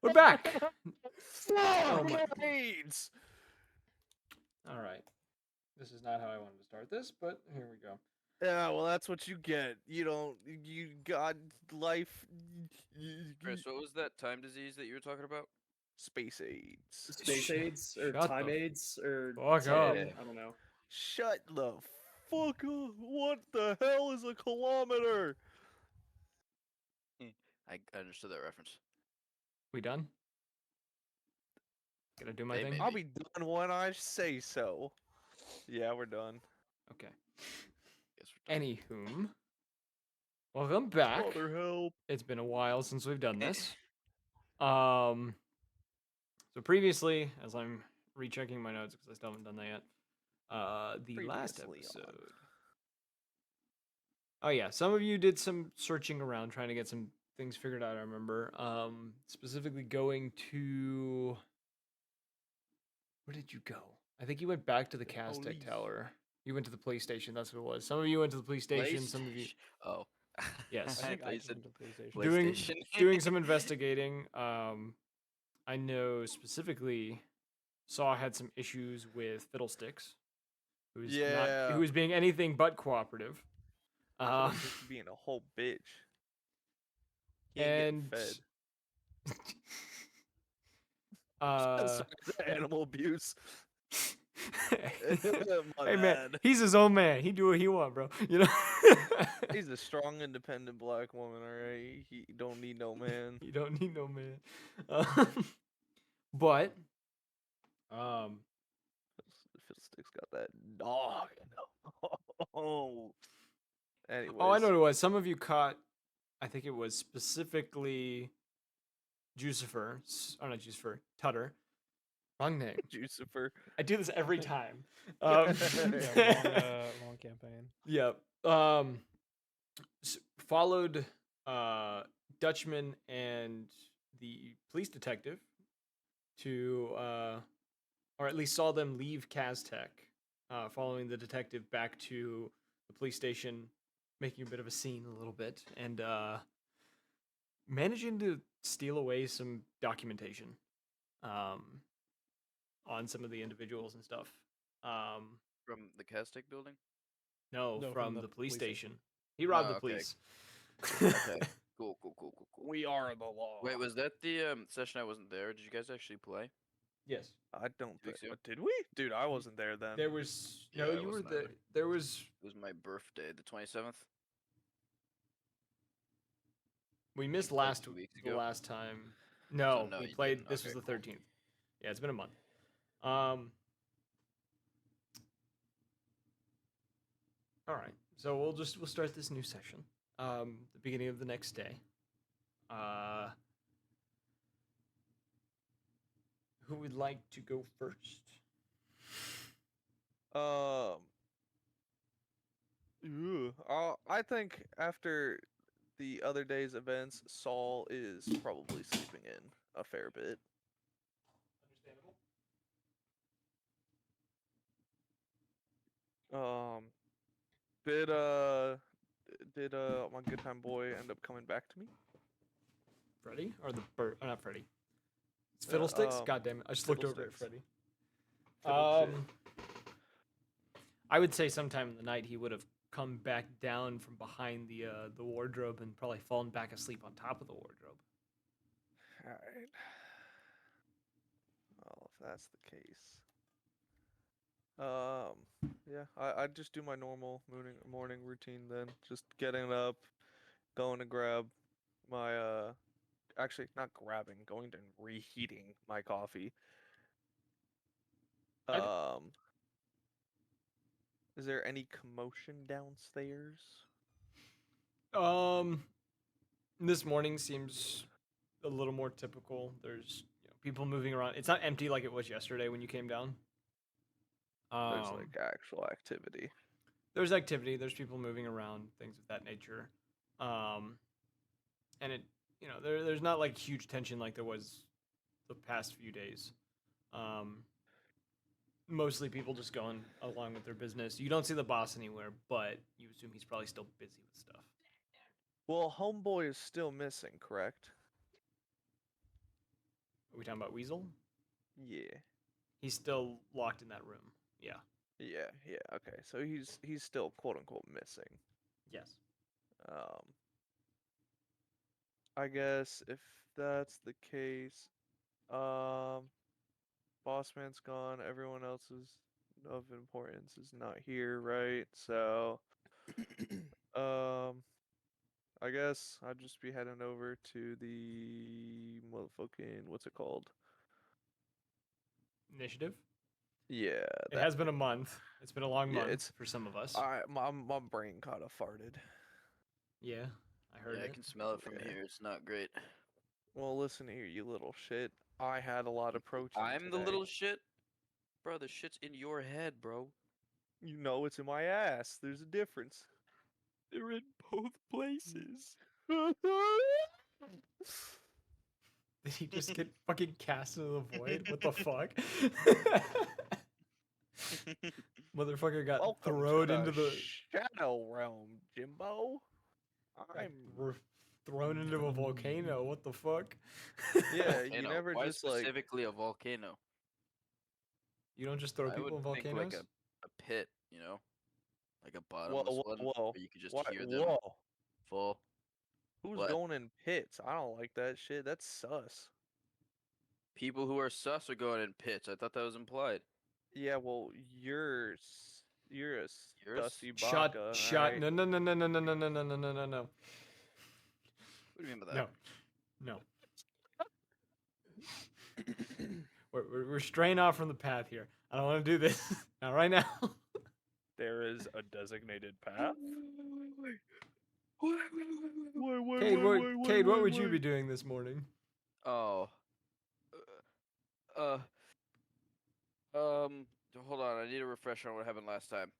We're back. Oh my- AIDS. All right. This is not how I wanted to start this, but here we go. Yeah, well, that's what you get. You got life. Chris, what was that time disease that you were talking about? Space AIDS. Space AIDS or Shut time the AIDS or fuck something. up. I don't know. Shut the fuck up! What the hell is a kilometer? I understood that reference. We done? Gotta do my Hey, thing. baby. I'll be done when I say so. Yeah, we're done. Okay. Guess we're done. Anywhom, welcome back. Mother help. It's been a while since we've done this. So previously, as I'm rechecking my notes because I still haven't done that yet. The last Previously on. episode. Oh yeah, some of you did some searching around trying to get some things figured out. I remember, specifically going to. Where did you go? I think you went back to the Castec police. Tower. You went to the police station. That's what it was. Some of you went to the police station. Some of you. Oh. Yes. I I thought you I said came to PlayStation. PlayStation. Doing some investigating. I know specifically, Saw had some issues with Fiddlesticks, who was being anything but cooperative. Just being a whole bitch. He ain't getting And fed. Animal abuse. My hey man, bad. he's his own man. He do what he want, bro. You know. He's a strong, independent black woman. All right, he don't need no man. You don't need no man. But Fiddlesticks got that dog. Oh. Anyways. oh, I know what it was. Some of you caught. I think it was specifically Jucifer. Oh, not Jucifer. Tutter. Wrong name. Jucifer. I do this every time. Long campaign. Yep. Followed Dutchman and the police detective to, or at least saw them leave Kaztech, following the detective back to the police station, making a bit of a scene a little bit, and managing to steal away some documentation on some of the individuals and stuff. From the Castic building? No, No, from from the police station. station. He robbed Oh, the okay. police. Okay. Cool. We are the law. Wait, was that the session I wasn't there? Did you guys actually play? Yes. I don't 2 weeks think. ago? Did we? Dude, I wasn't there then. There was Yeah, no. I You were wasn't there. either. There was. It was my birthday, the 27th. We missed played last 2 weeks the ago? last time. No, no, we you played. didn't. This was Okay, the cool. 13th. Yeah, it's been a month. All right. So we'll start this new session. The beginning of the next day. Who would like to go first? I think after the other day's events, Saul is probably sleeping in a fair bit. Understandable. Did my good time boy end up coming back to me? Freddy or the bird? Not Freddy. It's Yeah, Fiddlesticks. God damn it! I just looked over at Fiddlesticks. Freddy. Fiddlesticks. I would say sometime in the night he would have come back down from behind the wardrobe and probably fallen back asleep on top of the wardrobe. Alright. Well, if that's the case. Yeah, I'd just do my normal morning routine then. Just getting up, going to grab my, actually, not grabbing, going and reheating my coffee. Is there any commotion downstairs? This morning seems a little more typical. There's people moving around. It's not empty like it was yesterday when you came down. There's like actual activity. There's activity. There's people moving around, things of that nature. And it, there's not like huge tension like there was the past few days. Mostly people just going along with their business. You don't see the boss anywhere, but you assume he's probably still busy with stuff. Well, homeboy is still missing, correct? Are we talking about Weasel? Yeah. He's still locked in that room. Yeah. Yeah, yeah, okay. So he's still quote unquote missing. Yes. Um I guess if that's the case, Bossman's gone, everyone else is of importance is not here, right? So I guess I'd just be heading over to the motherfucking what's it called? Initiative. Yeah, It has been a month. It's been a long yeah, month it's for some of us. my brain kind of farted. Yeah, I heard Yeah, I it. can smell it from Yeah. here. It's not great. Well, listen here, you little shit. I had a lot of protein I'm today. the little shit, bro. The shit's in your head, bro. You know it's in my ass. There's a difference. They're in both places. Did he just get fucking cast into the void? What the fuck? Motherfucker got Welcome thrown to into the Shadow Realm, Jimbo. got I'm thrown into a volcano. What the fuck? yeah. You Volcano. never Why just like specifically a volcano? You don't just throw I would people in think volcanoes? like a pit, you know, like a whoa bottomless whoa one whoa. where you could just What hear them whoa? full. Who's What? going in pits? I don't like that shit. That's sus. People who are sus are going in pits. I thought that was implied. Yeah, well, you're a Yours? Stussy Shot, Baka, shot. alright? No, no, no, no, no, no, no, no, no, no, no, no, no. What do you mean by that? No, no. We're straying off from the path here. I don't want to do this. Not right now. There is a designated path. Cade, what would you be doing this morning? Oh. Uh. Hold on. I need a refresher on what happened last time.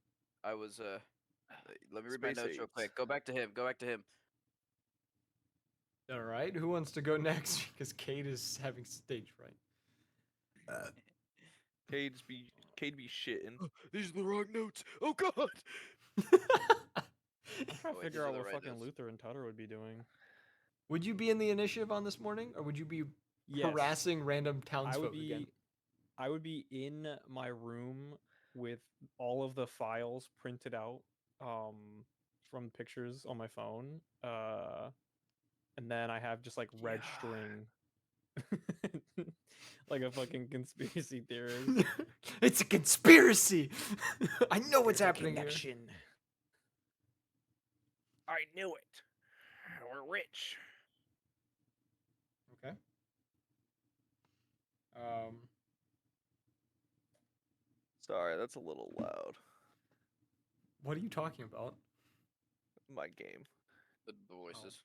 I was Let me read my Space notes real AIDS. quick. Go back to him. Go back to him. All right, who wants to go next? Because Cade is having stage fright. Cade be shitting. These are the wrong notes. Oh God. I'm trying to wait, figure these are out the what right fucking notes. Luther and Tutter would be doing. Would you be in the initiative on this morning, or would you be Yes, harassing random I townsfolk would be. again? I would be in my room with all of the files printed out from pictures on my phone. And then I have just like red Yeah. string. Like a fucking conspiracy theorist. It's a conspiracy. I know what's There's a happening here. connection. I knew it. We're rich. Okay. Um, Sorry, that's a little loud. what are you talking about? My game. The voices.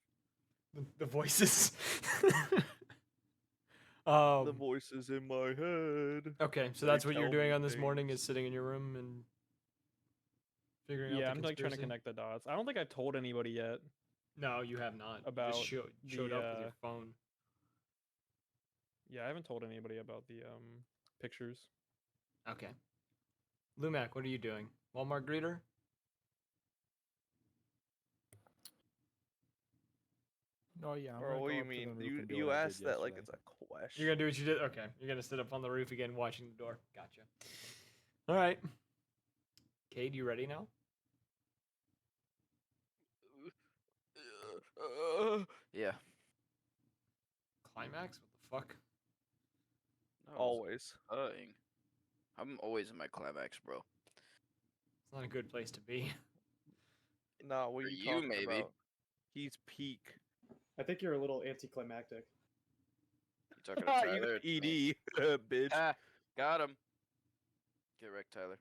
The voices. The voices in my head. Okay, so They that's what you're tell doing me on this morning things. is sitting in your room and figuring out Yeah, the I'm like trying to conspiracy? connect the dots. I don't think I told anybody yet. No, you have not. You About just showed the, up with your phone. Yeah, I haven't told anybody about the pictures. Okay. Lumac, what are you doing? Walmart greeter? Oh yeah, I'm Or gonna what go do you up to the mean? roof and do You what I did asked that like yesterday. it's a question. You're gonna do what you did? Okay. You're gonna sit up on the roof again watching the door. Gotcha. Alright. Cade, you ready now? Yeah. Climax? What the fuck? I was Always. dying. I'm always in my climax, bro. It's not a good place to be. Nah, what For are you you, talking maybe. about? He's peak. I think you're a little anticlimactic. You talking to Tyler? You or to me? ED, bitch. Ah, got him. Get wrecked, Tyler.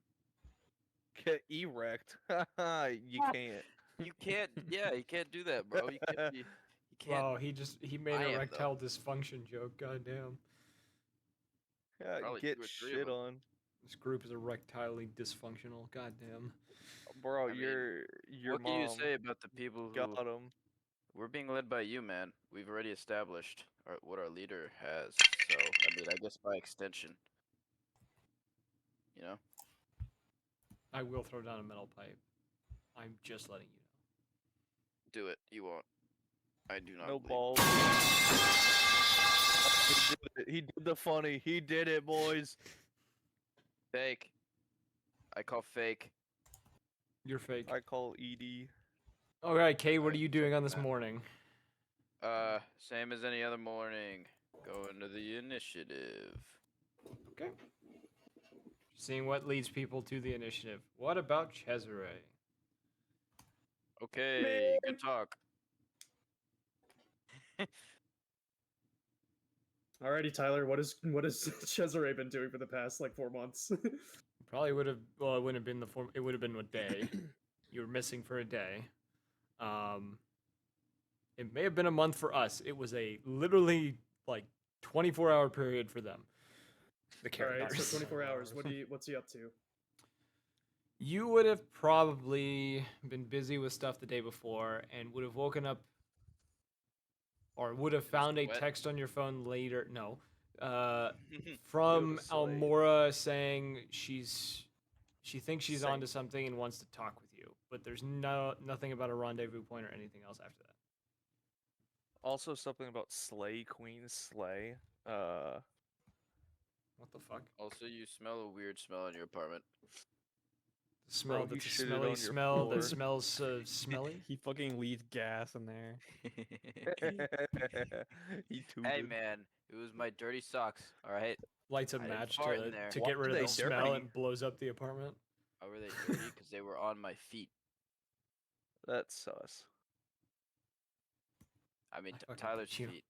Get erect. You can't. You can't. Yeah, you can't do that, bro. You can't be. You can't. Wow, he made I an am, erectile dysfunction joke. Goddamn. Yeah, Probably get 2 or 3 of shit them. on. This group is erectilely dysfunctional. Goddamn. Bro, I mean, your what mom can you say about the people who got him. we're being led by you, man? We've already established what our leader has. So, I mean, I guess by extension, you know. I will throw down a metal pipe. I'm just letting you know. Do it. You won't. I do not. No believe. balls. He did the funny. He did it, boys. Fake. I call fake. You're fake. I call ED. All right, Kay, what are Alright, you doing on checking this that. morning? Same as any other morning. Going to the initiative. Okay. Seeing what leads people to the initiative. What about Cesare? Okay, good talk. Alrighty, Tyler. What has Cesare been doing for the past like 4 months? Probably would have. Well, it wouldn't have been the form. It would have been a day. You were missing for a day. It may have been a month for us. It was a literally like 24-hour period for them. The All right, characters. so 24 hours. What's he up to? You would have probably been busy with stuff the day before and would have woken up or would have found a wet? text on your phone later. No. It From was Slade. Almora saying she thinks she's Same. onto something and wants to talk with you, but there's nothing about a rendezvous point or anything else after that. Also, something about Slay Queen Slay. What the fuck? Also, you smell a weird smell in your apartment. The smell Bro, he that's a shitted on smelly your smell floor. that smells smelly. He fucking leaves gas in there. He tooted. Hey man, it was my dirty socks. All right. Lights a I didn't match fart to in there. to Why get rid are of the they smell dirty? and blows up the apartment. How were they dirty? Because they were on my feet. That's sus. I mean, I fucking Tyler's hate you. feet.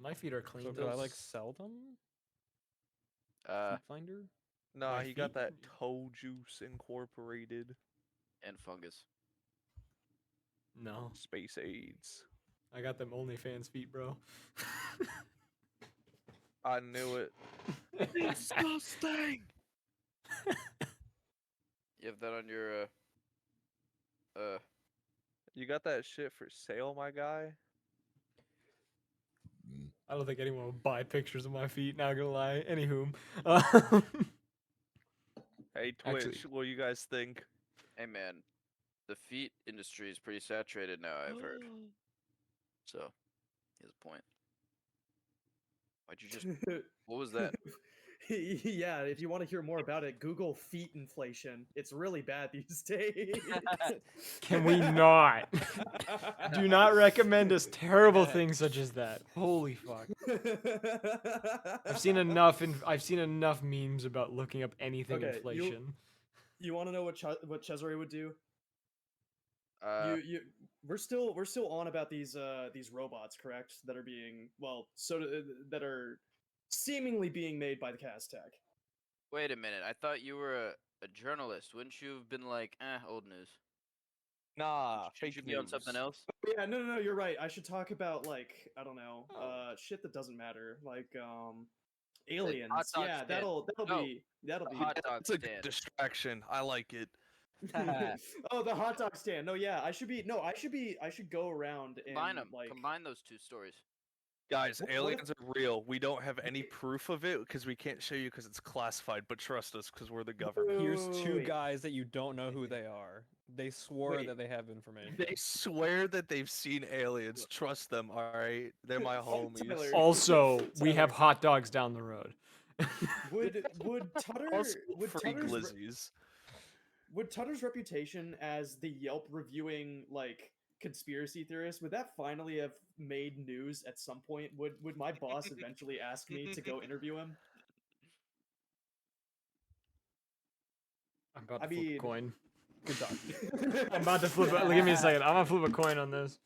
My feet are clean. So could I like sell them? Uh, Feet finder? Nah, My he got feet? that toe juice incorporated. and fungus. No, Space AIDS. I got them OnlyFans feet, bro. I knew it. Disgusting. You have that on your You got that shit for sale, my guy? I don't think anyone would buy pictures of my feet. Not gonna lie. Anywho, Hey, Twitch, Actually- what do you guys think? Hey man, the feet industry is pretty saturated now. I've heard. So, he has a point. Why'd you just? What was that? Yeah, if you want to hear more about it, Google feet inflation. It's really bad these days. can we not? Do not recommend us terrible things such as that. Holy fuck! I've seen enough. I've seen enough memes about looking up anything Okay, inflation. You want to know what Cesare would do? Uh, We're still on about these robots, correct? That are being that are seemingly being made by the Tech. wait a minute. I thought you were a journalist. Wouldn't you have been like, old news? Nah, Should you fake be on something news. else? Yeah, no, you're right. I should talk about like I don't know, Oh. shit that doesn't matter, like hot aliens. dog Yeah, stand. that'll No, be The hot dog It's a good stand. distraction. I like it. Oh, the hot dog stand. No, yeah, I should go around and Combine them. like Combine those two stories. Guys, What if- aliens are real. We don't have any proof of it because we can't show you because it's classified, but trust us because we're the government. Here's two Wait. guys that you don't know who they are. They swore Wait. that they have information. They swear that they've seen aliens. Trust them, alright? They're my homies. Tyler. Also, we have Tyler. hot dogs down the road. Would Tutter Also, would free Tutter's re- glizzies. would Tutter's reputation as the Yelp reviewing like conspiracy theorist, would that finally have made news at some point? Would my boss eventually ask me to go interview him? I'm about to I flip a mean- coin. Good talk. I'm about to flip it. Give me a second. I'm gonna flip a coin on this.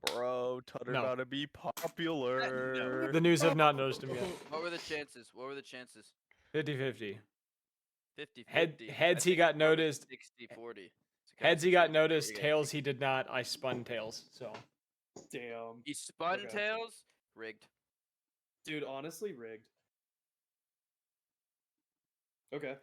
Bro, Tutter No. about to be popular. The news have not noticed him yet. What were the chances? 50-50. 50 Heads he got noticed. 60-40. Heads he got noticed. Tails he did not. I spun tails. So Damn. He spun Okay. tails? Rigged. Dude, honestly, rigged. Okay.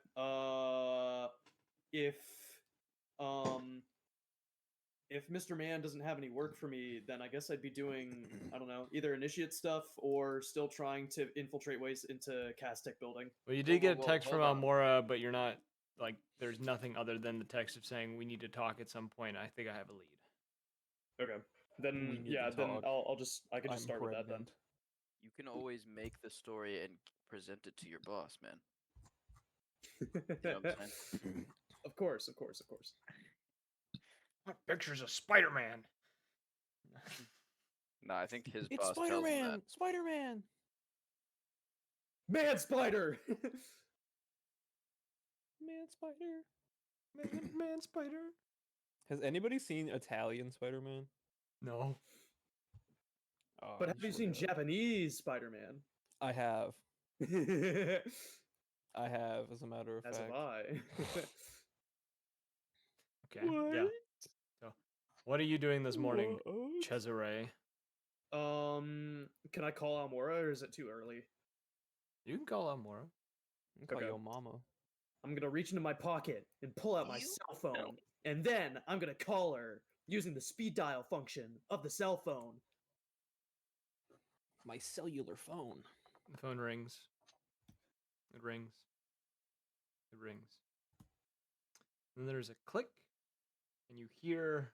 If Mr. Man doesn't have any work for me, then I guess I'd be doing, I don't know, either initiate stuff or still trying to infiltrate ways into Castech building. well, you Whoa, did get whoa, a whoa, text from hold on. Almora, but you're not like. There's nothing other than the text of saying we need to talk at some point. I think I have a lead. Okay. Then need to yeah, then talk. I can just I'm start with that then. pregnant. You can always make the story and present it to your boss, man. You know what I'm saying? Of course, of course, of course. Pictures of Spider-Man. No, I think his It's boss tells him that. Spider-Man! Man Spider. Man Spider. Man Spider. Has anybody seen Italian Spider-Man? No. Oh, But have you should seen look it up. Japanese Spider-Man? I have. As I have, as a matter of have fact. I. Okay. Yeah. So, what are you doing this morning, What? Cesare? Can I call Almora or is it too early? You can call Amora. Call Okay. your mama. I'm gonna reach into my pocket and pull out my You cell phone, and then I'm gonna call her using the speed dial function of the cell phone. My cellular phone. The phone rings. It rings. It rings. And there's a click, and you hear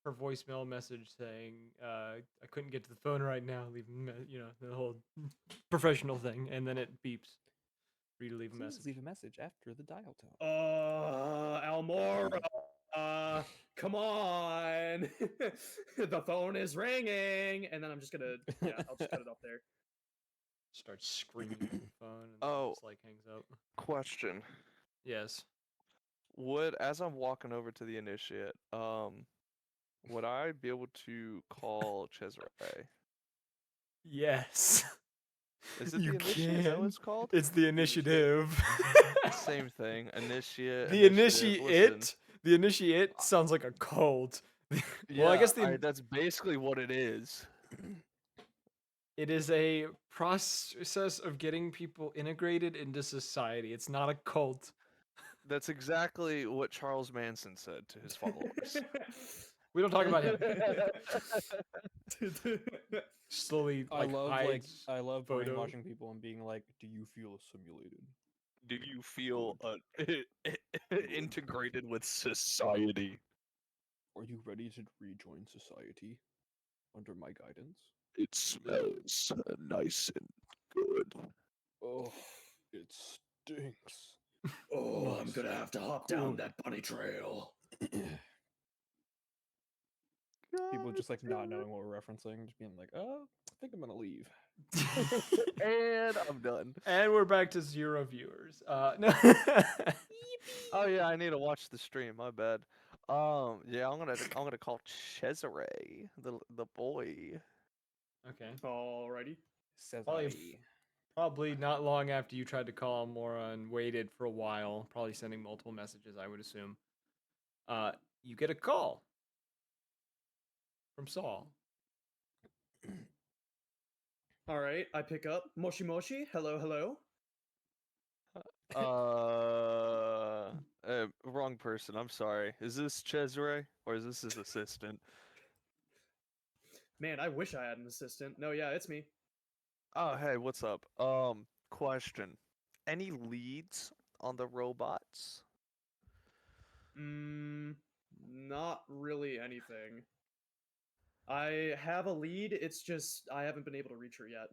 her voicemail message saying, "I couldn't get to the phone right now. The whole professional thing." And then it beeps for you to leave a Please message. leave a message after the dial tone. Almora, come on, the phone is ringing, and then I'm just gonna, I'll just cut it off there. Starts screaming at the phone, and then Oh. just like hangs up. Question. Yes. As I'm walking over to the initiate, would I be able to call Cesare? Yes. Is it You the initiate? Is that what can. it's called? It's the initiative. Same thing. Initiate. The initiative. Listen, initiate. The initiate sounds like a cult. Well, I yeah, guess that's basically what it is. it is a process of getting people integrated into society. It's not a cult. That's exactly what Charles Manson said to his followers. We don't talk about him. Slowly, like, hides I love photo. brainwashing people and being like, "Do you feel assimilated? Do you feel integrated with society? Are you ready to rejoin society under my guidance?" It smells nice and good. Oh, it stinks. Oh, I'm Nice gonna and have to hop down good. that bunny trail. People just like not God knowing what we're referencing, just being like, "Oh, I think I'm gonna leave." damn it. And I'm done. And we're back to 0 viewers. No. Oh yeah, I need to watch the stream. My bad. Yeah, I'm gonna call Cesare, the boy. Okay. Alrighty. Says Probably Probably not long after you tried to call Mora and waited for a while, probably sending multiple messages, I would assume. You get a call from Saul. All right, I pick up. Moshi Moshi. Hello, hello. Wrong person. I'm sorry. Is this Cesare or is this his assistant? Man, I wish I had an assistant. No, yeah, it's me. Oh, hey, what's up? Question. Any leads on the robots? Not really anything. I have a lead, it's just I haven't been able to reach her yet.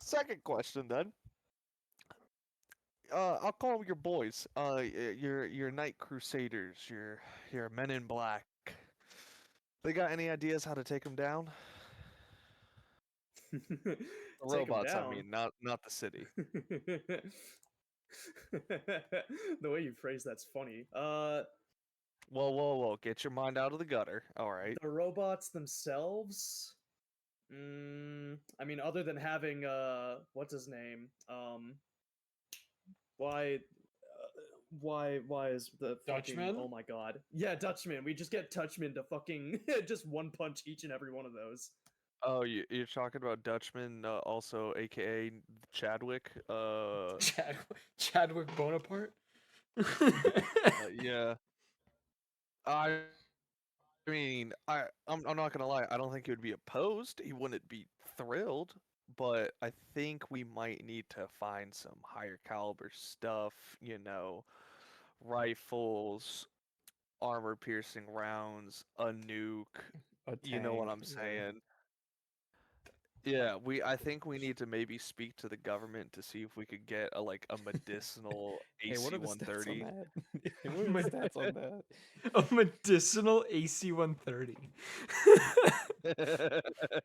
Second question then. I'll call your boys. Your Night Crusaders, your Men in Black. They got any ideas how to take them down? The Take 'em robots, I down. mean, not the city. The way you phrase that's funny. Whoa! Get your mind out of the gutter. All right. The robots themselves. I mean, other than having what's his name? Why? Why is the fucking? Dutchman? Oh my god! Yeah, Dutchman. We just get Dutchman to fucking just one punch each and every one of those. Oh, you're talking about Dutchman, also AKA Chadwick. Chadwick Bonaparte? Yeah. I mean, I'm not gonna lie. I don't think he would be opposed. He wouldn't be thrilled, but I think we might need to find some higher caliber stuff. rifles, armor-piercing rounds, a nuke. A You know what tank, I'm yeah. saying? Yeah, I think we need to maybe speak to the government to see if we could get a medicinal Hey, what are the stats on AC-130. that? Hey, what are the stats on that? A medicinal AC-130.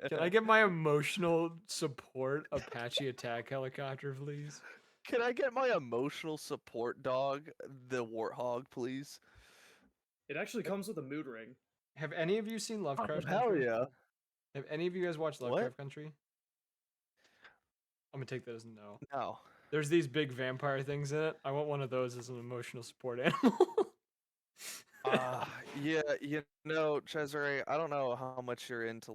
Can I get my emotional support Apache attack helicopter, please? Can I get my emotional support dog, the Warthog, please? It actually comes with a mood ring. Have any of you seen Lovecraft Hell Country? yeah. Have any of you guys watched What? Lovecraft Country? I'm gonna take that as a no. No. There's these big vampire things in it. I want one of those as an emotional support animal. Yeah, Cesare, I don't know how much you're into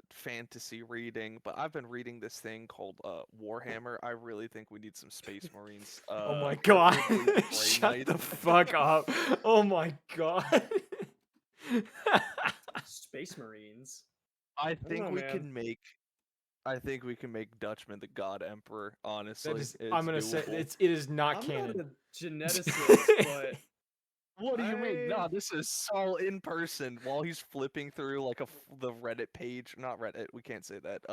fantasy reading, but I've been reading this thing called Warhammer. I really think we need some Space Marines. Oh my god. preferably Grey Shut the Knights. fuck up. Oh my god. Space Marines. I don't think know, we man. can make. I think we can make Dutchman the God Emperor. Honestly, That is, it's I'm gonna say doable. it is not I'm canon. not a geneticist, but What do you mean? I- Nah, this is Saul in person while he's flipping through the Reddit page. Not Reddit, we can't say that.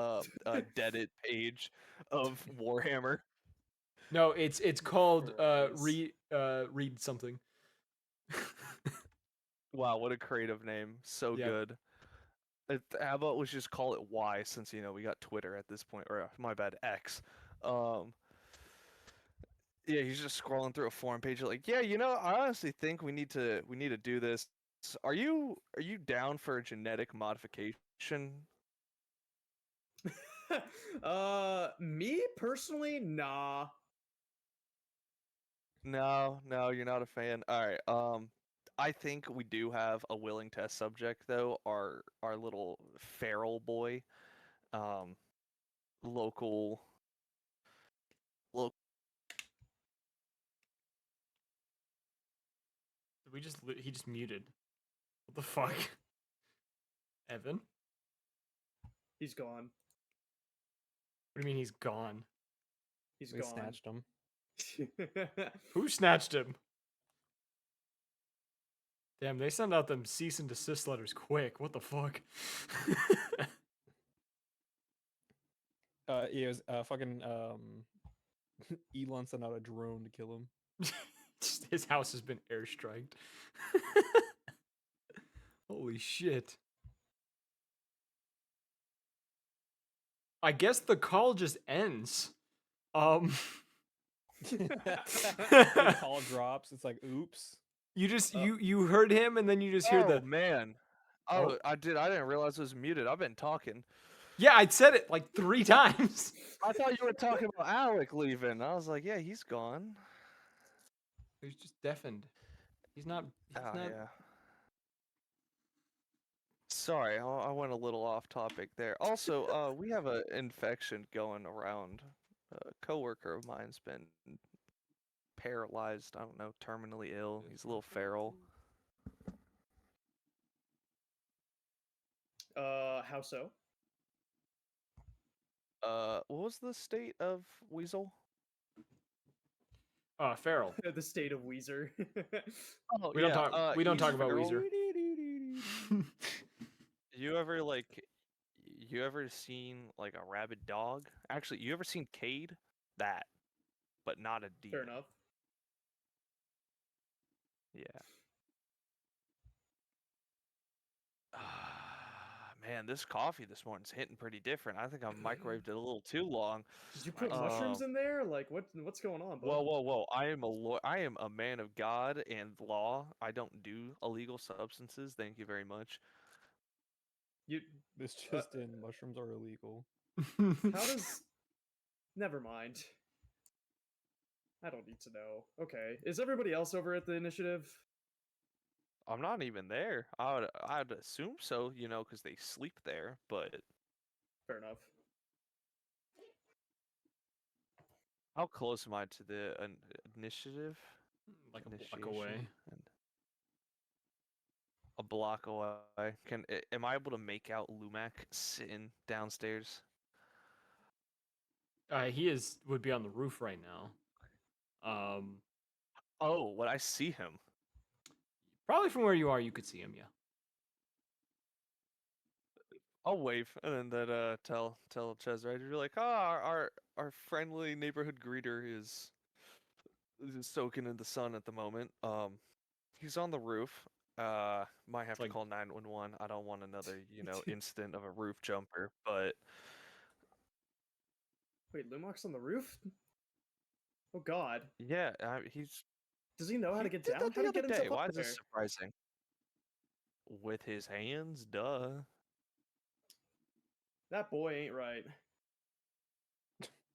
Deddit page of Warhammer. No, it's called Christ. read something. Wow, what a creative name. So Yeah. good. How about we just call it Y since we got Twitter at this point, or my bad, X. Yeah, he's just scrolling through a forum page like, yeah, I honestly think we need to do this. Are you down for a genetic modification? Me personally, nah. No, you're not a fan. All right. I think we do have a willing test subject though. Our little feral boy, um, local. He just muted. What the fuck? Evan? He's gone. What do you mean he's gone? He's They gone. snatched him. Who snatched him? Damn, they send out them cease and desist letters quick. What the fuck? It was fucking Elon sent out a drone to kill him. His house has been airstriked. Holy shit. I guess the call just ends. The call drops. It's like, oops. You just you heard him and then you just hear Oh the man. Oh, I didn't realize it was muted. I've been talking. Yeah, I said it like 3 times. I thought you were talking about Alec leaving. I was like, yeah, he's gone. He's just deafened. He's not Yeah. Sorry, I went a little off topic there. Also, we have an infection going around. A coworker of mine's been paralyzed. I don't know, terminally ill. He's a little feral. How so? What was the state of Weasel? Feral. The state of Weezer. Oh, We don't talk we don't he's talk about feral. Weezer. You ever seen like a rabid dog? Actually, you ever seen Cade? That, but not a Fair demon. enough. Yeah. Man, this coffee this morning's hitting pretty different. I think I microwaved it a little too long. Did you put mushrooms in there? Like, what's going on, bud? Whoa! I am a man of God and law. I don't do illegal substances. Thank you very much. This just in, mushrooms are illegal. How does? Never mind. I don't need to know. Okay, is everybody else over at the initiative? I'm not even there. I'd assume so, because they sleep there. But Fair enough. how close am I to the initiative? Like a block Initiation away. and a block away. Am I able to make out Lumac sitting downstairs? He would be on the roof right now. Oh, would I see him? Probably from where you are, you could see him. Yeah. I'll wave and then tell Chesride, you're like, our friendly neighborhood greeter is soaking in the sun at the moment. He's on the roof. Might have to like- call 911. I don't want another, incident of a roof jumper, but Wait, Lumok's on the roof? Oh God. yeah, he's Does he know how he to get did down? that How the did he get other day. himself Why up is there? this surprising? With his hands, duh. That boy ain't right.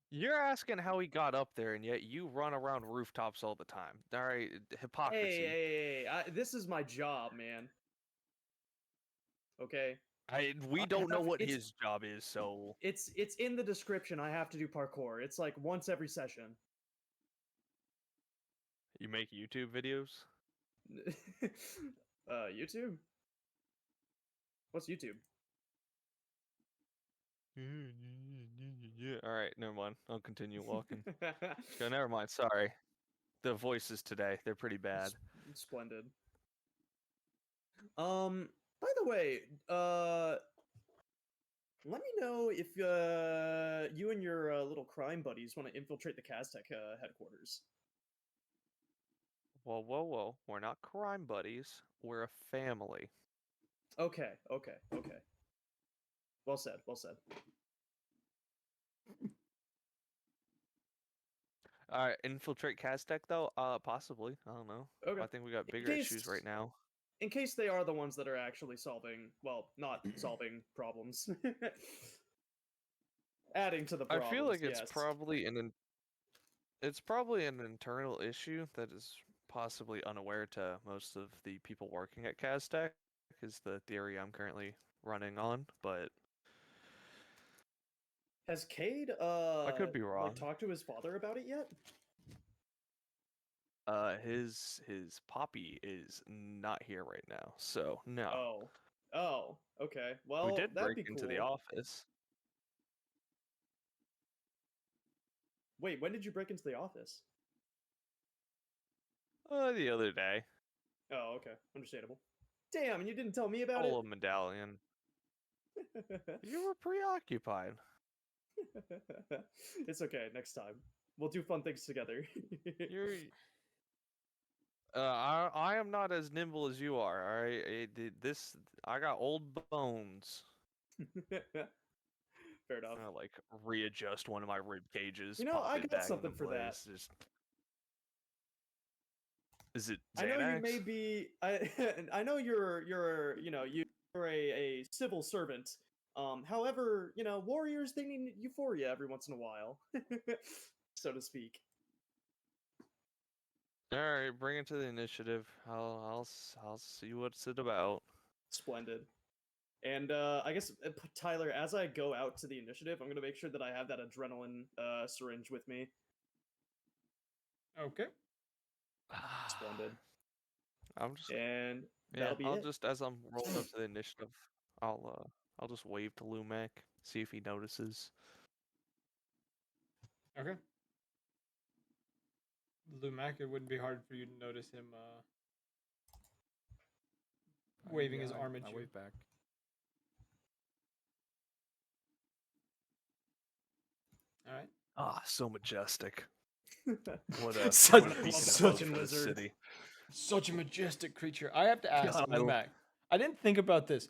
You're asking how he got up there, and yet you run around rooftops all the time. All right, hypocrisy. Hey, this is my job, man. Okay. We I don't know have- what it's- his job is, so It's in the description. I have to do parkour. It's like once every session. you make YouTube videos. YouTube? What's YouTube? Yeah. All right, never mind. I'll continue walking. So never mind. Sorry, the voices today, they're pretty bad. Splendid. By the way, let me know if you and your little crime buddies want to infiltrate the Castech headquarters. Whoa, whoa, whoa! We're not crime buddies. We're a family. Okay. Well said. All right, infiltrate Castech though? Possibly. I don't know. Okay. I think we got In bigger issues right case- now. In case they are the ones that are actually solving, well, not solving problems. Adding to the I problems. feel like it's yes. probably an internal issue that is possibly unaware to most of the people working at Castech, is the theory I'm currently running on, but Has Cade I could be wrong. like talked to his father about it yet? His poppy is not here right now, so no. Oh, okay. Well, We did that'd break be into the cool. office. Wait, when did you break into the office? The other day. Oh, okay, understandable. Damn, and you didn't tell me about Stole a medallion. it. You were preoccupied. It's okay. Next time, we'll do fun things together. You're. I am not as nimble as you are. All right, I got old bones. Fair enough. I like readjust one of my rib cages. You know, pop I it got back something into for that. place, Just... Is it Xanax? I know you may be. I know you're a civil servant. However, warriors, they need euphoria every once in a while, so to speak. All right, bring it to the initiative. I'll see what's it about. Splendid. And I guess Tyler, as I go out to the initiative, I'm gonna make sure that I have that adrenaline syringe with me. Okay. Splendid. I'm just And yeah. that'll be I'll it. just as I'm rolling up to the initiative, I'll just wave to Lumac, see if he notices. Okay. Lumac, it wouldn't be hard for you to notice him waving his arm at I you. wave back. All right. Ah, so majestic. What a Such- what a beacon of such hope a for this lizard. city. Such a majestic creature. I have to ask God, I Lumac. I didn't think about this.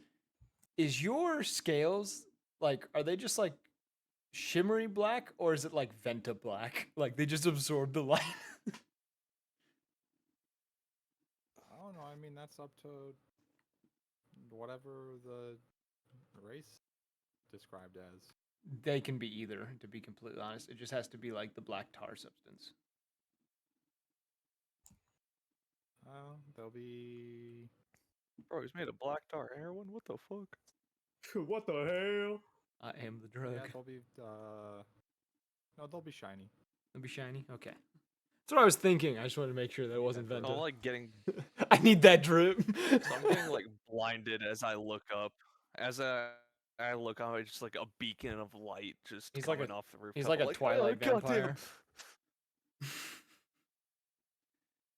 Is your scales like? Are they just like shimmery black, or is it like Venta black? Like they just absorb the light. I don't know. I mean, that's up to whatever the race described as. They can be either, to be completely honest. It just has to be like the black tar substance. They'll be. Bro, he's made of black tar heroin. What the fuck? What the hell? I am the drug. Yeah, they'll be. No, they'll be shiny. It'll be shiny. Okay. That's what I was thinking. I just wanted to make sure that it wasn't Venta. I'm like getting, I need that drip. so I'm getting like blinded as I look up. I look up, it's just like a beacon of light just He's like coming a- off the roof. he's like a Twilight goddamn." vampire.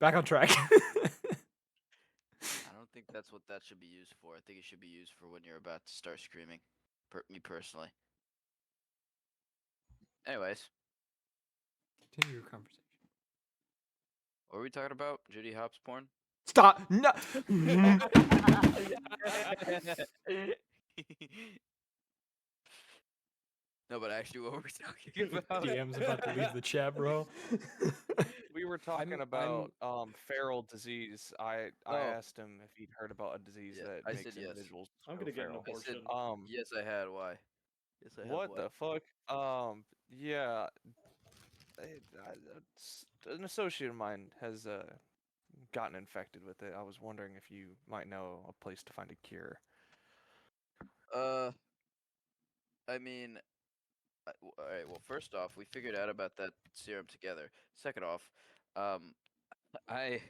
Back on track. I don't think that's what that should be used for. I think it should be used for when you're about to start screaming. Me personally. Anyways, Continue your conversation. what were we talking about? Judy Hopps porn? Stop. No. No, but actually, what were we talking about? DM's about to leave the chat, bro. We were talking I'm- about feral disease. I Oh. asked him if he'd heard about a disease Yeah, that I makes said yes. individuals I'm go gonna get an feral. I said abortion. yes. I had. Why? Yes, I have. What why. the fuck? Yeah, an associate of mine has gotten infected with it. I was wondering if you might know a place to find a cure. I mean, all right. Well, first off, we figured out about that serum together. Second off, I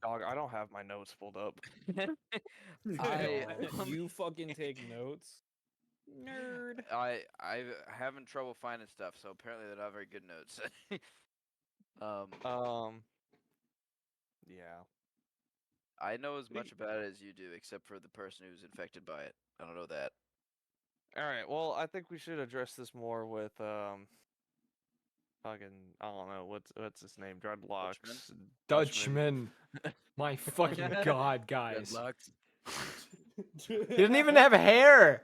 Dog, I don't have my notes pulled up. I You fucking take notes, nerd. I having trouble finding stuff, so apparently they're not very good notes. Yeah. I know as much about it as you do, except for the person who's infected by it. I don't know that. All right. Well, I think we should address this more with fucking I don't know what's his name, dreadlocks, Dutchman. My fucking god, guys. Dreadlocks. He didn't even have hair.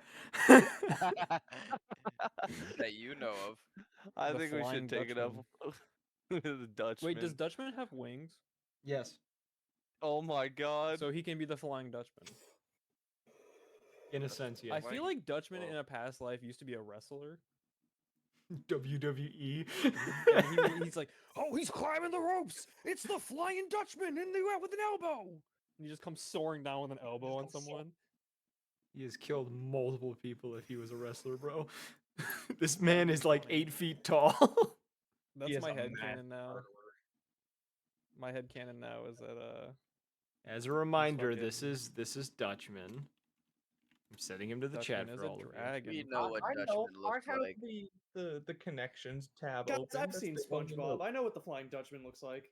That you know of. I The think we Flying should take it up with the Dutchman. Wait, does Dutchman have wings? Yes. Oh my god. So he can be the Flying Dutchman. In a sense, I yes. feel like Dutchman Well- in a past life used to be a wrestler. WWE. And he's like, oh, he's climbing the ropes. It's the Flying Dutchman in the with an elbow. And he just comes soaring down with an elbow on someone. He has killed multiple people if he was a wrestler, bro. This man is like 8 feet tall. That's is my a head mad canon now. My head canon now is that As a reminder, fucking- this is Dutchman. I'm setting him to the Dutchman chat is for a all of you. dragon. We know what I Dutchman looks have like. the connections tab Guys, open. I've That's seen the only SpongeBob. note. I know what the Flying Dutchman looks like.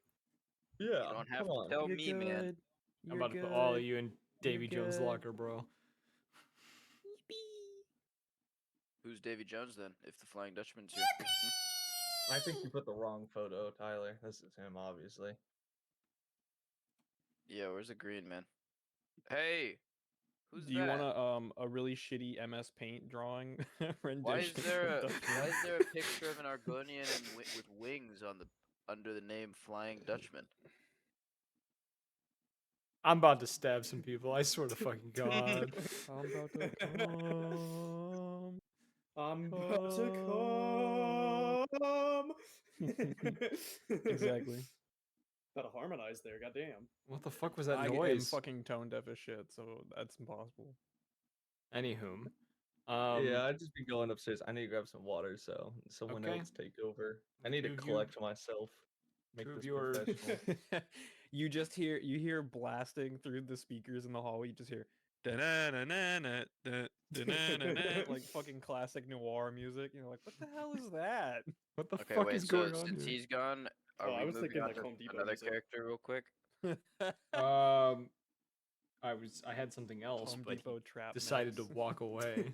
Yeah. You don't have come to on. tell You're me, good. man. I'm You're about to put all of good. you in You're Davy Jones' good. locker, bro. Who's Davy Jones then? If the Flying Dutchman's here. I think you put the wrong photo, Tyler. This is him, obviously. Yeah, where's the green man? Hey, who's Do you that? want a really shitty MS Paint drawing rendition? Why is there of a Dutchman? picture of an Argonian with wings on the under the name Flying Dutchman? I'm about to stab some people. I swear to fucking God. I'm about to come. I'm about to come. Exactly. Gotta harmonize there, goddamn. What the fuck was that I am noise? fucking tone deaf as shit, so that's impossible. Anywhom. Yeah, I'd just be going upstairs. I need to grab some water, so someone Okay. else take over. I need to Two of you- collect myself. Make two of this you are- professional. you hear blasting through the speakers in the hallway. You just hear da-na-na-na-na, da-na-na-na, like fucking classic noir music. You're like, what the hell is that? What the Okay, fuck wait. is So going on since here? he's gone, are Oh, I we was moving thinking on like to Home Depot another music. character real quick? I had something else, Home but Depot he trap decided to nuts. walk away.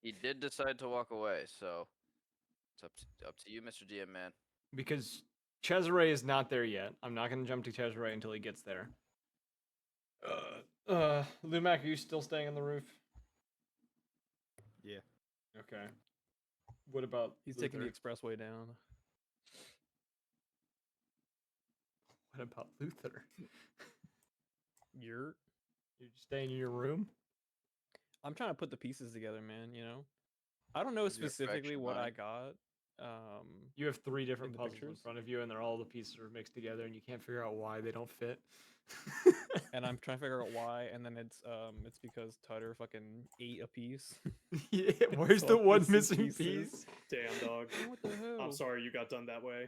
He did decide to walk away, so it's up to you, Mr. DM man. Because Cesare is not there yet. I'm not gonna jump to Cesare until he gets there. Lumac, are you still staying on the roof? Yeah. Okay. What about He's taking the Luther? expressway down. What about Luther? You're. You're staying in your room? I'm trying to put the pieces together, man. You know, I don't know Your specifically fraction what I mind. got. You have 3 different the puzzles in pictures? front of you, and they're all the pieces are mixed together, and you can't figure out why they don't fit. And I'm trying to figure out why, and then it's because Tutter fucking ate a piece. Yeah, where's So the I'm one missing missing pieces. piece? Damn, dog. What the hell? I'm sorry you got done that way.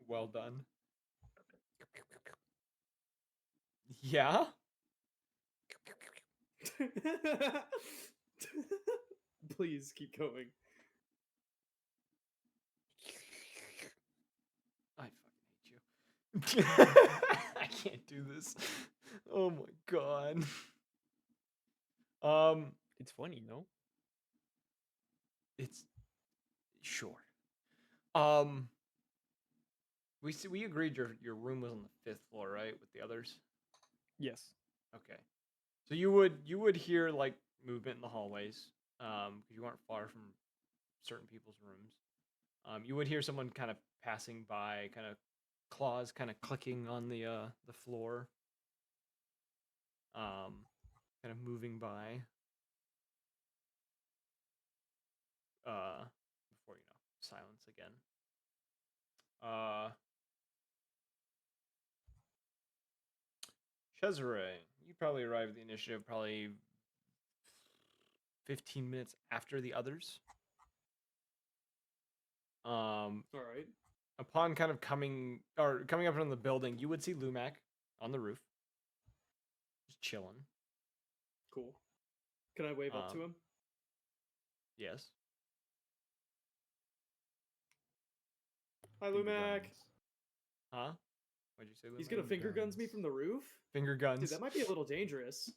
Well done. Yeah? Please keep going. I fucking hate you. I can't do this. Oh my god. It's funny, no? It's sure. Um, we agreed your room was on the 5th floor, right, with the others. Yes. Okay. So you would hear like movement in the hallways, because you aren't far from certain people's rooms. You would hear someone kind of passing by, kind of claws kind of clicking on the floor. Kind of moving by. Before silence again. Cesare, you probably arrived at the initiative probably 15 minutes after the others. All right. Upon kind of coming up from the building, you would see Lumac on the roof, just chilling. Cool. Can I wave up to him? Yes. Hi, Finger Lumac. guns. Huh? What'd you say, Lumac? He's gonna finger guns me from the roof? Finger guns. Dude, that might be a little dangerous.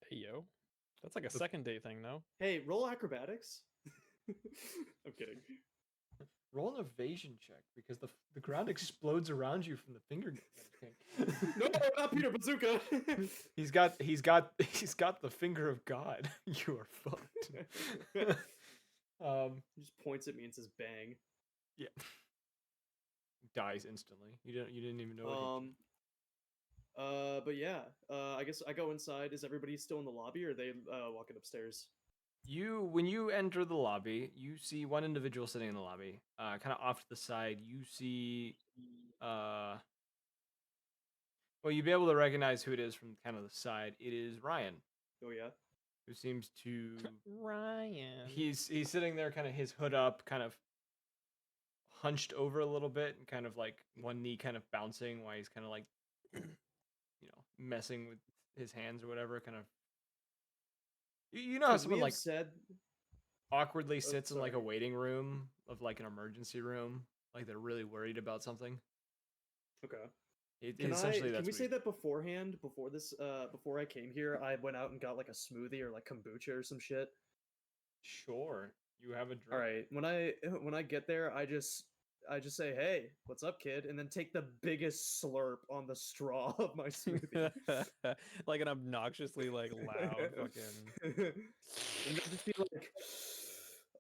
Hey, yo. That's like a second date thing, no? Hey, roll acrobatics. I'm kidding. Roll an evasion check because the ground explodes around you from the finger gun. No, not Peter Bazooka. He's got the finger of God. You are fucked. He just points at me and says bang. Yeah. Dies instantly. You didn't even know what hit you. But yeah, I guess I go inside. Is everybody still in the lobby, or are they walking upstairs? When you enter the lobby, you see one individual sitting in the lobby. Kind of off to the side, you see well, you'd be able to recognize who it is from kind of the side. It is Ryan, Oh yeah. who seems to Ryan. he's sitting there, kind of his hood up, kind of hunched over a little bit, and kind of like one knee kind of bouncing while he's kind of like messing with his hands or whatever. Kind of you know how Could we someone have like said awkwardly sits in like a sorry. waiting room of like an emergency room, like they're really worried about something. Okay. Essentially, Can that's we what say that beforehand, before this, before I came here, I went out and got like a smoothie or like kombucha or some shit? Sure, you have a drink. All right. When I get there, I just say, "Hey, what's up, kid?" and then take the biggest slurp on the straw of my smoothie. Like an obnoxiously like loud fucking. And then just be like,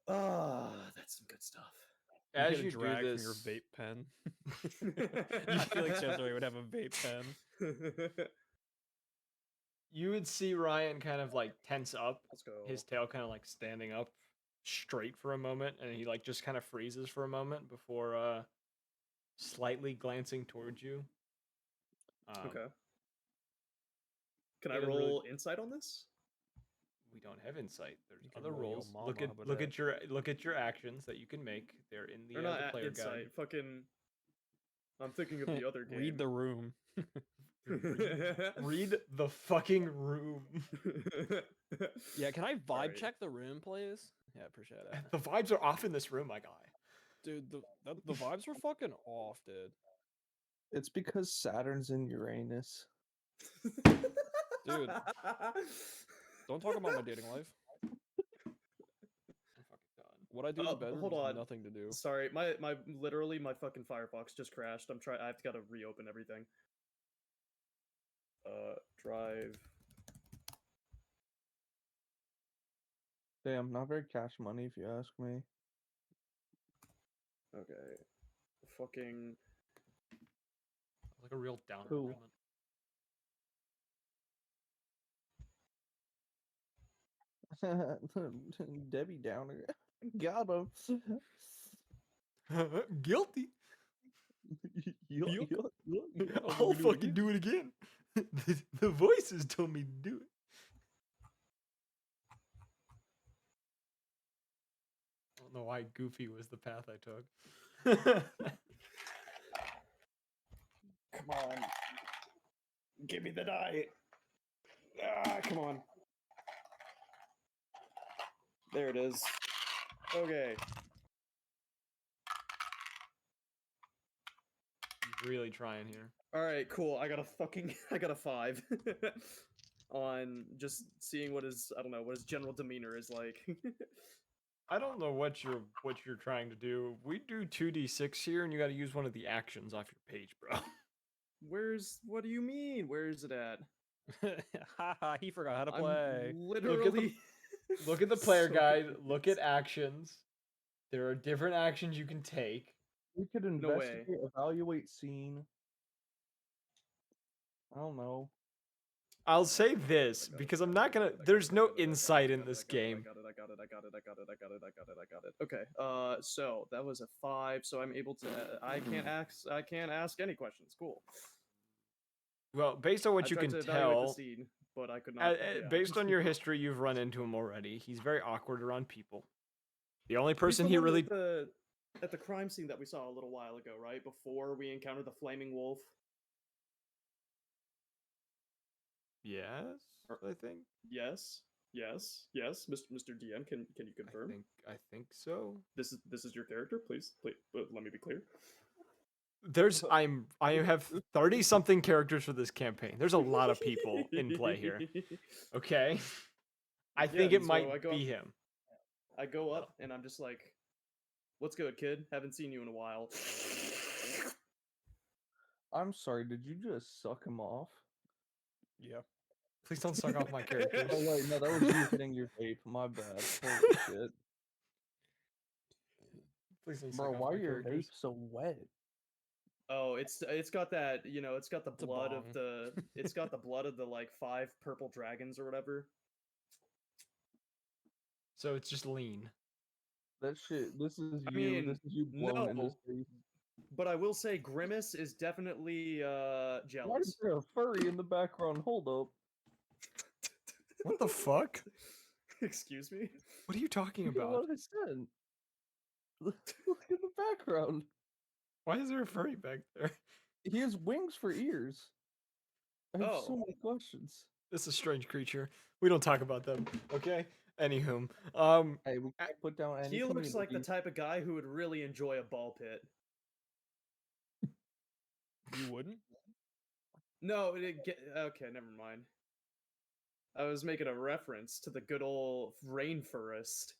"Ah, that's some good stuff." You As get a you do drag this, from your vape pen. You feel like Cesare would have a vape pen. you would see Ryan kind of like tense up, Let's go. his tail kind of like standing up straight for a moment, and he like just kind of freezes for a moment before slightly glancing towards you. Okay. Can I he doesn't really- roll insight on this? We don't have insight. There's You can other roll your rolls. mama, Look how about that? look at your actions that you can make. They're in Or the not player insight. guide. Fucking. I'm thinking of the other game. Read the room. Read the fucking room. Yeah, can I vibe Alright. check the room, please? Yeah, appreciate it. The vibes are off in this room, my guy. Dude, the vibes were fucking off, dude. It's because Saturn's in Uranus. Dude, don't talk about my dating life. I'm fucking done. What I do in the bedroom hold has on. nothing to do. Sorry, my literally my fucking Firefox just crashed. I've got to reopen everything. Drive. Damn, not very cash money if you ask me. Okay. Fucking. Like a real downer Cool. moment. Debbie Downer. Got him. Guilty. Yuck. I'll fucking do it again. The voices told me to do it. I don't know why Goofy was the path I took. Come on. Give me the die. Ah, come on. There it is. Okay. really trying here. All right, cool. I got a 5 on just seeing what his what his general demeanor is like. I don't know what you're trying to do. We do 2d6 here, and you got to use one of the actions off your page, bro. What do you mean? Where is it at? Haha, he forgot how to I'm play. literally Look at the player so guide. Look at confused. actions. There are different actions you can take. We could No way. investigate, evaluate scene. I don't know. I'll say this because I'm not gonna. There's no insight in this game. I got it. Okay. So that was a 5. So I'm able to. I can't ask any questions. Cool. Well, based on what I you tried can to evaluate the tell, scene, but I could not. Yeah. based on your history, you've run into him already. He's very awkward around people. The only He's person the he one really at the crime scene that we saw a little while ago, right? Before we encountered the flaming wolf. yes, I think. Yes. Mr. DM, can you confirm? I think so. This is your character, please. Let me be clear. I have 30 something characters for this campaign. There's a lot of people in play here. Okay. I think it so might I go be up- him. I go up and I'm just like, "What's good, kid? Haven't seen you in a while." I'm sorry, did you just suck him off? Yeah. Please don't suck off my characters. Oh wait, no, that was you hitting your vape. My bad. Holy shit. Please don't Bro, suck off why my are your characters. vape so wet? Oh, it's got that, it's got the It's a blood of bong. it's got the blood of the like 5 purple dragons or whatever. So it's just lean. That shit, this is I you. mean, This is you blown into no. space. But I will say Grimace is definitely Why is jealous. there a furry in the background? Hold up. What the fuck? Excuse me? What are you talking Look at about? what I said. Look in the background. Why is there a furry back there? He has wings for ears. I have so Oh. many questions. This is a strange creature. We don't talk about them. Okay? Anywho. Hey, we can't put down any He looks like the community. type of guy who would really enjoy a ball pit. You wouldn't? No, okay, never mind. I was making a reference to the good old rainforest.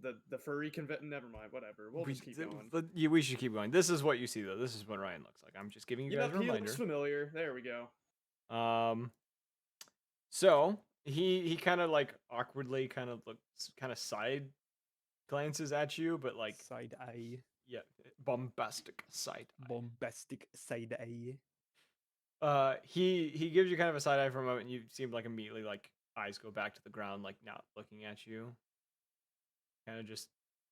The furry convention. Never mind. Whatever. We'll just keep going. We should keep going. This is what you see, though. This is what Ryan looks like. I'm just giving you guys a He reminder. looks familiar. There we go. So he kind of like awkwardly kind of side glances at you, but like Side eye. yeah, bombastic side eye. Bombastic side eye. He gives you kind of a side eye for a moment, and you seem like immediately like eyes go back to the ground, like not looking at you. Kind of just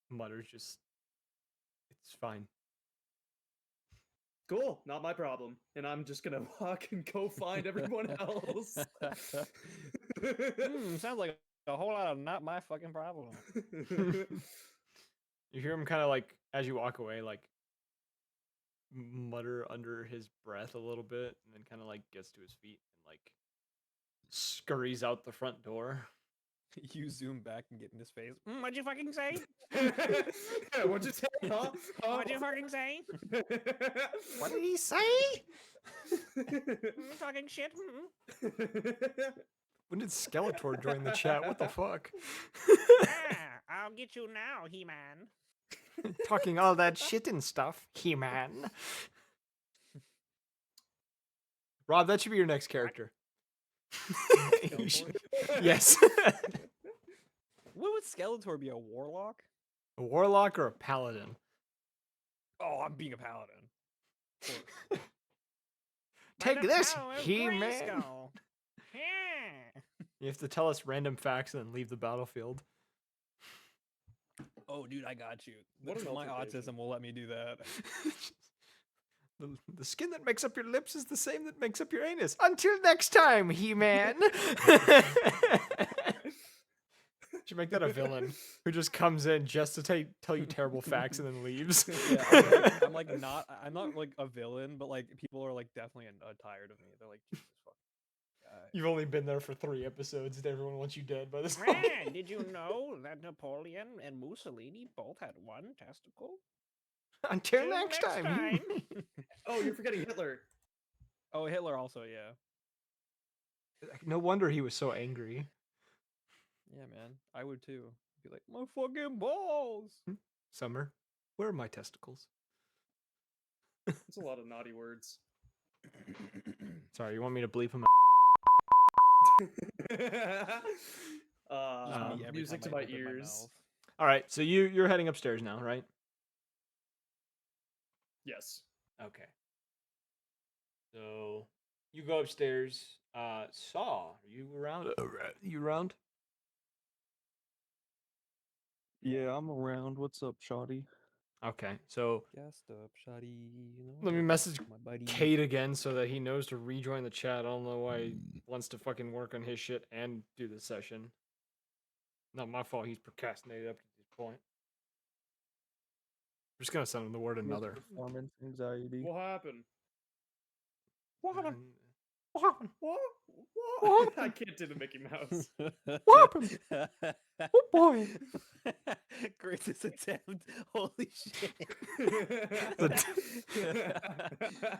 mutters, just it's fine. Cool. Not my problem. And I'm just gonna walk and go find everyone else. Sounds like a whole lot of not my fucking problem. You hear him kind of like as you walk away, like mutter under his breath a little bit, and then kind of like gets to his feet and like scurries out the front door. You zoom back and get in his face. What'd you fucking say? What'd you say? Huh? What'd you fucking say? What did he say? Talking shit? When did Skeletor join the chat? What the fuck? I'll get you now, He-Man. Talking all that shit and stuff, He-Man. Rob, that should be your next character. You should- Yes. What would Skeletor be? A warlock? A warlock or a paladin? Oh, I'm being a paladin. Take this, He-Man. Yeah. You have to tell us random facts and then leave the battlefield. Oh, dude, I got you. What an My altercation. autism will let me do that. The skin that makes up your lips is the same that makes up your anus. Until next time, He-Man. Should make that a villain who just comes in just to tell you terrible facts and then leaves. Yeah, I'm not like a villain, but like people are like definitely tired of me. They're like, Jesus fuck. You've only been there for 3 episodes and everyone wants you dead by this point. Did you know that Napoleon and Mussolini both had one testicle? Until next time. Oh, you're forgetting Hitler. Oh, Hitler also, yeah. No wonder he was so angry. Yeah, man. I would too. Be like, my fucking balls. Summer, where are my testicles? That's a lot of naughty words. Sorry, you want me to bleep him? Just me every Music to time I my open my ears. mouth. All right, so you're heading upstairs now, right? Yes. Okay. So you go upstairs. Saw, are you around? You around? Yeah, I'm around. What's up, Shoddy? Okay, so Gassed up, shoddy. You know, let me message my buddy. Kate again so that he knows to rejoin the chat. I don't know why he wants to fucking work on his shit and do the session. Not my fault. He's procrastinated up to this point. I'm just gonna send him the word another. Performance anxiety. What happened? What happened? What? What happened? What? What I can't do the Mickey Mouse. What happened? Oh boy! Greatest attempt. Holy shit.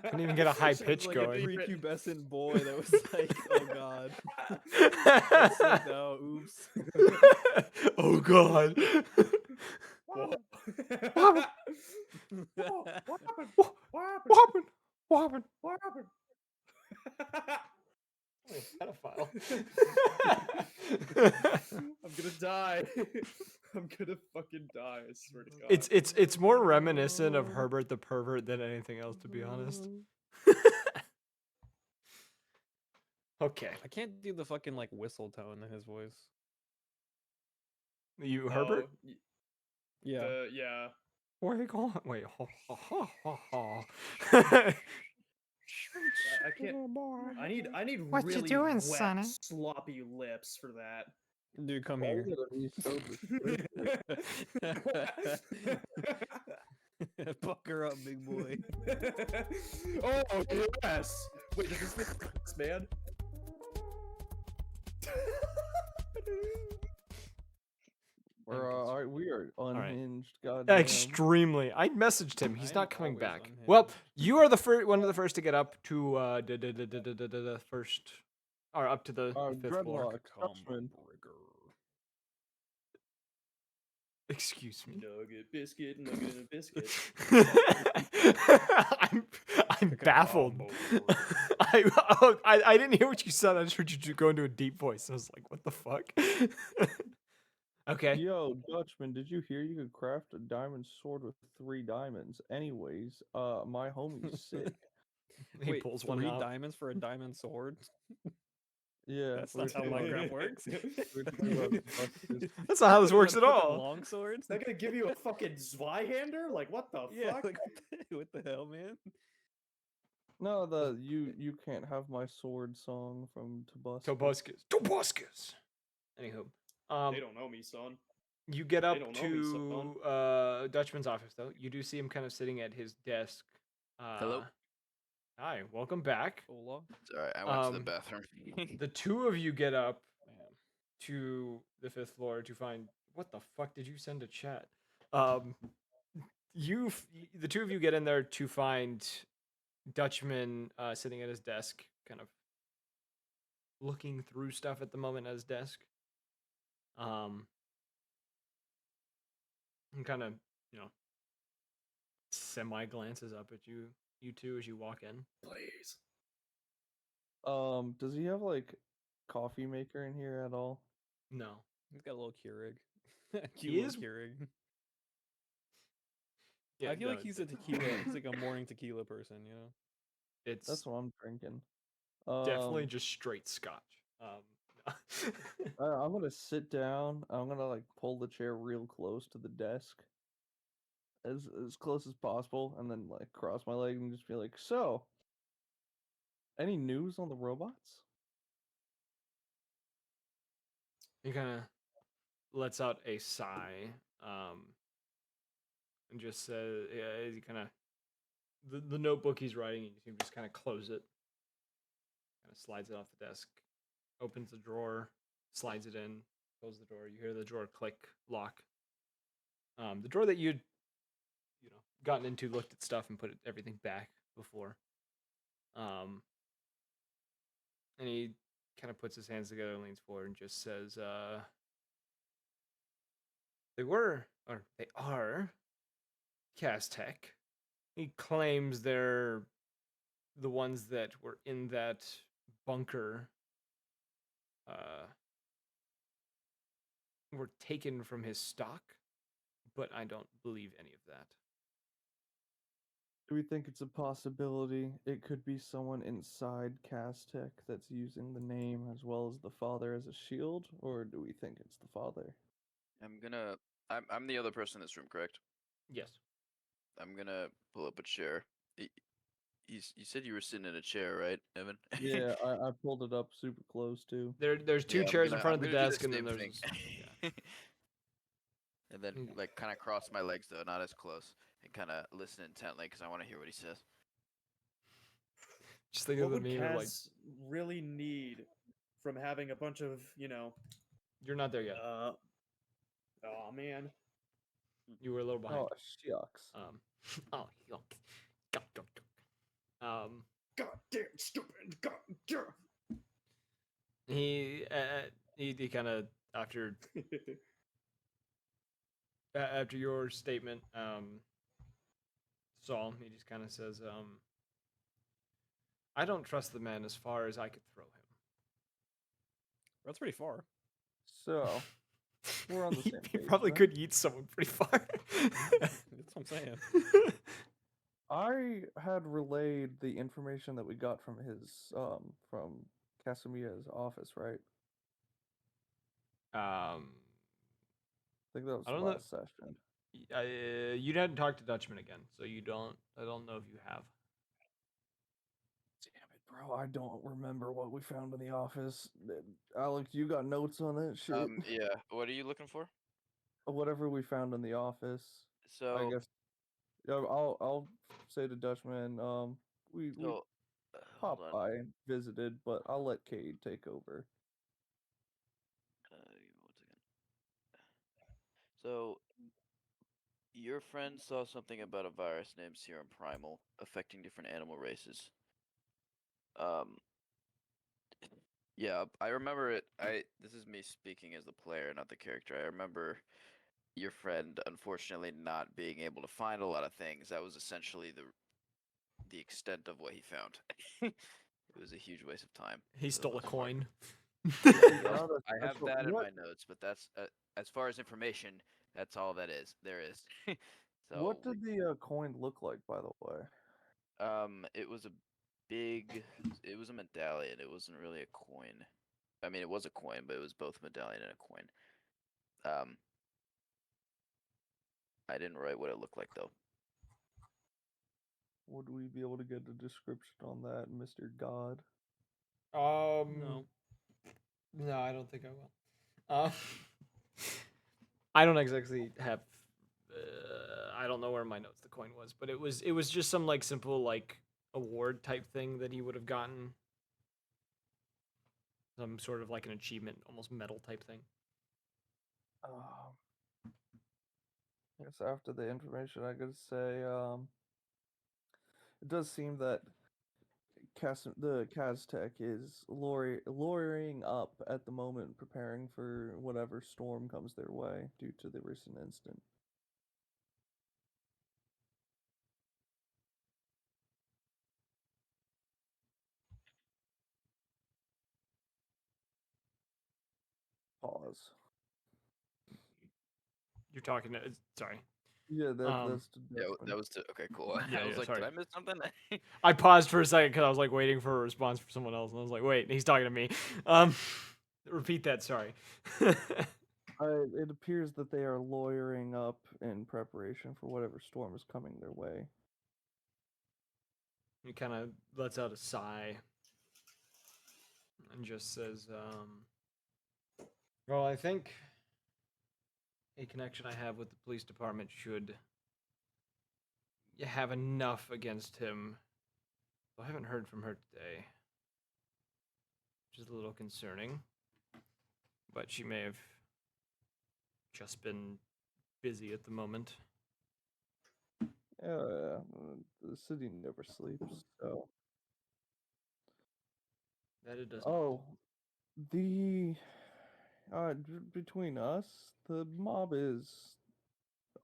Couldn't even get a high Sounds pitch like a going. different- Prepubescent boy that was like, oh god. That slipped out. Oops. Oh god! What? happened? What happened? What What happened? what happened? What happened? What happened? Pedophile. I'm gonna die. I'm gonna fucking die. I swear to God. It's more reminiscent of Herbert the Pervert than anything else, to be honest. Okay, I can't do the fucking like whistle tone in his voice. you Oh, Herbert. Yeah. yeah. Where are you going? Wait, ho, ho, ho, ho, ho. I can't. I need What you really doing, wet, Sonny? sloppy lips for that. Dude, come Why here. would it be so Pucker up, big boy. Oh yes. Wait, does this make sense, man? We are right. unhinged. Goddamn. Extremely. I messaged him. He's I'm not coming always back. Well, unhinged. you are the first one of the first to get up to the first, or up to the fifth floor. Dreadlock, Dutchman. Excuse me. Nugget biscuit, nugget and biscuit. I'm baffled. I didn't hear what you said. I just heard you go into a deep voice. I was like, what the fuck? Okay. Yo, Dutchman, did you hear you could craft a diamond sword with 3 diamonds? Anyways, my homie's sick. He Wait, pulls one 3 out. diamons for a diamond sword? Yeah, That's we're not how talking about- Minecraft works. we're talking about buskers. That's not how this works at Fucking all. Long swords? Is that gonna give you a fucking Zweihander? Like what the Yeah, fuck? like, what the hell, man? No, you can't have my sword song from Tobuscus. Tobuscus. Anywho, They don't know me, son. you get up don't know me, to Dutchman's office though. You do see him kind of sitting at his desk. Hello? Hi, welcome back. Hola? It's alright, I went to the Um, bathroom. The two of you get up to the 5th floor to find what the fuck did you send to chat? The two of you get in there to find Dutchman sitting at his desk, kind of looking through stuff at the moment at his desk. And kind of, semi glances up at you two as you walk in. Please. Does he have like coffee maker in here at all? No. He's got a little Keurig. He Cute is- little Keurig. Yeah, I feel like no, he's a tequila. He's like a morning tequila person, you know. it's That's what I'm drinking. definitely just straight scotch. I'm gonna sit down. I'm gonna like pull the chair real close to the desk, as close as possible, and then like cross my leg and just be like, "So, any news on the robots?" He kind of lets out a sigh, and just says, yeah, he kind of the notebook he's writing, you see him just kind of close it, kind of slides it off the desk, opens the drawer, slides it in, closes the door. You hear the drawer click, lock. The drawer that you gotten into, looked at stuff, and put everything back before. And he kind of puts his hands together and leans forward and just says, they are Castech. He claims they're the ones that were in that bunker were taken from his stock, but I don't believe any of that. Do we think it's a possibility it could be someone inside Castech that's using the name as well as the father as a shield, or do we think it's the father? I'm the other person in this room, correct? Yes. I'm gonna pull up a chair. You said you were sitting in a chair, right, Evan? Yeah, I pulled it up super close too. There's two Yeah, chairs in front of the I'm gonna do desk, and then same there's thing. yeah. And then Mm. like kind of cross my legs though, not as close, and kind of listen intently because I want to hear what he says. Just think What of the would meme of like, Kaz really need from having a bunch of, you're not there yet. oh man. You were a little behind. Oh, shucks. Oh, yuck. Yuck, yuck, yuck. Goddamn stupid. God. He kind of after your statement, Saul, he just kind of says, I don't trust the man as far as I could throw him. That's pretty far. So, we're on the He same he page probably then. could eat someone pretty far. That's what I'm saying. I had relayed the information that we got from his from Casamia's office, right? I think that was I don't know. last session. You didn't talk to Dutchman again, so you don't. I don't know if you have. Damn it, bro! I don't remember what we found in the office. Alex, you got notes on that shit? Yeah. What are you looking for? Whatever we found in the office. I So, guess. Yeah, I'll say to Dutchman. We hold popped on. by and visited, but I'll let Cade take over. Give me 1 second. So, your friend saw something about a virus named Serum Primal affecting different animal races. Yeah, I remember it. This is me speaking as the player, not the character. I remember your friend unfortunately not being able to find a lot of things. That was essentially the extent of what he found. It was a huge waste of time. He for the stole a most part. coin. Yeah, Yeah, I have what- that in what- my notes, but that's as far as information. That's all that is. There is. So What did the coin look like, by the way? it was a big. It was a medallion. It wasn't really a coin. I mean, it was a coin, but it was both a medallion and a coin. I didn't write what it looked like though. Would we be able to get a description on that, Mr. God? No. No, I don't think I will. I don't exactly have. I don't know where my notes the coin was, but it was just some like simple like award type thing that he would have gotten. Some sort of like an achievement, almost medal type thing. I guess after the information, I could say it does seem that the Kaztech is lawyering up at the moment, preparing for whatever storm comes their way due to the recent incident. Pause. You're talking to. Sorry. Yeah, that's the Yeah, Dutchman. that was okay. Cool. Yeah, I was yeah, like, sorry. did I miss something? I paused for a second because I was like waiting for a response from someone else, and I was like, "Wait, he's talking to me." Repeat that. Sorry. It appears that they are lawyering up in preparation for whatever storm is coming their way. He kind of lets out a sigh and just says, "Well, I think a connection I have with the police department should have enough against him. I haven't heard from her today, which is a little concerning. But she may have just been busy at the moment." The city never sleeps. So, That it does not. oh, the between us, the mob is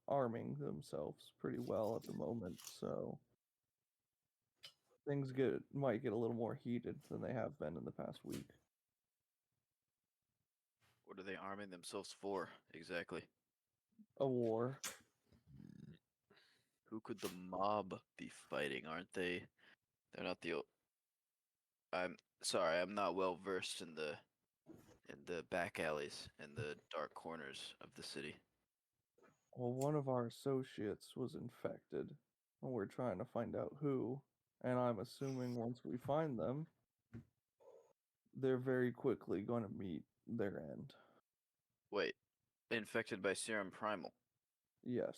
arming themselves pretty well at the moment. So things might get a little more heated than they have been in the past week. What are they arming themselves for exactly? A war. Who could the mob be fighting? Aren't they? They're not the. I'm sorry, I'm not well versed in the back alleys and the dark corners of the city. Well, one of our associates was infected, and we're trying to find out who. And I'm assuming once we find them, they're very quickly going to meet their end. Wait, infected by serum primal. Yes.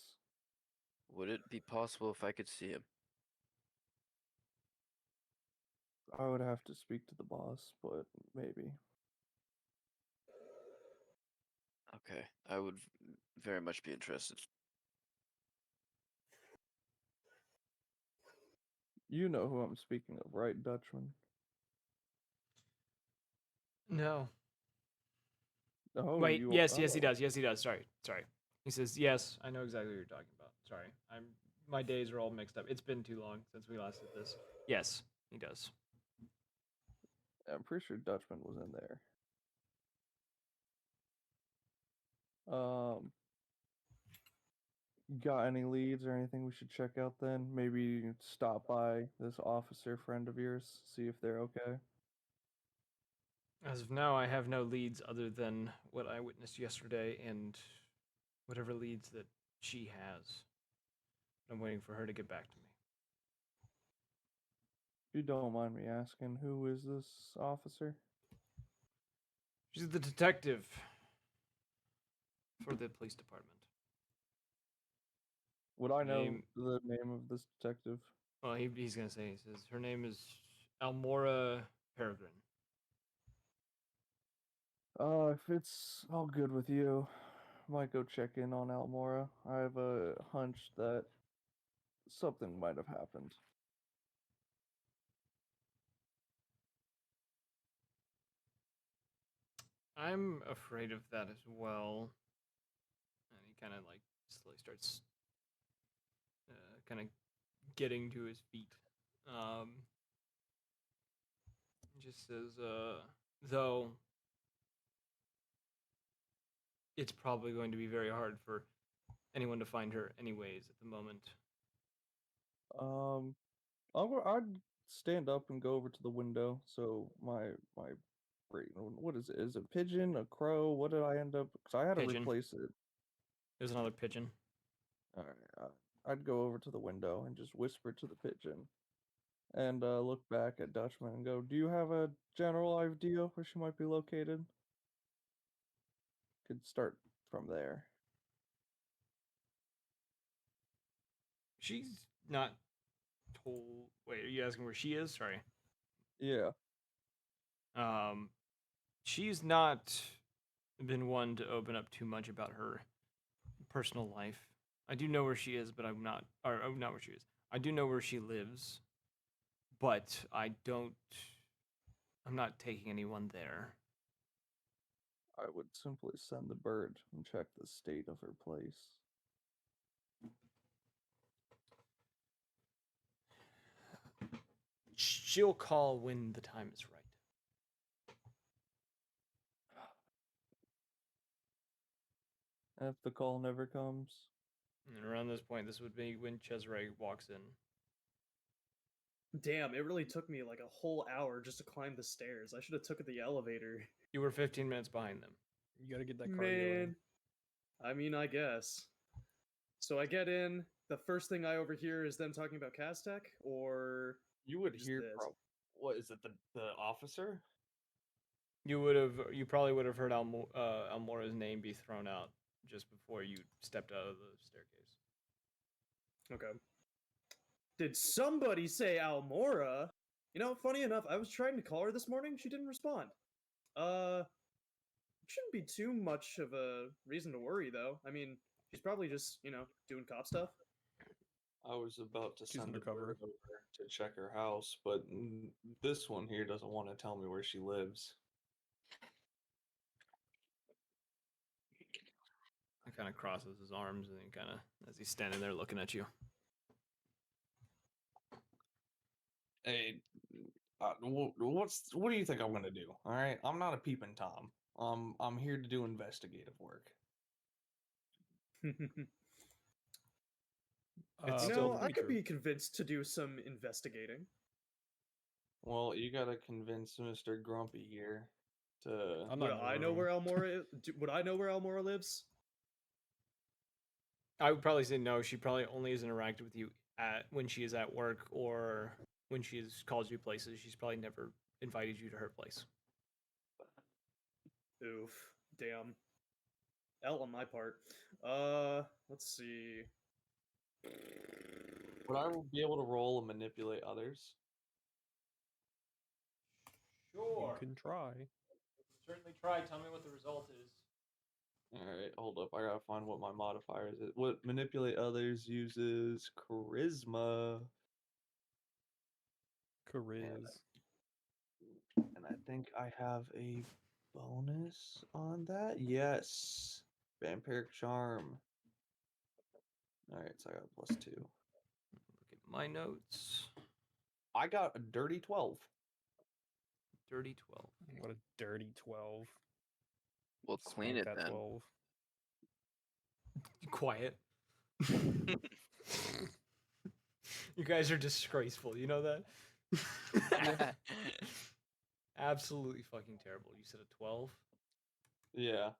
Would it be possible if I could see him? I would have to speak to the boss, but maybe. Okay, I would very much be interested. You know who I'm speaking of, right, Dutchman? No. Oh, Wait. you. Yes. Yes, he Oh, does. Yes, he does. Sorry. Sorry. He says, "Yes, I know exactly what you're talking about." Sorry. My days are all mixed up. It's been too long since we last did this. Yes, he does. I'm pretty sure Dutchman was in there. Um, got any leads or anything we should check out then? Maybe stop by this officer friend of yours, see if they're okay. As of now, I have no leads other than what I witnessed yesterday and whatever leads that she has. I'm waiting for her to get back to me. If you don't mind me asking, who is this officer? She's the detective for the police department. Would I know Name- the name of this detective? Well, he's gonna say. He says her name is Almora Peregrine. If it's all good with you, I might go check in on Almora. I have a hunch that something might have happened. I'm afraid of that as well. And he kind of like slowly starts kind of getting to his feet. Just says, though it's probably going to be very hard for anyone to find her anyways at the moment. Um, I'd stand up and go over to the window. So my brain, what is it? Is it a pigeon, a crow? What did I end up? Because I had to Pigeon. replace it. There's another pigeon. All right, I'd go over to the window and just whisper to the pigeon, and look back at Dutchman and go, "Do you have a general idea where she might be located?" Could start from there. She's not told. Wait, are you asking where she is? Sorry. Yeah. Um, she's not been one to open up too much about her personal life. I do know where she is, but I'm not, or not where she is. I do know where she lives, but I don't. I'm not taking anyone there. I would simply send the bird and check the state of her place. She'll call when the time is right. And if the call never comes, And around this point, this would be when Cesare walks in. Damn, it really took me like a whole hour just to climb the stairs. I should have took the elevator. You were 15 minutes behind them. You gotta get that cardio in. Man, I mean, I guess. So I get in. The first thing I overhear is them talking about Kaztech, or You would Just hear this. what is it, the officer? You probably would have heard Almora's name be thrown out just before you stepped out of the staircase. okay. Did somebody say Almora? You know, funny enough, I was trying to call her this morning. She didn't respond. Shouldn't be too much of a reason to worry, though. I mean, she's probably just, doing cop stuff. I was about to She's send a undercover. bird over to check her house, but this one here doesn't want to tell me where she lives. He kind of crosses his arms and then kind of, as he's standing there looking at you. Hey, what do you think I'm gonna do? All right, I'm not a peeping tom. I'm here to do investigative work. It's You still know, to I be could true. be convinced to do some investigating. Well, you gotta convince Mr. Grumpy here to. I'm Would not in the I know room. where Elmora? Would I know where Elmora lives? I would probably say no. She probably only has interacted with you at when she is at work or when she has called you places. She's probably never invited you to her place. Oof, damn. L on my part. Let's see. Would I be able to roll and manipulate others? You can try. Certainly try. Tell me what the result is. All right, hold up. I gotta find what my modifier is. What manipulate others uses charisma, Chariz. and I think I have a bonus on that. Yes, vampiric charm. All right, so I got a +2. Look at my notes. I got a dirty 12. Dirty 12. What a dirty 12. We'll clean Spank it that then. 12. Quiet. You guys are disgraceful. You know that? Absolutely fucking terrible. You said a 12? Yeah.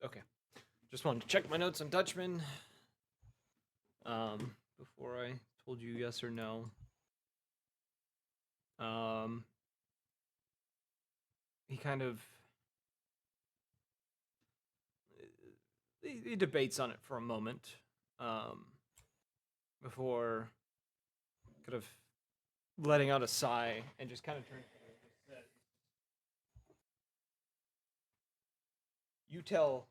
Okay. Just wanted to check my notes on Dutchman. Before I told you yes or no. He kind of he debates on it for a moment. Before kind of letting out a sigh and just kind of turning to me and just said, "You tell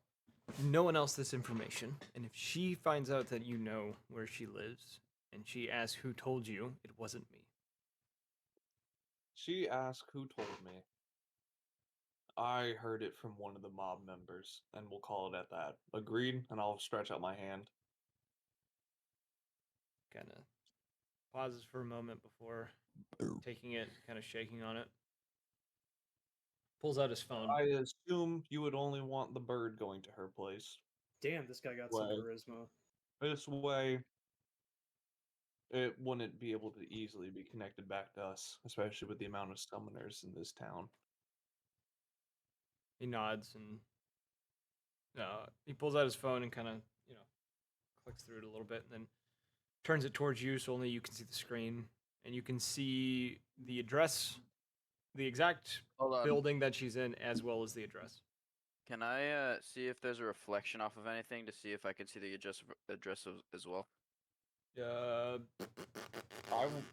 no one else this information, and if she finds out that you know where she lives, and she asks who told you, it wasn't me." She asked who told me. I heard it from one of the mob members, and we'll call it at that. Agreed, and I'll stretch out my hand. Kind of pauses for a moment before taking it, kind of shaking on it. Pulls out his phone. I assume you would only want the bird going to her place. Damn, this guy got some Way. charisma. This way, it wouldn't be able to easily be connected back to us, especially with the amount of summoners in this town. He nods and he pulls out his phone and kind of, clicks through it a little bit and then turns it towards you so only you can see the screen and you can see the address, the exact Hold on. building that she's in, as well as the address. Can I see if there's a reflection off of anything to see if I can see the address as well? I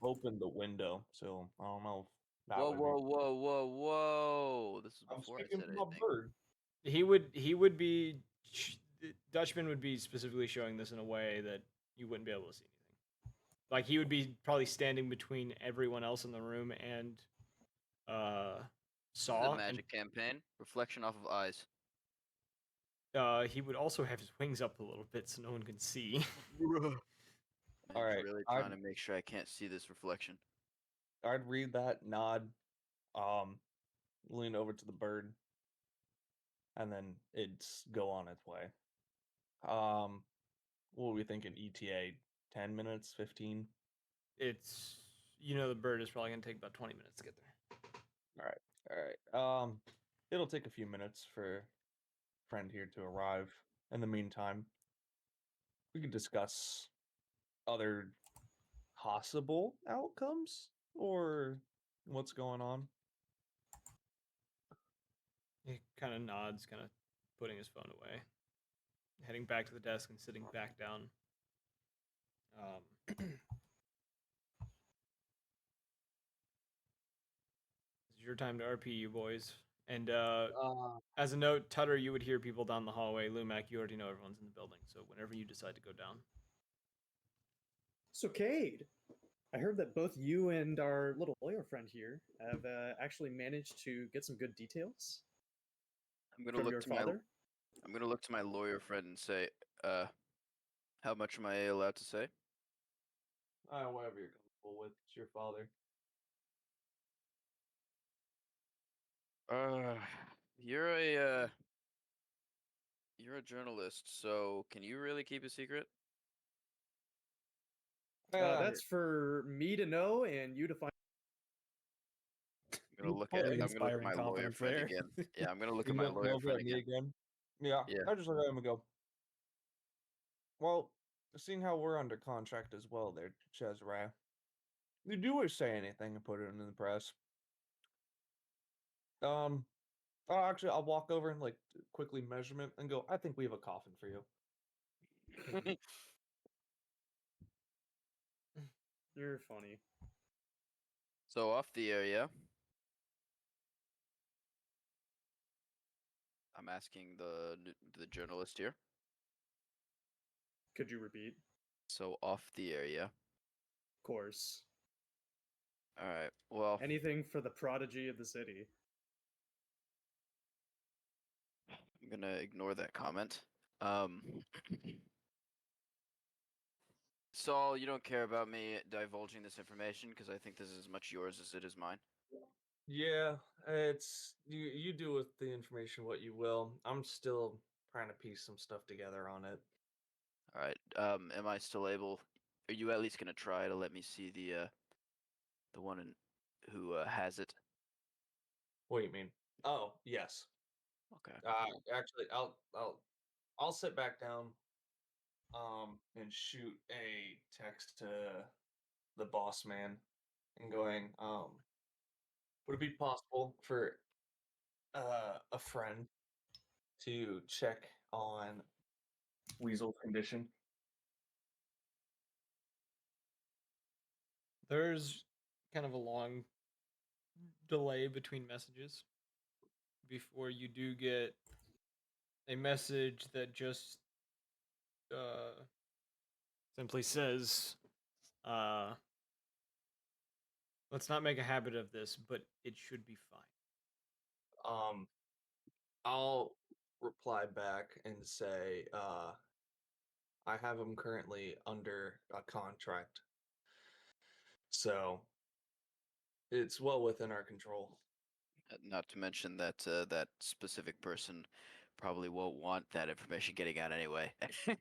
opened the window, so I don't know if that Whoa, would whoa, be. whoa, whoa, whoa! This is I'm before I speaking said from a anything. bird. He would be Dutchman would be specifically showing this in a way that you wouldn't be able to see anything. Like he would be probably standing between everyone else in the room and Saw. The magic campaign. Reflection off of eyes. And he would also have his wings up a little bit so no one can see. All right, Really trying to make sure I can't see this reflection. I'd read that, nod, lean over to the bird, and then it's go on its way. What are we thinking? ETA 10 minutes, 15? It's the bird is probably gonna take about 20 minutes to get there. All right. It'll take a few minutes for friend here to arrive. In the meantime, we could discuss other possible outcomes or what's going on. He kind of nods, kind of putting his phone away, heading back to the desk and sitting back down. This is your time to RP, you boys, And Uh, as a note, Tutter, you would hear people down the hallway. Lumac, you already know everyone's in the building. So whenever you decide to go down. So, Cade, I heard that both you and our little lawyer friend here have actually managed to get some good details I'm gonna from look your to father. I'm gonna look to my lawyer friend and say, how much am I allowed to say? whatever you're comfortable with. It's your father. Uh, you're a you're a journalist, so can you really keep a secret? That's for me to know and you to find. I'm gonna look Quite at I'm gonna look at inspiring my lawyer confidence friend there. again. Yeah, I'm gonna look You at my look lawyer over friend at me again. again. Yeah, Yeah. I just look at him and go. Well, seeing how we're under contract as well, there, Cesare. Did you wish say anything and put it in the press? Oh, actually, I'll walk over and like quickly measurement and go. I think we have a coffin for you. You're funny. So off the air, yeah. I'm asking the journalist here. Could you repeat? So off the air, yeah. Of course. All right. Well, Anything for the prodigy of the city. I'm gonna ignore that comment. Um, Saul, you don't care about me divulging this information because I think this is as much yours as it is mine. Yeah, it's you do with the information what you will. I'm still trying to piece some stuff together on it. All right. Am I still able? Are you at least gonna try to let me see the one who has it? What do you mean? Oh, yes. Okay. Actually, I'll sit back down, and shoot a text to the boss man, and going, would it be possible for a friend to check on Weasel's condition? There's kind of a long delay between messages before you do get a message that just simply says, uh, let's not make a habit of this, but it should be fine. I'll reply back and say, I have him currently under a contract, so it's well within our control. Not to mention that that specific person probably won't want that information getting out anyway. Yeah.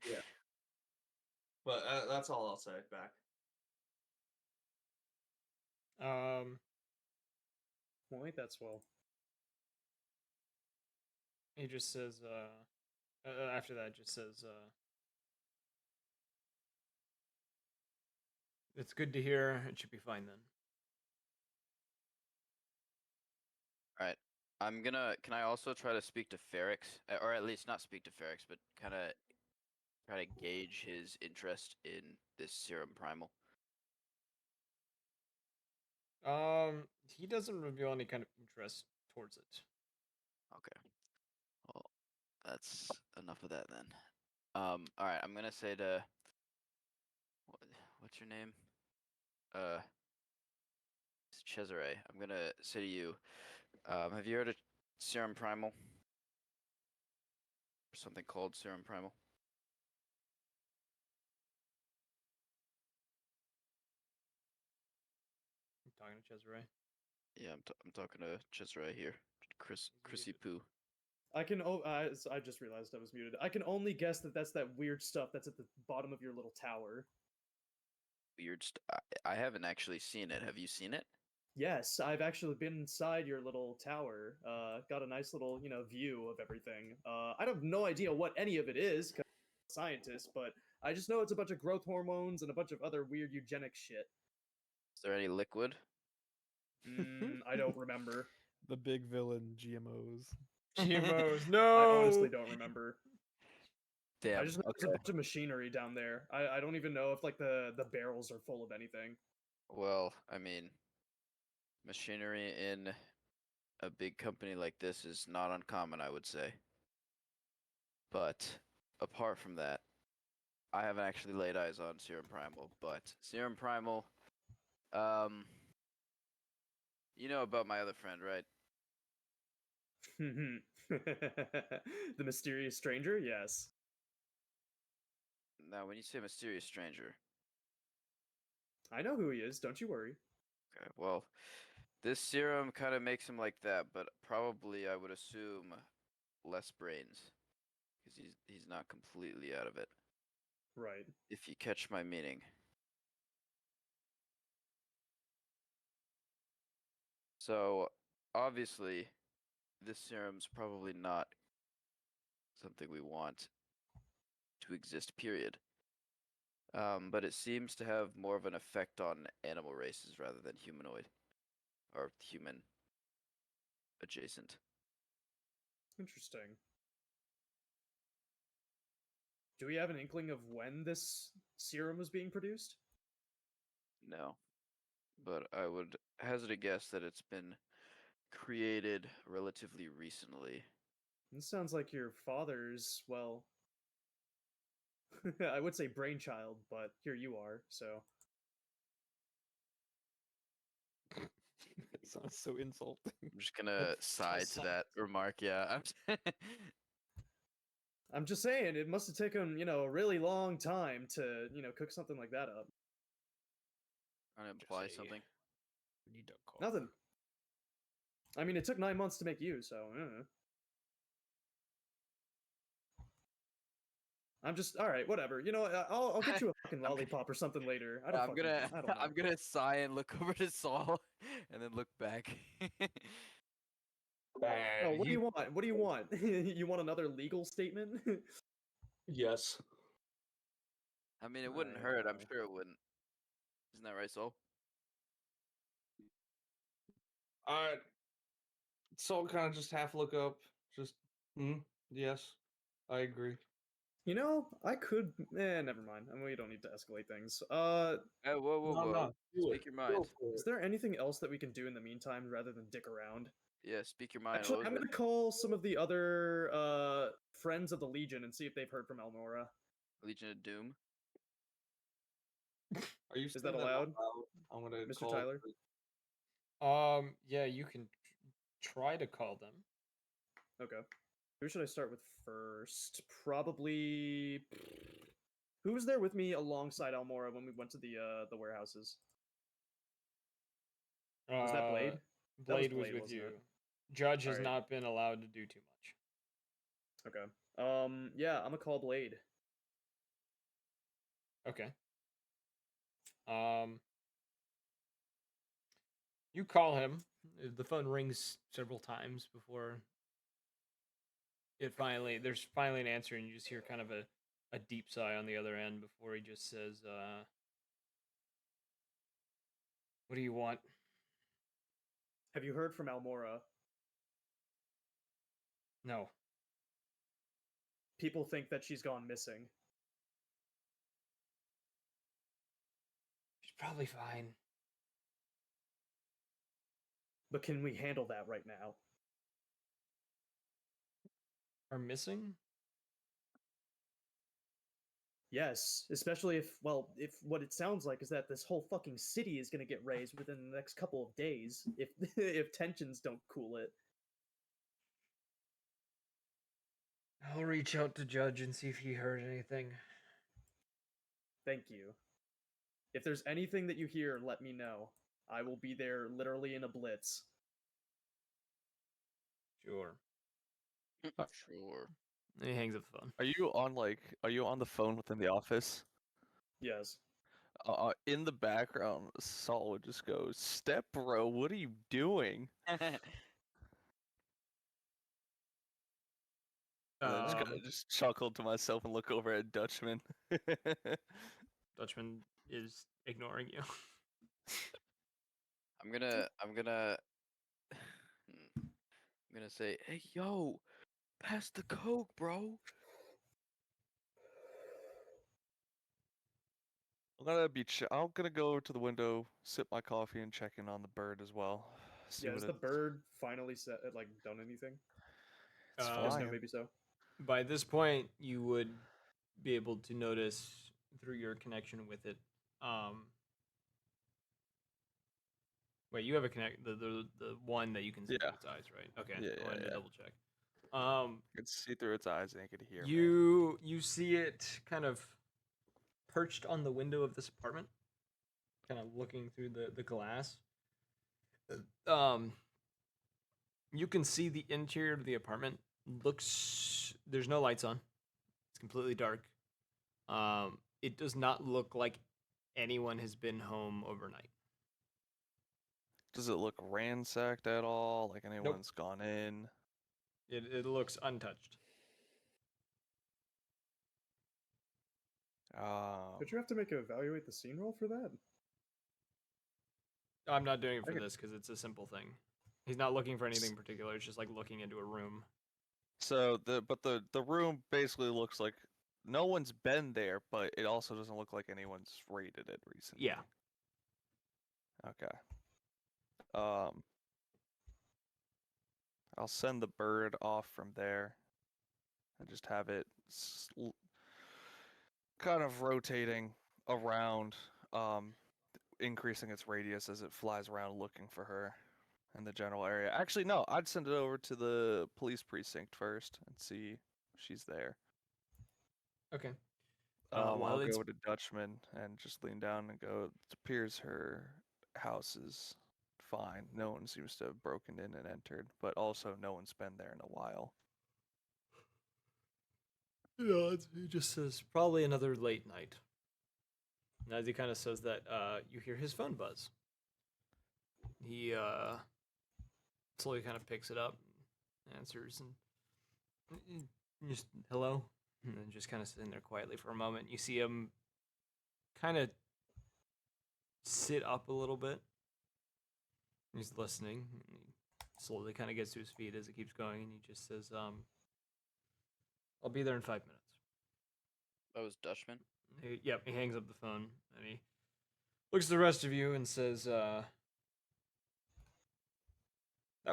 But that's all I'll say back. Well, ain't that swell? He just says, after that, just says, it's good to hear. It should be fine then. All right. Can I also try to speak to Ferrix, or at least not speak to Ferrix, but kind of try to gauge his interest in this serum primal? He doesn't reveal any kind of interest towards it. Okay. Well, that's enough of that then. All right. I'm gonna say to what's your name? It's Cesare. I'm gonna say to you. Have you heard of serum primal? Or something called serum primal? I'm talking to Cesare. Yeah, I'm talking to Cesare here. Chrissy muted. Poo. I can. Oh, I just realized I was muted. I can only guess that that's that weird stuff that's at the bottom of your little tower. Weird. I haven't actually seen it. Have you seen it? Yes, I've actually been inside your little tower. Got a nice little, view of everything. I have no idea what any of it is, 'cause I'm a scientist, but I just know it's a bunch of growth hormones and a bunch of other weird eugenic shit. Is there any liquid? I don't remember. The big villain GMOs. GMOs, I no. honestly don't remember. I Damn. just know there's a Okay. bunch of machinery down there. I don't even know if like the barrels are full of anything. Well, I mean, machinery in a big company like this is not uncommon, I would say. But apart from that, I haven't actually laid eyes on Serum Primal. But Serum Primal, um, you know about my other friend, right? The mysterious stranger? Yes. Now, when you say mysterious stranger, I know who he is, don't you worry. okay, well, this serum kind of makes him like that, but probably I would assume less brains, because he's not completely out of it. Right. If you catch my meaning. So, obviously, this serum's probably not something we want to exist, period. But it seems to have more of an effect on animal races rather than humanoid or human adjacent. Interesting. Do we have an inkling of when this serum was being produced? No. But I would hazard a guess that it's been created relatively recently. This sounds like your father's, well, I would say brainchild, but here you are, so. It sounds so insulting. I'm just gonna sigh to that remark, yeah. I'm just saying, it must have taken, a really long time to, cook something like that up. Trying to imply Jesse, something. We need to call. Nothing. I mean, it took 9 months to make you, so. I'm just all right. Whatever. I'll get you a fucking I'm lollipop or something later. I don't I'm fucking. gonna I don't know. I'm gonna sigh and look over to Saul and then look back. Oh, what do you want? What do you want? You want another legal statement? Yes. I mean, it wouldn't hurt. I'm sure it wouldn't. Isn't that right, Saul? So kind of just half look up. Just, yes, I agree. I could. Never mind. I mean, we don't need to escalate things. Whoa, whoa, No, whoa! no, do Speak it. your Go mind. for Is it. there anything else that we can do in the meantime rather than dick around? Yeah, speak your mind. Actually, What I'm was gonna it? call some of the other friends of the Legion and see if they've heard from Elmora. Legion of Doom. Are you Is that saying that out allowed, loud? I'm gonna Mr. call. Tyler? Yeah, you can try to call them. Okay. Who should I start with first? Probably. Who was there with me alongside Elmora when we went to the warehouses? Was that Blade? That was Blade was Blade, with wasn't you. it? Judge has Alright. not been allowed to do too much. Okay. Yeah, I'm gonna call Blade. Okay. You call him. The phone rings several times before there's finally an answer, and you just hear kind of a deep sigh on the other end before he just says, what do you want? Have you heard from Elmora? No. People think that she's gone missing. She's probably fine. But can we handle that right now? Are missing? Yes, especially if what it sounds like is that this whole fucking city is gonna get raised within the next couple of days if if tensions don't cool it. I'll reach out to Judge and see if he heard anything. Thank you. If there's anything that you hear, let me know. I will be there literally in a blitz. Sure. Sure. And he hangs up the phone. Are you on the phone within the office? Yes. In the background, Saul would just go, "Step bro, what are you doing?" And I just kind of just chuckle to myself and look over at Dutchman. Dutchman is ignoring you. I'm gonna I'm gonna say, hey yo, pass the coke, bro. I'm gonna go over to the window, sip my coffee, and check in on the bird as well. See Yeah, what has the bird finally set like done anything? it's Uh, Yes, no, flying. maybe so. By this point, you would be able to notice through your connection with it. Wait, you have a connect the one that you can see Yeah. through its eyes, right? Okay, Yeah, I wanted to yeah. double check. Um, You can see through its eyes and you can hear me. you see it kind of perched on the window of this apartment, kind of looking through the glass. Um, you can see the interior of the apartment. Looks there's no lights on. It's completely dark. It does not look like anyone has been home overnight. Does it look ransacked at all? Like Nope. anyone's gone in? It looks untouched. Did you have to make a evaluate the scene roll for that? I'm not doing it for Okay. this because it's a simple thing. He's not looking for anything particular. It's just like looking into a room. So the room basically looks like no one's been there, but it also doesn't look like anyone's raided it recently. Yeah. Okay. I'll send the bird off from there and just have it kind of rotating around, increasing its radius as it flies around looking for her in the general area. Actually, no, I'd send it over to the police precinct first and see if she's there. Okay. I'll While it's go to Dutchman and just lean down and go, it appears her house is fine. No one seems to have broken in and entered, but also no one's been there in a while. he just says probably another late night. And as he kind of says that, you hear his phone buzz. He slowly kind of picks it up, answers, and just hello, and then just kind of sitting there quietly for a moment. You see him kind of sit up a little bit. He's listening. And he slowly kind of gets to his feet as it keeps going, and he just says, "I'll be there in 5 minutes." That was Dutchman. Yep, he hangs up the phone and he looks at the rest of you and says, "That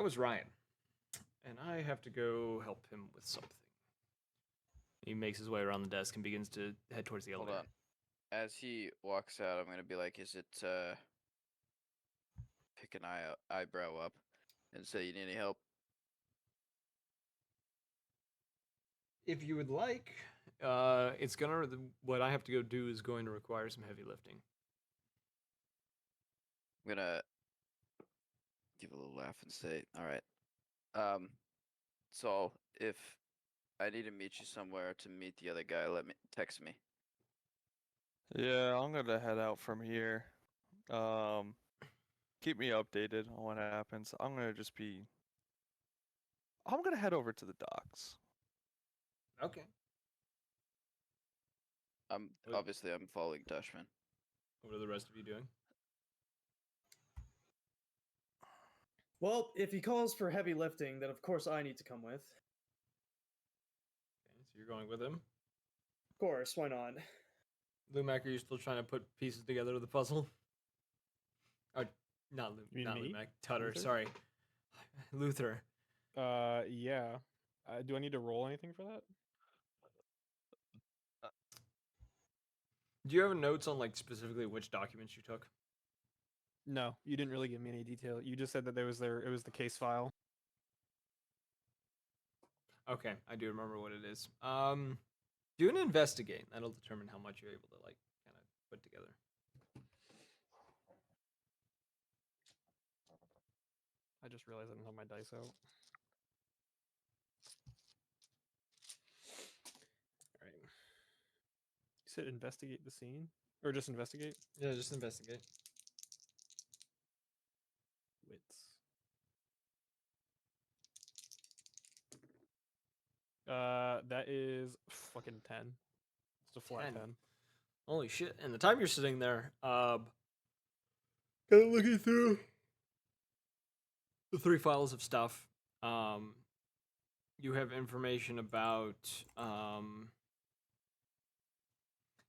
was Ryan, and I have to go help him with something." He makes his way around the desk and begins to head towards the Hold elevator. on. As he walks out, I'm gonna be like, "Is it pick an eyebrow up and say you need any help?" If you would like, it's gonna. What I have to go do is going to require some heavy lifting. I'm gonna give a little laugh and say, "All right. So if I need to meet you somewhere to meet the other guy, let me text me." Yeah, I'm gonna head out from here. Keep me updated on what happens. I'm gonna head over to the docks. Okay. What- Obviously I'm following Dutchman. What are the rest of you doing? Well, if he calls for heavy lifting, then of course I need to come with. Okay, so you're going with him. Of course, why not? Lumac, are you still trying to put pieces together of the puzzle? Oh, not You mean not me? Lumac. Tutter, Luther? sorry. Luther. Yeah. Do I need to roll anything for that? Do you have notes on like specifically which documents you took? No, you didn't really give me any detail. You just said that it was the case file. Okay, I do remember what it is. Do an investigate. That'll determine how much you're able to like kind of put together. I just realized I didn't have my dice out. All right. You said investigate the scene? Or just investigate? Yeah, just investigate. Wits. That is fucking 10. It's a flat 10. Holy shit! And the time you're sitting there, kind of looking through the 3 files of stuff, you have information about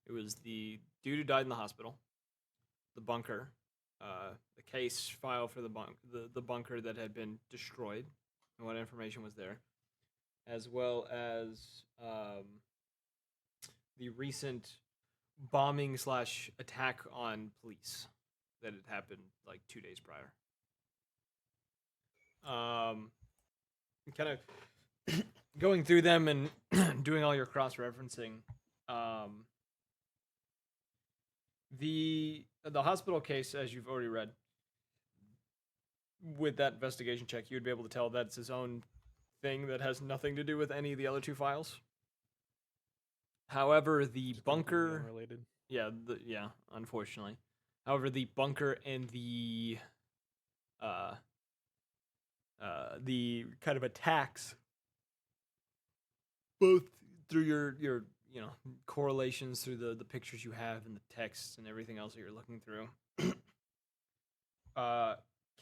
it was the dude who died in the hospital, the bunker, the case file for the bunker that had been destroyed, and what information was there, as well as the recent bombing slash attack on police that had happened like 2 days prior. Kind of going through them and doing all your cross referencing. The hospital case, as you've already read, with that investigation check, you would be able to tell that's his own thing that has nothing to do with any of the other two files. However, the Just completely bunker, unrelated. yeah, unfortunately. However, the bunker and the kind of attacks, both through your correlations through the pictures you have and the texts and everything else that you're looking through.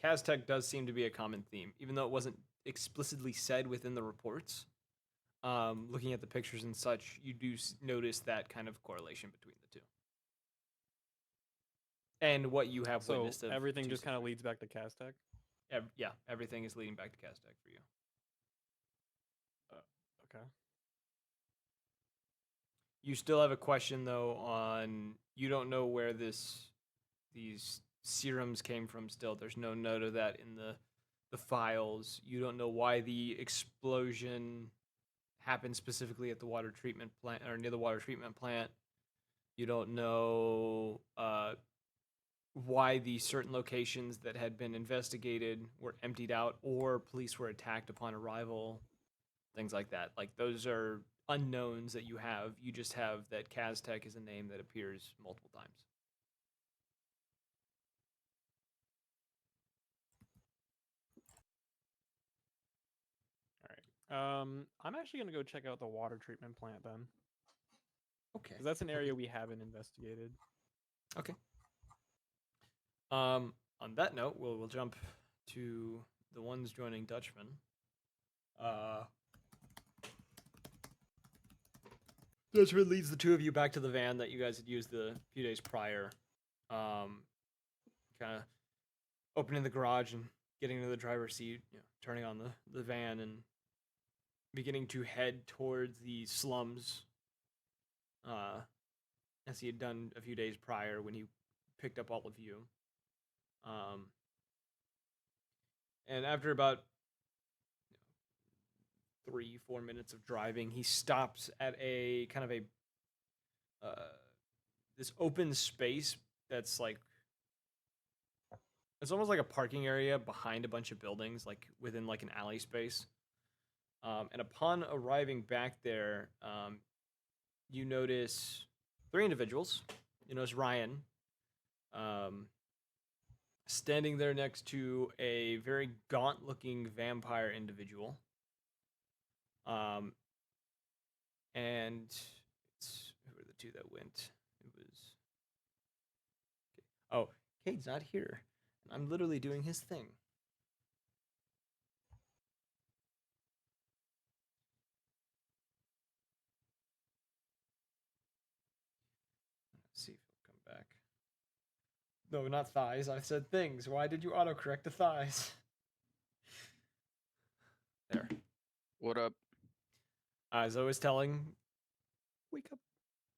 Kaztech does seem to be a common theme, even though it wasn't explicitly said within the reports. Looking at the pictures and such, you do notice that kind of correlation between the two. And what you have So witnessed of everything two just kind of situations. leads back to Kaztech. Yeah, everything is leading back to Kaztech for you. Okay. You still have a question though on you don't know where these serums came from still. There's no note of that in the files. You don't know why the explosion happened specifically at the water treatment plant or near the water treatment plant. You don't know why the certain locations that had been investigated were emptied out or police were attacked upon arrival. Things like that. Like those are unknowns that you have. You just have that Kaztech is a name that appears multiple times. All right. I'm actually gonna go check out the water treatment plant then, Okay. because that's an area we haven't investigated. Okay. On that note, we'll jump to the ones joining Dutchman. Dutchman leads the two of you back to the van that you guys had used the few days prior. Kind of opening the garage and getting into the driver's seat, turning on the van and beginning to head towards the slums. As he had done a few days prior when he picked up all of you. And after about 3-4 minutes of driving, he stops at a kind of a this open space that's like it's almost like a parking area behind a bunch of buildings, like within like an alley space. And upon arriving back there, you notice 3 individuals. You notice Ryan, standing there next to a very gaunt-looking vampire individual. And who were the 2 that went? It was oh, Cade's not here. I'm literally doing his thing. Let's see if he'll come back. No, not thighs. I said things. Why did you autocorrect to thighs? There. What up? As I was telling, Wake up!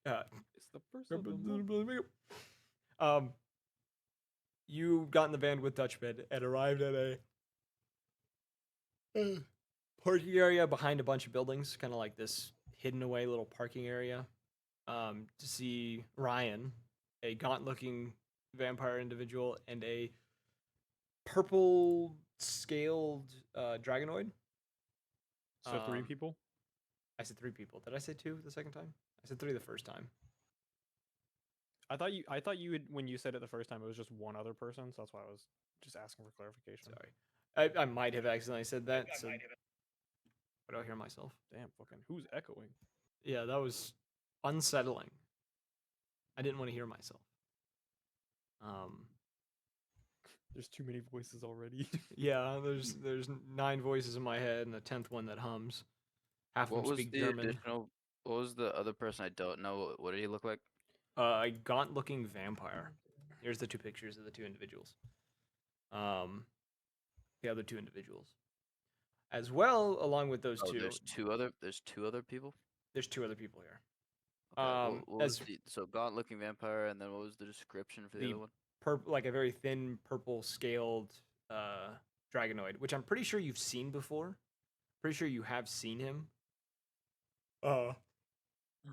uh, It's the first of the month. You got in the van with Dutchman and arrived at a parking area behind a bunch of buildings, kind of like this hidden away little parking area. To see Ryan, a gaunt-looking vampire individual, and a purple scaled dragonoid. So 3 people. I said 3 people. Did I say 2 the second time? I said 3 the first time. I thought you had, when you said it the first time, it was just one other person. So that's why I was just asking for clarification. Sorry. I might have accidentally said that. So I don't hear myself. Damn, fucking who's echoing? Yeah, that was unsettling. I didn't want to hear myself. There's too many voices already. Yeah, there's 9 voices in my head and a 10th one that hums. Half What of them was speak the German. additional? What was the other person I don't know? What did he look like? A gaunt-looking vampire. Here's the two pictures of the two individuals. The other two individuals, as well, along with those Oh, two. there's two other people. There's two other people here. Okay. What was As so gaunt-looking vampire, and then what was the description for the the other one? like a very thin purple scaled dragonoid, which I'm pretty sure you've seen before. Pretty sure you have seen him. Purple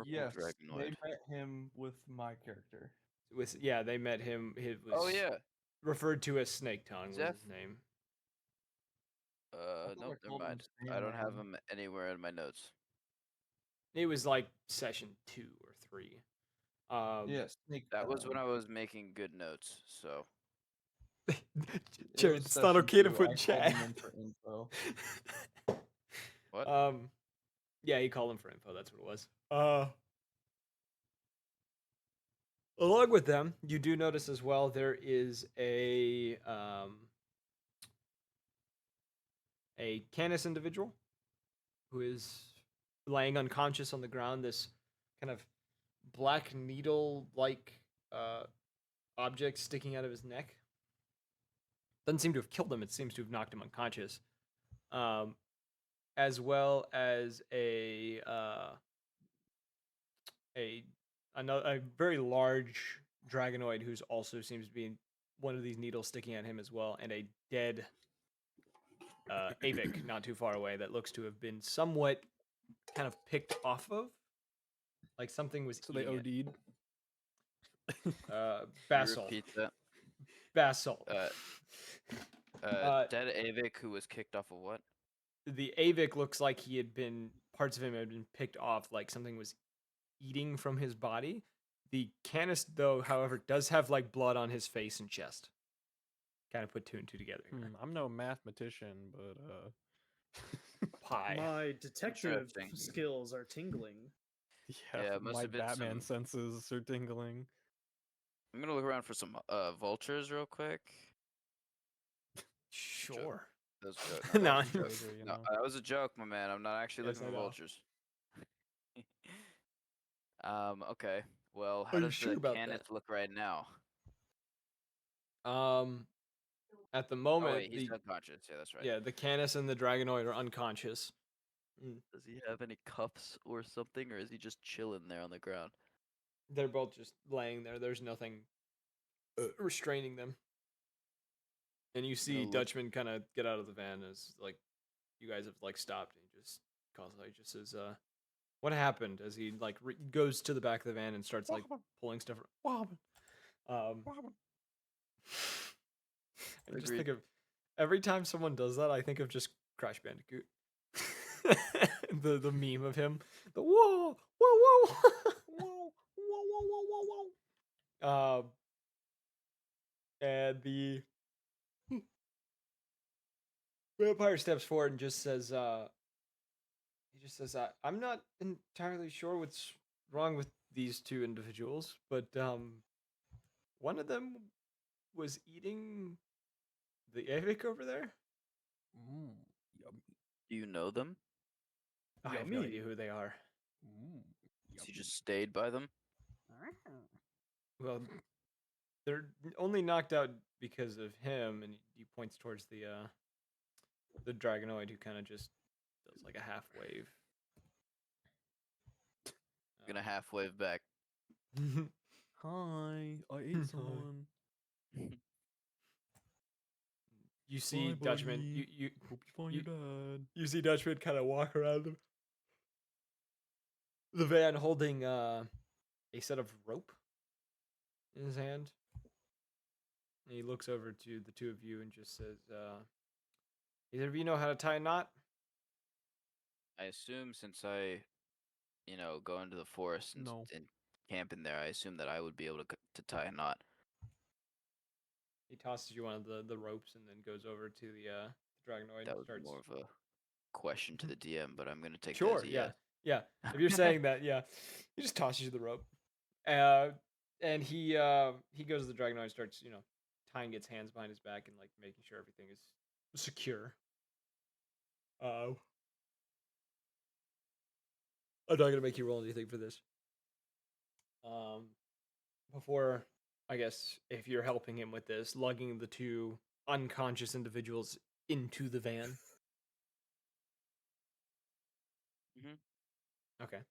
Yes, they dragonoid. met him with my character. They met him. It was Oh yeah. referred to as Snake Tongue was Zeph? his name. thought I Nope, never called him mind. I don't have Sandman. him anywhere in my notes. It was like session 2 or 3. Yes, Snake That was when Tongue. I was making good notes. So It Jared, was it's not session okay to 2. put I in called chat. him in for info. what? Yeah, he called him for info. That's what it was. Along with them, you do notice as well there is a Canis individual who is laying unconscious on the ground. This kind of black needle-like object sticking out of his neck. Doesn't seem to have killed him. It seems to have knocked him unconscious. As well as a very large dragonoid who's also seems to be one of these needles sticking at him as well, and a dead Avik not too far away that looks to have been somewhat kind of picked off of, like something was So they eating it. OD'd. Can you Basalt. repeat that? Basalt. Dead Avik who was kicked off of what? The Avik looks like parts of him had been picked off, like something was eating from his body. The Canis, though, however, does have like blood on his face and chest. Kind of put 2 and 2 together here. I'm no mathematician, but Pie. My detective Interesting. skills are tingling. yeah, Yeah, it must my have been Batman some- senses are tingling. I'm gonna look around for some vultures real quick. Sure. That was a joke. No. That was a joke. Soldier, you No, know. that was a joke, my man. I'm not actually Yes, looking I for know. vultures. Okay. Well, how Are you does sure the about Canis that? look right now? At the Oh moment, wait, he's unconscious. Yeah, that's right. the Canis and the Dragonoid are unconscious. Does he have any cuffs or something, or is he just chilling there on the ground? They're both just laying there. There's nothing restraining them. And you see look- Dutchman kind of get out of the van as like you guys have like stopped, and he just says, "What happened?" As he like goes to the back of the van and starts like pulling stuff. What happened? I just think Agreed. of every time someone does that, I think of just Crash Bandicoot. the meme of him, the whoa, whoa, whoa, whoa, whoa, whoa, whoa, whoa. And the vampire steps forward and just says, I'm not entirely sure what's wrong with these two individuals, but one of them was eating the Avik over there. Yummy. Do you know them? I have no Yummy. idea who they are. Has he just stayed by them? Well, they're only knocked out because of him, and he points towards the Dragonoid, who kind of just does like a half wave. Gonna half wave back. Hi, I ate someone. You see Bye, Dutchman. buddy. You Hope you find your dad. you see Dutchman kind of walk around the van holding a set of rope in his hand. And he looks over to the two of you and just says, "Either of you know how to tie a knot?" I assume since I, go into the forest and, No. and camp in there, I assume that I would be able to tie a knot. He tosses you one of the ropes and then goes over to the Dragonoid That and was starts. more of a question to the DM, but I'm gonna take that Sure, as a yeah, yes. yeah. If you're saying that, yeah, he just tosses you the rope, and he goes to the Dragonoid and starts, tying its hands behind his back and like making sure everything is secure. I'm not gonna make you roll anything for this. Before I guess if you're helping him with this, lugging the two unconscious individuals into the van. Mhm. Okay.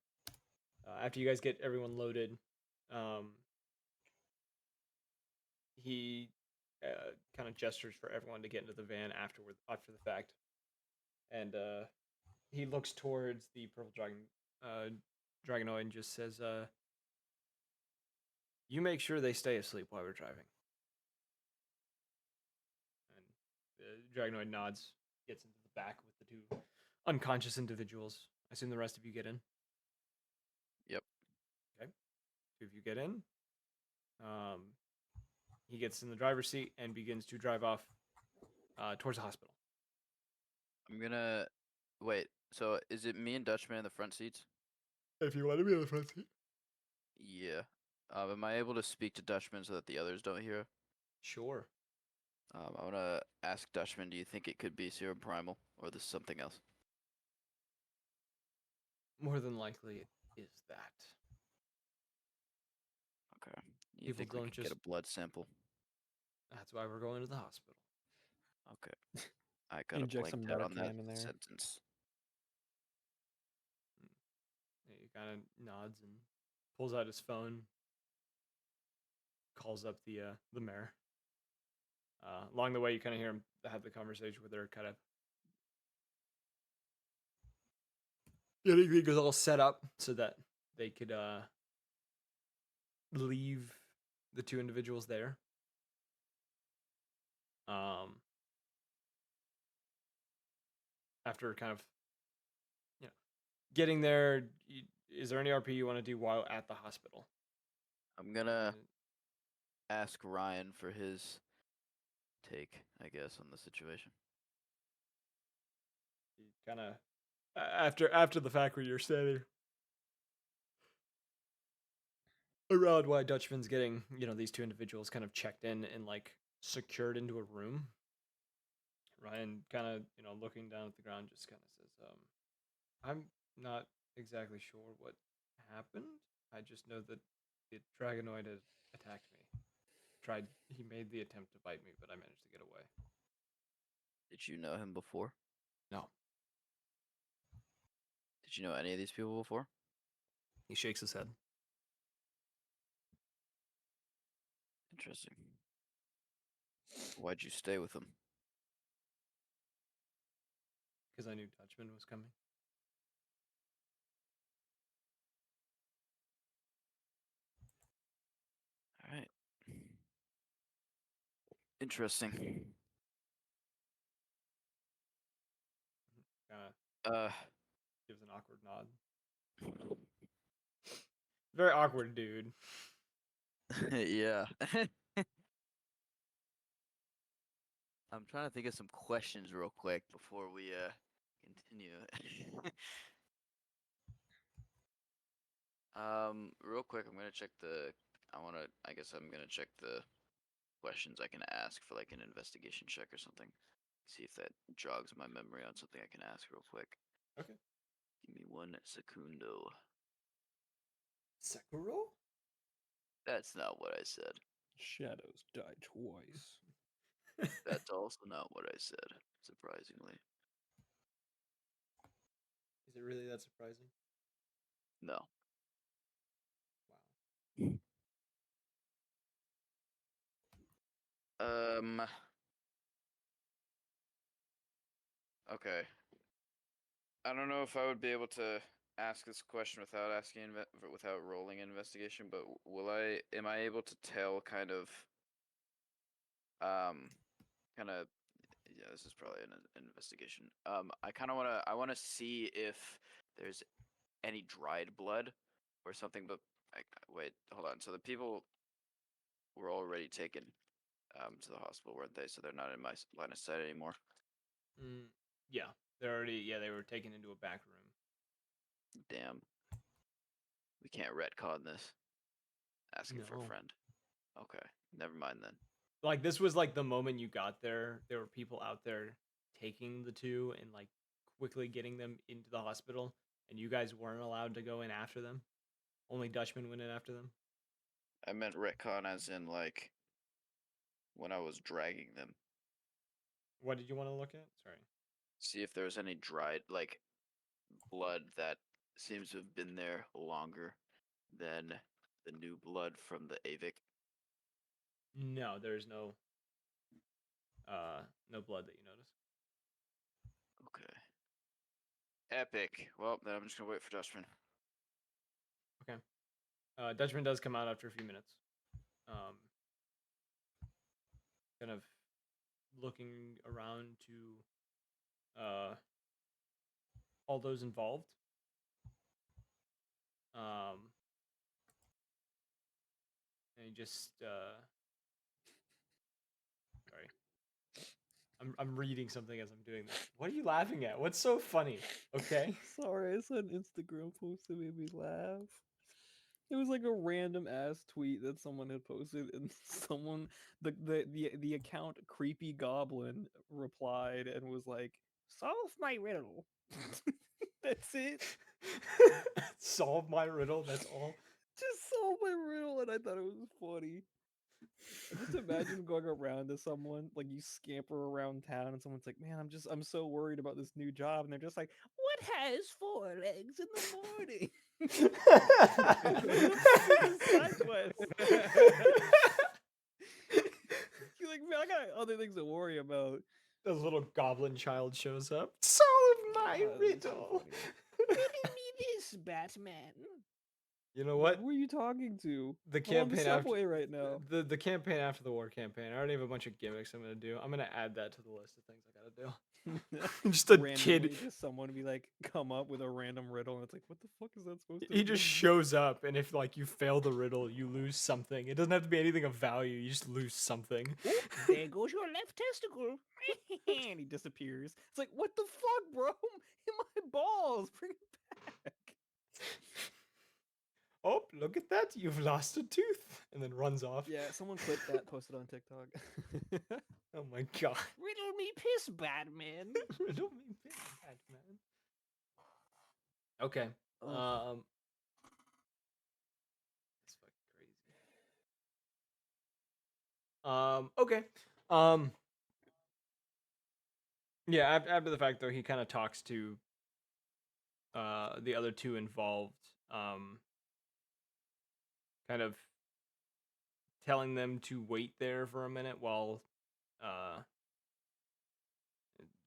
After you guys get everyone loaded, he kind of gestures for everyone to get into the van after the fact, and he looks towards the purple dragonoid and just says, "You make sure they stay asleep while we're driving." And the dragonoid nods, gets into the back with the two unconscious individuals. I assume the rest of you get in. Yep. Okay, two of you get in. He gets in the driver's seat and begins to drive off towards the hospital. I'm gonna wait. So is it me and Dutchman in the front seats? If you want to be in the front seat. Yeah. Am I able to speak to Dutchman so that the others don't hear? Sure. I want to ask Dutchman, do you think it could be Serum Primal or this is something else? More than likely, it is that. Okay. You People think we don't could get a just- blood sample? That's why we're going to the hospital. Okay. I gotta Inject blank some that on that Narcan in there. sentence. He kind of nods and pulls out his phone, calls up the mayor. Along the way, you kind of hear him have the conversation with her, kind of getting things all set up so that they could leave the two individuals there. After kind of, getting there, is there any RP you want to do while at the hospital? I'm gonna ask Ryan for his take, I guess, on the situation. Kind of after the fact where you're standing around why Dutchman's getting these two individuals kind of checked in and like secured into a room. Ryan kind of looking down at the ground just kind of says, I'm not exactly sure what happened. I just know that the dragonoid had attacked me. He made the attempt to bite me, but I managed to get away. Did you know him before? No. Did you know any of these people before? He shakes his head. Interesting. Why'd you stay with him? Because I knew Dutchman was coming. All right. Interesting. Kind of gives an awkward nod. Very awkward, dude. Yeah. I'm trying to think of some questions real quick before we continue. Real quick, I'm gonna check I guess I'm gonna check the questions I can ask for like an investigation check or something. See if that jogs my memory on something I can ask real quick. Okay. Give me 1 secundo. Sekiro? That's not what I said. Shadows die twice. That's also not what I said, surprisingly. Is it really that surprising? No. Wow. Okay. I don't know if I would be able to ask this question without without rolling an investigation, but am I able to tell kind of yeah, this is probably an investigation. I want to see if there's any dried blood or something, but wait, hold on. So the people were already taken to the hospital, weren't they? So they're not in my line of sight anymore. Yeah, they were taken into a back room. Damn. We can't retcon this. Asking for a No. friend. Okay, never mind then. Like this was like the moment you got there. There were people out there taking the two and like quickly getting them into the hospital, and you guys weren't allowed to go in after them. Only Dutchman went in after them. I meant retcon as in like when I was dragging them. What did you want to look at? Sorry. See if there's any dried like blood that seems to have been there longer than the new blood from the Avik. No, there's no no blood that you notice. Okay. Epic. Well, then I'm just gonna wait for Dustman. Okay. Dutchman does come out after a few minutes. Kind of looking around to all those involved. And he just sorry. I'm reading something as I'm doing this. What are you laughing at? What's so funny? Okay. Sorry, I saw an Instagram post that made me laugh. It was like a random ass tweet that someone had posted, and someone the account Creepy Goblin replied and was like, "Solve my riddle." That's it. Solve my riddle, that's all. Just solve my riddle, and I thought it was funny. I just imagine going around to someone, like you scamper around town, and someone's like, "Man, I'm so worried about this new job," and they're just like, "What has 4 legs in the morning?" Side quest. You're like, man, I got other things to worry about. The little goblin child shows up. Solve my That's so riddle. funny. Riddle me this, Batman. You know what? Who are you talking to? The I'm on the campaign after subway right now. the campaign after the war campaign. I already have a bunch of gimmicks I'm gonna do. I'm gonna add that to the list of things I gotta do. Just a Randomly, kid. just someone be like, come up with a random riddle, and it's like, what the fuck is that supposed to He be? just shows up, and if like you fail the riddle, you lose something. It doesn't have to be anything of value. You just lose something. Oop, there goes your left testicle. And he disappears. It's like, what the fuck, bro? In my balls. Bring it back. Oh, look at that! You've lost a tooth, and then runs off. Yeah, someone clip that, post it on TikTok. Oh my god. Riddle me piss, Batman. Riddle me piss, Batman. Okay. Oh. That's fucking crazy. Okay. Yeah, after the fact though, he kind of talks to the other two involved, kind of telling them to wait there for a minute while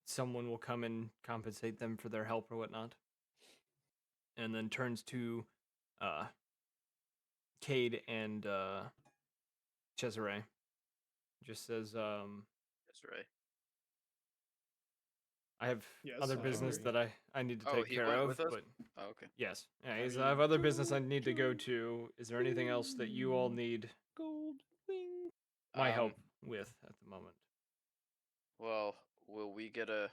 someone will come and compensate them for their help or whatnot. And then turns to Cade and Cesare. Just says, That's right. I have Yes, other I business agree. that I need to Oh, take he care went of. with us? But Oh, okay. yes, yeah, I I mean- have other business I need to go to. Is there anything else that you all need Gold thing. my help with at the moment? Well, will we get a,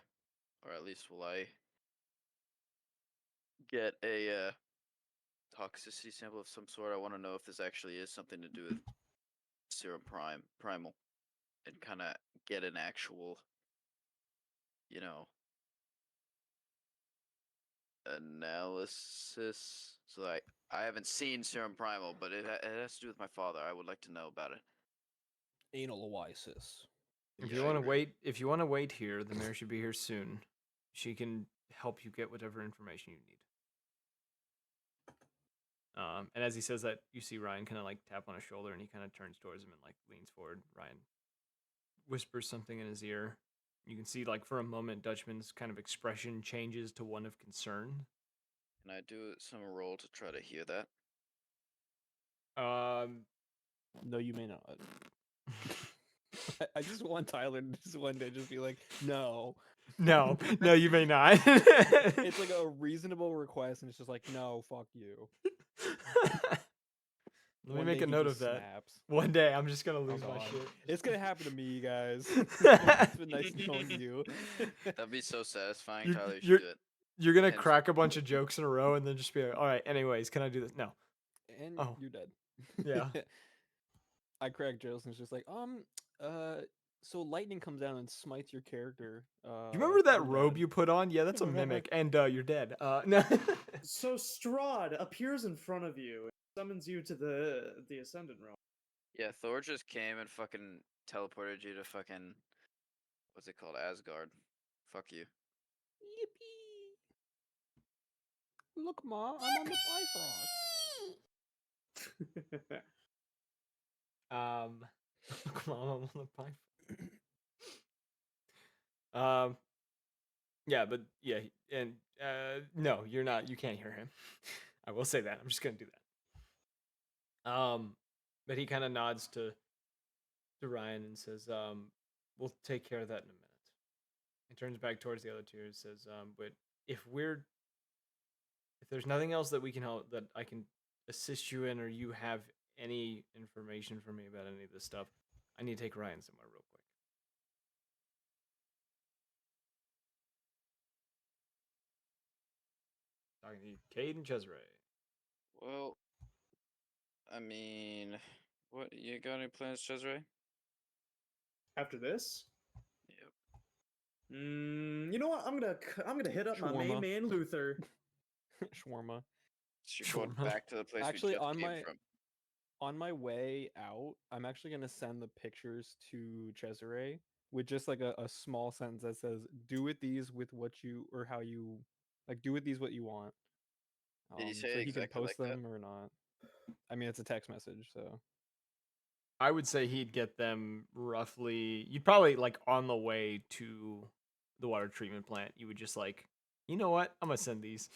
or at least will I get a toxicity sample of some sort? I want to know if this actually is something to do with serum primal, and kind of get an actual, you know, analysis. So I haven't seen serum primal, but it has to do with my father. I would like to know about it. Anal oasis. If Yeah, you I want to agree. wait, if you want to wait here, the mayor should be here soon. She can help you get whatever information you need. And as he says that, you see Ryan kind of like tap on his shoulder, and he kind of turns towards him and like leans forward. Ryan whispers something in his ear. You can see like for a moment, Dutchman's kind of expression changes to one of concern. Can I do some roll to try to hear that? No, you may not. I just want Tyler to just one day just be like, no. No, no, you may not. It's like a reasonable request, and it's just like, no, fuck you. Let me One make day a he note just of that. snaps. One day, I'm just gonna Oh, lose my God. shit. It's gonna happen to me, guys. It's been nice knowing you. That'd be so satisfying, You're- Tyler. You you're- should do it. You're gonna Hence- crack a bunch of jokes in a row and then just be like, all right, anyways, can I do this? No. And Oh. you're dead. Yeah. I crack jokes, and it's just like, so lightning comes down and smites your character. Do you remember that you're robe dead. you put on? Yeah, that's a mimic. And you're dead. No. So Strahd appears in front of you summons you to the Ascendant realm. Yeah, Thor just came and fucking teleported you to fucking what's it called? Asgard. Fuck you. Yippee! Look, Ma, I'm on the Bifrost. Come on, I'm on the pipe. Yeah, but yeah, and no, you're not. You can't hear him. I will say that. I'm just gonna do that. But he kind of nods to Ryan and says, "We'll take care of that in a minute." He turns back towards the other two and says, "But if there's nothing else that we can help, that I can assist you in, or you have any information for me about any of this stuff, I need to take Ryan somewhere real quick." Talking to you, Cade and Cesare. Well, I mean, what you got any plans, Cesare? After this, Yep. you know what? I'm gonna hit up my main Shawarma. man Luther. Shawarma. So you're going Shawarma. back to the place Actually, we just came from. on my way out, I'm actually gonna send the pictures to Cesare with just like a small sentence that says, "Do with these with what you or how you like. Do with these what you want." Did he say So it he can exactly post like that? them or not. I mean, it's a text message, so I would say he'd get them roughly. You'd probably like on the way to the water treatment plant. You would just like, you know what? I'm gonna send these.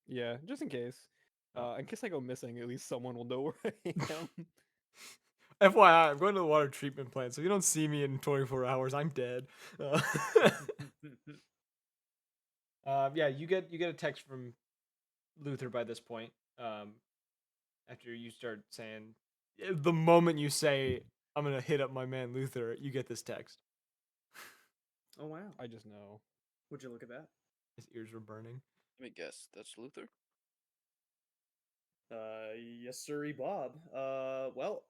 yeah, just in case. Oh. In case I go missing, at least someone will know where I am. FYI, I'm going to the water treatment plant, so if you don't see me in 24 hours, I'm dead. Yeah, you get a text from Luther by this point. After you start saying, the moment you say, "I'm gonna hit up my man Luther," you get this text. Oh wow! I just know. Would you look at that? His ears were burning. Let me guess. That's Luther? Yes, sirree, Bob. Well,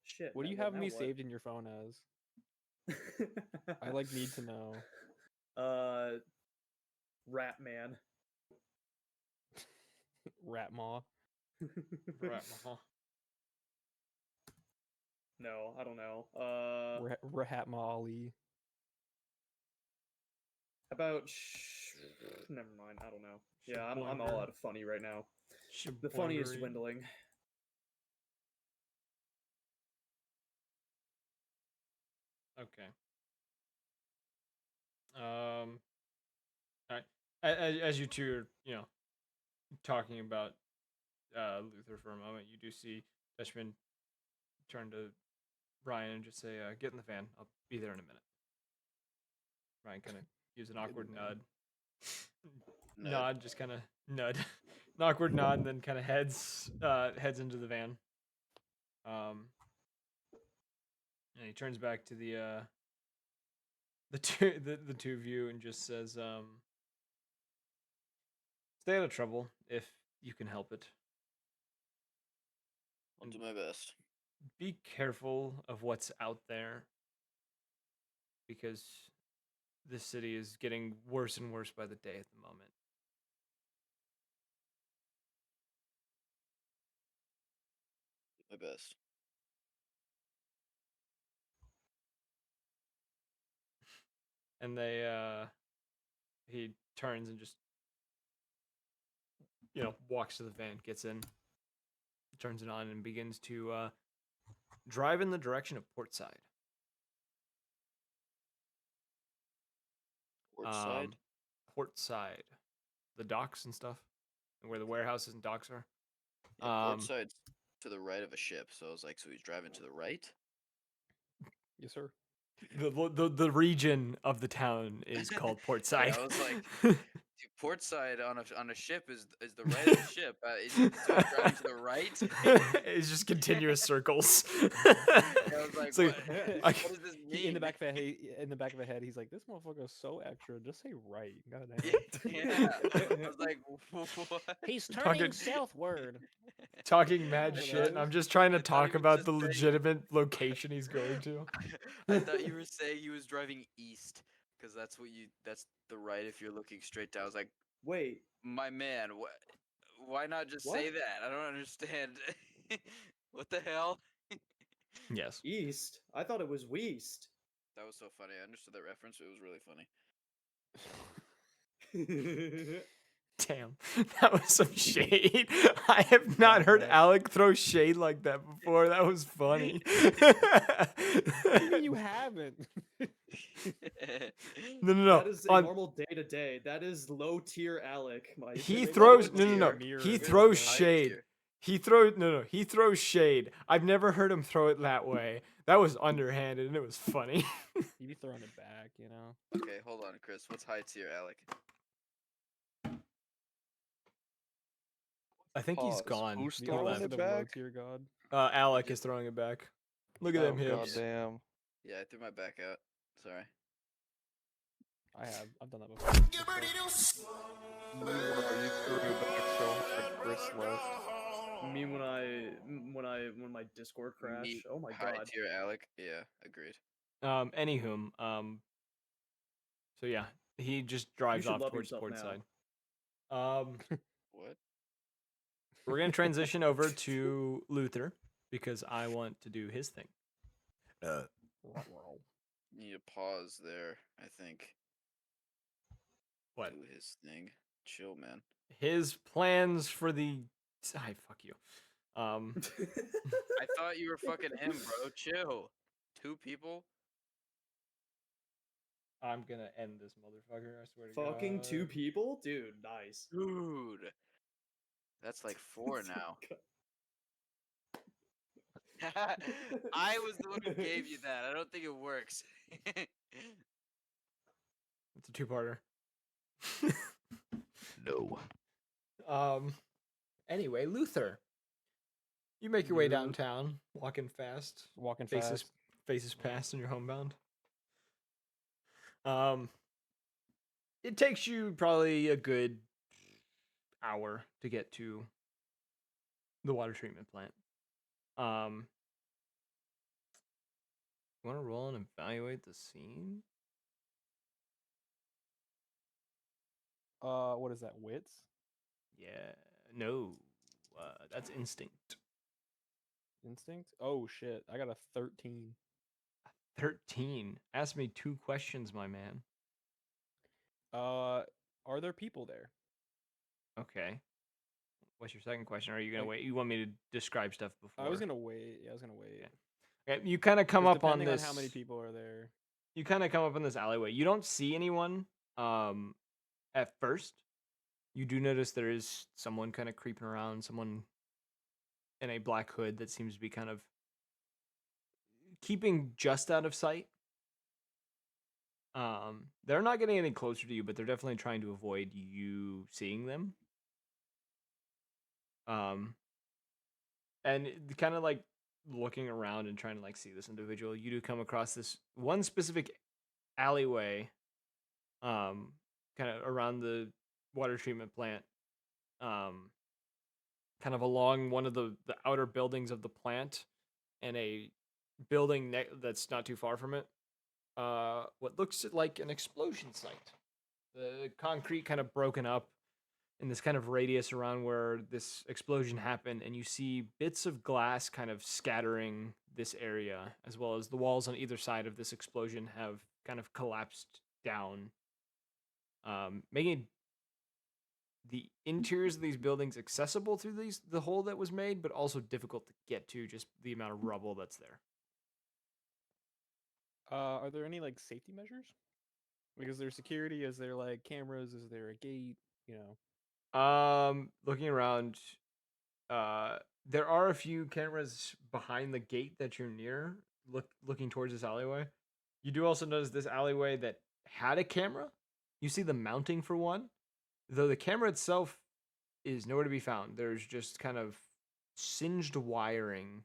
shit. What do you well, have now me what? saved in your phone as? I like need to know. Rat Man. Rat Maw. Right, No, I don't know. Rahat Maw Ali. About never mind. I don't know. Yeah, I'm all out of funny right now. The funny is Shabongery. dwindling. Okay. All right. As you two are, talking about Luther for a moment, you do see Dutchman turn to Ryan and just say, "Get in the van. I'll be there in a minute." Ryan kind of gives an Get in awkward the van. nod, just kind of nod, an awkward nod, and then kind of heads into the van. And he turns back to the two of you and just says, "Stay out of trouble if you can help it. I'll do my best. Be careful of what's out there, because this city is getting worse and worse by the day at the moment." Do my best. And he turns and just walks to the van, gets in, turns it on, and begins to drive in the direction of Portside. Port side? Portside, the docks and stuff, and where the warehouses and docks are. Yeah, port side's to the right of a ship. So I was like, so he's driving to the right? Yes, sir. The region of the town is called Portside. Yeah, I was like, dude, port side on a ship is the right of the ship. So he's driving to the right? It's just continuous circles. I was like, It's like, what does this mean? In the back of a head, he's like, "This motherfucker's so extra. Just say right." God Yeah. I was like, what? He's Talking- turning southward. talking mad What shit, and I'm is? just trying to I thought talk he was about just the saying- legitimate location he's going to. I thought you were saying he was driving east, because that's the right if you're looking straight down. I was like, Wait, my man, Why not just say that? I don't understand. What the hell? Yes. East? I thought it was Weast. That was so funny. I understood that reference. It was really funny. Damn, that was some shade. I have not heard Goddamn. Alec throw shade like that before. That was funny. What do you mean you haven't? No, no, That no. is a normal day to day. That is low tier Alec. He They throws call it no. tier. Mirror He it, throws yeah. High shade. tier. He throws shade. I've never heard him throw it that way. That was underhanded and it was funny. You be throwing it back, you know. Okay, hold on, Chris. What's high tier, Alec? I think he's Pause. gone. Who's He The throwing left. opposite it of low back? tier god. Alec is throwing it back. Look at Oh, them hips. goddamn. Yeah, I threw my back out. Sorry. I've done that before. Bro, you threw it back so hard, Chris left. Me when my Discord crashed. Me, Oh my high god. tier, Alec. Yeah, agreed. Anywho, so yeah, he just drives should off love towards yourself port now. side. What? We're gonna transition over to Luther because I want to do his thing. Need a pause there, I think. What? Do his thing. Chill, man. His plans for the. Fuck you. I thought you were fucking him, bro. Chill. Two people? I'm gonna end this motherfucker. I swear to God. Fucking two people? Dude, nice. Dude. That's like four now. I was the one who gave you that. I don't think it works. It's a two-parter. No. Anyway, Luther, you make your way downtown, walking fast, Walking faces fast. faces past, and you're homebound. It takes you probably a good hour to get to the water treatment plant. You want to roll and evaluate the scene? What is that? Wits? Yeah, no, that's instinct. Instinct? Oh shit! I got a 13. 13. Ask me 2 questions, my man. Are there people there? Okay. What's your second question? Are you gonna Like- wait? You want me to describe stuff before? I was gonna wait. Yeah, I was gonna wait. Okay, you kind of come 'Cause up on depending this. how many people are there. You kind of come up on this alleyway. You don't see anyone. At first, you do notice there is someone kind of creeping around. Someone in a black hood that seems to be kind of keeping just out of sight. They're not getting any closer to you, but they're definitely trying to avoid you seeing them. And kind of like looking around and trying to like see this individual, you do come across this one specific alleyway, kind of around the water treatment plant, kind of along one of the outer buildings of the plant, and a building that's not too far from it. What looks like an explosion site. The concrete kind of broken up in this kind of radius around where this explosion happened, and you see bits of glass kind of scattering this area, as well as the walls on either side of this explosion have kind of collapsed down, making the interiors of these buildings accessible through the hole that was made, but also difficult to get to, just the amount of rubble that's there. Are there any like safety measures? Like, is there security? Is there like cameras? Is there a gate? You know. Looking around, there are a few cameras behind the gate that you're near, looking towards this alleyway. You do also notice this alleyway that had a camera. You see the mounting for one, though the camera itself is nowhere to be found. There's just kind of singed wiring.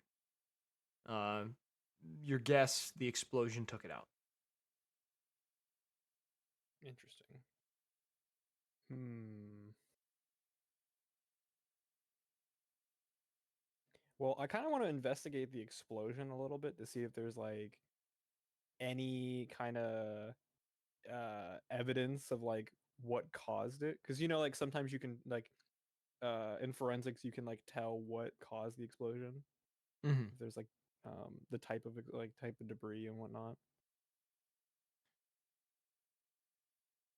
Your guess, the explosion took it out. Interesting. Hmm. Well, I kind of want to investigate the explosion a little bit to see if there's like any kind of evidence of like what caused it, because you know, like sometimes you can like in forensics you can like tell what caused the explosion. Mhm. If there's like the type of type of debris and whatnot.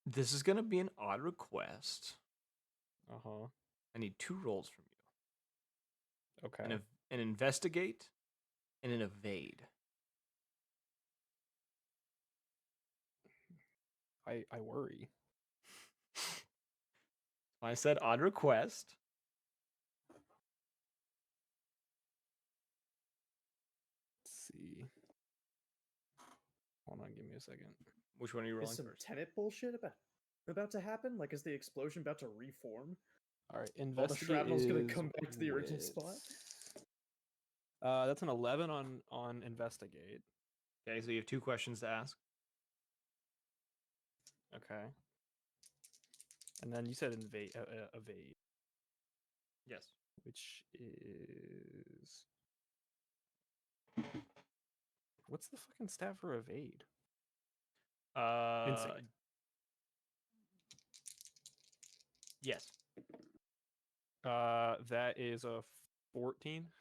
This is gonna be an odd request. Uh-huh. I need 2 rolls from you. Okay. An investigate and an evade. I worry. I said odd request. Let's see. Hold on, give me a second. Which one are you rolling Is some first? Tenet bullshit about to happen? Like, is the explosion about to reform? All right, All the investigate shrapnel's gonna is come back to the original wits. spot? That's an 11 on investigate. Okay, so you have 2 questions to ask. Okay. And then you said evade, Yes. which is what's the fucking stat for evade? Insane. Yes. That is a 14.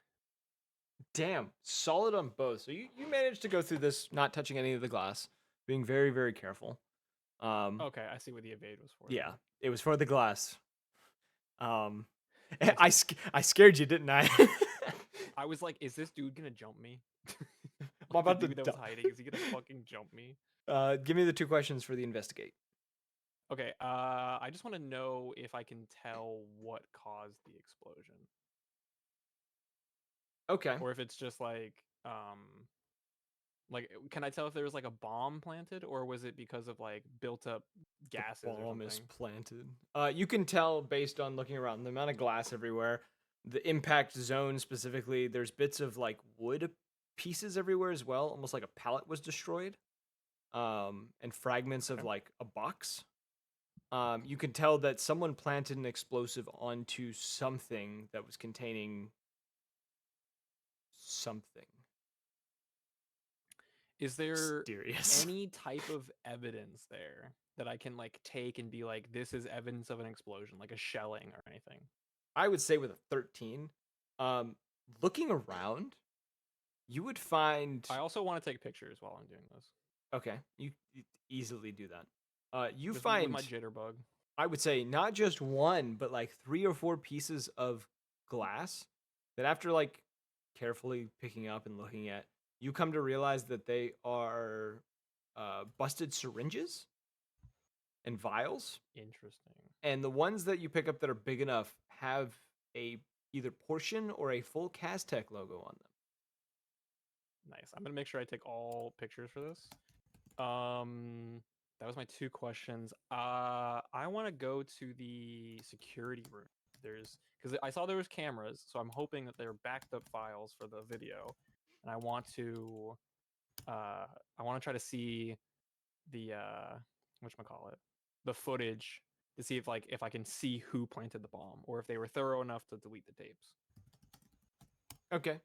Damn, solid on both. So you managed to go through this not touching any of the glass, being very, very careful. Okay, I see what the evade was for. Yeah, it was for the glass. Nice. I scared you, didn't I? I was like, is this dude gonna jump me? I'm about the to dude that was die. hiding, is he gonna fucking jump me? Give me the 2 questions for the investigate. Okay, I just want to know if I can tell what caused the explosion. Okay. Or if it's just like can I tell if there was like a bomb planted, or was it because of like built up gases The or bomb something? is planted. You can tell based on looking around the amount of glass everywhere, the impact zone specifically. There's bits of like wood pieces everywhere as well, almost like a pallet was destroyed, and fragments of Okay. like a box. You can tell that someone planted an explosive onto something that was containing something Is there mysterious. any type of evidence there that I can like take and be like, this is evidence of an explosion, like a shelling or anything? I would say with a 13, looking around, you would find. I also want to take pictures while I'm doing this. Okay, you easily do that. You Just find, with my jitterbug. I would say, not just one, but like 3 or 4 pieces of glass that, after like carefully picking up and looking at, you come to realize that they are busted syringes and vials. Interesting. And the ones that you pick up that are big enough have a either portion or a full Castech logo on them. Nice. I'm gonna make sure I take all pictures for this. That was my 2 questions. I want to go to the security room. Because I saw there was cameras, so I'm hoping that they're backed up files for the video, and I want to try to see the whatchamacallit, the footage to see if I can see who planted the bomb or if they were thorough enough to delete the tapes. Okay.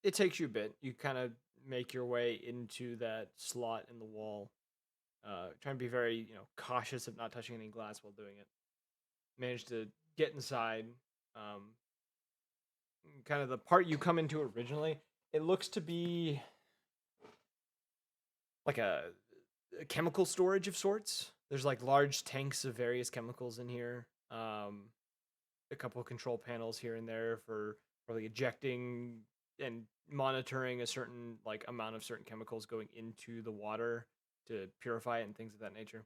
It takes you a bit. You kind of make your way into that slot in the wall, trying to be very, cautious of not touching any glass while doing it. Manage to get inside. Kind of the part you come into originally, it looks to be like a chemical storage of sorts. There's like large tanks of various chemicals in here. A couple of control panels here and there for like ejecting and monitoring a certain like amount of certain chemicals going into the water to purify it and things of that nature.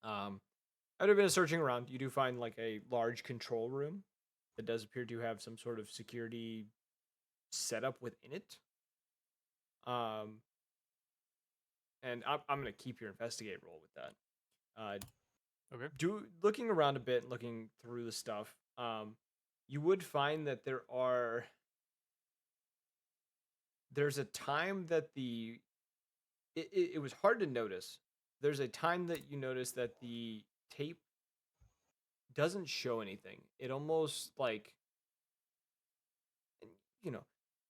Out of been searching around, you do find like a large control room that does appear to have some sort of security setup within it. And I'm gonna keep your investigate roll with that. Okay. Looking around a bit, looking through the stuff, you would find that there's a time that it was hard to notice. There's a time that you notice that the tape doesn't show anything. It almost like,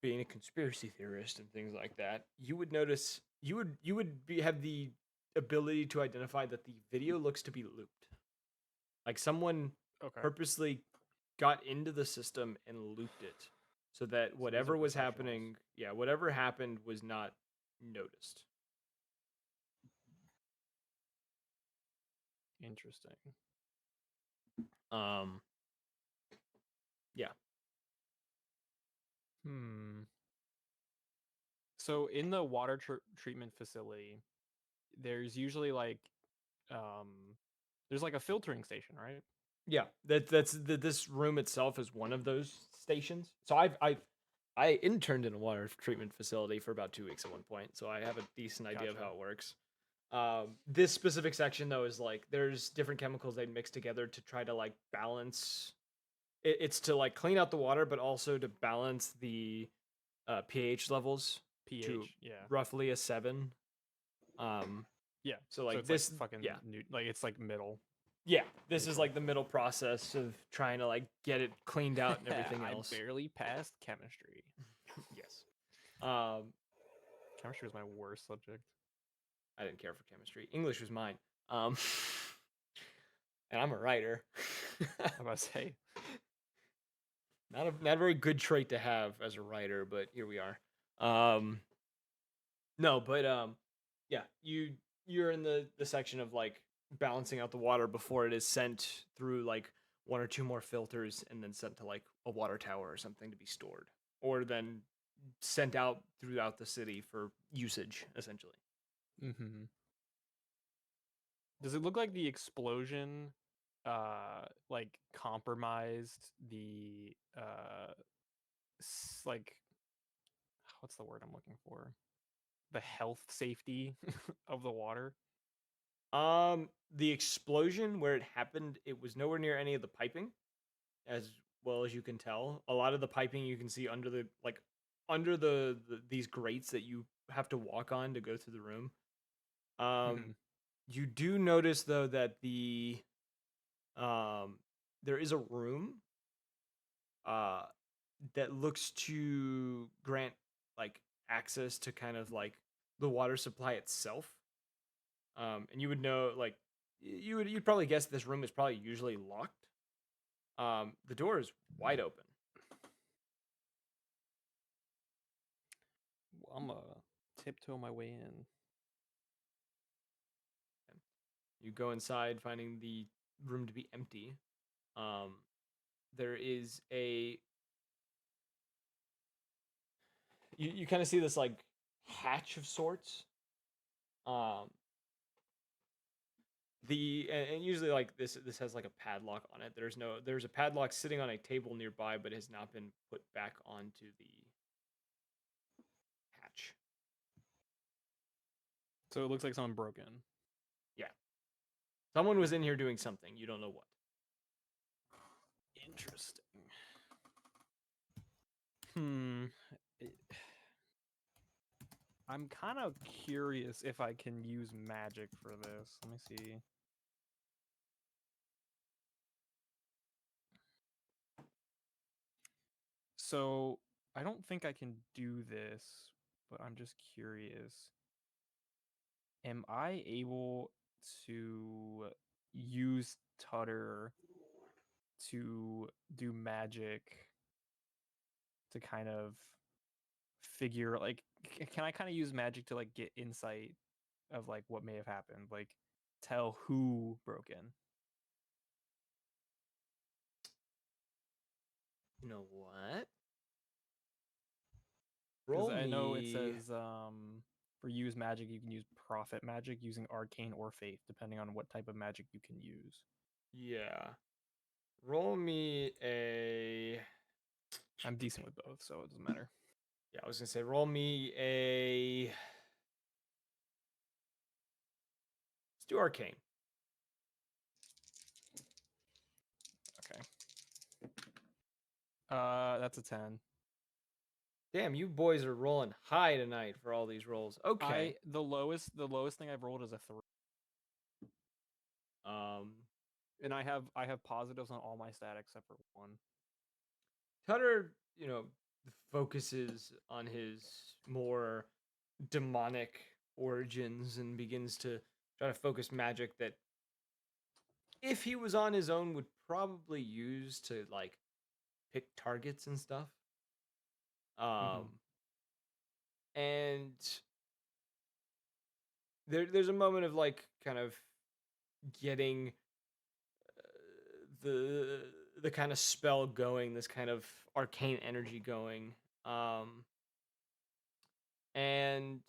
being a conspiracy theorist and things like that, you would notice you would have the ability to identify that the video looks to be looped. Like someone Okay. purposely got into the system and looped it so that these are whatever was professionals. happening, yeah, whatever happened was not noticed. Interesting. Um, yeah. So in the water treatment facility, there's usually like um there's like a filtering station, right? Yeah, this room itself is one of those stations. So I interned in a water treatment facility for about 2 weeks at one point, so I have a decent idea of Gotcha. how it works. This specific section though is like there's different chemicals they mix together to try to like balance. It's to like clean out the water, but also to balance the pH levels to pH, yeah. roughly a 7. Um, Yeah. so like it's this, like fucking yeah, like it's like middle. yeah, this is neutral. like the middle process of trying to like get it cleaned out and everything else. I barely passed chemistry. Yes. Chemistry was my worst subject. I didn't care for chemistry. English was mine. And I'm a writer. I'm about to say. Not a very good trait to have as a writer, but here we are. No, but yeah, you're in the section of like balancing out the water before it is sent through like one or two more filters and then sent to like a water tower or something to be stored, or then sent out throughout the city for usage, essentially. Mm-hmm. Does it look like the explosion like compromised the like what's the word I'm looking for? The health safety of the water? The explosion where it happened, it was nowhere near any of the piping, as well as you can tell. A lot of the piping you can see under the these grates that you have to walk on to go through the room. Mhm. You do notice though that there is a room uh that looks to grant like access to kind of like the water supply itself. And you would know like you'd probably guess this room is probably usually locked. The door is wide open. I'm tiptoe my way in. You go inside, finding the room to be empty. There is a you kind of see this like hatch of sorts. Um, and usually like this has like a padlock on it. There's a padlock sitting on a table nearby, but has not been put back onto the hatch. So it looks like someone broke in. Yeah, someone was in here doing something. You don't know what. Interesting. I'm kind of curious if I can use magic for this. Let me see. So I don't think I can do this, but I'm just curious. Am I able to use Tutter to do magic to kind of figure like can I kind of use magic to like get insight of like what may have happened, like tell who broke in? You know what? Because Roll I know it me. says for use magic you can use profit magic using arcane or faith depending on what type of magic you can use. Yeah. Roll me a. I'm decent with both, so it doesn't matter. Yeah, I was gonna say roll me a. Let's do arcane. Okay. That's a 10. Damn, you boys are rolling high tonight for all these rolls. Okay. The lowest thing I've rolled is a 3. Um, And I have positives on all my stats except for 1. Cutter, focuses on his more demonic origins and begins to try to focus magic that if he was on his own, would probably use to like pick targets and stuff. And there's a moment of like kind of getting the kind of spell going, this kind of arcane energy going, and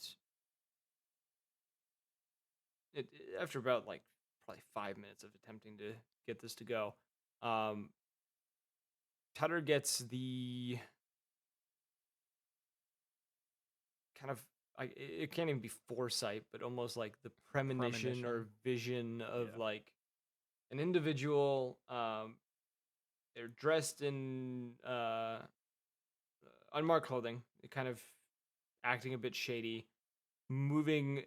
after about like probably 5 minutes of attempting to get this to go, Tutter gets the kind of it can't even be foresight, but almost like the premonition or vision of Yeah. like an individual. They're dressed in unmarked clothing, kind of acting a bit shady, moving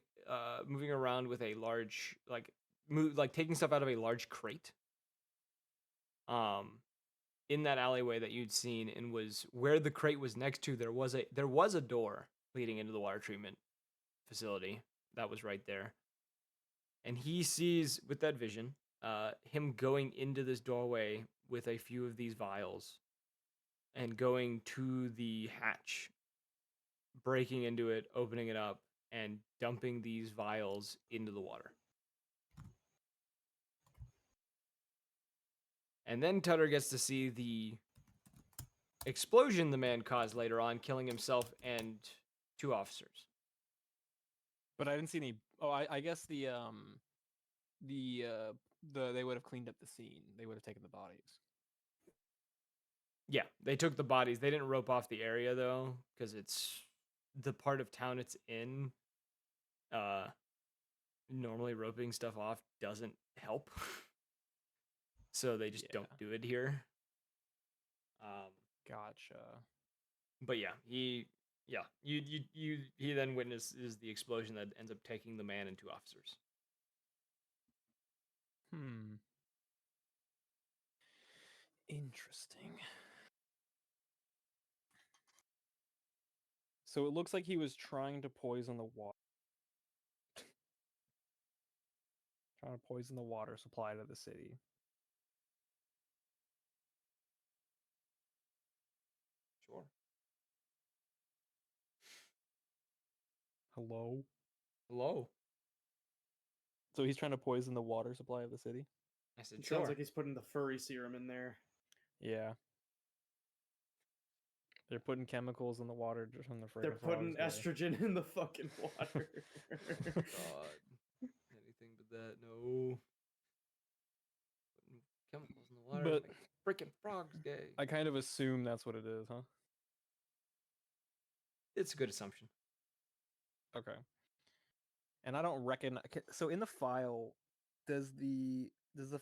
moving around with a large like taking stuff out of a large crate. In that alleyway that you'd seen, and was where the crate was next to, there was a door leading into the water treatment facility that was right there. And he sees with that vision him going into this doorway with a few of these vials and going to the hatch, breaking into it, opening it up, and dumping these vials into the water. And then Tutter gets to see the explosion the man caused later on, killing himself and 2 officers. But I didn't see any. Oh, I guess the they would have cleaned up the scene. They would have taken the bodies. Yeah, they took the bodies. They didn't rope off the area though, because it's the part of town it's in. Normally roping stuff off doesn't help. So they just don't do it here. Gotcha. But yeah, he then witnesses the explosion that ends up taking the man and 2 officers. Interesting. So it looks like he was trying to poison the water. Trying to poison the water supply to the city. Sure. Hello? Hello. So he's trying to poison the water supply of the city? I said It sure. sounds like he's putting the furry serum in there. Yeah. They're putting chemicals in the water just from the friggin' They're putting frogs, estrogen in the fucking water. God. Anything but that, no. Putting chemicals in the water But make freaking frogs gay. I kind of assume that's what it is, huh? It's a good assumption. Okay. And I don't recognize. So in the file, does the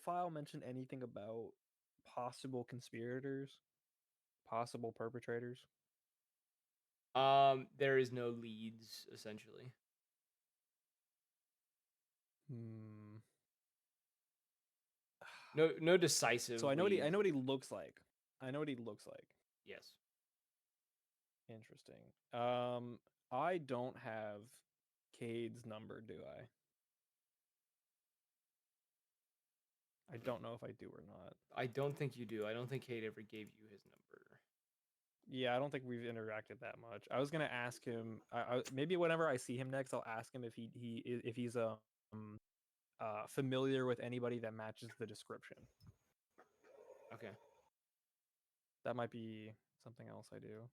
file mention anything about possible conspirators, possible perpetrators? There is no leads essentially. No decisive. So I know what he leads. looks like. I know what he looks like. Yes. Interesting. I don't have Cade's number, do I? I don't know if I do or not. I don't think you do. I don't think Kate ever gave you his number. Yeah, I don't think we've interacted that much. I was gonna ask him. Maybe whenever I see him next, I'll ask him if he's familiar with anybody that matches the description. Okay. That might be something else I do.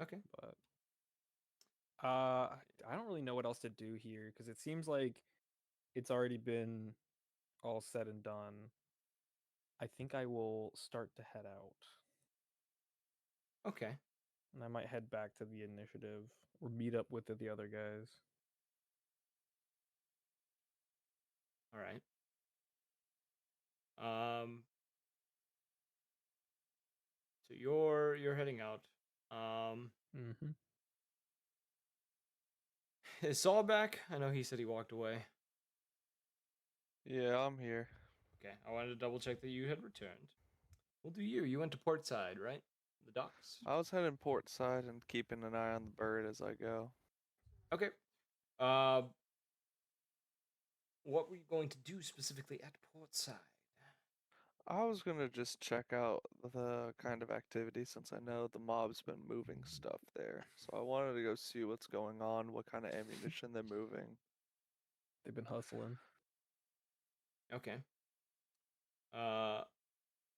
Okay. But I don't really know what else to do here because it seems like it's already been all said and done. I think I will start to head out. Okay. And I might head back to the initiative or meet up with the other guys. All right. So you're heading out. Is Saul back? I know he said he walked away. Yeah, I'm here. Okay. I wanted to double check that you had returned. We'll do you. You went to Portside, right? The docks. I was heading port side and keeping an eye on the bird as I go. Okay. Uh, what were you going to do specifically at Portside? I was gonna just check out the kind of activity since I know the mob's been moving stuff there. So I wanted to go see what's going on, what kind of ammunition they're moving. They've been hustling. Okay.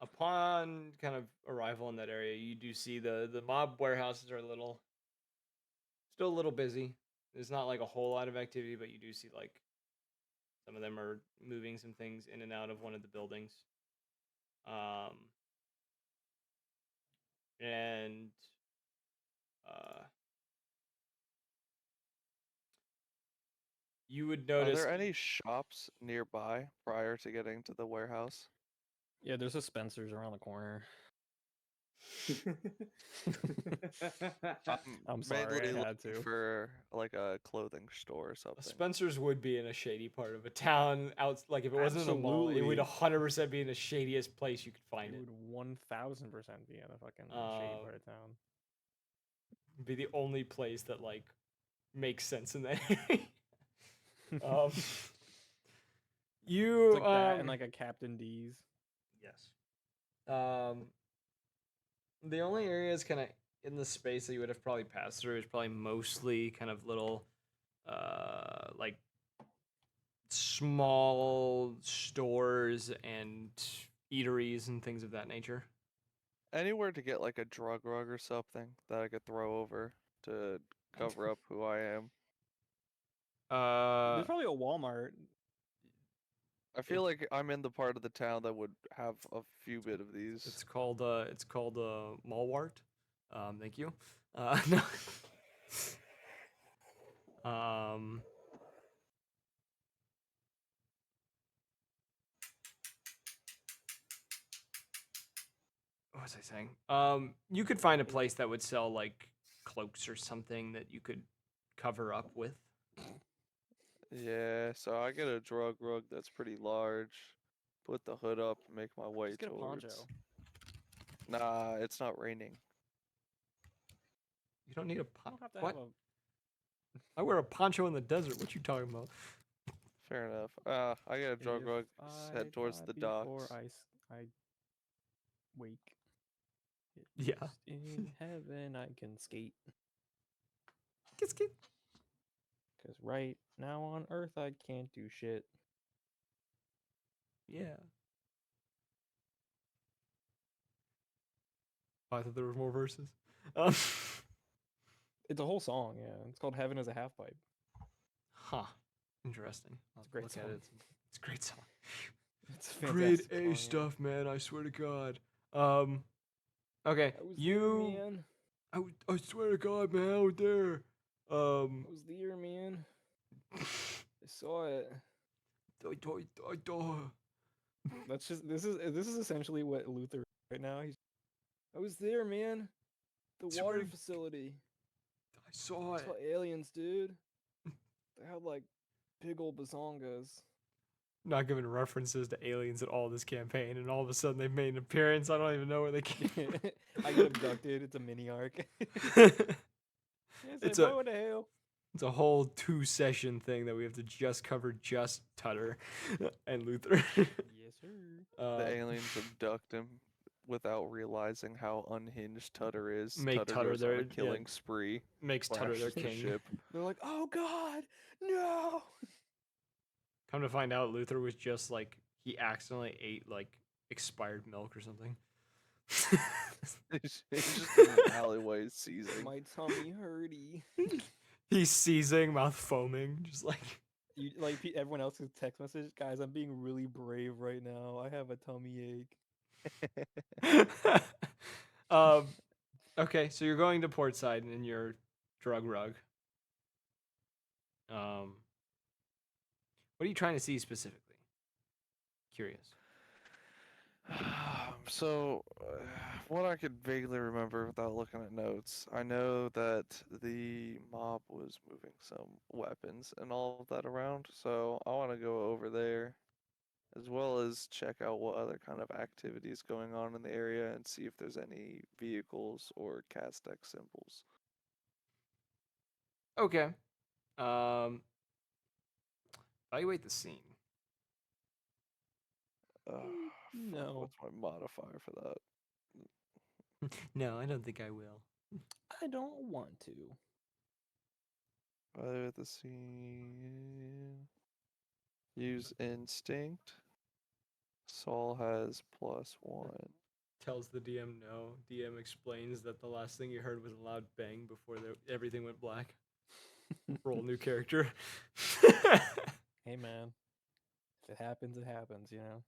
Upon kind of arrival in that area, you do see the mob warehouses are still a little busy. There's not like a whole lot of activity, but you do see like some of them are moving some things in and out of one of the buildings. And you would Are notice there any shops nearby prior to getting to the warehouse? Yeah, there's a Spencer's around the corner. I'm sorry, Mainly I had looking to. for like a clothing store or a something. Spencer's would be in a shady part of a town. Like if it wasn't in a mall, it would Absolutely. 100% be in the shadiest place you could find It it. would 1000% be in a fucking shady part of town. It'd be the only place that like makes sense in that area. um, you It's like that and like a Captain D's. yes. The only areas kind of in the space that you would have probably passed through is probably mostly kind of little, like small stores and eateries and things of that nature. Anywhere to get like a drug rug or something that I could throw over to cover up who I am. Uh, There's probably a Walmart. I feel like I'm in the part of the town that would have a few bit of these. it's called Malwart. Thank you. No. Um, what was I saying? You could find a place that would sell like cloaks or something that you could cover up with. Yeah, so I get a drug rug that's pretty large. Put the hood up and make my way Just get a towards. poncho. Nah, it's not raining. You don't need a You poncho. don't have to What? have a. I wear a poncho in the desert. What you talking about? Fair enough. I get a drug If rug. I Head towards die the before docks. I wake. At Yeah. least in heaven I can skate. Skit. Cause right now on Earth I can't do shit. Yeah. Oh, I thought there were more verses. Um, It's a whole song, yeah. It's called Heaven is a Half Pipe. huh. Interesting. I'll It's a great look song. at it. It's a great song. It's a Grade fantastic A song, yeah. stuff, man. I swear to God. Okay. I was You. there, man. I swear to God, man. I was there. I was there, man. I saw it. That's just this is essentially what Luther is right now. I was there, man. The Swear water to- facility. I saw I it. saw aliens, dude. They had like big old bazongas. Not giving references to aliens at all this campaign, and all of a sudden they've made an appearance. I don't even know where they came from. I get abducted. It's a mini arc. It's boy, a what the hell? it's a whole 2-session thing that we have to just cover just Tutter and Luther. Yes, sir. The aliens abduct him without realizing how unhinged Tutter is. Make Tutter Tutter goes on their a killing spree. makes Tutter their Crashes the king. ship. They're like, oh god, no. Come to find out, Luther was just like he accidentally ate like expired milk or something. He's just in an alleyway seizing. My tummy hurty. He's seizing, mouth foaming, just like You like everyone else's text message, guys. I'm being really brave right now. I have a tummy ache. um. Okay, so you're going to Portside in your drug rug. What are you trying to see specifically? Curious. So, what I could vaguely remember without looking at notes, I know that the mob was moving some weapons and all of that around, so I want to go over there, as well as check out what other kind of activities going on in the area and see if there's any vehicles or Aztec symbols. Okay. Evaluate the scene. No. What's my modifier for that? No, I don't think I will. I don't want to. Either at the scene. Use instinct. Saul has +1. Tells the DM no. DM explains that the last thing you heard was a loud bang before everything went black. Roll new character. Hey man, if it happens, it happens. You know.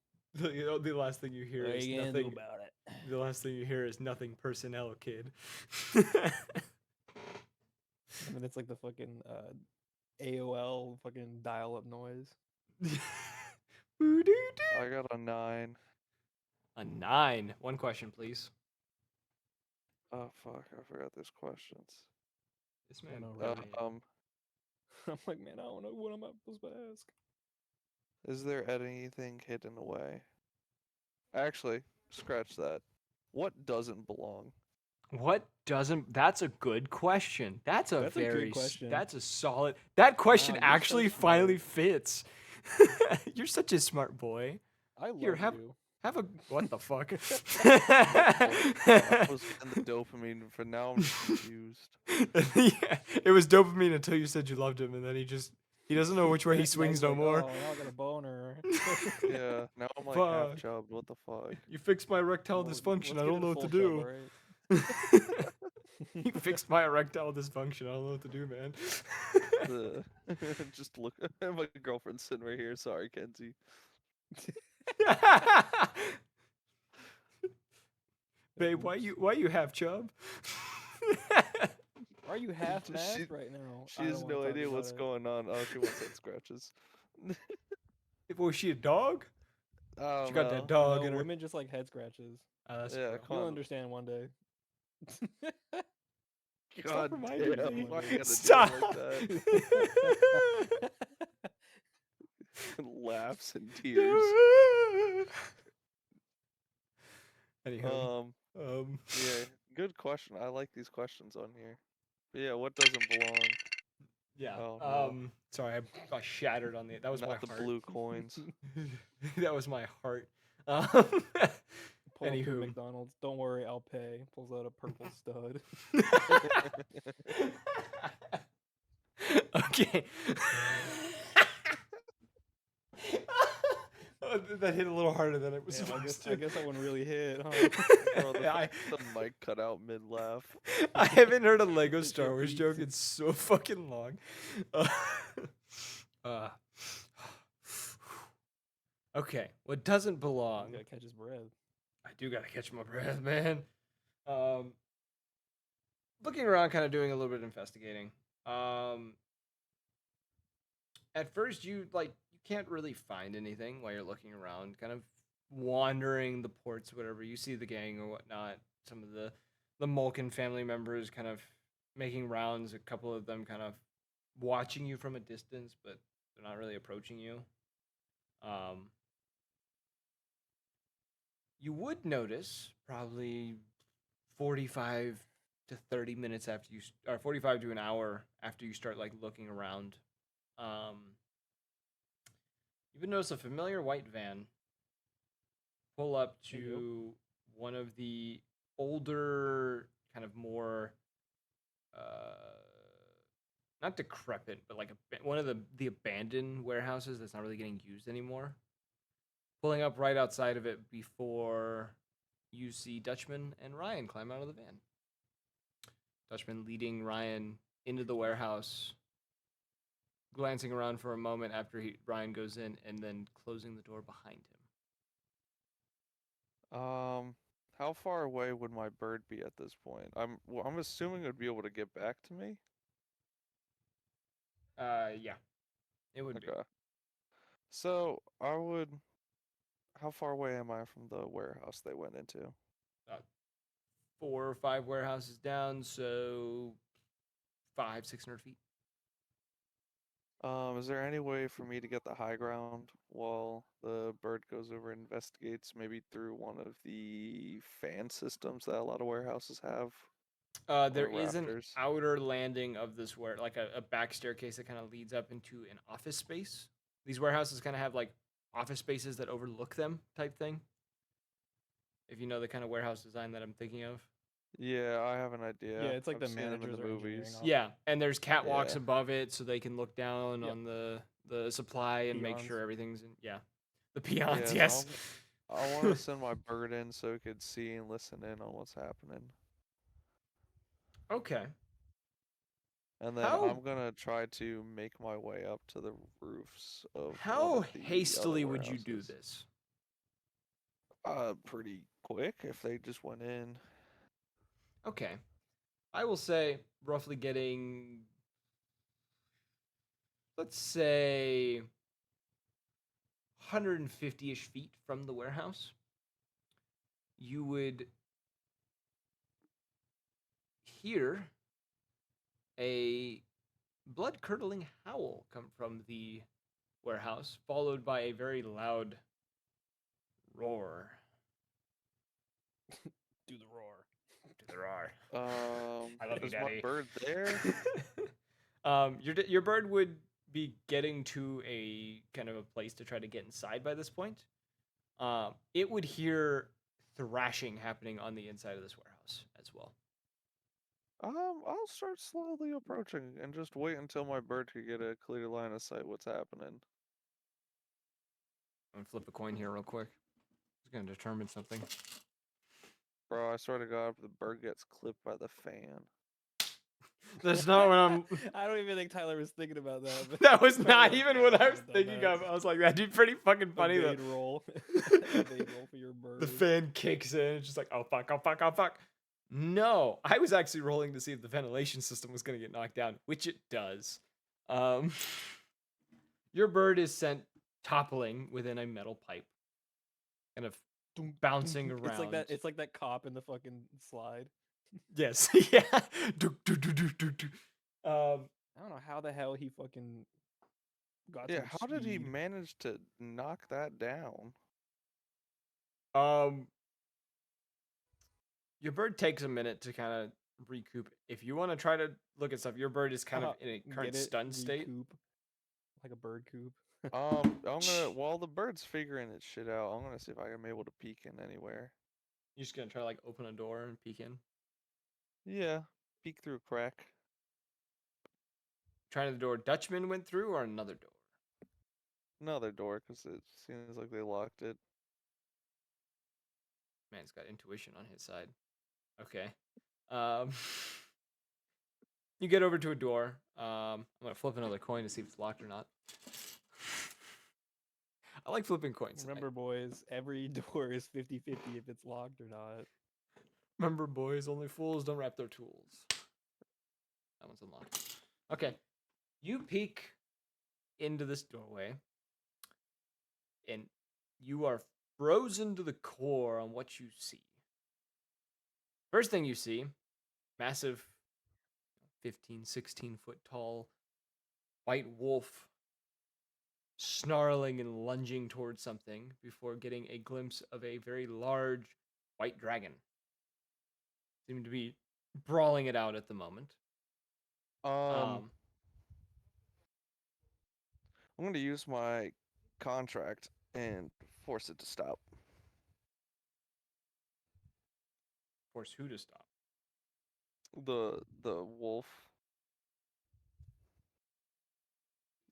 The last thing you hear What are is you gonna do nothing. about it? The last thing you hear is nothing personnel, kid. And then it's like the fucking AOL fucking dial-up noise. I got a 9. A 9. One question, please. Oh fuck! I forgot there's questions. This man. know, brilliant. I'm like, man, I don't know what I'm supposed to ask. Is there anything hidden away? Actually, scratch that. What doesn't belong? What doesn't? That's a good question. That's a That's a good very. question. That's a solid. That question Wow, you're so actually finally smart. fits. You're such a smart boy. I love Here, have you. have a. What the fuck? I was getting the dopamine, for now I'm just confused. Yeah, it was dopamine until you said you loved him, and then he doesn't know which way he Now he's swings no like, more. Oh, now I got a boner. Yeah, now I'm like half Fuck. chubbed. What the fuck? You fixed my erectile Well, dysfunction. let's I get don't it know what to full chub, do. alright? You fixed my erectile dysfunction. I don't know what to do, man. Just look. My girlfriend's sitting right here. Sorry, Kenzie. Babe, why you half chub? Why are you half She- masked right now? She I has don't wanna no talk idea what's about it. going on. Oh, she wants head scratches. Was she a dog? I don't She got know. that dog No, in her. women just like head scratches. That's Yeah, true. come You'll on. understand one day. God reminding damn, me. why you gotta Stop. do it like that? Laughs and tears. Anyhow, Yeah, good question. I like these questions on here. But yeah, what doesn't belong? yeah. Oh, no. Sorry, I got shattered on the. That was Not my the heart. blue coins. That was my heart. Pull up to a Anywho. McDonald's. Don't worry, I'll pay. Pulls out a purple stud. Okay. Oh, that hit a little harder than it was Damn, supposed I to. guess that one really hit, huh? Bro, the, I, fact that the mic cut out mid laugh. I haven't heard a Lego Just Star Wars repeats. joke in so fucking long. Okay, what doesn't belong? He's gotta catch his breath. I do gotta catch my breath, man. Looking around, kind of doing a little bit of investigating. At first, you can't really find anything while you're looking around, kind of wandering the ports, whatever. You see the gang or whatnot. Some of the Mulkin family members kind of making rounds. A couple of them kind of watching you from a distance, but they're not really approaching you. You would notice probably 45 to 30 minutes after you, or 45 to an hour after you start looking around. You would notice a familiar white van pull up to one of the older, kind of more, not decrepit, but one of the abandoned warehouses that's not really getting used anymore. Pulling up right outside of it before you see Dutchman and Ryan climb out of the van. Dutchman leading Ryan into the warehouse, glancing around for a moment after Ryan goes in, and then closing the door behind him. How far away would my bird be at this point? I'm assuming it would be able to get back to me. Yeah, it would be. Okay. So I would. How far away am I from the warehouse they went into? 4 or 5 warehouses down, so 500-600 feet. Is there any way for me to get the high ground while the bird goes over and investigates, maybe through one of the fan systems that a lot of warehouses have? There Or is an rafters? outer landing of this like a back staircase that kind of leads up into an office space. These warehouses kind of have office spaces that overlook them type thing. If you know the kind of warehouse design that I'm thinking of. Yeah, I have an idea. Yeah, it's like I've the seen them in managers the or engineering movies. office. Yeah, and there's catwalks Yeah. above it so they can look down Yep. on the supply and make sure Peons. everything's in. Yeah, the peons. Yeah, Yes. I want to send my bird in so it could see and listen in on what's happening. Okay. And then How- I'm gonna try to make my way up to the roofs of one How of the other hastily would you do warehouses. this? Pretty quick if they just went in. Okay. I will say roughly getting, let's say, 150-ish feet from the warehouse. You would hear a blood-curdling howl come from the warehouse, followed by a very loud roar. Do the roar. To the roar. I love you, is my Daddy. bird there? Your bird would be getting to a kind of a place to try to get inside by this point. It would hear thrashing happening on the inside of this warehouse as well. I'll start slowly approaching and just wait until my bird could get a clear line of sight what's happening. I'm gonna flip a coin here real quick. It's gonna determine something. Bro, I swear to God, if the bird gets clipped by the fan. That's not what I'm. I don't even think Tyler was thinking about that. But That was Tyler not was even like, what I "I was should've done thinking that." of. I was like, that'd be pretty fucking funny though. Evade roll. Evade roll for your bird. The fan kicks in. It's just like, oh fuck, oh fuck, oh fuck. No, I was actually rolling to see if the ventilation system was gonna get knocked down, which it does. Your bird is sent toppling within a metal pipe, kind of bouncing around. It's like that. It's like that cop in the fucking slide. Yes, yeah. Do, do, do, do, do, do. I don't know how the hell he fucking got. Yeah, so much how did he speed. manage to knock that down? Your bird takes a minute to kind of recoup. If you want to try to look at stuff, your bird is kind of in a current Get it? stunned state. Recoup. Like a bird coop. I'm gonna while the bird's figuring its shit out, I'm gonna see if I'm able to peek in anywhere. You're just gonna try to like open a door and peek in. Yeah, peek through a crack. Trying the door Dutchman went through or another door? Another door, because it seems like they locked it. Man's got intuition on his side. Okay. Um, you get over to a door. I'm gonna flip another coin to see if it's locked or not. I like flipping coins. Remember, boys, every door is 50-50 if it's locked or not. Remember, boys, only fools don't wrap their tools. That one's unlocked. Okay. You peek into this doorway, and you are frozen to the core on what you see. First thing you see, massive 15, 16 foot tall white wolf snarling and lunging towards something before getting a glimpse of a very large white dragon. Seem to be brawling it out at the moment. I'm gonna use my contract and force it to stop. Force who to stop? The wolf.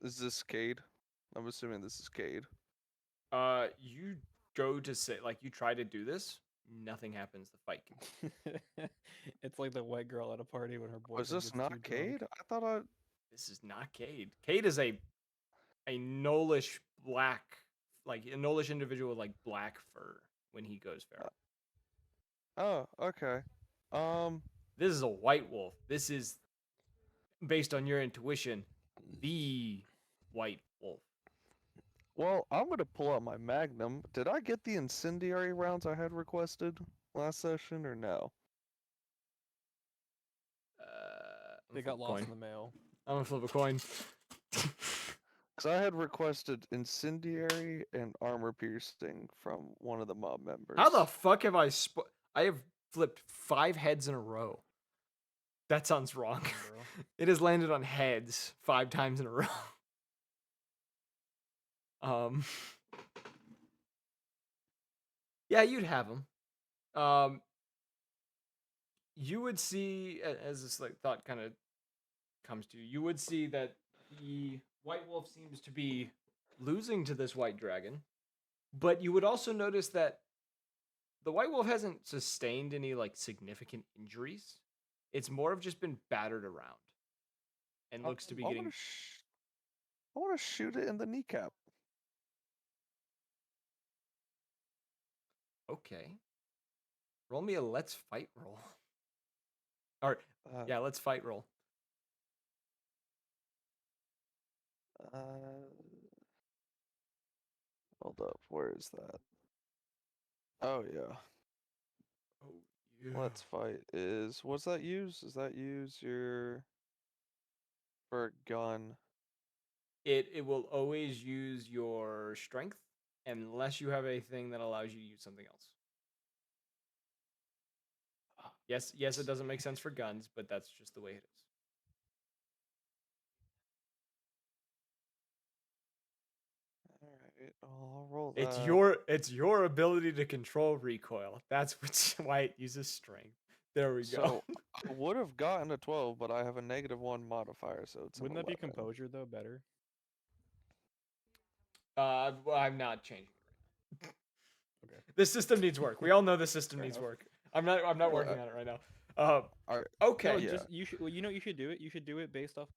Is this Cade? I'm assuming this is Cade. You go to say, like, you try to do this, nothing happens. The fight continues. It's like the white girl at a party when her boyfriend Was this gets too not drunk. Cade? I thought This is not Cade. Cade is a gnollish black, like a gnollish individual with like black fur when he goes feral. Oh, okay. This is a white wolf. This is, based on your intuition, the white wolf. Well, I'm gonna pull out my magnum. Did I get the incendiary rounds I had requested last session or no? They got lost in the mail. I'm gonna flip a coin. Because I had requested incendiary and armor piercing from one of the mob members. How the fuck have I I have flipped 5 heads in a row. That sounds wrong. Bro. It has landed on heads 5 times in a row. Yeah, you'd have them. You would see as this like thought kind of comes to you, you would see that the white wolf seems to be losing to this white dragon, but you would also notice that the white wolf hasn't sustained any like significant injuries. It's more of just been battered around and looks to be I getting want to shoot it in the kneecap. okay. Roll me a let's fight roll. Or Uh, yeah, let's fight roll. uh, hold up. Where is that? Oh yeah. Oh yeah. Let's fight is what's that use? Does that use your for a gun? It will always use your strength unless you have a thing that allows you to use something else. Yes, it doesn't make sense for guns, but that's just the way it is. Alright, I'll roll that. It's your ability to control recoil. That's why it uses strength. There we go. So I would have gotten a 12, but I have a -1 modifier, so it's an Wouldn't that be 11. composure though better? Well, I'm not changing it. Okay. The system needs work. We all know the system Fair needs enough. work. I'm not Well, working on it right now. Alright, Okay. No, yeah. just you should. Well, you know what you should do it. You should do it based off.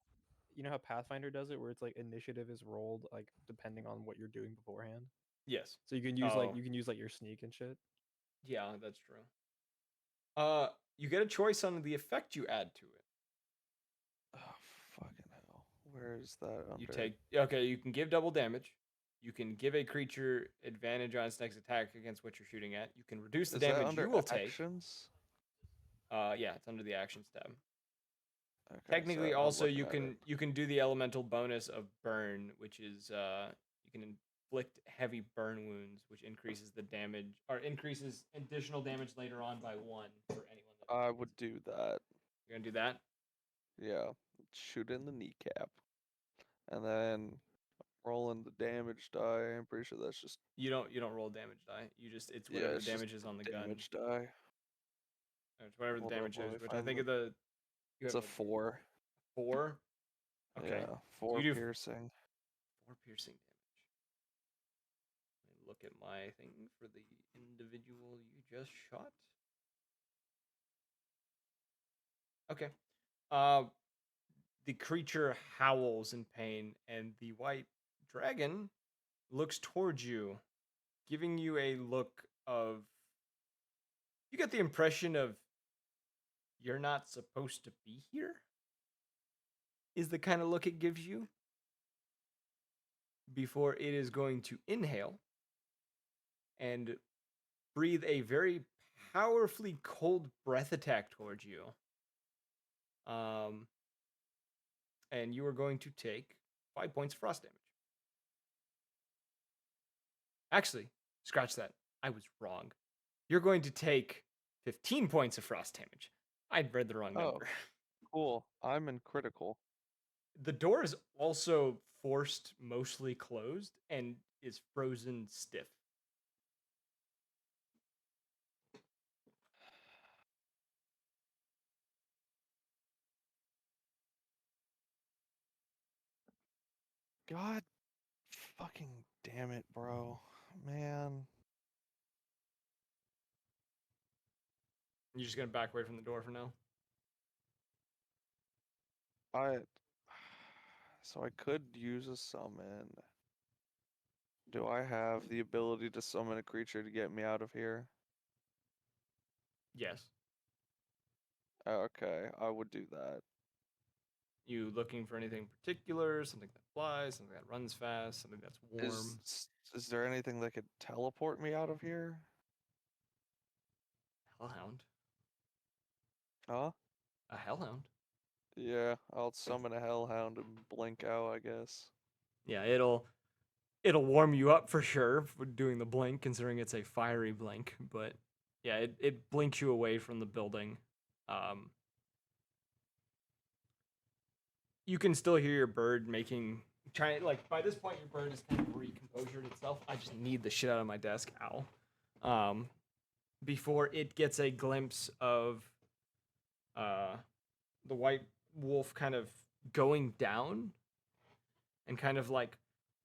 You know how Pathfinder does it, where it's like initiative is rolled like depending on what you're doing beforehand. Yes. So you can use like Oh. you can use like your sneak and shit. Yeah, that's true. You get a choice on the effect you add to it. Oh, fucking hell. Where is that under? You can give double damage. You can give a creature advantage on its next attack against what you're shooting at. You can reduce the Is that damage under you will take. actions? Yeah, it's under the actions tab. Okay, Technically, sorry, I'm also looking you at can it. you can do the elemental bonus of burn, which is you can inflict heavy burn wounds, which increases the damage or increases additional damage later on by 1 for anyone that I hits would it. do that. You're gonna do that? Yeah, shoot in the kneecap, and then rolling the damage die. I'm pretty sure that's just You don't roll damage die. It's whatever the it's just damage is on the gun. damage die. It's whatever the Hold up, damage let me is, which I find think the- you It's have a 4. 4. Okay. Yeah, 4 you do piercing. 4 piercing damage. Let me look at my thing for the individual you just shot. Okay. The creature howls in pain, and the white dragon looks towards you, giving you a look of. You get the impression of you're not supposed to be here, is the kind of look it gives you before it is going to inhale and breathe a very powerfully cold breath attack towards you. And you are going to take 5 points of frost damage. Actually, scratch that. I was wrong. You're going to take 15 points of frost damage. I'd read the wrong Oh. number. Cool. I'm in critical. The door is also forced mostly closed and is frozen stiff. God fucking damn it, bro. Man. You're just going to back away from the door for now? So I could use a summon. Do I have the ability to summon a creature to get me out of here? Yes. Okay, I would do that. You looking for anything particular? Something that flies, something that runs fast, something that's warm? Is there anything that could teleport me out of here? Hellhound. Huh? A hellhound. Yeah, I'll summon a hellhound and blink out, I guess. Yeah, it'll warm you up for sure for doing the blink, considering it's a fiery blink. But yeah, it blinks you away from the building. You can still hear your bird by this point your bird is kind of recomposured itself. I just need the shit out of my desk. Ow. um, before it gets a glimpse of the white wolf kind of going down and kind of like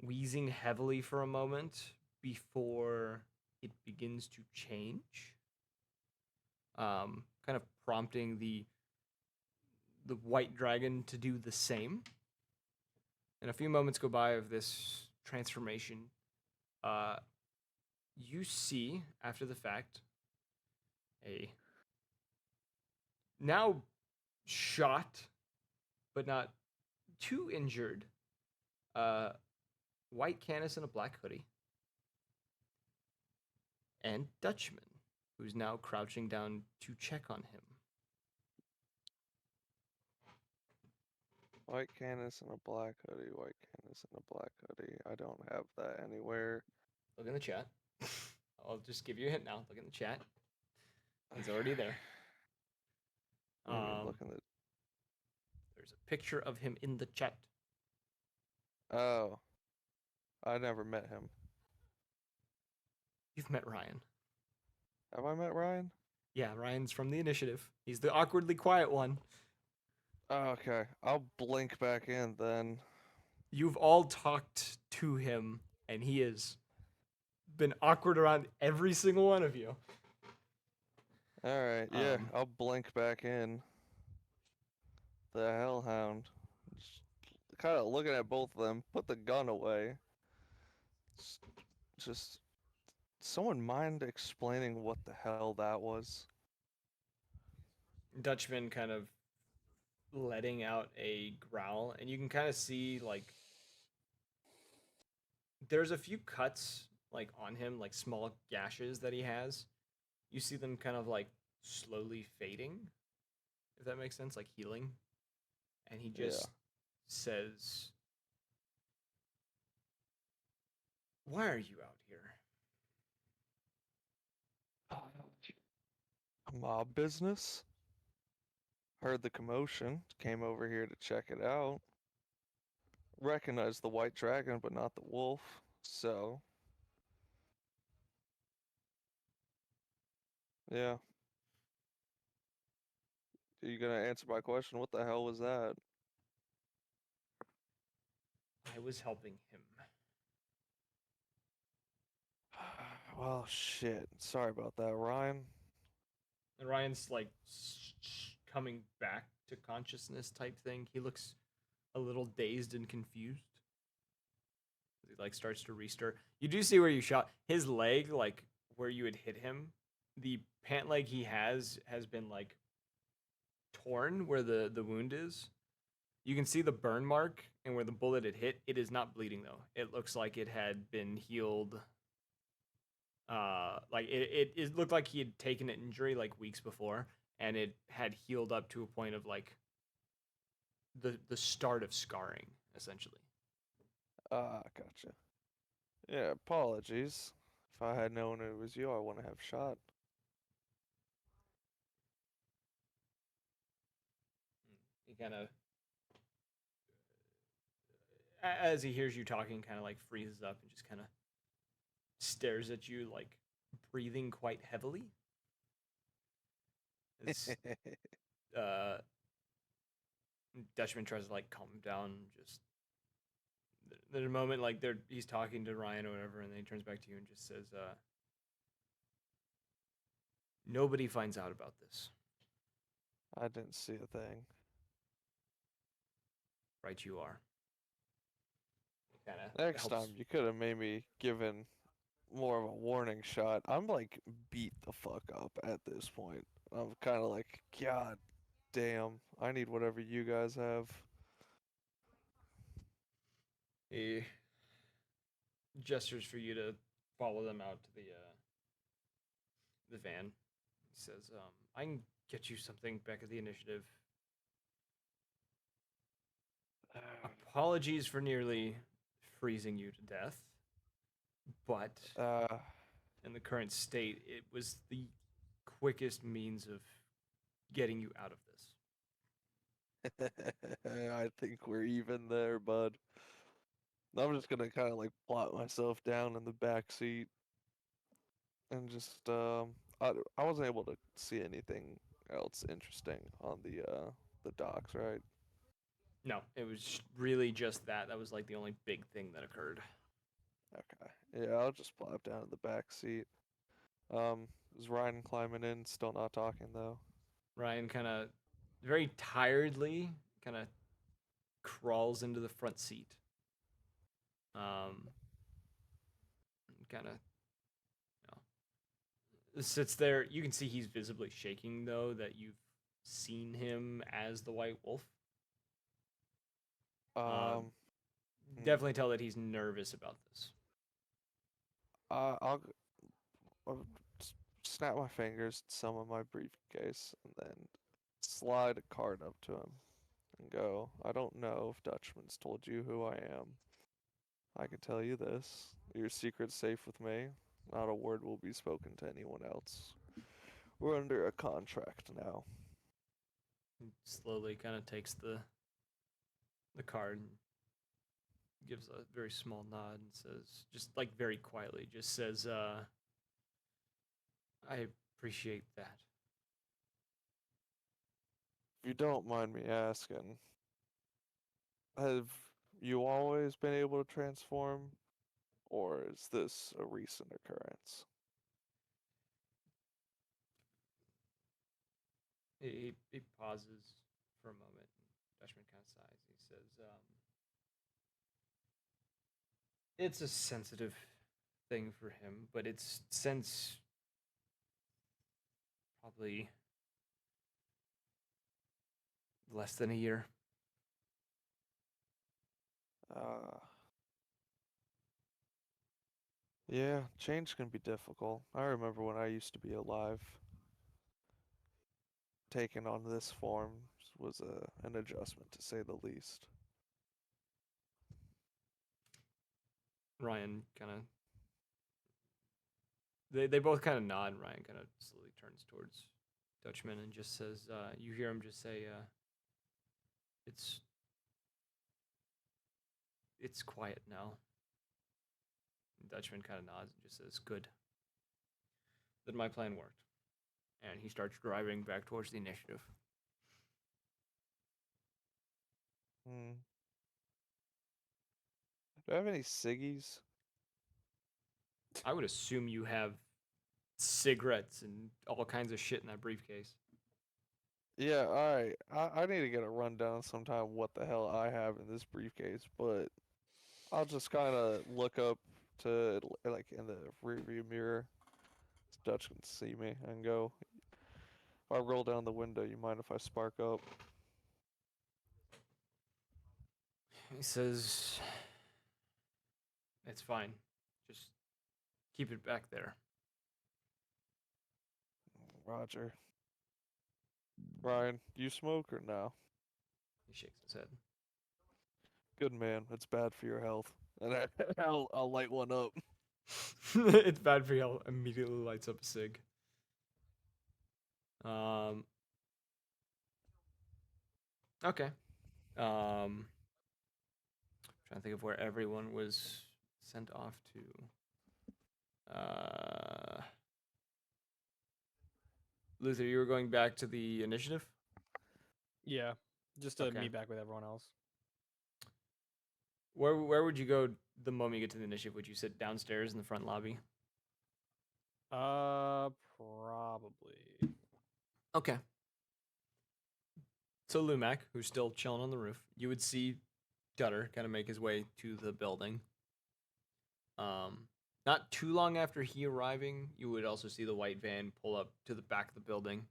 wheezing heavily for a moment before it begins to change, kind of prompting the white dragon to do the same. And a few moments go by of this transformation. Uh, you see, after the fact, a now shot, but not too injured, white Canis in a black hoodie, and Dutchman, who's now crouching down to check on him. White Canis and a black hoodie. White Canis and a black hoodie. I don't have that anywhere. Look in the chat. I'll just give you a hint now. Look in the chat. He's already there. Let me look in the. There's a picture of him in the chat. Oh, I never met him. You've met Ryan. Have I met Ryan? Yeah, Ryan's from the initiative. He's the awkwardly quiet one. Oh, okay, I'll blink back in then. You've all talked to him, and he has been awkward around every single one of you. All right, yeah, Um, I'll blink back in. The Hellhound. Kind of looking at both of them. Put the gun away. Just someone mind explaining what the hell that was? Dutchman kind of letting out a growl, and you can kind of see like there's a few cuts like on him, like small gashes that he has. You see them kind of like slowly fading, if that makes sense, like healing. And he just says, "Why are you out here?" Mob business? Heard the commotion. Came over here to check it out. Recognized the white dragon, but not the wolf. So, yeah. Are you gonna answer my question? What the hell was that? I was helping him. Well, shit. Sorry about that, Ryan. And Ryan's like coming back to consciousness type thing. He looks a little dazed and confused. He like starts to restir. You do see where you shot his leg, like where you had hit him. The pant leg he has been like torn where the wound is. You can see the burn mark and where the bullet had hit. It is not bleeding though. It looks like it had been healed. Like it looked like he had taken an injury like weeks before, and it had healed up to a point of like the start of scarring, essentially. Ah, gotcha. Yeah, apologies. If I had known it was you, I wouldn't have shot. He kind of, as he hears you talking, kind of like freezes up and just kind of stares at you, like breathing quite heavily. It's, uh, Dutchman tries to like calm him down. Just there's a moment like he's talking to Ryan or whatever, and then he turns back to you and just says, "Nobody finds out about this." I didn't see a thing. Right, you are. Kind of Next helps. time, you could have made me given more of a warning shot. I'm like beat the fuck up at this point. I'm kind of like, God damn, I need whatever you guys have. He gestures for you to follow them out to the van. He says, "I can get you something back at the initiative. Apologies for nearly freezing you to death, but Uh, in the current state, it was the quickest means of getting you out of this." I think we're even there, bud. I'm just gonna kind of like plot myself down in the back seat. and just I wasn't able to see anything else interesting on the docks, right? No, it was really just that. That was like the only big thing that occurred. Okay. Yeah, I'll just plop down in the back seat. Is Ryan climbing in? Still not talking though. Ryan kind of very tiredly kind of crawls into the front seat. Kind of, sits there. You can see he's visibly shaking, though, that you've seen him as the White Wolf. Um, Definitely tell that he's nervous about this. I'll snap my fingers, summon my briefcase, and then slide a card up to him and go, I don't know if Dutchman's told you who I am. I can tell you this. Your secret's safe with me. Not a word will be spoken to anyone else. We're under a contract now. He slowly kind of takes the card and gives a very small nod and says, just like very quietly, just says, I appreciate that. If you don't mind me asking, have you always been able to transform, or is this a recent occurrence? He pauses for a moment. Dutchman kind of sighs. He says, it's a sensitive thing for him, but it's since probably less than a year. Uh, yeah, change can be difficult. I remember when I used to be alive. Taking on this form was an adjustment to say the least. Ryan kind of they both kind of nod. Ryan kind of slowly turns towards Dutchman and just says, you hear him just say, it's quiet now. And Dutchman kind of nods and just says, good. Then my plan worked. And he starts driving back towards the initiative. Do I have any ciggies? I would assume you have cigarettes and all kinds of shit in that briefcase. Yeah, alright. I need to get a rundown sometime what the hell I have in this briefcase, but I'll just kind of look up to, like, in the rearview mirror so Dutch can see me and go, if I roll down the window, you mind if I spark up? He says, it's fine. Just keep it back there. Roger. Ryan, do you smoke or no? He shakes his head. Good man. It's bad for your health. And I'll light one up. It's bad for you. Immediately lights up a cig. Okay. Trying to think of where everyone was sent off to. Luther, you were going back to the initiative? Yeah, just to Okay. meet back with everyone else. Where would you go the moment you get to the initiative? Would you sit downstairs in the front lobby? Probably. Okay. So Lumac, who's still chilling on the roof, you would see Gutter kind of make his way to the building. Not too long after he arriving, you would also see the white van pull up to the back of the building,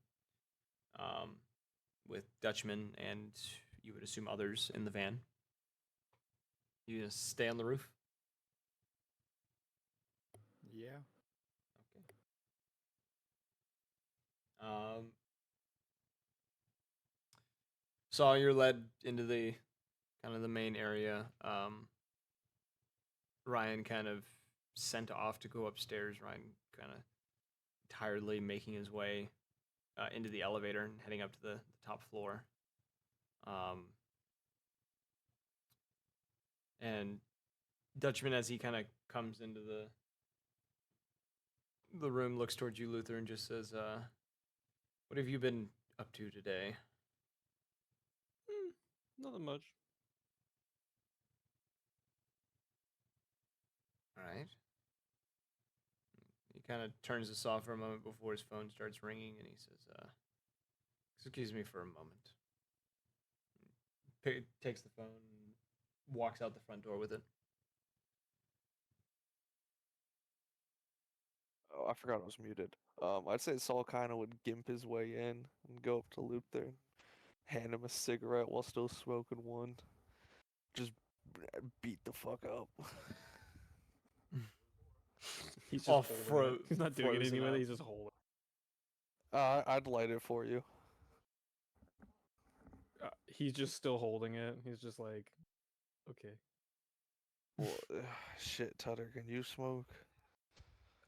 with Dutchman and you would assume others in the van. You just stay on the roof. Yeah. Okay. So you're led into the kind of the main area. Ryan kind of sent off to go upstairs. Ryan kind of tiredly making his way into the elevator and heading up to the top floor. And Dutchman, as he kind of comes into the room looks towards you, Luther, and just says, "What have you been up to today?" Nothing much. All right. He kind of turns this off for a moment before his phone starts ringing, and he says, "Excuse me for a moment." Takes the phone and walks out the front door with it. Oh, I forgot I was muted. I'd say Saul kind of would gimp his way in and go up to Luther and hand him a cigarette while still smoking one. Just beat the fuck up. He's just All holding it. He's not doing frozen anything with up. it. He's just holding. I'd light it for you. He's just still holding it. He's just like, okay. Well, shit, Tutter, can you smoke?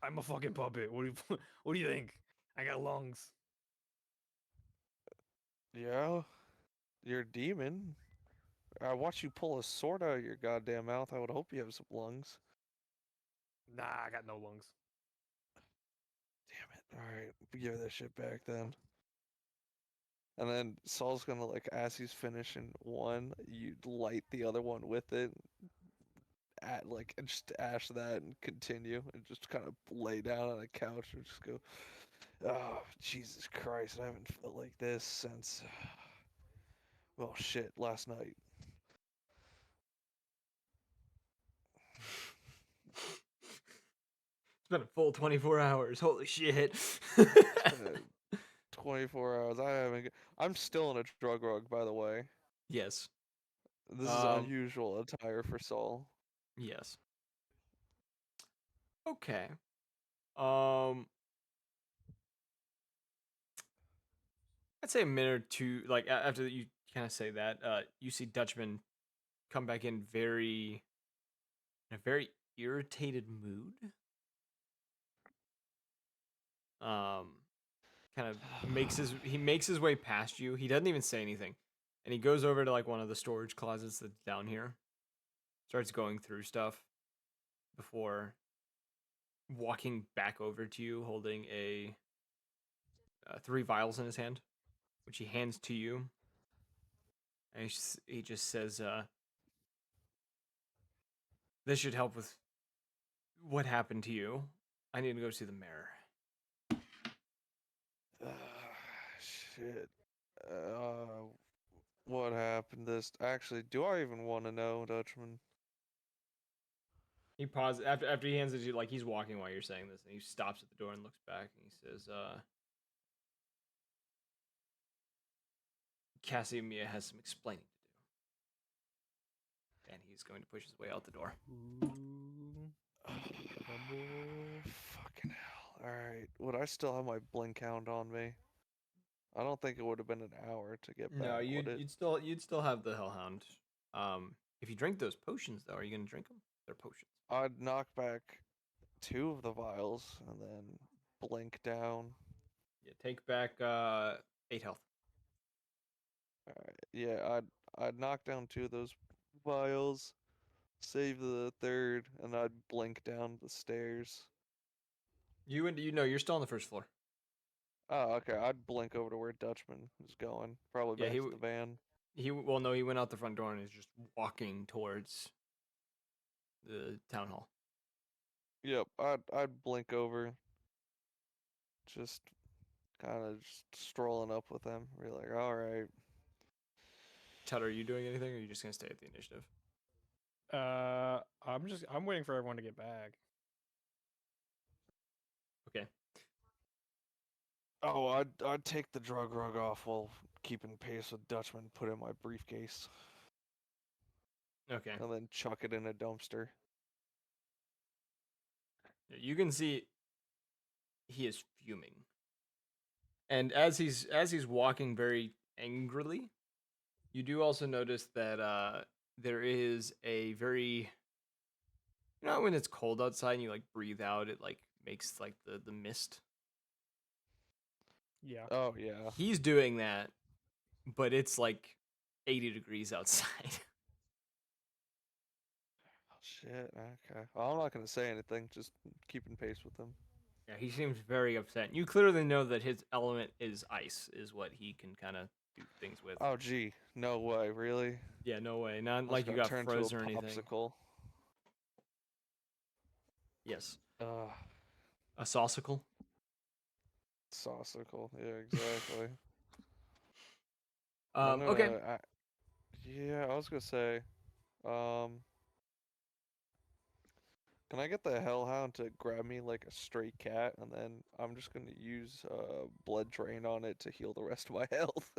I'm a fucking puppet. What do you what do you think? I got lungs. Yeah, you're a demon. I watch you pull a sword out of your goddamn mouth. I would hope you have some lungs. Nah, I got no lungs. Damn it. Alright, give that shit back then. And then Saul's gonna, like, as he's finishing one, you light the other one with it. And just ash that and continue. And just kind of lay down on a couch and just go, oh, Jesus Christ, I haven't felt like this since. Well, shit, last night. It's been a full 24 hours. Holy shit. It's been 24 hours. I'm still in a drug rug, by the way. Yes. This is unusual attire for Saul. Yes. Okay. Um, I'd say a minute or two. Like after you kind of say that, you see Dutchman come back in a very irritated mood. Kind of he makes his way past you. He doesn't even say anything, and he goes over to like one of the storage closets that's down here. Starts going through stuff before walking back over to you, holding a 3 vials in his hand, which he hands to you. And he just says, "This should help with what happened to you. I need to go see the mayor." Shit. What happened actually, do I even want to know, Dutchman? He pauses after he hands it to you, like he's walking while you're saying this, and he stops at the door and looks back, and he says, "Cassie and Mia has some explaining to do." And he's going to push his way out the door. Fucking hell. Alright. Would I still have my blink hound on me? I don't think it would have been an hour to get back, No, would it? you'd still have the Hellhound. If you drink those potions, though, are you gonna drink them? They're potions. I'd knock back 2 of the vials and then blink down. Yeah, take back 8 health. Alright, yeah, I'd knock down 2 of those vials, save the third, and I'd blink down the stairs. You know you're still on the first floor. Oh, okay. I'd blink over to where Dutchman is going. Probably Yeah, back to the van. he went out the front door and is just walking towards the town hall. Yep, I'd blink over. Just kind of just strolling up with them. Be like, all right. Ted, are you doing anything, or are you just gonna stay at the initiative? I'm waiting for everyone to get back. Okay. Oh, I'd take the drug rug off while keeping pace with Dutchman. Put it in my briefcase Okay. and then chuck it in a dumpster. You can see he is fuming. And as he's walking very angrily, you do also notice that there is a very, when it's cold outside and you like breathe out, it like makes like the mist. Yeah. Oh yeah. He's doing that, but it's like 80 degrees outside. Oh, shit. Okay. Well, I'm not gonna say anything. Just keeping pace with them. Yeah, he seems very upset. You clearly know that his element is ice, is what he can kind of do things with. Oh, gee, no way, really? Yeah, no way. Not I was like you gonna got turn froze to or a anything. popsicle. Yes. Ugh, A saucicle? saucicle. Yeah, exactly. I'm gonna. Okay. Yeah, I was gonna say. Um, can I get the hellhound to grab me like a stray cat, and then I'm just gonna use blood drain on it to heal the rest of my health.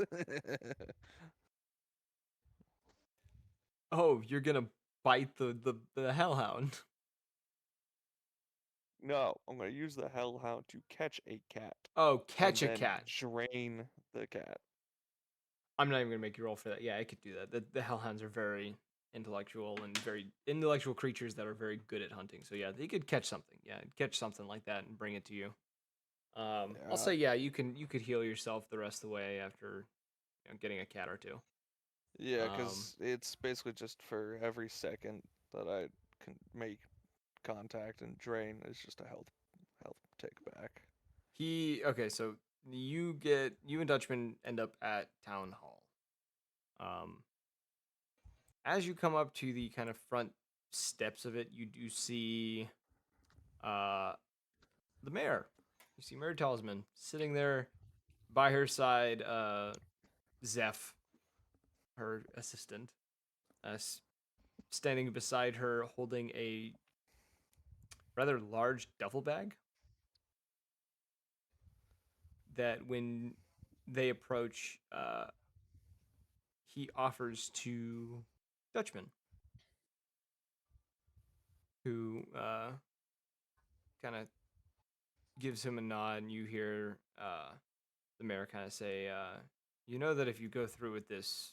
Oh, you're gonna bite the hellhound. No, I'm gonna use the hellhound to catch a cat Oh, catch and a then cat. drain the cat. I'm not even gonna make you roll for that. Yeah, I could do that. The hellhounds are very intellectual and very intellectual creatures that are very good at hunting. So yeah, they could catch something. Yeah, catch something like that and bring it to you. I'll Yeah, say yeah, you could heal yourself the rest of the way after getting a cat or two. yeah, Um, because it's basically just for every second that I can make contact and drain is just a health take back. okay, so you and Dutchman end up at town hall. Um, as you come up to the kind of front steps of it, you do see the mayor. You see Mayor Talisman sitting there by her side, Zeph, her assistant, standing beside her holding a rather large duffel bag that when they approach, he offers to Dutchman, who kind of gives him a nod, and you hear the mayor kind of say, "You know that if you go through with this,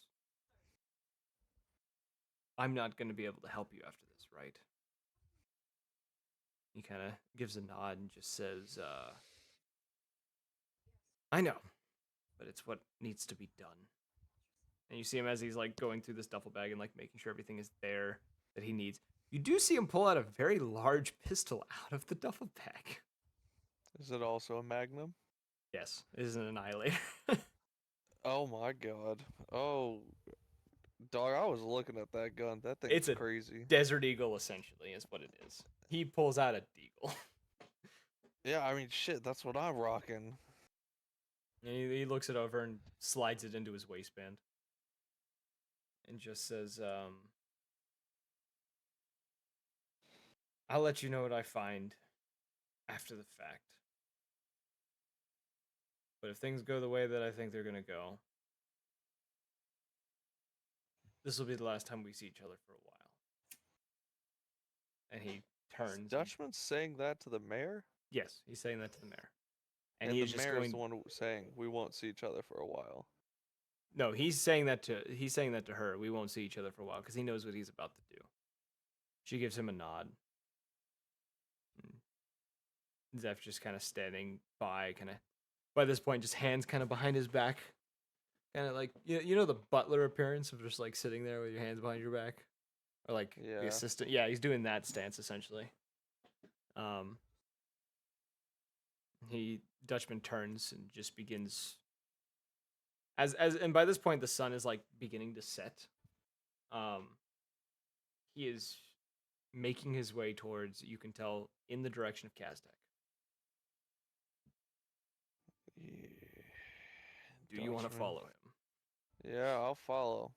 I'm not going to be able to help you after this, right?" He kind of gives a nod and just says, "I know, but it's what needs to be done." And you see him as he's like going through this duffel bag and like making sure everything is there that he needs. You do see him pull out a very large pistol out of the duffel bag. Is it also a magnum? Yes, it is an annihilator. Oh my god. Oh, dog, I was looking at that gun. That thing's It's a crazy. Desert Eagle, essentially, is what it is. He pulls out a deagle. Yeah, I mean, shit, that's what I'm rocking. And he looks it over and slides it into his waistband. And just says, "I'll let you know what I find after the fact. But if things go the way that I think they're going to go, this will be the last time we see each other for a while." And he Is turns. And, Dutchman saying that to the mayor? yes, he's saying that to the mayor. And And he the is just mayor is going. the one saying we won't see each other for a while. No, he's saying that to her. We won't see each other for a while because he knows what he's about to do. She gives him a nod. Zeph's just kind of standing by, kind of by this point, just hands kind of behind his back, kind of like you know the butler appearance of just like sitting there with your hands behind your back, or like the Yeah. assistant. Yeah, he's doing that stance essentially. Um, Dutchman turns and just begins and by this point the sun is like beginning to set. Um, he is making his way towards, you can tell, in the direction of Kaztek. Yeah. Do you want to Dutchman. follow him? Yeah, I'll follow.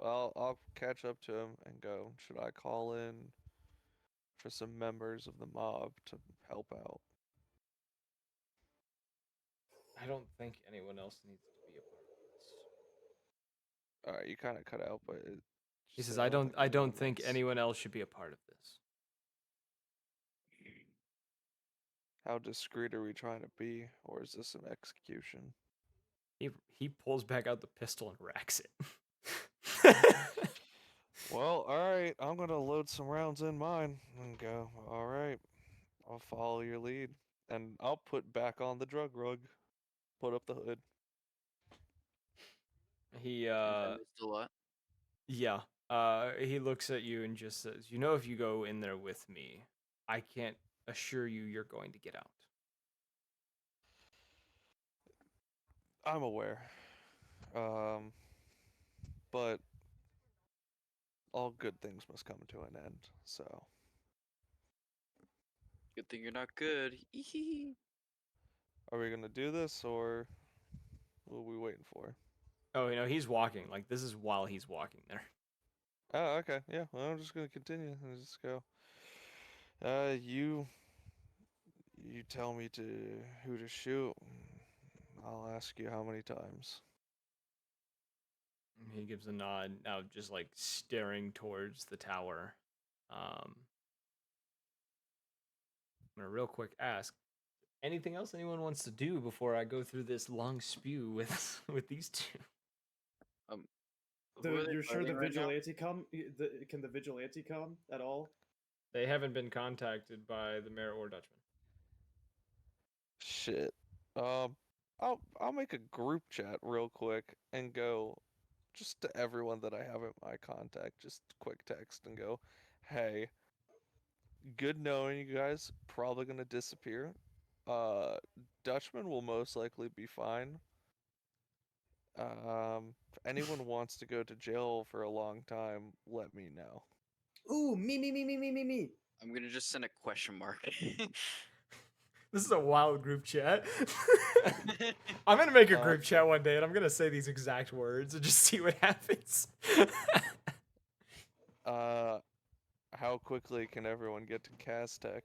I'll catch up to him and go, should I call in for some members of the mob to help out? I don't think anyone else needs to be a part of this. Alright, you kind of cut out, but He just says, say I don't anyone think needs- anyone else should be a part of this. How discreet are we trying to be, or is this an execution? He pulls back out the pistol and racks it. Well, alright, I'm gonna load some rounds in mine and go, alright, I'll follow your lead. And I'll put back on the drug rug. Put up the hood. He And then still what? yeah. He looks at you and just says, "You know, if you go in there with me, I can't assure you you're going to get out." I'm aware. But all good things must come to an end. So, Good thing you're not good. are we gonna do this, or what are we waiting for? Oh, he's walking. Like, this is while he's walking there. Oh, okay. Yeah. Well, I'm just gonna continue and just go. You tell me who to shoot. I'll ask you how many times. He gives a nod, now just like staring towards the tower. I'm gonna real quick ask, anything else anyone wants to do before I go through this long spew with with these two? Who are they You're sure the fighting right now? vigilante come? Can the vigilante come at all? They haven't been contacted by the mayor or Dutchman. Shit. I'll make a group chat real quick and go just to everyone that I have in my contact, just quick text and go, hey, good knowing you guys. Probably gonna disappear. Uh, Dutchman will most likely be fine. If anyone wants to go to jail for a long time, let me know. Ooh, me. I'm gonna just send a question mark. This is a wild group chat. I'm gonna make a group Okay. chat one day and I'm gonna say these exact words and just see what happens. How quickly can everyone get to Castech?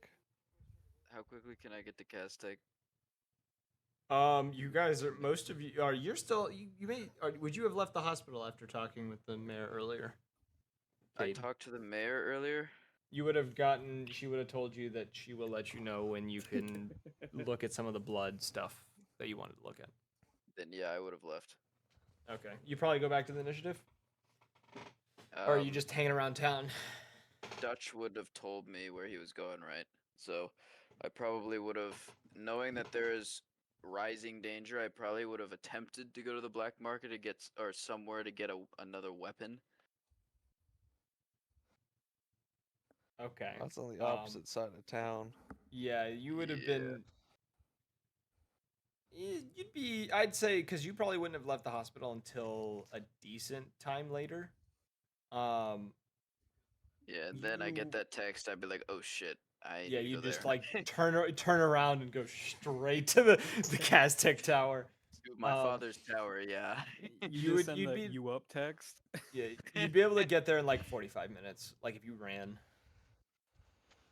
How quickly can I get to Castech? You guys are most of you are you're still you may would you have left the hospital after talking with the mayor earlier? I Cade? talked to the mayor earlier. You would have gotten she would have told you that she will let you know when you can look at some of the blood stuff that you wanted to look at. Then yeah, I would have left. Okay. You probably go back to the initiative? Or are you just hanging around town? Dutch would have told me where he was going, right? So I probably would have, knowing that there is rising danger, I probably would have attempted to go to the black market to get or somewhere to get another weapon. Okay. That's on the opposite side of town. Yeah, you would have Yeah. been. You'd be. I'd say because you probably wouldn't have left the hospital until a decent time later. Um. Yeah, and then I get You- that text, I'd be like, oh shit, I Yeah, need to you go just there. like turn around and go straight to the Castech Tower. To my um, father's tower, yeah. You would. send You'd the be. "you up" text. Yeah, you'd be able to get there in like 45 minutes. Like if you ran.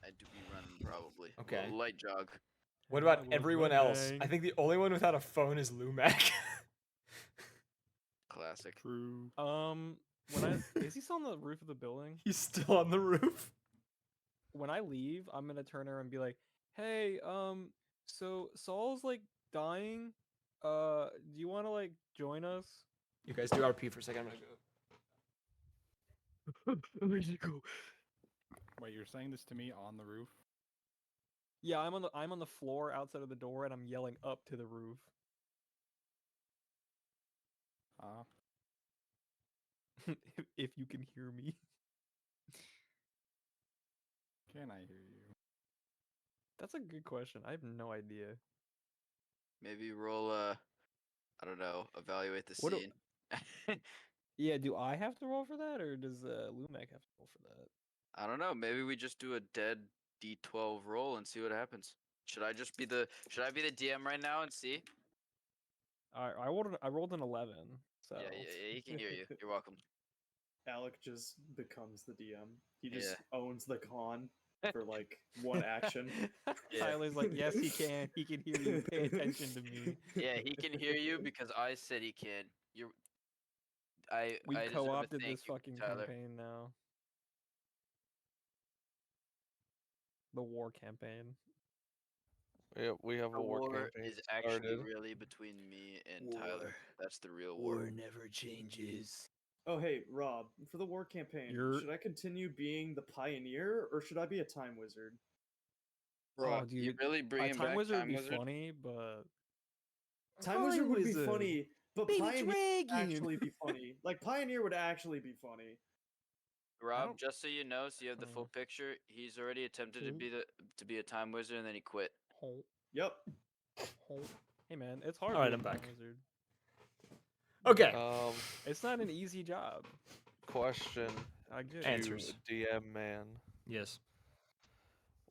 I do be running probably. Okay. Light jog. What I about was everyone else? I running. think the only one without a phone is Lumac. Classic. True. Is he still on the roof of the building? He's still on the roof. When I leave, I'm gonna turn around and be like, "Hey, so Saul's like dying. Do you want to like join us?" You guys do RP for a second. I'm gonna go. Wait, you're saying this to me on the roof? Yeah, I'm on the floor outside of the door, and I'm yelling up to the roof. If you can hear me. Can I hear you? That's a good question. I have no idea. Maybe roll I don't know, evaluate the What do- scene. Yeah, do I have to roll for that, or does Lumac have to roll for that? I don't know. Maybe we just do a dead D12 roll and see what happens. Should I be the DM right now and see? I rolled an 11. So Yeah, he can hear you. You're welcome. Alec just becomes the DM. He just Yeah. owns the con for like one action. Yeah. Tyler's like, yes, he can. He can hear you. Pay attention to me. Yeah, he can hear you because I said he can. We I deserve a co-opted thank this you, fucking Tyler. campaign now. The war campaign. Yeah, we have The a war war campaign is actually started. really between me and War. Tyler. That's the real war. never changes. Oh hey, Rob, for the war campaign, You're- should I continue being the pioneer or should I be a time wizard? Bro, Oh, you dude, really a bringing time back wizard would Time be Wizard? funny, but Time wizard would be funny, but pioneer would actually be funny. Like pioneer would actually be funny. Rob, don't- just so you know, so you have the full Oh. picture, he's already attempted to Who? be a Time Wizard and then he quit. Oh, Yep. oh. Hey man, it's hard Alright, being I'm a time back. wizard. Okay. It's not an easy job. Question I get to it. Answers. DM man: Yes.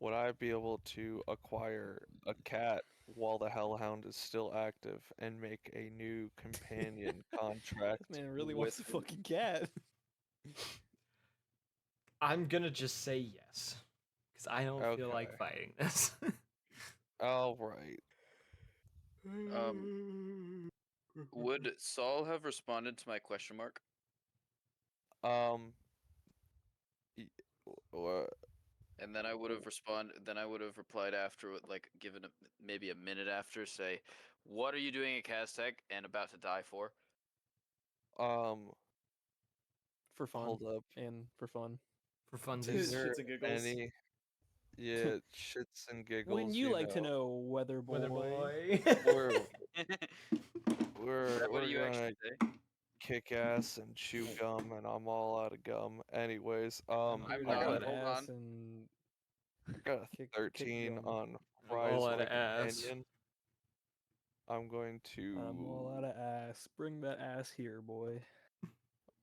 would I be able to acquire a cat while the Hellhound is still active and make a new companion contract? This man really wants a fucking cat. I'm gonna just say yes, because I don't feel like Okay. fighting this. All right. Would Saul have responded to my question mark? Um. y- What? And then I would have replied after, with, like, given maybe a minute after, say, "What are you doing at Castech and about to die for?" For fun. Hold up. And for fun. For Is funsies. there Shits and giggles. any? Yeah, shits and giggles. Wouldn't you like to know, Weather Boy? Weather boy. We're What do you gonna actually say? kick ass and chew gum, and I'm all out of gum. Anyways, I'm I not. got Hold on. And a kick 13 gum. on I'm rise all out my of ass. companion. I'm going to. I'm all out of ass. Bring that ass here, boy.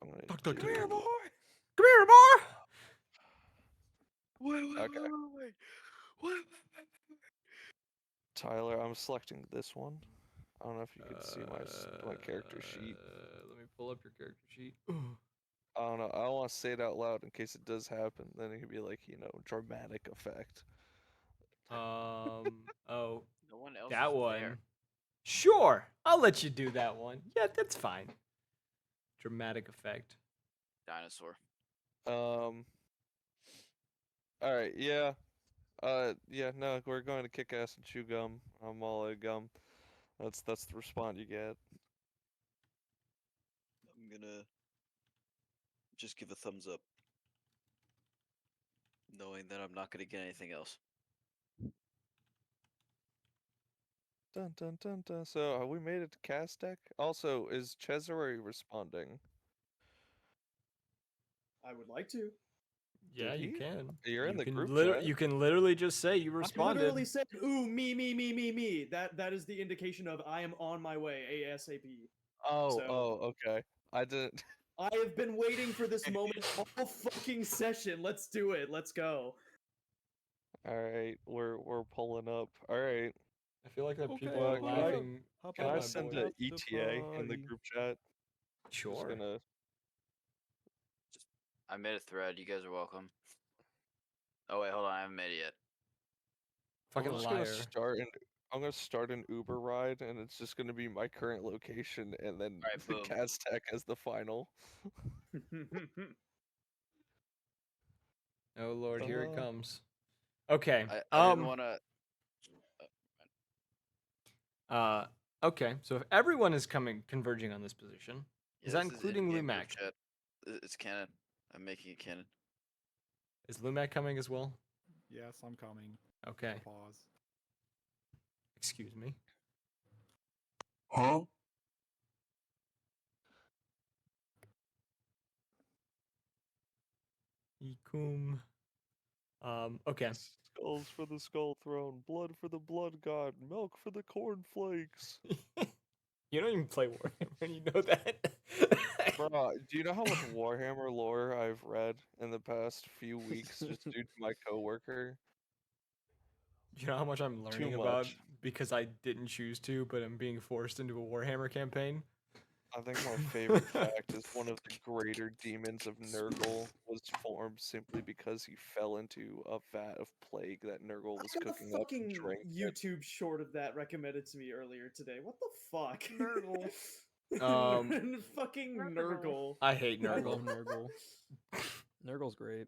I'm gonna Tuck, tuck, do. tuck. Come here, boy. Okay. Tyler, I'm selecting this one. I don't know if you can see my character sheet. Let me pull up your character sheet. I don't know. I don't want to say it out loud in case it does happen. Then it could be like, dramatic effect. Oh, No one else that is one. there. Sure, I'll let you do that one. Yeah, that's fine. Dramatic effect. Dinosaur. All right. Yeah. Yeah. No, we're going to kick ass and chew gum. I'm all out of gum. That's the response you get. I'm gonna just give a thumbs up, knowing that I'm not gonna get anything else. Dun dun dun dun. So have we made it to cast deck? Also, is Cesare responding? I would like to. Yeah, Did you he? can. You're in the group literally, chat. You can literally just say you I responded. literally said, "Ooh, me." That is the indication of I am on my way ASAP. Oh, So- okay. I didn't. I have been waiting for this moment all fucking session. Let's do it. Let's go. All right, we're pulling up. All right. I feel like that Okay, people are can I- laughing. Can at I my send boy. an ETA in the group chat? Just Sure. gonna. I made a thread. You guys are welcome. Oh wait, hold on. I haven't made it yet. Fucking I'm just liar. I'm gonna start an Uber ride, and it's just gonna be my current location, and then Alright, the boom. Castech as the final. Oh lord, here it Uh, comes. Okay. I didn't want to. Okay. So if everyone is converging on this position, is that including Lumac? Chat. It's canon. I'm making it canon. Is Lumac coming as well? Yes, I'm coming. Okay. Pause. Excuse me. Huh? Ikum. Okay. Skulls for the skull throne, blood for the blood god, milk for the cornflakes. You don't even play Warhammer, and you know that. Bro, do you know how much Warhammer lore I've read in the past few weeks just due to my coworker? You know how much I'm Too learning about much. because I didn't choose to, but I'm being forced into a Warhammer campaign? I think my favorite fact is one of the greater demons of Nurgle was formed simply because he fell into a vat of plague that Nurgle was I got a cooking up and fucking drank it. YouTube short of that recommended to me earlier today. What the fuck? Nurgle. Fucking Nurgle. I hate I Nurgle. love Nurgle. Nurgle's great.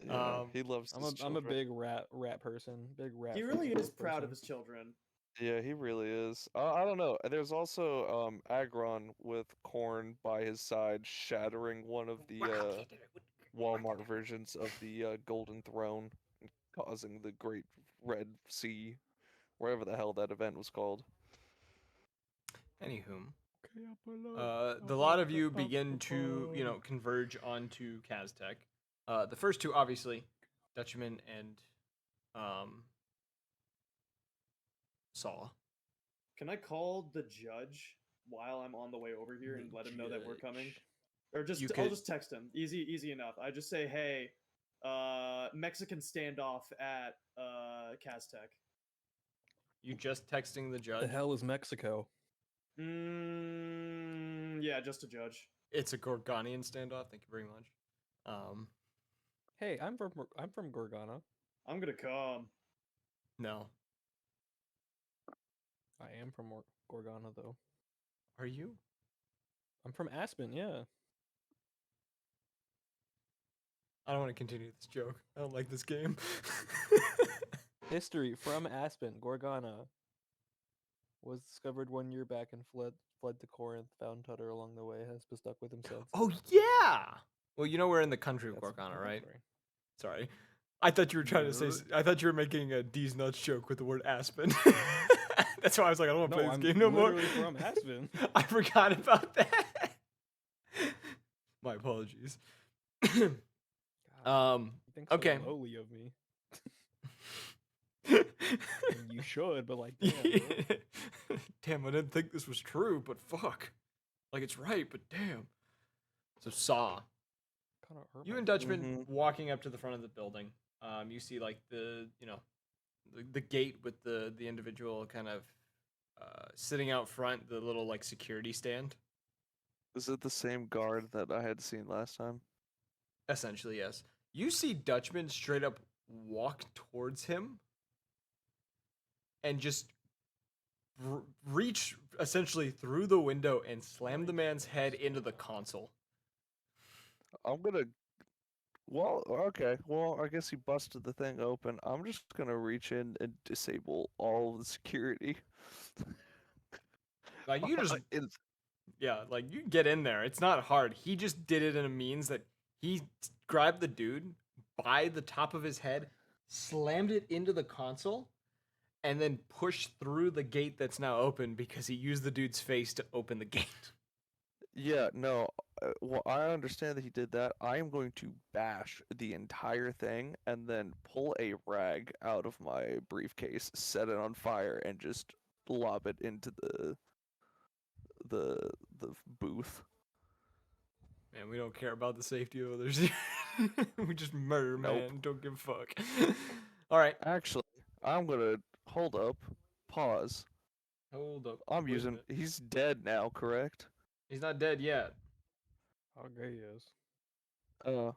Yeah, he loves I'm his a children. big rat person. Big rat. He really fucking is proud person. of his children. Yeah, he really is. I don't know. There's also Agron with Corn by his side, shattering one of the Walmart versions of the Golden Throne, and causing the Great Red Sea, wherever the hell that event was called. Anywho, the lot of you begin to, converge onto Kaztech. The first two, obviously, Dutchman and Saw. Can I call the judge while I'm on the way over here and let him know that we're coming. Judge. Or just You I'll could- just text him. Easy enough. I just say, hey, Mexican standoff at Caztech. You just texting the judge? The hell is Mexico? Yeah, just a judge. It's a Gorganian standoff. Thank you very much. Hey, I'm from Gorgana. I'm gonna come. No. I am from Gorgana though. Are you? I'm from Aspen. Yeah. I don't want to continue this joke. I don't like this game. History from Aspen, Gorgana was discovered 1 year back and fled to Corinth, found Tutter along the way, has been stuck with him since. Oh yeah. Well, you know we're in the country of That's the Gorgana, whole right? story. Sorry. I thought you were trying to say. Nerd. I thought you were making a D's nuts joke with the word Aspen. That's why I was like, I don't want to No, play I'm this game no more. literally from Aspen. I forgot about that. My apologies. God, you think so okay. lowly of me. I mean, you should, but like, damn, bro. Damn, I didn't think this was true, but fuck. Like, it's right, but damn. So, Saw. Kinda hurt You my and Dutchman Mhm. walking up to the front of the building. You see, like, the gate with the individual kind of sitting out front, the little, like, security stand. Is it the same guard that I had seen last time? Essentially, yes. You see Dutchman straight up walk towards him and just reach essentially through the window and slam the man's head into the console. I'm gonna. Well, okay. Well, I guess he busted the thing open. I'm just gonna reach in and disable all of the security. Like, you just, It's- yeah, like, you get in there. It's not hard. He just did it in a means that he grabbed the dude by the top of his head, slammed it into the console, and then pushed through the gate that's now open because he used the dude's face to open the gate. Yeah, no. Well, I understand that he did that. I am going to bash the entire thing and then pull a rag out of my briefcase, set it on fire, and just lob it into the booth. Man, we don't care about the safety of others. We just murder, Nope. man. Don't give a fuck. All right. Actually, I'm gonna hold up, pause. Hold up. I'm wait a using. minute. He's dead now, correct? He's not dead yet. How gay he is.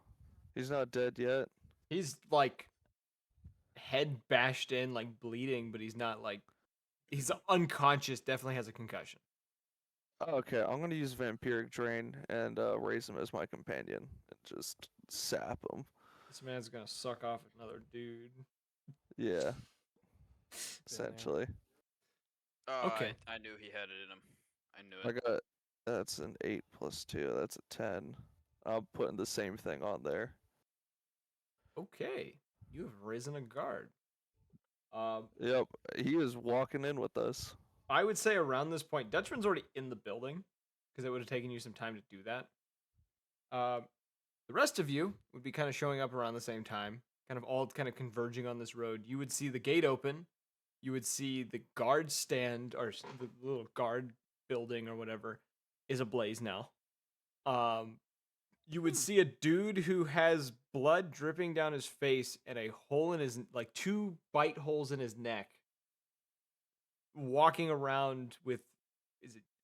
He's not dead yet. He's like head bashed in, like bleeding, but he's not like he's unconscious. Definitely has a concussion. Okay, I'm gonna use Vampiric Drain and raise him as my companion and just sap him. This man's gonna suck off another dude. Yeah, Damn. essentially. Oh, Okay. I knew he had it in him. I knew I it. got that's an 8 plus 2. That's a 10. I'm putting the same thing on there. Okay, you have risen a guard. Yep, he is walking in with us. I would say around this point, Dutchman's already in the building because it would have taken you some time to do that. The rest of you would be kind of showing up around the same time, kind of all kind of converging on this road. You would see the gate open. You would see the guard stand or the little guard building or whatever is ablaze now. You would see a dude who has blood dripping down his face and a hole in his, like 2 bite holes in his neck, walking around with,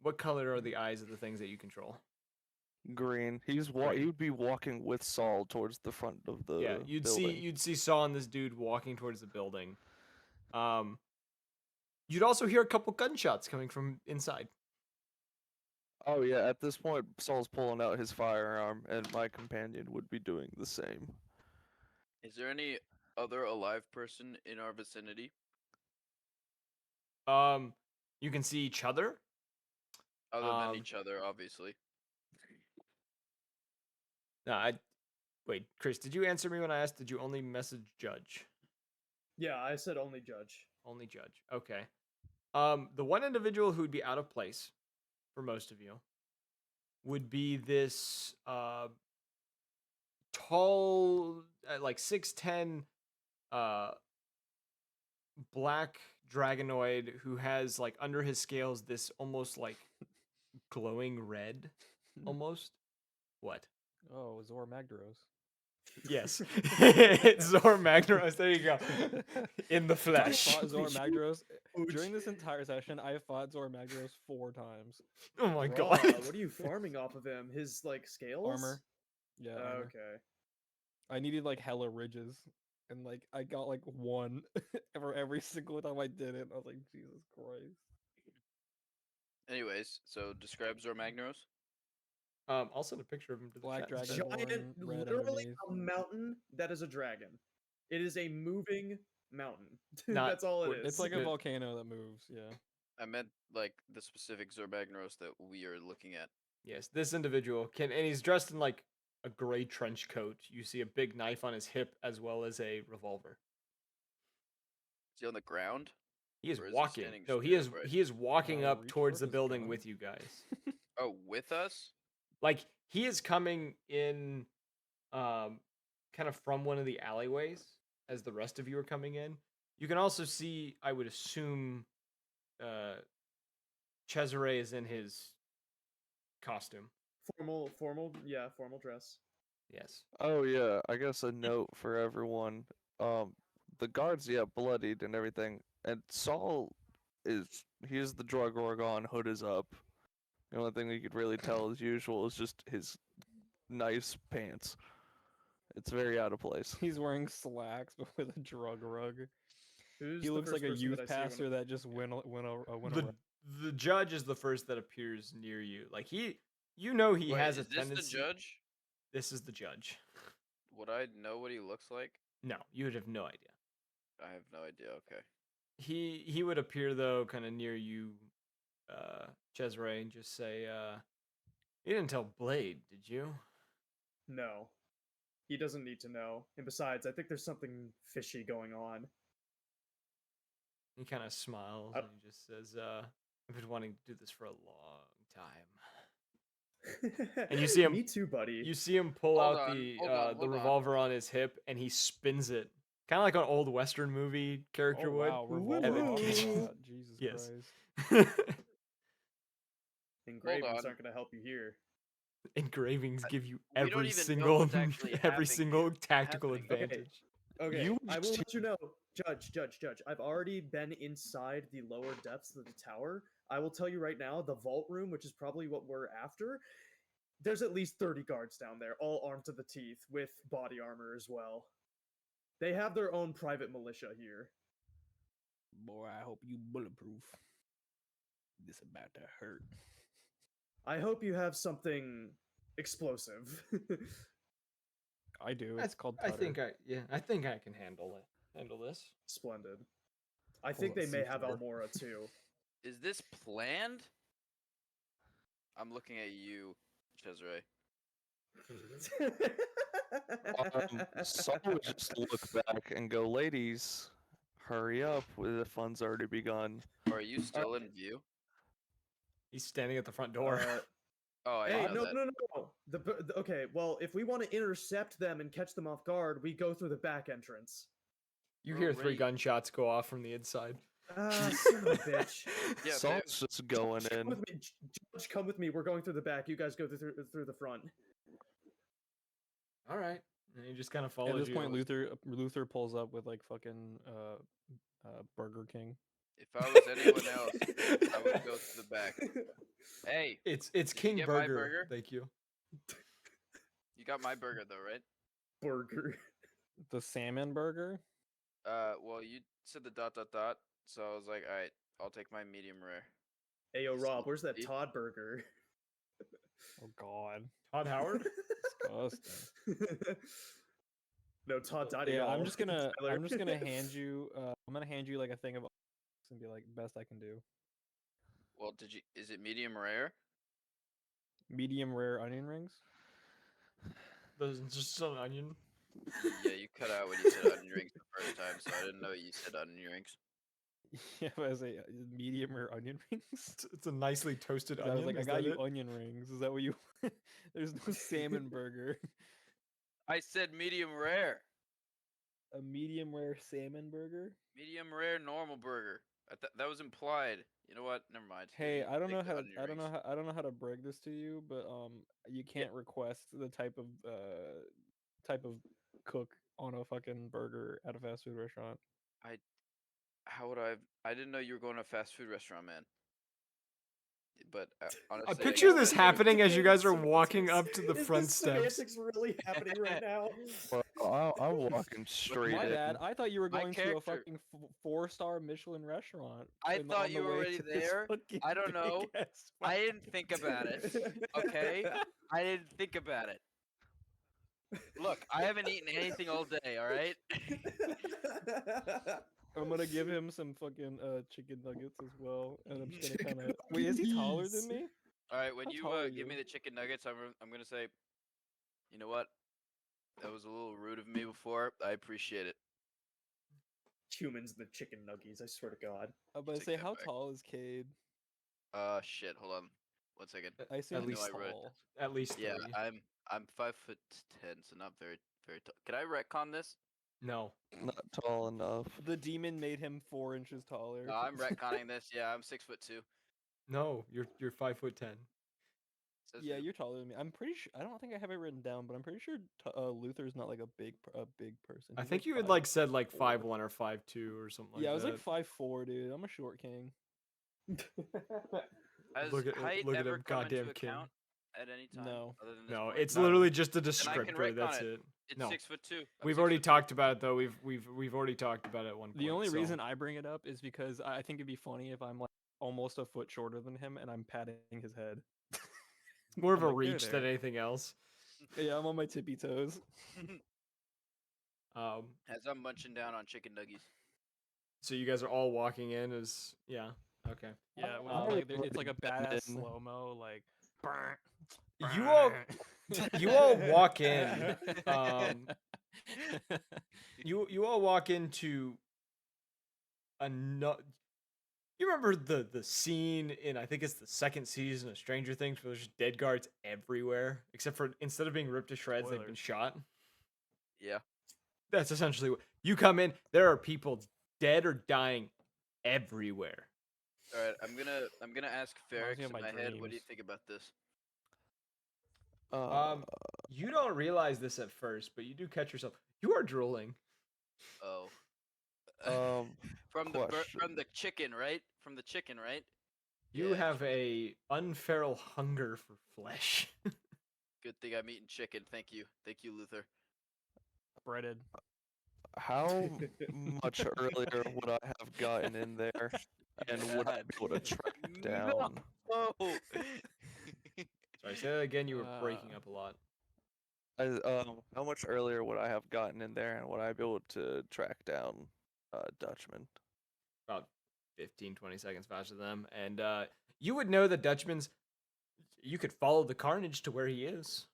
what color are the eyes of the things that you control? Green. He Green. would be walking with Saul towards the front of the Yeah, you'd building. see Saw and this dude walking towards the building. You'd also hear a couple gunshots coming from inside. Oh yeah, at this point Saul's pulling out his firearm and my companion would be doing the same. Is there any other alive person in our vicinity? You can see each other. Other than Um, each other, obviously. No, wait, Chris, did you answer me when I asked? Did you only message Judge? Yeah, I said only judge. Only Judge. Okay. The one individual who would be out of place for most of you would be this tall, like 6'10", black dragonoid who has like under his scales this almost like glowing red, almost. What? Oh, Zor Magdaros. Yes, it's Zor Magdaros. There you go. In the I flesh. fought Zor Magdaros Ouch. during this entire session. I fought Zor Magdaros 4 times. Oh my Raw, god. what are you farming off of him? His like scales? Armor. Yeah. Armor. Okay. I needed like hella ridges, and like I got like 1 for every single time I did it. I was like, Jesus Christ. Anyways, so describe Zor Magnaros. I'll send a picture of him to the Black chat. dragon. Giant, Dragonborn, red literally underneath. a mountain that is a dragon. It is a moving mountain. Not- That's all it we're- is. It's like a Good. volcano that moves. Yeah. I meant like the specific Zor Magnaros that we are looking at. Yes, this individual can, and he's dressed in like a gray trench coat. You see a big knife on his hip as well as a revolver. Is he on the ground? He is Or is he walking. standing No, he straight is upright? he is walking up Reach towards for the his building gun. with you guys. Oh, with us? Like he is coming in kind of from one of the alleyways as the rest of you are coming in. You can also see, I would assume, Cesare is in his costume. Formal dress. Yes. Oh yeah, I guess a note for everyone. The guards, yeah, bloodied and everything, and Saul he's the drug Oregon, hood is up. The only thing you could really tell as usual is just his nice pants. It's very out of place. He's wearing slacks but with a drug rug. Who's He the looks first like a person youth that I see when pastor that just went around. The judge is the first that appears near you. Like he Wait, has a is this tendency. the judge? This is the judge. Would I know what he looks like? No, you would have no idea. I have no idea. Okay. He would appear though kind of near you, Cesare, and just say, you didn't tell Blade, did you? No. He doesn't need to know. And besides, I think there's something fishy going on. He kind of smiles and he just says, I've been wanting to do this for a long time. And you see him. Me too, buddy. You see him pull Hold out on, the hold on, the hold on. revolver on his hip, and he spins it, kind of like an old Western movie character Oh would. wow, Woo, revolver woo, off the woo. bat. Jesus Yes. Christ. Engravings on. aren't going to help you here. Engravings give you We don't every even know single what's actually every happening single here. tactical Happening. Okay. advantage. Okay, You I will just- let you know, Judge. I've already been inside the lower depths of the tower. I will tell you right now, the vault room, which is probably what we're after, there's at least 30 guards down there, all armed to the teeth, with body armor as well. They have their own private militia here. Boy, I hope you bulletproof. This about to hurt. I hope you have something explosive. I do. It's called I Tutter. think I think I can handle this. Splendid. I think they may have Almora too. Is this planned? I'm looking at you, Cesare. Saul would just look back and go, "Ladies, hurry up! The fun's already begun." Are you still in view? He's standing at the front door. Oh, I Hey, didn't know no, that. no. Okay, well, if we want to intercept them and catch them off guard, we go through the back entrance. You We're hear 3 already- gunshots go off from the inside. Ah, son of a bitch. Yeah, Saul's just going Come in. with me, Judge. Come with me. We're going through the back. You guys go through the front. All right, and he just kind of At follows this you. point, Luther pulls up with like fucking Burger King. if I was anyone else, I would go to the back. Hey, It's Did you King get my Burger. burger? Thank you. you got my burger though, right? Burger. The salmon burger. Well, you said the ... So I was like, all right, I'll take my medium rare. Hey, yo, Is Rob, it where's that beef? Todd burger? Oh God. Todd Howard. Disgusting. No, Todd died. Yeah, I'm y'all. just gonna Tyler. hand you I'm gonna hand you like a thing of and be like, best I can do. Well, is it medium rare? Medium rare onion rings. There's just an onion. Yeah, you cut out when you said onion rings the first time, so I didn't know you said onion rings. Yeah, but I say medium rare onion rings. It's a nicely toasted 'Cause onion. I was like, I is got that you it? onion rings. Is that what you? There's no salmon burger. I said medium rare. A medium rare salmon burger. Medium rare normal burger. That was implied. You know what? Never mind. You- Hey, you I don't take know the how to onion rings. I don't know how to break this to you, but you can't request the type of cook on a fucking burger at a fast food restaurant. How would I didn't know you were going to a fast food restaurant, man. But I honestly, picture guess this that's happening as you Debate guys are walking semantics. up to the Is front this steps. semantics really happening right now? Well, I'm walking straight My in. bad. I thought you were My going to a character- fucking 4-star Michelin restaurant. I and thought on you the were way already to this there. fucking I don't know. big-ass I fucking- didn't think about it. Okay? I didn't think about it. Look, I haven't eaten anything all day, all right? I'm gonna give him some fucking chicken nuggets as well, and I'm just gonna kind of. Wait, is he taller than me? All right, when How you tall are give me you? the chicken nuggets, I'm going to say, "You know what? That was a little rude of me before. I appreciate it." Humans, the chicken nuggies. I swear to God. I'm gonna Take say, that how back. tall is Cade? Shit, hold on. 1 second. I assume At he's least tall. At least Yeah, 3. I'm 5'10", so not very tall. Can I retcon this? No. Not tall enough. The demon made him 4 inches taller. No, I'm retconning this. Yeah, I'm 6'2". No, you're 5'10". Says Yeah, who? you're taller than me. I'm pretty sure. I don't think I have it written down, but I'm pretty sure Luther's not like a big person. I He's, think you had 5'4". like said like 5'1" or 5'2" or something like Yeah, I was that. like 5'4", dude. I'm a short king. Has Look at height look at ever him, come goddamn into king. account at any time No. other than this No, point? it's No. literally just a Then I can descriptor. That's retcon it. it. It's No, 6'2". I'm we've already 6'2". talked about it though. We've already talked about it at one point. The only so- reason I bring it up is because I think it'd be funny if I'm like almost a foot shorter than him and I'm patting his head. it's more of I'm a like, "There, reach there." than anything else. Yeah, I'm on my tippy toes. As I'm munching down on chicken nuggies. So you guys are all walking in as yeah. Okay. Yeah, with, Um, like it's like a already badass been in. slow mo, like. You all you all walk in. You all walk into another. You remember the scene in I think it's the second season of Stranger Things where there's just dead guards everywhere, except for instead of being ripped to shreds, they've been Spoilers. shot. Yeah. That's essentially what you come in. There are people dead or dying everywhere. All right, I'm gonna ask Reminds Ferrix me of in my my head. What do you dreams. think about this? You don't realize this at first, but you do catch yourself. You are drooling. Oh. Question. From the chicken, right? From the chicken, right? You Yeah, have from the- a unferal hunger for flesh. Good thing I'm eating chicken. Thank you, Luther. Breaded. How much earlier would I have gotten in there, and would I be able to track down? Oh. Sorry, say that again. You were breaking up a lot. How much earlier would I have gotten in there, and would I be able to track down Dutchman? About 15, 20 seconds faster than them. And you would know that Dutchman's. You could follow the carnage to where he is.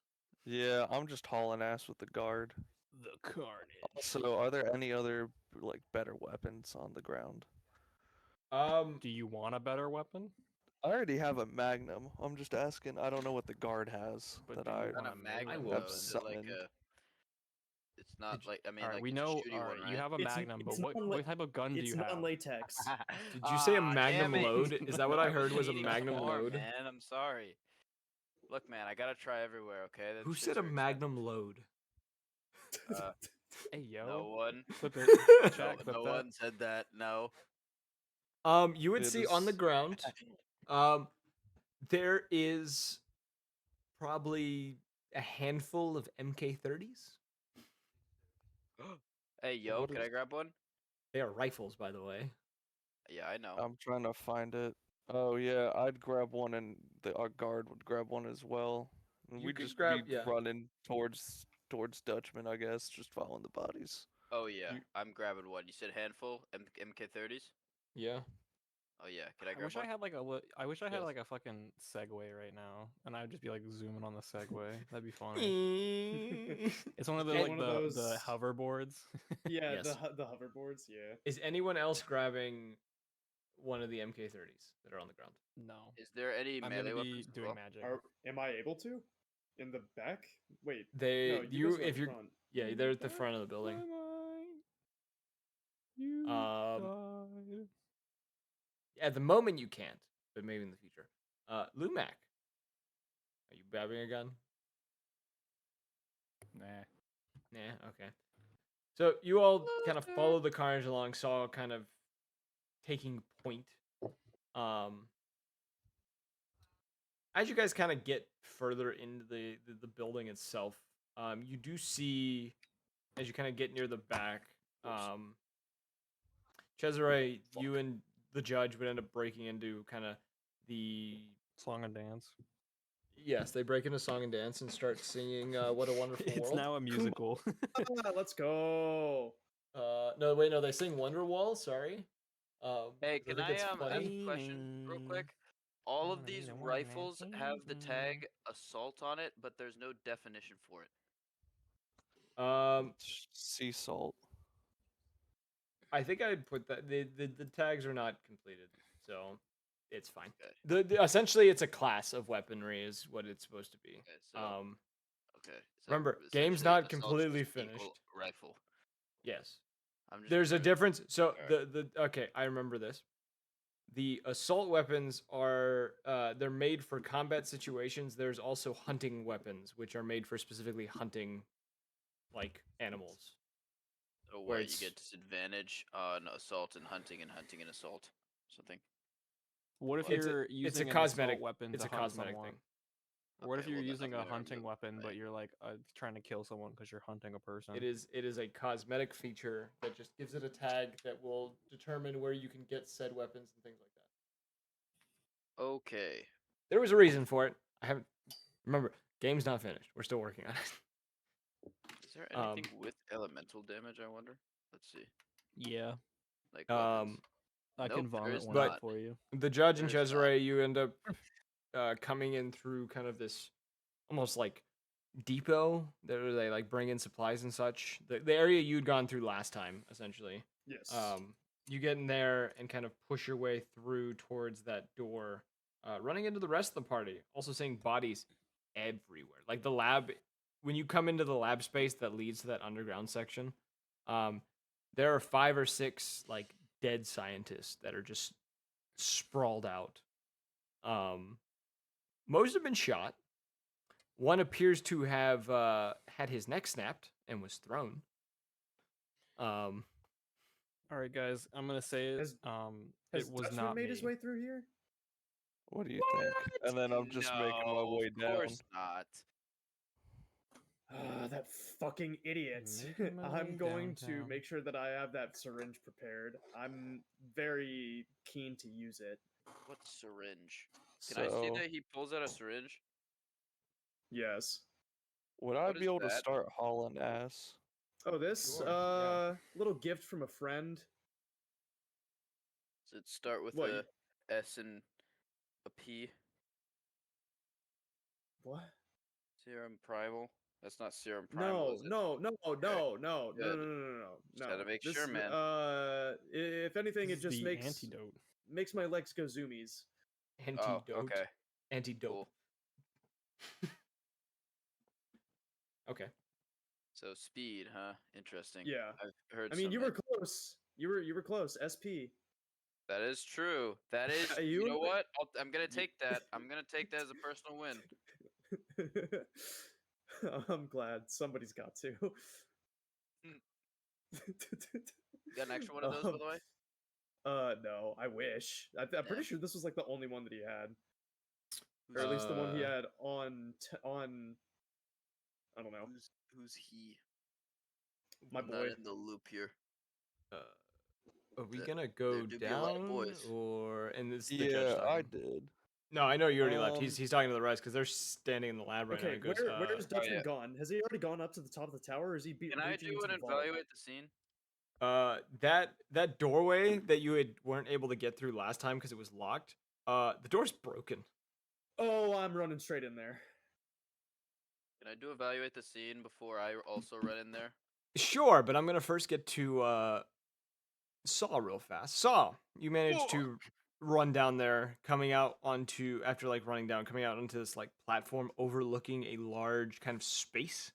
Yeah, I'm just hauling ass with the guard. The carnage. So, are there any other like better weapons on the ground? Do you want a better weapon? I already have a Magnum. I'm just asking. I don't know what the guard has But that do you I Not want a a magnum will though. have Is it like summoned. a? It's not like I mean All right, like we it's a know. shooty All one, right, right? you have a It's- magnum, it's but what non-la- type of gun do It's you have? non-latex. Did you say a Ah, magnum damn it. load? Is that what I heard was a eating magnum corn, load? Man, I'm sorry. Look, man, I gotta try everywhere. Okay. That Who shit's said a very magnum load? expensive. Hey yo, No one. clip it. No, Chat, clip no that. one said that. No. You would It see on the is- ground. There is probably a handful of MK30s. Hey, yo, What can I is- grab one? They are rifles, by the way. Yeah, I know. I'm trying to find it. Oh yeah, I'd grab one, and our guard would grab one as well. And You we'd could just grab- be yeah. running towards Dutchman, I guess, just following the bodies. Oh yeah, You- I'm grabbing one. You said handful MK30s. Yeah. Oh yeah, can I I grab wish one? I had like I wish I had Yes. like a fucking Segway right now, and I'd just be like zooming on the Segway. That'd be funny. It's one of the Get like one of the those- hoverboards. Yeah, Yes. the hoverboards. Yeah. Is anyone else grabbing one of the MK30s that are on the ground? No, Is there any I'm melee gonna be weapons as doing well? magic. Am I able to? In the back? Wait. They No, you guys are at if the you're front. yeah, they're at the front of the building. You Um, died. At the moment, you can't, but maybe in the future. Lumac, are you grabbing a gun? Nah. Nah, okay. So you all kind of follow the carnage along, saw kind of taking point. As you guys kind of get further into the building itself, you do see, as you kind of get near the back, Cesare, you and the judge would end up breaking into kind of the Song and dance. Yes, they break into song and dance and start singing "What a Wonderful It's World." now a musical. Let's go. No, wait, no, they sing Wonderwall. Sorry. Hey, I can think I it's ask funny. a question real quick? All of these rifles have the tag assault on it, but there's no definition for it. Sea salt. I think I'd put that the tags are not completed, so it's fine. Okay. Essentially it's a class of weaponry is what it's supposed to be. Okay, so okay. So Remember, game's essentially, not assault's completely just equal finished. Rifle. Yes. I'm just There's a curious. difference. So Alright. the okay, I remember this. The assault weapons are they're made for combat situations. There's also hunting weapons, which are made for specifically hunting like animals. So where what, you it's- get disadvantage on assault and hunting and assault. Something. What if It's a- you're it's a using an cosmetic- assault weapon it's to a hunt cosmetic someone? thing. Or what if Okay, you're well, then using I'm a gonna hunting remove weapon, but my- you're like trying to kill someone because you're hunting a person? It is a cosmetic feature that just gives it a tag that will determine where you can get said weapons and things like that. Okay. There was a reason for it. I haven't remember, game's not finished. We're still working on it. Is there anything with elemental damage, I wonder? Let's see. Yeah, Like weapons. I Nope, can there vomit is one not. out for you. The judge and There is not. Cesare, you end up coming in through kind of this almost like depot that they like bring in supplies and such. The area you'd gone through last time, essentially. Yes. You get in there and kind of push your way through towards that door, running into the rest of the party. Also seeing bodies everywhere. Like the lab, when you come into the lab space that leads to that underground section, there are 5 or 6 like dead scientists that are just sprawled out. Most have been shot. One appears to have had his neck snapped and was thrown. All right, guys, I'm gonna say it. Has It was Dutchman not made me. his way through here? What do you think? And then I'm just making my No, way of down. course not. That fucking idiot. Making my way I'm going to downtown. make sure that I have that syringe prepared. I'm very keen to use it. What syringe? Can I see So, that he pulls out a syringe? Yes. would I What be is able to that? start hauling ass? Oh, this Sure, yeah. little gift from a friend. Does it start with What, a S and a P? What? Serum primal? That's not serum primal, No, is it? no, no, no, no, no, Good. no. Just had to make This, sure, man. If anything, This it is just the makes antidote. my legs go zoomies. Antidote. Oh, okay. Antidote. Cool. Okay. So speed, huh? Interesting. Yeah. I've heard I mean, some you were that- close. You were close. SP. That is true. That is. Yeah, You you know were- what? I'm gonna take that. I'm gonna take that as a personal win. I'm glad somebody's got to. You got an extra one of those, by the way? No, I wish. I'm pretty Damn. sure this was like the only one that he had, or at least the one he had on I don't know. Who's he? My I'm boy. not in the loop here. Are we There- gonna there go do be a lot of down boys. or and this the Yeah, judge I talking? did. No, I know you already left. He's Um, talking to the rest because they're standing in the lab right now. Okay, He goes, where's Dutchman yeah. gone? Has he already gone up to the top of the tower, or is he Can I breaching do into an the vault? evaluate the scene? that doorway that you weren't able to get through last time because it was locked. The door's broken. Oh, I'm running straight in there. Can I do evaluate the scene before I also run in there? Sure, but I'm gonna first get to Saw real fast. Saw, you managed to run down there, coming out onto after like running down, coming out onto this like platform overlooking a large kind of space.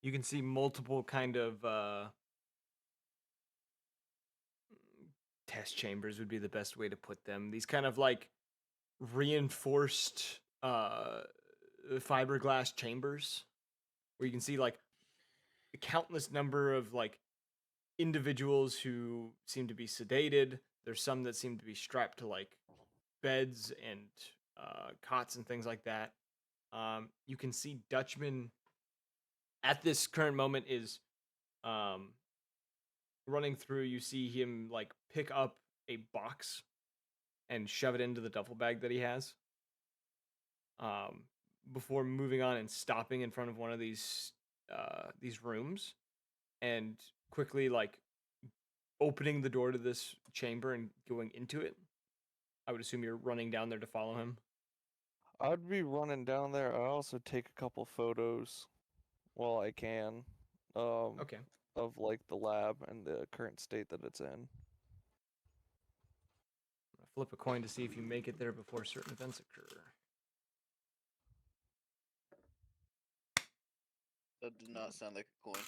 You can see multiple kind of test chambers would be the best way to put them. These kind of like reinforced fiberglass chambers where you can see like a countless number of like individuals who seem to be sedated. There's some that seem to be strapped to like beds and cots and things like that. You can see Dutchman at this current moment is running through. You see him like pick up a box and shove it into the duffel bag that he has. Before moving on and stopping in front of one of these rooms and quickly like opening the door to this chamber and going into it. I would assume you're running down there to follow him. I'd be running down there. I also take a couple photos while I can. Okay. Of like the lab and the current state that it's in. Flip a coin to see if you make it there before certain events occur. That did not sound like a coin.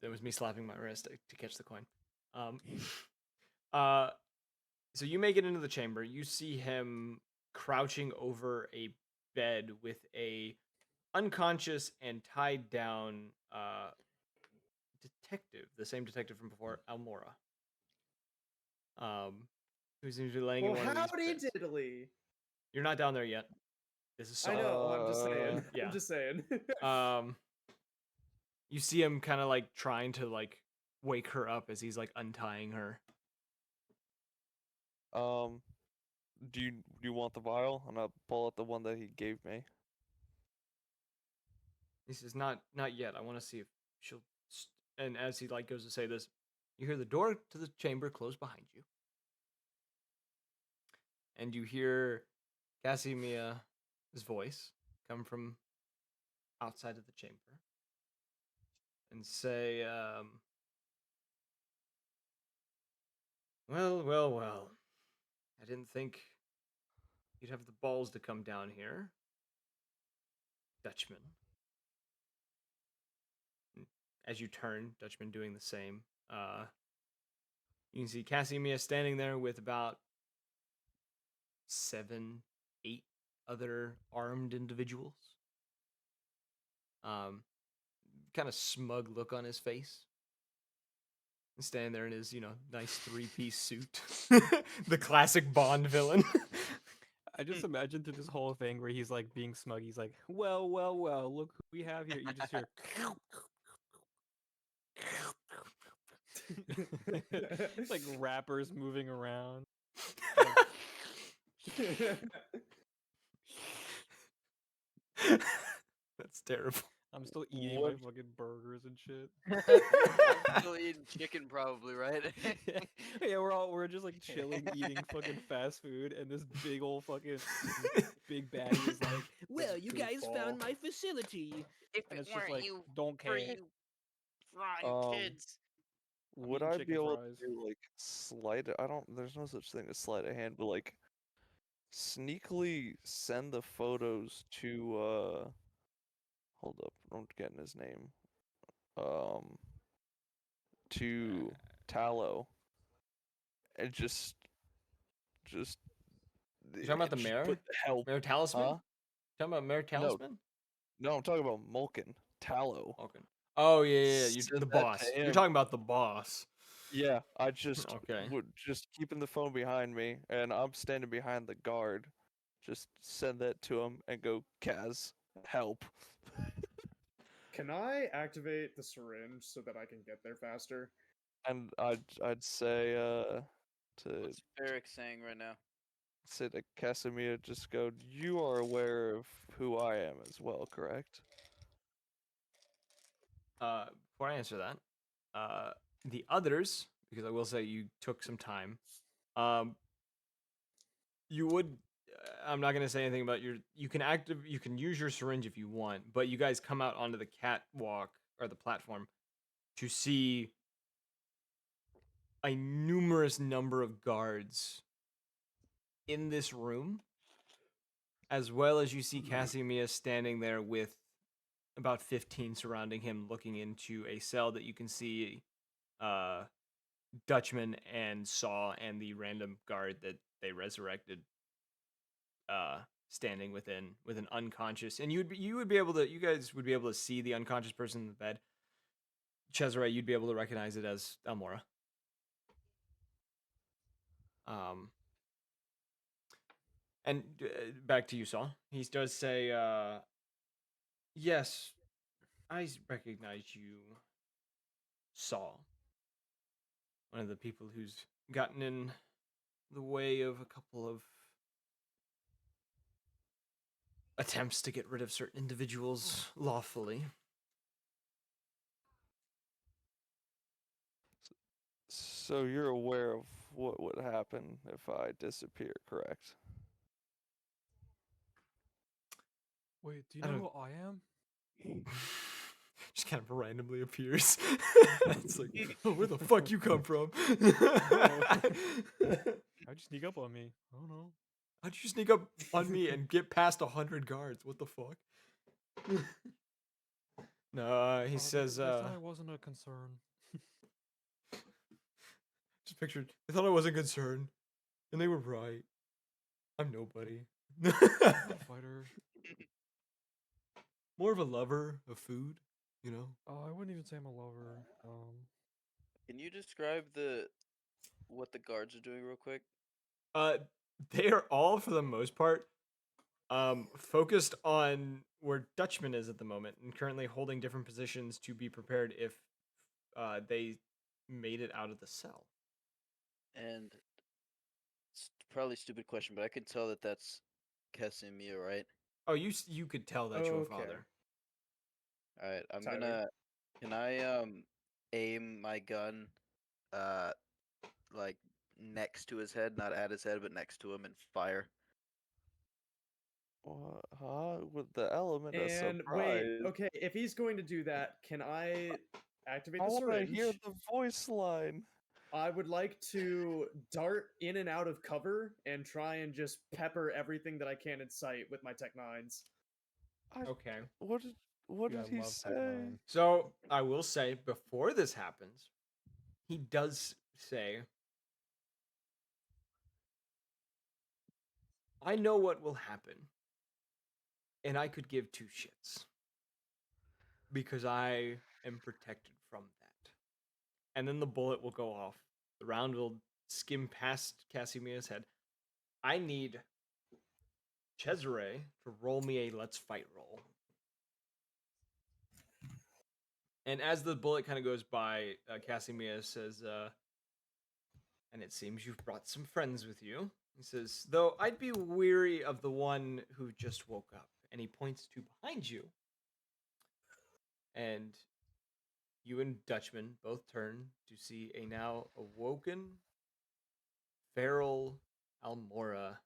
That was me slapping my wrist to catch the coin. So you make it into the chamber. You see him crouching over a bed with a unconscious and tied down detective, the same detective from before, Almora. Who seems to be laying in Well, one of these howdy beds. diddly. You're not down there yet. This is I know. I'm just saying. yeah. I'm just saying. You see him kind of like trying to like wake her up as he's like untying her. Do you want the vial? And I'll pull out the one that he gave me. He says, "Not yet. I want to see if she'll." And as he like goes to say this, you hear the door to the chamber close behind you, and you hear Casimia's voice come from outside of the chamber and say, well. I didn't think you'd have the balls to come down here, Dutchman." As you turn, Dutchman doing the same. You can see Casimia standing there with about 7, 8 other armed individuals. Kind of smug look on his face. He's standing there in his, nice 3-piece suit. The classic Bond villain. I just imagine through this whole thing where he's like being smug. He's like, well, look who we have here. You just hear. It's like rappers moving around. That's terrible. I'm still eating my fucking burgers and shit. I'm still eating chicken, probably, right? Yeah, we're just like chilling, eating fucking fast food, and this big old fucking big baddie is like, "Well, you guys found my facility." If And it it's just weren't like, you don't for care. you rotten kids. Would eating I chicken be able fries. to like sleight? There's no such thing as sleight of hand, but like sneakily send the photos to hold up, I'm getting his name. To Tallow. And just You talking about the just mayor? put help. Mayor Talisman? Huh? Talking about Mayor Talisman? No, I'm talking about Mulkin. Tallow. Okay. Oh yeah. You Send the that to boss. You're him. talking about the boss. Yeah, I just Okay. would just keeping the phone behind me, and I'm standing behind the guard. Just send that to him and go, Kaz, help. Can I activate the syringe so that I can get there faster? And I'd say to What's Eric saying right now? say to Casimir, just go. You are aware of who I am as well, correct? Before I answer that, the others, because I will say you took some time, you would. I'm not gonna say anything about You can use your syringe if you want, but you guys come out onto the catwalk or the platform to see a numerous number of guards in this room, as well as you see Casimir standing there with about 15 surrounding him, looking into a cell that you can see Dutchman and Saw and the random guard that they resurrected standing with an unconscious, and you guys would be able to see the unconscious person in the bed. Cesare, you'd be able to recognize it as Almora. And back to you, Saul. He does say, yes, I recognize you, Saul. One of the people who's gotten in the way of a couple of attempts to get rid of certain individuals lawfully. So you're aware of what would happen if I disappear, correct? Wait, do you I know don't- who I am? Just kind of randomly appears. It's like, oh, where the fuck you come from? How'd you sneak up on me? I don't know. How'd you sneak up on me and get past 100 guards? What the fuck? No, he says, They thought I wasn't a concern. just pictured, they thought I wasn't concerned, and they were right. I'm nobody. I'm a fighter. More of a lover of food, you know? I wouldn't even say I'm a lover. Can you describe what the guards are doing real quick? They are all, for the most part, focused on where Dutchman is at the moment, and currently holding different positions to be prepared if they made it out of the cell. And it's probably a stupid question, but I can tell that that's Casimir, right? Oh, you could tell that's your Okay. father. All right, I'm Tyler? gonna. Can I aim my gun, like next to his head, not at his head, but next to him, and fire? What? Huh? With the element of And surprise. wait, okay, if he's going to do that, can I activate I the want to syringe? hear the voice line. I would like to dart in and out of cover and try and just pepper everything that I can in sight with my Tech 9s. Okay. What did Dude, I he love Tech say? 9. So I will say, before this happens, he does say, I know what will happen, and I could give two shits. Because I am protected from that. And then the bullet will go off. The round will skim past Casimia's head. I need Cesare to roll me a let's fight roll. And as the bullet kind of goes by, Casimir says, and it seems you've brought some friends with you. He says, though I'd be weary of the one who just woke up. And he points to behind you. And you and Dutchman both turn to see a now awoken feral Almora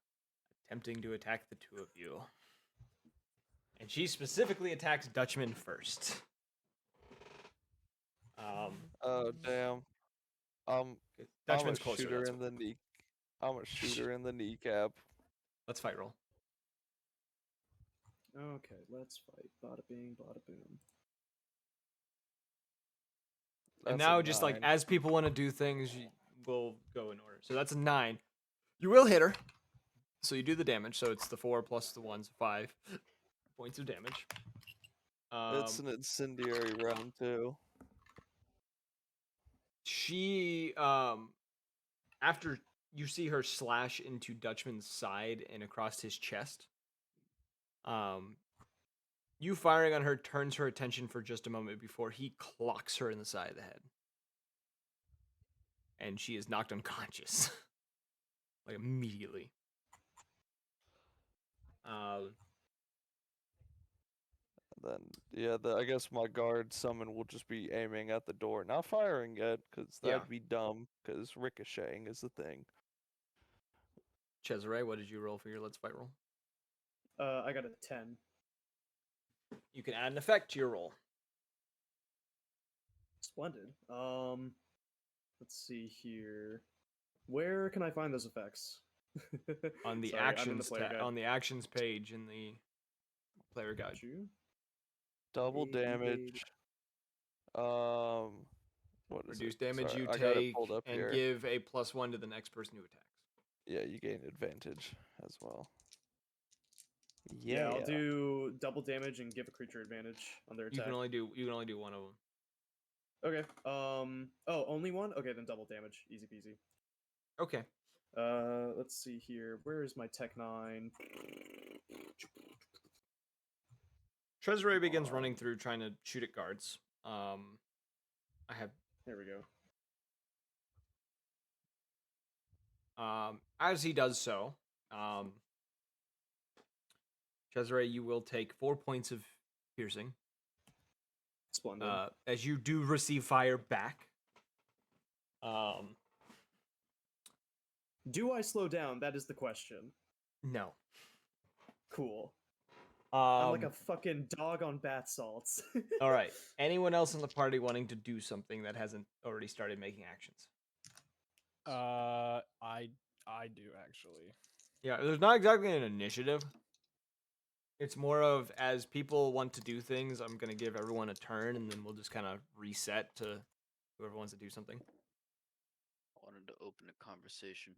attempting to attack the two of you. And she specifically attacks Dutchman first. Oh damn! Dutchman's I'm a closer. shooter That's in the knee. I'm a shooter in the kneecap. Let's fight roll. Okay, let's fight. Bada bing, bada boom. And That's a now, just like 9. as people want to do things, we'll go in order. So that's a 9. You will hit her. So you do the damage. So it's the 4 plus the 1's 5 points of damage. It's an incendiary round too. She after you see her slash into Dutchman's side and across his chest, you firing on her turns her attention for just a moment before he clocks her in the side of the head. And she is knocked unconscious. Like immediately. Then yeah, I guess my guard summon will just be aiming at the door, not firing it, because that'd Yeah. be dumb. Because ricocheting is the thing. Cesare, what did you roll for your let's fight roll? I got a 10. You can add an effect to your roll. Splendid. Let's see here. Where can I find those effects? On the Sorry, I'm in actions player guide. on the actions page in the player guide. Got you. Double Aid, engage. damage. What is Reduce it? damage Sorry, you I got it take pulled up and here. give a +1 to the next person who attacks. Yeah, you gain advantage as well. Yeah, I'll do double damage and give a creature advantage on their You attack. can only do one of them. Okay. Oh, only one? Okay, then double damage. Easy peasy. Okay. Let's see here. Where is my Tech 9? Treasury begins running through, trying to shoot at guards. I have. There we go. As he does so, Cesare, you will take 4 points of piercing. Splendid. As you do receive fire back. Do I slow down? That is the question. No. Cool. I'm like a Um, fucking dog on bath salts. all right. Anyone else in the party wanting to do something that hasn't already started making actions? I do actually. Yeah, there's not exactly an initiative. It's more of, as people want to do things, I'm gonna give everyone a turn, and then we'll just kind of reset to whoever wants to do something. I wanted to open a conversation.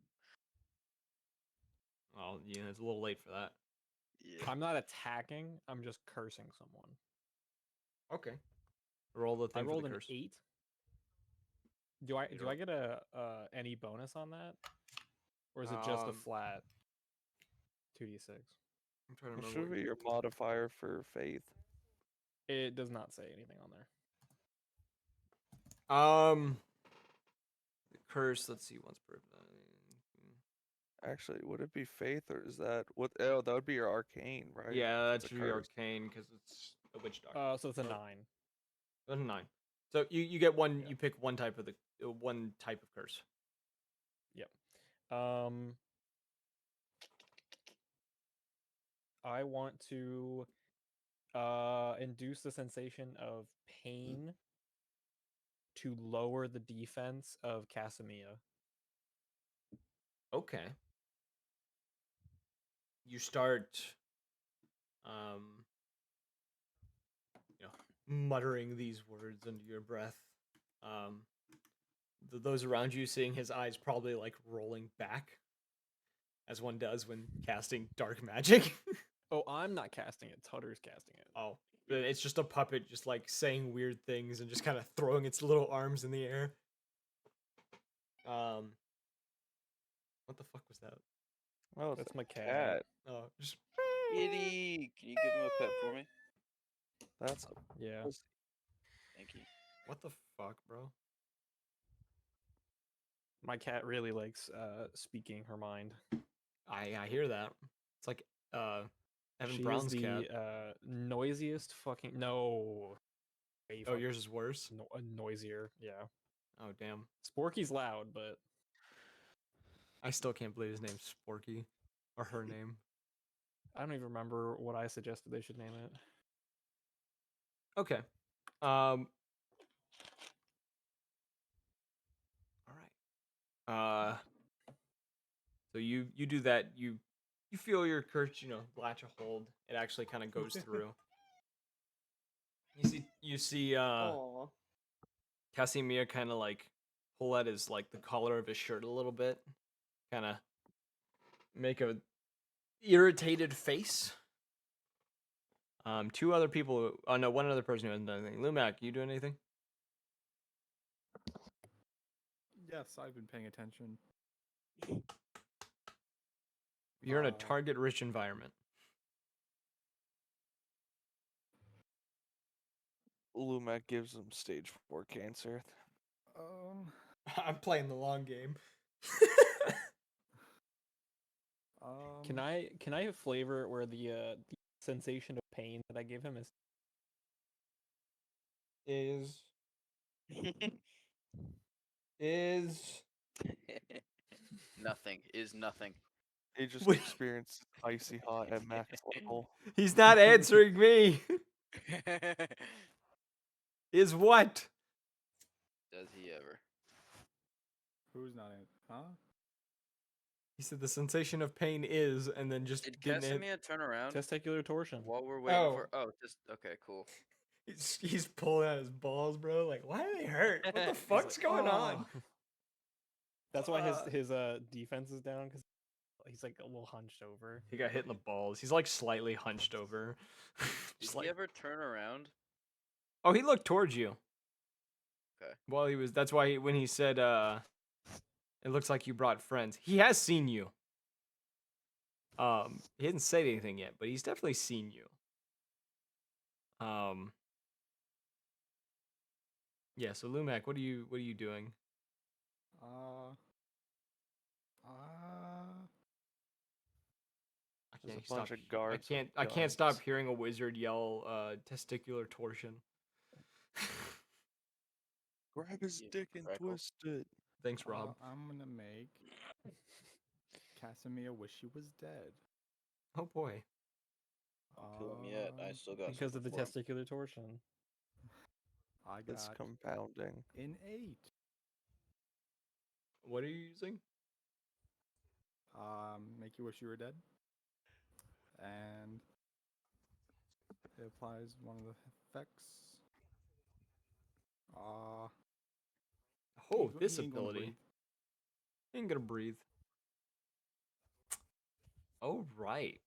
Well, yeah, it's a little late for that. Yeah. I'm not attacking. I'm just cursing someone. Okay. Roll the I thing for rolled the an curse. 8. Do I roll- get a any bonus on that, or is it just a flat 2d6? I'm trying to What remember. should What be your modifier for faith? It does not say anything on there. The curse. Let's see. Once per. Actually, would it be faith or is that what? Oh, that would be your arcane, right? Yeah, If that's it's a your curse. arcane because it's a witch doctor. So it's a Oh. 9. That's a 9. So you get one. Yeah. You pick one type of one type of curse. Yep. I want to induce the sensation of pain to lower the defense of Casamia. Okay. You start, muttering these words under your breath. Those around you seeing his eyes probably like rolling back, as one does when casting dark magic. Oh, I'm not casting it. Tutter's casting it. Oh, it's just a puppet, just like saying weird things and just kind of throwing its little arms in the air. What the fuck was that? Oh, That's it's my a cat. Oh, just Kitty, can you give him a pet for me? That's Yeah. Thank you. what the fuck, bro? My cat really likes speaking her mind. I hear that. It's like Evan She Brown's is the cat. noisiest fucking no. Way Oh, fuck- yours is worse. noisier. Yeah. Oh, damn. Sporky's loud, but I still can't believe his name's Sporky, or her name. I don't even remember what I suggested they should name it. Okay. All right. So you do that. You feel your curse, latch a hold. It actually kind of goes through. You see Aw. Casimir kind of like pull at his like the collar of his shirt a little bit, kind of make a irritated face. Two other people. Oh no, one other person who hasn't done anything. Lumac, you do anything? Yes, I've been paying attention. You're in a Uh, target-rich environment. Lumac gives him stage 4 cancer. I'm playing the long game. Can I flavor it where the sensation of pain that I give him is is Nothing is nothing. He just Wait. experienced icy hot at max level. He's not answering me. Is what? Does he ever? Who's not in? Huh? He said the sensation of pain is, and then just Did didn't. Casimir turn around testicular torsion? while we're waiting Oh. for? Oh, just okay, cool. He's pulling out his balls, bro. Like, why do they hurt? What the fuck's going on? That's why Fuck. his defense is down because he's like a little hunched over. He got hit in the balls. He's like slightly hunched over. Did Just he like, ever turn around? oh, he looked towards you. Okay. While he was, that's why when he said, it looks like you brought friends. He has seen you. He hasn't said anything yet, but he's definitely seen you. Yeah. So Lumac, what are you doing? I There's can't a bunch stop. of guards. with I can't stop guns. hearing a wizard yell, "Testicular torsion." Grab his You dick and freckle. twist it. Thanks, Rob. I'm gonna make Casimir wish he was dead. Oh boy. Don't kill him yet. I still got Because of the something for him. testicular torsion. I It's got compounding. an 8. What are you using? Make you wish you were dead. And it applies one of the effects. Oh, this he ain't gonna ability. breathe. Ain't gonna breathe. Oh right.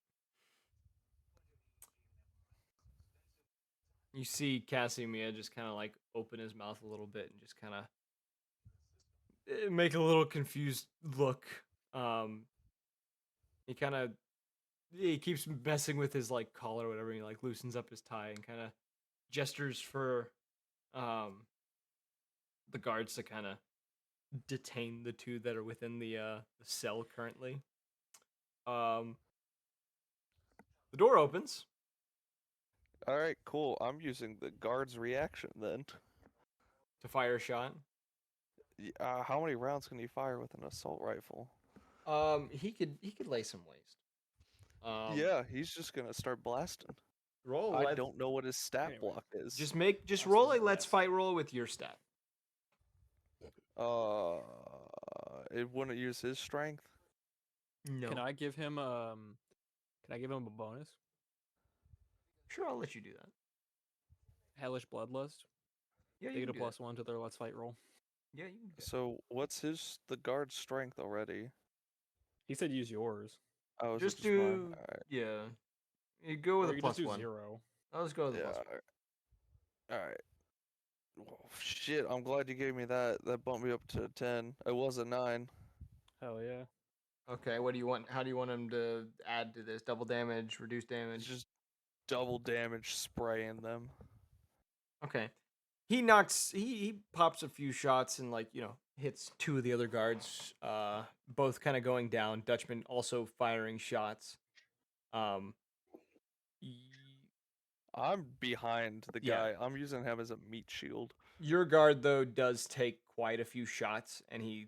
You see Casimir just kind of like open his mouth a little bit and just kind of make a little confused look. He kind of he keeps messing with his like collar or whatever. And he like loosens up his tie and kind of gestures for the guards to kind of detain the two that are within the cell currently. The door opens. All right, cool. I'm using the guard's reaction then. To fire a shot. How many rounds can you fire with an assault rifle? He could lay some waste. Yeah, he's just gonna start blasting. Roll. I don't know what his stat Anyway, block is. Just Austin's roll a the let's best. fight roll with your stat. It wouldn't use his strength. No. Can I give him a bonus? Sure, I'll let you do that. Hellish Bloodlust. Yeah, They you get a can do that. +1 to their let's fight roll. Yeah, you can do that. So what's the guard's strength already? He said use yours. Oh, is it Just just mine? do Alright. yeah. You go with Or a you could just do +1. 0. I'll just go with a Yeah. +1. Alright. Oh, shit, I'm glad you gave me that. That bumped me up to 10. It was a 9. Hell yeah. Okay, what do you want? How do you want him to add to this? Double damage, reduce It's damage? just double damage spraying them. Okay. He pops a few shots and like, hits two of the other guards, both kind of going down. Dutchman also firing shots. Um y- I'm behind the Yeah. guy. I'm using him as a meat shield. Your guard though does take quite a few shots and he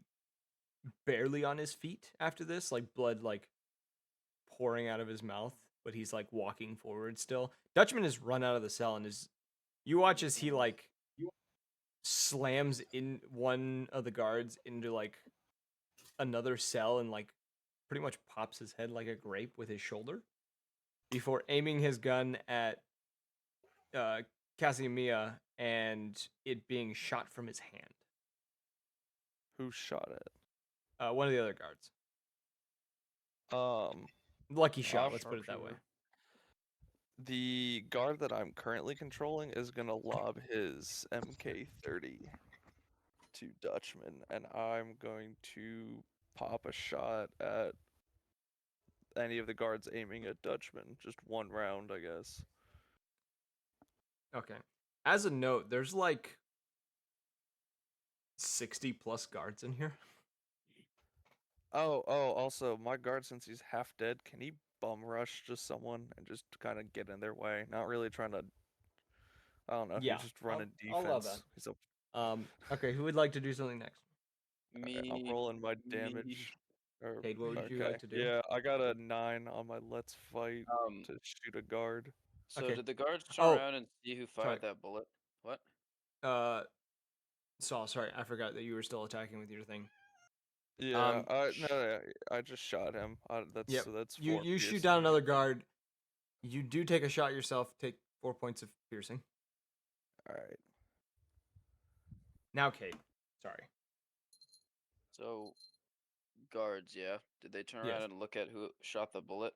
barely on his feet after this, like blood like pouring out of his mouth, but he's like walking forward still. Dutchman has run out of the cell and you watch as he like slams in one of the guards into like another cell and like pretty much pops his head like a grape with his shoulder before aiming his gun at Casimir and it being shot from his hand. Who shot it? One of the other guards. Lucky shot, let's put it that way. Sharpshooter. The guard that I'm currently controlling is gonna lob his MK30 to Dutchman, and I'm going to pop a shot at any of the guards aiming at Dutchman. Just one round, I guess. Okay. As a note, there's like 60 plus guards in here. Oh, also, my guard, since he's half dead, can he bum rush just someone and just kind of get in their way? Not really trying to. I don't know. Yeah, He's just running I'll allow defense. He's a. Okay, who would like to do something next? Alright, I'm rolling my damage. Cade, what would you like to do? Yeah, I got a 9 on my let's fight Um, to shoot a guard. So Okay. did the guards turn Oh, around and see who fired that bullet? What? Saul, sorry, I forgot that you were still attacking with your thing. Yeah, no, I just shot him. That's Yep. so that's You 4 shoot down piercing. another guard. You do take a shot yourself. Take 4 points of piercing. All right. Now, Kate. Sorry. So, guards, yeah. Did they turn Yes. around and look at who shot the bullet?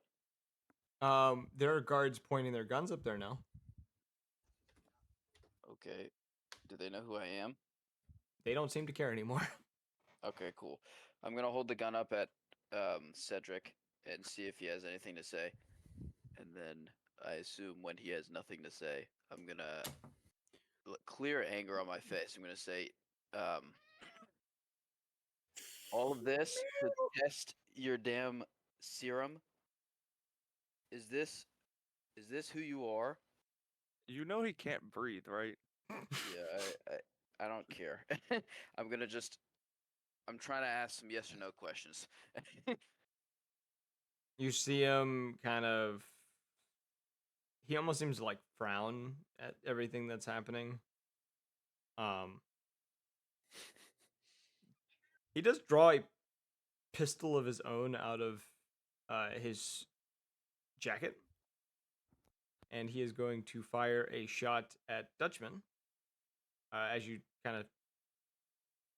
There are guards pointing their guns up there now. Okay. Do they know who I am? They don't seem to care anymore. Okay, cool. I'm gonna hold the gun up at Cedric and see if he has anything to say. And then I assume when he has nothing to say, I'm gonna clear anger on my face. I'm gonna say, um, all of this to test your damn serum. Is this who you are? You know he can't breathe, right? Yeah, I don't care. I'm trying to ask some yes or no questions. You see him kind of. He almost seems to like frown at everything that's happening. He does draw a pistol of his own out of his jacket, and he is going to fire a shot at Dutchman. As you kind of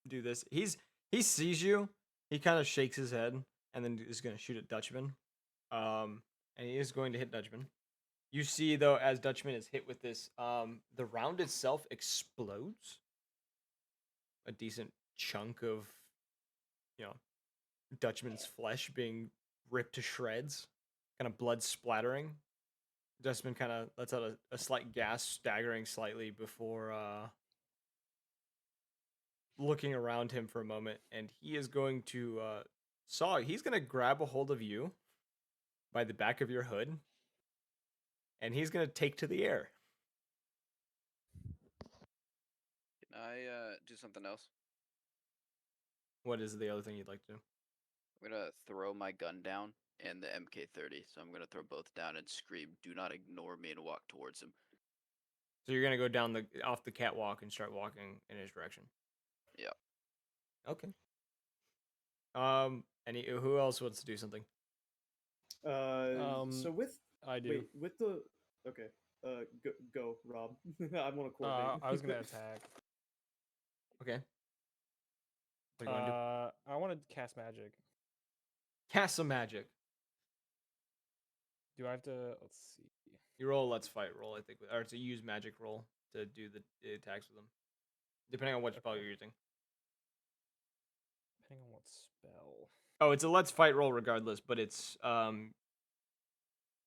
do this, he sees you. He kind of shakes his head, and then is going to shoot at Dutchman. And he is going to hit Dutchman. You see, though, as Dutchman is hit with this, the round itself explodes. A decent chunk of, Dutchman's flesh being ripped to shreds, kind of blood splattering. Dutchman kind of lets out a slight gasp, staggering slightly before looking around him for a moment, and he is going to he's going to grab a hold of you by the back of your hood, and he's going to take to the air. Can I do something else? What is the other thing you'd like to do? I'm gonna throw my gun down and the MK30. So I'm gonna throw both down and scream, "Do not ignore me," and walk towards him. So you're gonna go down off the catwalk and start walking in his direction. Yeah. Okay. Who else wants to do something? So with I do. wait with the okay. Go Rob. I want to coordinate. I was gonna attack. Okay. What are you going to do? I want to cast magic. Cast some magic. Do I have to? Let's see. You roll a let's fight roll, I think, or it's a use magic roll to do the attacks with them, depending on what spell you're using. Depending on what spell. Oh, it's a let's fight roll regardless, but it's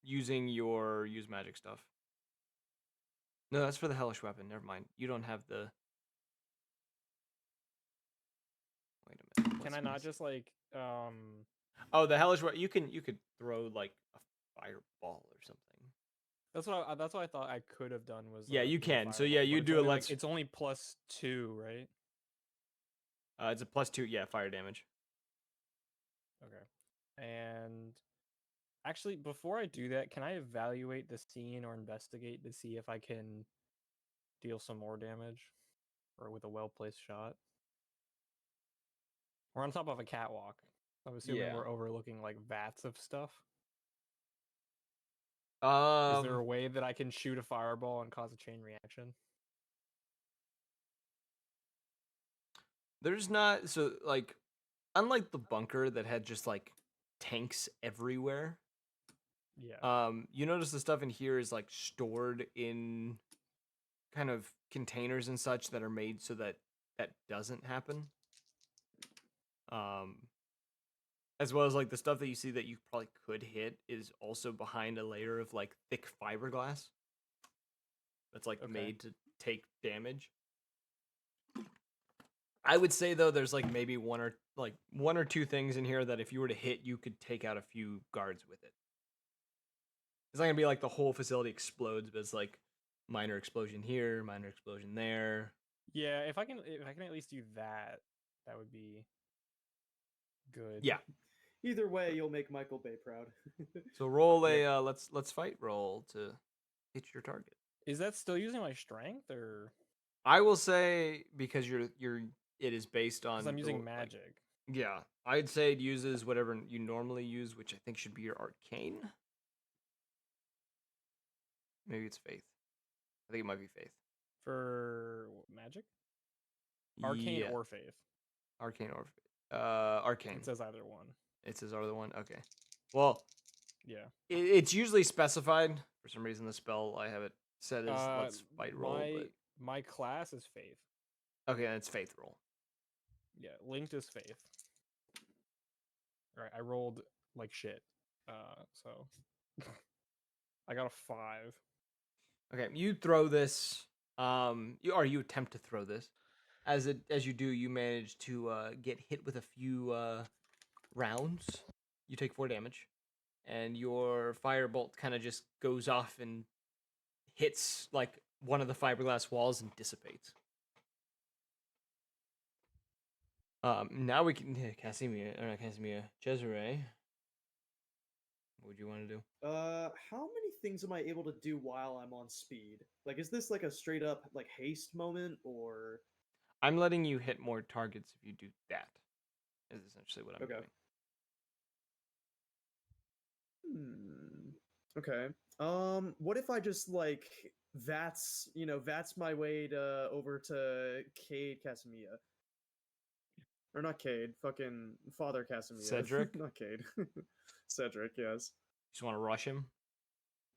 using your use magic stuff. No, that's for the hellish weapon. Never mind. You don't have the. Wait a minute. Can I not just like Oh, the hellish weapon. You could throw like a fireball or something. That's what I thought I could have done was Yeah, you do a can. So fireball, yeah, but you it's do a only, let's. it's only +2, right? It's a +2. Yeah, fire damage. Okay. And actually, before I do that, can I evaluate the scene or investigate to see if I can deal some more damage, or with a well-placed shot? We're on top of a catwalk. I'm assuming Yeah. we're overlooking like vats of stuff. Um. Is there a way that I can shoot a fireball and cause a chain reaction? There's not so like, unlike the bunker that had just like tanks everywhere. Yeah. You notice the stuff in here is like stored in kind of containers and such that are made so that that doesn't happen. As well as like the stuff that you see that you probably could hit is also behind a layer of like thick fiberglass that's like Okay. made to take damage. I would say though, there's like maybe one or two things in here that if you were to hit, you could take out a few guards with it. It's not gonna be like the whole facility explodes, but it's like minor explosion here, minor explosion there. Yeah, if I can at least do that, that would be good. Yeah. Either way, you'll make Michael Bay proud. So roll a let's fight roll to hit your target. Is that still using my strength, or I will say because it is based on because I'm using like, magic? yeah, I'd say it uses whatever you normally use, which I think should be your arcane. Maybe it's faith. I think it might be faith. For magic? Arcane Yeah, or faith? arcane or arcane. It says either one. It says other one. Okay. Well, Yeah. it's usually specified. For some reason, the spell I have it set as let's fight roll, my but my class is faith. okay, and it's faith roll. Yeah, linked is faith. All right, I rolled like shit. So I got a 5. Okay, you throw this. You attempt to throw this. As you do, you manage to get hit with a few rounds. You take 4 damage, and your firebolt kind of just goes off and hits like one of the fiberglass walls and dissipates. Now we can Casimir, Cesare. What would you want to do? How many things am I able to do while I'm on speed? Like, is this like a straight up like haste moment, or I'm letting you hit more targets if you do that. Is essentially what I'm okay? doing. Okay. What if I just like that's my way to over to Cade Casamia. Or not Cade, fucking Father Casamia. Cedric? Not Cade. Cedric, yes. Just want to rush him?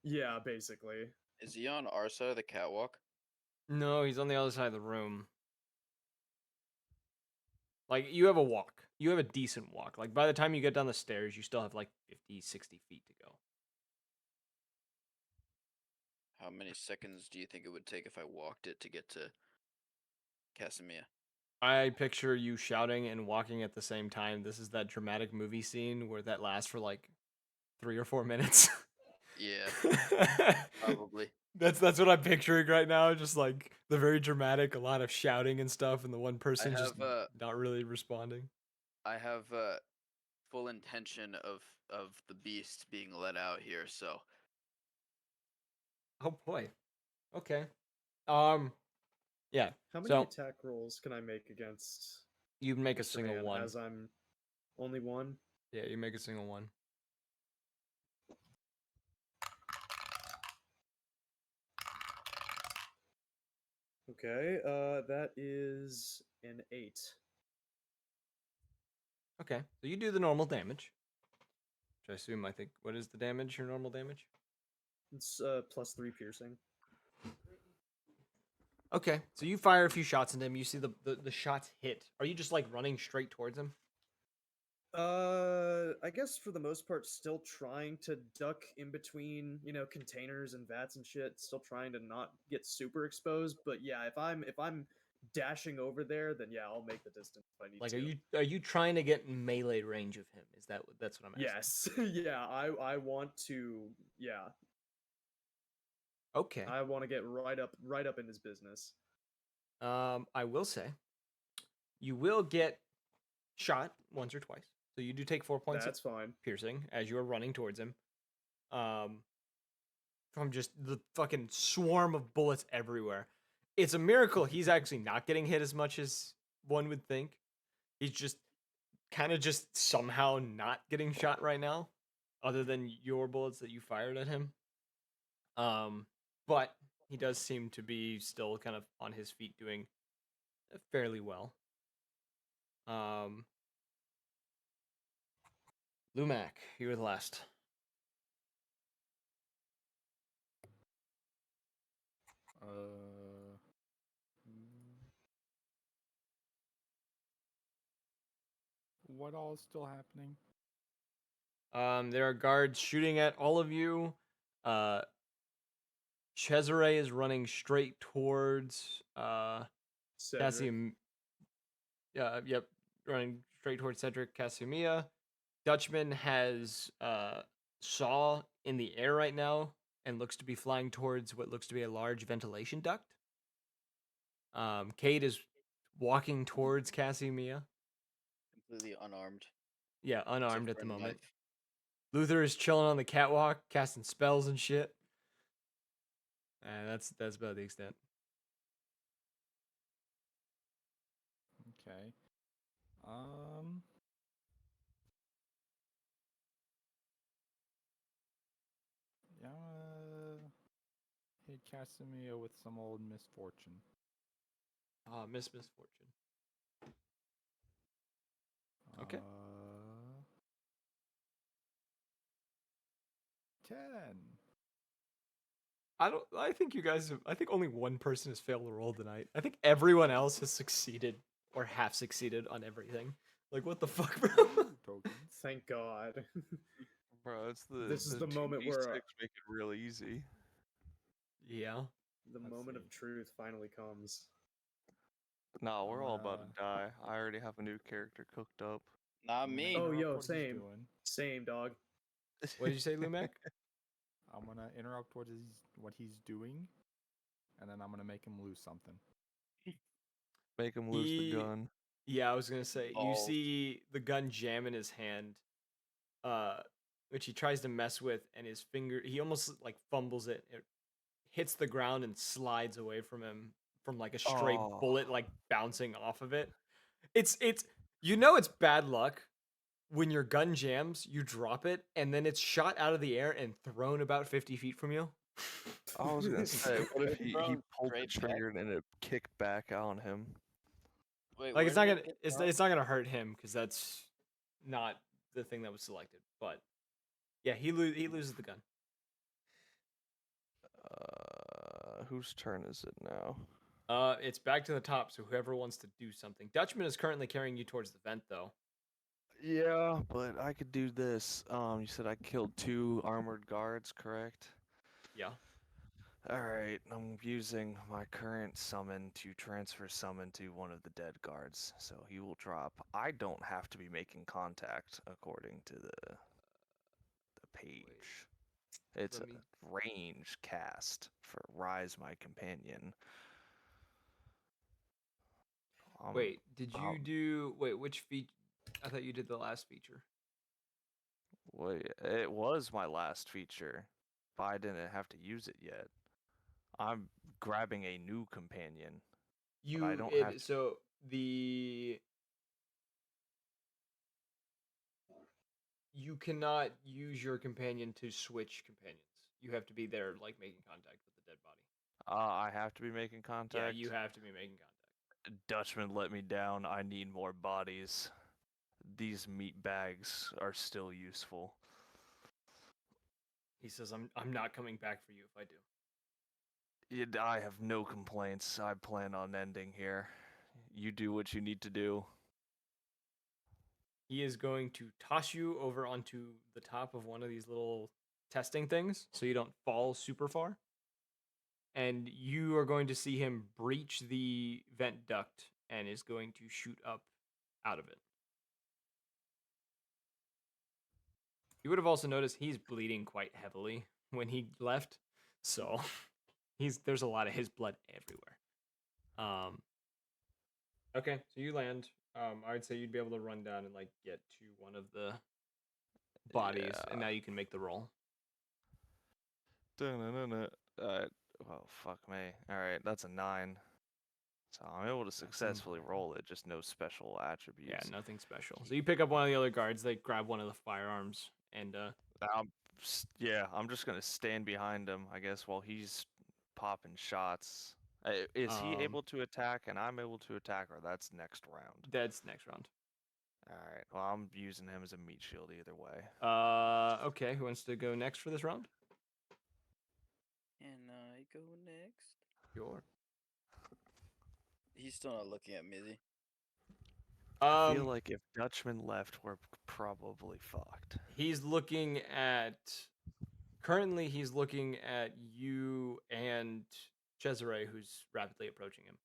Yeah, basically. Is he on our side of the catwalk? No, he's on the other side of the room. Like, you have a walk. You have a decent walk. Like, by the time you get down the stairs, you still have like 50, 60 feet to go. How many seconds do you think it would take if I walked it to get to Casimir? I picture you shouting and walking at the same time. This is that dramatic movie scene where that lasts for like 3 or 4 minutes. Yeah, probably. That's what I'm picturing right now. Just like the very dramatic, a lot of shouting and stuff, and the one person just have, not really responding. I have full intention of the beast being let out here, so Oh boy. Okay. Yeah. How many So attack rolls can I make against you make a Mr. single Man, one. as I'm only one? Yeah, you make a single one. Okay, that is an 8. Okay. So you do the normal damage. Which I assume what is the damage, your normal damage? It's plus 3 piercing. Okay. So you fire a few shots into him. You see the shots hit. Are you just like running straight towards him? I guess for the most part, still trying to duck in between, containers and vats and shit. Still trying to not get super exposed. But yeah, if I'm dashing over there, then yeah, I'll make the distance if I need Like, to. are you trying to get in melee range of him? That's what I'm asking? Yes, yeah, I want to. Yeah, Okay. I want to get right up in his business. I will say, you will get shot once or twice. So you do take 4 points That's of fine. piercing as you are running towards him. From just the fucking swarm of bullets everywhere. It's a miracle he's actually not getting hit as much as one would think. He's just kind of just somehow not getting shot right now, other than your bullets that you fired at him. But he does seem to be still kind of on his feet doing fairly well. Lumac, you were the last. What all is still happening? There are guards shooting at all of you. Cesare is running straight towards Cedric. Cassium. Yep, running straight towards Cedric Casimia. Dutchman has Saw in the air right now and looks to be flying towards what looks to be a large ventilation duct. Cade is walking towards Casimia. completely unarmed. Yeah, except unarmed at for the a moment. knife. Luther is chilling on the catwalk, casting spells and shit. That's about the extent. Okay. Yeah. Hit Casimir with some old misfortune. Misfortune. Okay. 10. I think you guys have, I think only one person has failed to roll tonight. I think everyone else has succeeded or half succeeded on everything. Like, what the fuck, bro? Tokens. Thank God. Bro, it's the This is the moment 2d6 where, make it real easy. Yeah. the Let's moment see. of truth finally comes. No, we're all about Uh, to die. I already have a new character cooked up. Not I'm gonna me. Oh, interrupt yo, what he's same. doing. Same, dog. What did you say, Lumac? I'm gonna interrupt what he's doing, and then I'm gonna make him lose something. Make him lose the He- gun. Yeah, I was gonna say, you Balls. see the gun jam in his hand, which he tries to mess with, and his finger, he almost like fumbles it. It hits the ground and slides away from him from like a stray Oh. bullet like bouncing off of it. It's you know it's bad luck when your gun jams, you drop it, and then it's shot out of the air and thrown about 50 feet from you. I was gonna say, what if he Thrown pulled the straight back? trigger and it kicked back on him? Wait, Like where it's not did it gonna get it's thrown? it's not gonna hurt him because that's not the thing that was selected. But yeah, he loses the gun. Whose turn is it now? It's back to the top. So whoever wants to do something. Dutchman is currently carrying you towards the vent, though. Yeah, but I could do this. You said I killed 2 armored guards, correct? Yeah. Alright, I'm using my current summon to transfer summon to one of the dead guards, so he will drop. I don't have to be making contact according to the page. It's a let me- range cast for Rise My Companion. Wait, did you do? Wait, which feature? I thought you did the last feature. Wait, it was my last feature, but I didn't have to use it yet. I'm grabbing a new companion. I don't have to- So the you cannot use your companion to switch companions. You have to be there, like making contact with the dead body. I have to be making contact. Yeah, you have to be making contact. Dutchman let me down. I need more bodies. These meat bags are still useful. He says, "I'm not coming back for you if I do." I have no complaints. I plan on ending here. You do what you need to do. He is going to toss you over onto the top of one of these little testing things so you don't fall super far. And you are going to see him breach the vent duct and is going to shoot up out of it. You would have also noticed he's bleeding quite heavily when he left. So there's a lot of his blood everywhere. Okay, so you land. I would say you'd be able to run down and like get to one of the bodies, and now you can make the roll. Well, fuck me. Alright, that's a 9. So I'm able to successfully roll it, just no special attributes. Yeah, nothing special. So you pick up one of the other guards, they grab one of the firearms, and I'm just gonna stand behind him, I guess, while he's popping shots. Is he able to attack and I'm able to attack, or that's next round? That's next round. Alright, well, I'm using him as a meat shield either way. Okay, who wants to go next for this round? Can I go next? Sure. He's still not looking at me, is he? I feel like if Dutchman left, we're probably fucked. He's looking at. Currently, he's looking at you and Cesare, who's rapidly approaching him.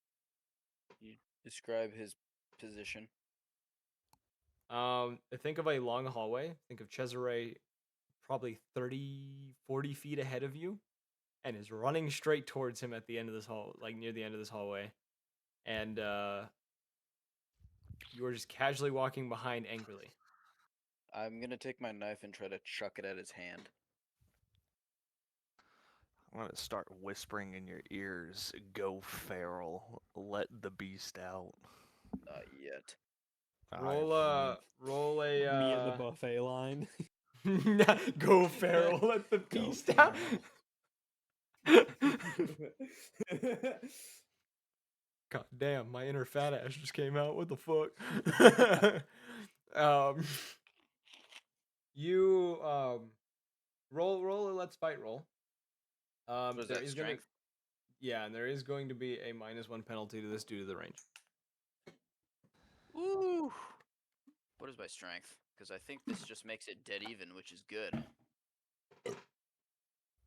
You describe his position. Think of a long hallway. Think of Cesare probably 30, 40 feet ahead of you and is running straight towards him at the end of this hall, like near the end of this hallway. And you are just casually walking behind angrily. I'm gonna take my knife and try to chuck it at his hand. I'm gonna start whispering in your ears, "Go feral, let the beast out." Not yet. Roll a Me at the buffet line. go feral, let the beast out. God damn, my inner fat ass just came out. What the fuck? You roll a let's fight roll. What is There that, is gonna strength? yeah, and there is going to be a -1 penalty to this due to the range. Ooh. What is my strength? Because I think this just makes it dead even, which is good.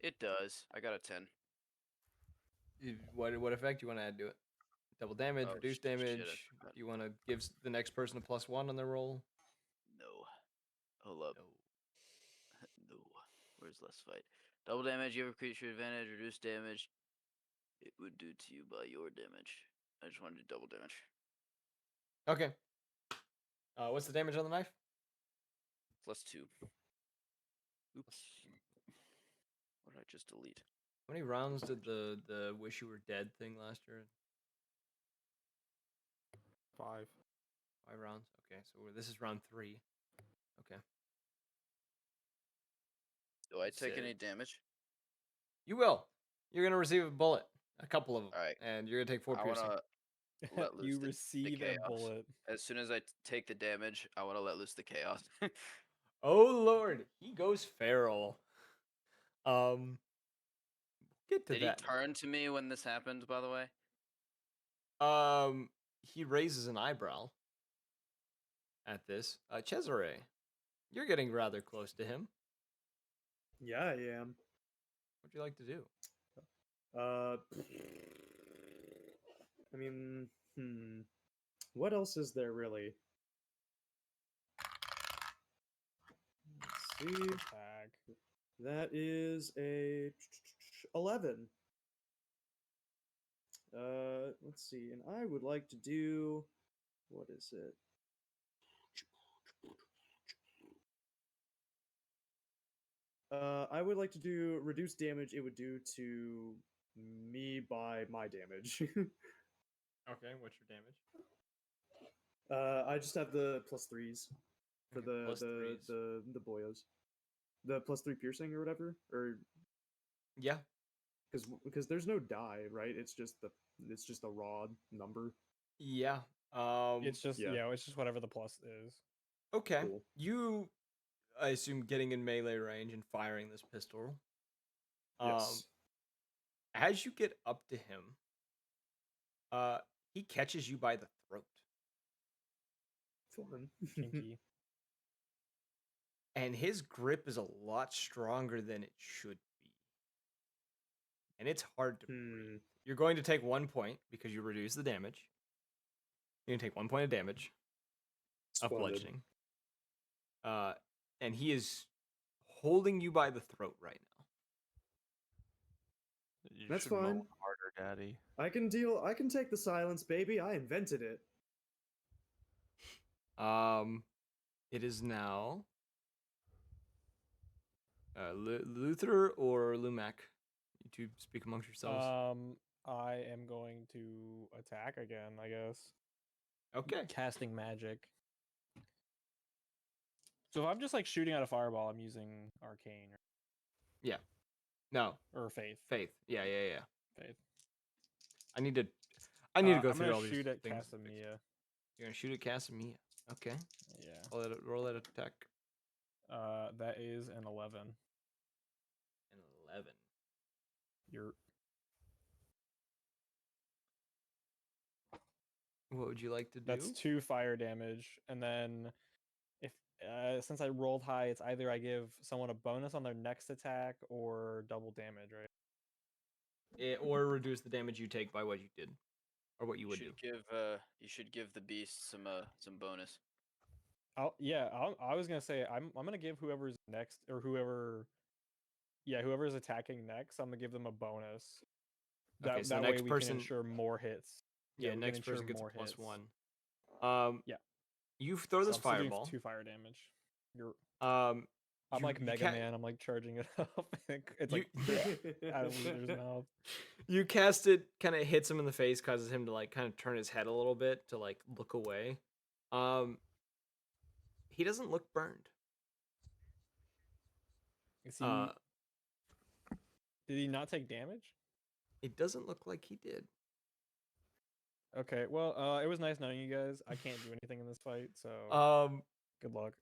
It does. I got a 10. What effect you want to add to it? Double damage, Oh, reduce shit, I damage. forgot. Do you want to give the next person a +1 on their roll? No. Hold up. No. No. Where's less fight? Double damage, you have a creature advantage, reduce damage. It would do to you by your damage. I just want to do double damage. Okay. What's the damage on the knife? +2. Oops. What did I just delete? How many rounds did the wish you were dead thing last year? 5. 5 rounds. Okay, so this is round 3. Okay. Do I take Said- any damage? You will. You're gonna receive a bullet, a couple of them, Alright. and you're gonna take 4 I piercing. want to let loose You the receive a chaos. bullet. As soon as I take the damage, I want to let loose the chaos. Oh lord, he goes feral. Get to Did he that. turn to me when this happened, by the way? He raises an eyebrow at this. Cesare, you're getting rather close to him. Yeah, I am. What'd you like to do? I mean, what else is there really? Let's see. Tag. That is a 11. Let's see, and I would like to do, what is it? I would like to do reduced damage it would do to me by my damage. Okay, what's your damage? I just have the +3s for Okay, the +3s. the boyos. The +3 piercing or whatever, or Yeah. because there's no die, right? It's just a raw number. Yeah. It's just yeah. it's just whatever the plus is. Okay. Cool. You, I assume, getting in melee range and firing this pistol. Yes. As you get up to him, he catches you by the throat, Fun. Kinky. and his grip is a lot stronger than it should be, and it's hard to breathe. You're going to take 1 point because you reduce the damage. You're gonna take 1 point of damage of Splendid. bludgeoning. And he is holding you by the throat right now. You That's should moan fine. harder, Daddy. I can deal. I can take the silence, baby. I invented it. It is now Luther or Lumac. You two speak amongst yourselves. I am going to attack again, I guess. Okay. Casting magic. So if I'm just like shooting out a fireball, I'm using arcane Yeah. No. or faith. Faith. Yeah. Faith. I need to go I'm through gonna all these shoot at things. Casamia. You're gonna shoot at Casamia. Okay. Yeah. Roll that attack. That is an 11. An 11. You're What would you like to do? That's 2 fire damage, and then if since I rolled high, it's either I give someone a bonus on their next attack or double damage, right? Or reduce the damage you take by what you did, or what you would do. You should give the beast some bonus. I was gonna say I'm gonna give whoever's next or whoever's attacking next. I'm gonna give them a bonus. Okay, so that next way we person- can ensure more hits. Yeah, we can next ensure person gets a more hits. +1. Yeah. You throw So this I'm still doing fireball. 2 fire damage. I'm I'm like Mega Man. I'm like charging it up. It's like out of Luther's mouth. You cast it, kind of hits him in the face, causes him to like kind of turn his head a little bit to like look away. He doesn't look burned. Is he Did he not take damage? It doesn't look like he did. Okay, well, it was nice knowing you guys. I can't do anything in this fight, so good luck.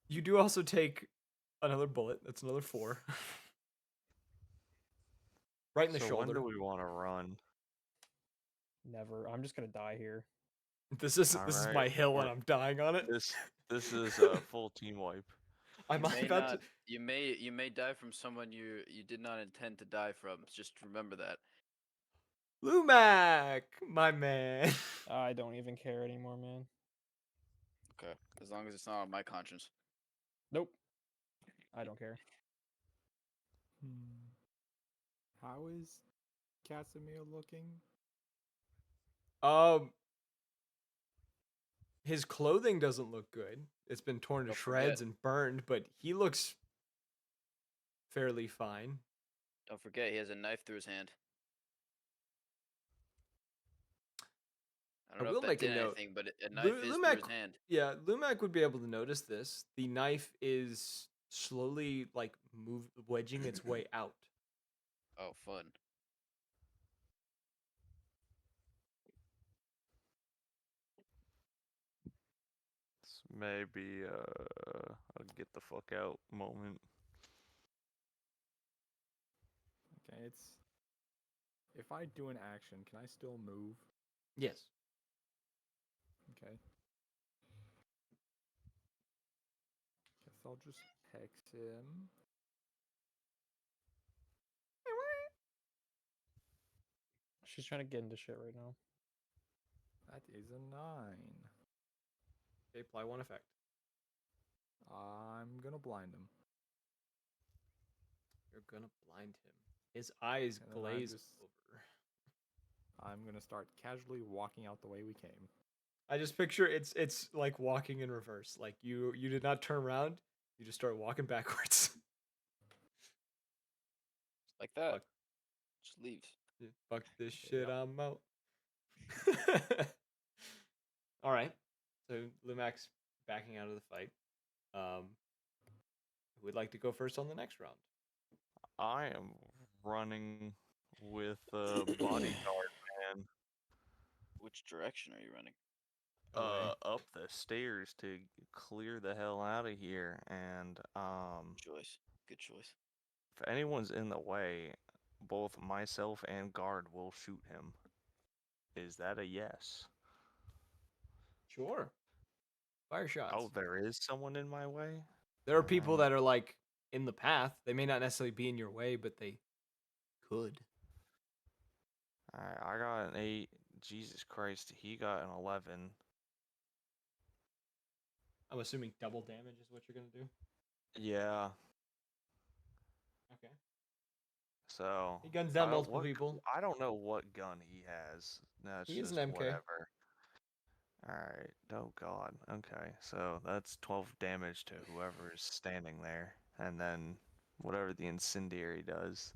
You do also take another bullet. That's another 4. Right in the So shoulder. when do we want to run? Never. I'm just gonna die here. This is Alright, my hill, and we're- I'm dying on it. This is a full team wipe. I'm You may about not. to. You may die from someone you did not intend to die from. Just remember that. Lumac, my man. I don't even care anymore, man. Okay, as long as it's not on my conscience. Nope. I don't care. How is Casimir looking? His clothing doesn't look good. It's been torn to Don't shreds forget. and burned, but he looks fairly fine. Don't forget, he has a knife through his hand. I I don't know will if that make a did note. anything, but a knife is through his hand. Yeah, Lumac would be able to notice this. The knife is slowly like wedging its way out. Oh, fun. This may be a get the fuck out moment. Okay, it's. If I do an action, can I still move? Yes. Okay. Guess I'll just hex him. She's trying to get into shit right now. That is a 9. Okay, apply 1 effect. I'm gonna blind him. You're gonna blind him. His eyes And then I glaze just- over. I'm gonna start casually walking out the way we came. I just picture it's like walking in reverse. Like you did not turn around. You just start walking backwards. Like that. Fuck. Just leaves. Yeah, fuck this shit, Yep. I'm out. All right. So Lumac's backing out of the fight. Who would like to go first on the next round? I am running with a bodyguard man Which direction are you running? Away. up the stairs to clear the hell out of here. And Choice. Good choice. if anyone's in the way, both myself and guard will shoot him. Is that a yes? Sure. Fire shots. Oh, there is someone in my way? There are people Alright. that are like in the path. They may not necessarily be in your way, but they could. Alright, I got an 8. Jesus Christ, he got an 11. I'm assuming double damage is what you're gonna do. Yeah, Okay. so He guns down I don't- multiple what- people. I don't know what gun he has. That's He is just an MK. whatever. Alright, oh god. Okay, so that's 12 damage to whoever is standing there. And then whatever the incendiary does.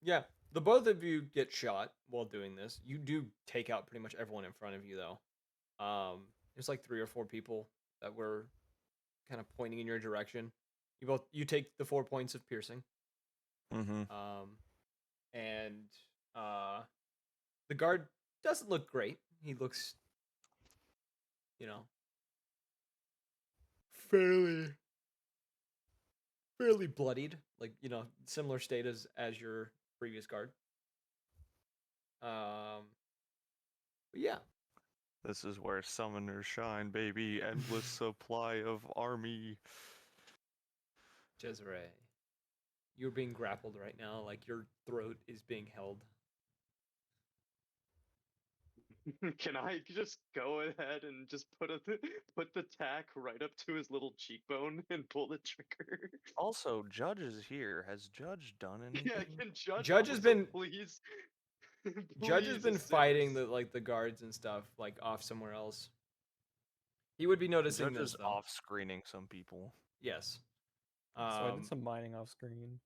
Yeah, the both of you get shot while doing this. You do take out pretty much everyone in front of you, though. There's like 3 or 4 people that were kind of pointing in your direction. You take the 4 points of piercing. Mm-hmm. And the guard doesn't look great. He looks, fairly bloodied, like similar state as your previous guard. But yeah, This is where summoners shine, baby. Endless supply of army. Jezre, you're being grappled right now. Like your throat is being held. Can I just go ahead and just put the tack right up to his little cheekbone and pull the trigger? Also, Judge is here. Has Judge done anything? Yeah, can Judge has also been- please. Judge has please been fighting assist? the guards and stuff like off somewhere else. He would be noticing Judge this is though. off screening some people. Yes. So I did some mining off screen.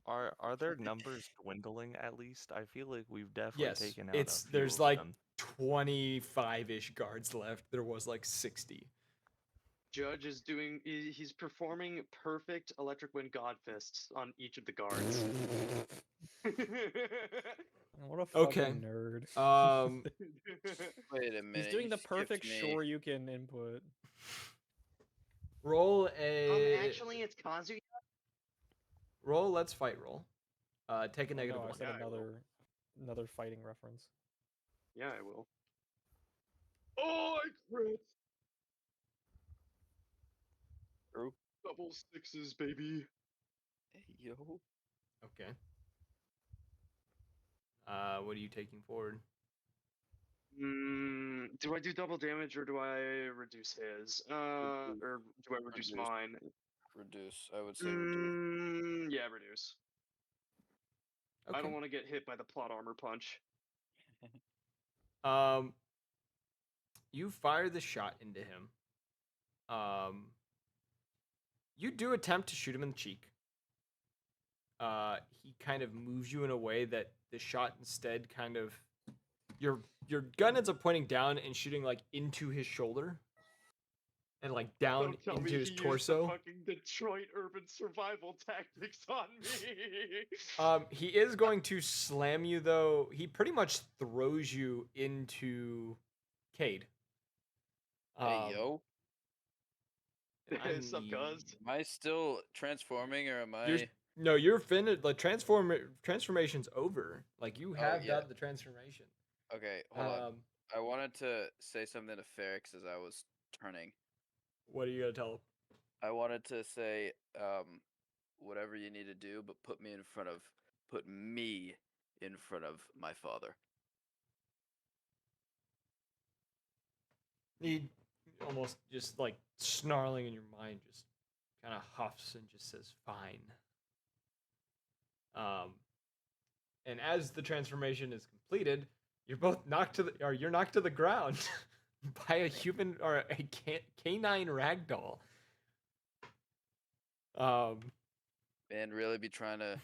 Are their numbers dwindling at least? I feel like we've definitely Yes, taken out a few there's of like them. 25-ish guards left. There was like 60. Judge is he's performing perfect electric wind god fists on each of the guards. What a Okay. fucking nerd. Wait a minute. He's doing you the skipped perfect me. Shoryuken input. Roll a. Actually, it's Kazuya. Roll. Let's fight. Roll. Take a Oh, negative no, I one. said Yeah, I will. another fighting reference. Yeah, I will. Oh, I crit! True. Double sixes, baby. Hey, yo. Okay. What are you taking forward? Do I do double damage or do I reduce his? Or do I reduce mine? Reduce. I would say reduce. Yeah, reduce. Okay. I don't want to get hit by the plot armor punch. You fire the shot into him. You do attempt to shoot him in the cheek. He kind of moves you in a way that the shot instead kind of your gun ends up pointing down and shooting like into his shoulder and like down Don't tell into me his he used the torso. fucking Detroit urban survival tactics on me. He is going to slam you though. He pretty much throws you into Cade. Hey, yo. Sup, cuz? Am I still transforming or am You're, I? no, you're finished. Like transformation's over. Like you have yeah. done the transformation. Okay, hold on. I wanted to say something to Ferrix as I was turning. What are you gonna tell him? I wanted to say, whatever you need to do, but put me in front of my father. He almost just like snarling in your mind, just kind of huffs and just says, "Fine." And as the transformation is completed, you're both you're knocked to the ground by a human or a canine ragdoll. Man, really be trying to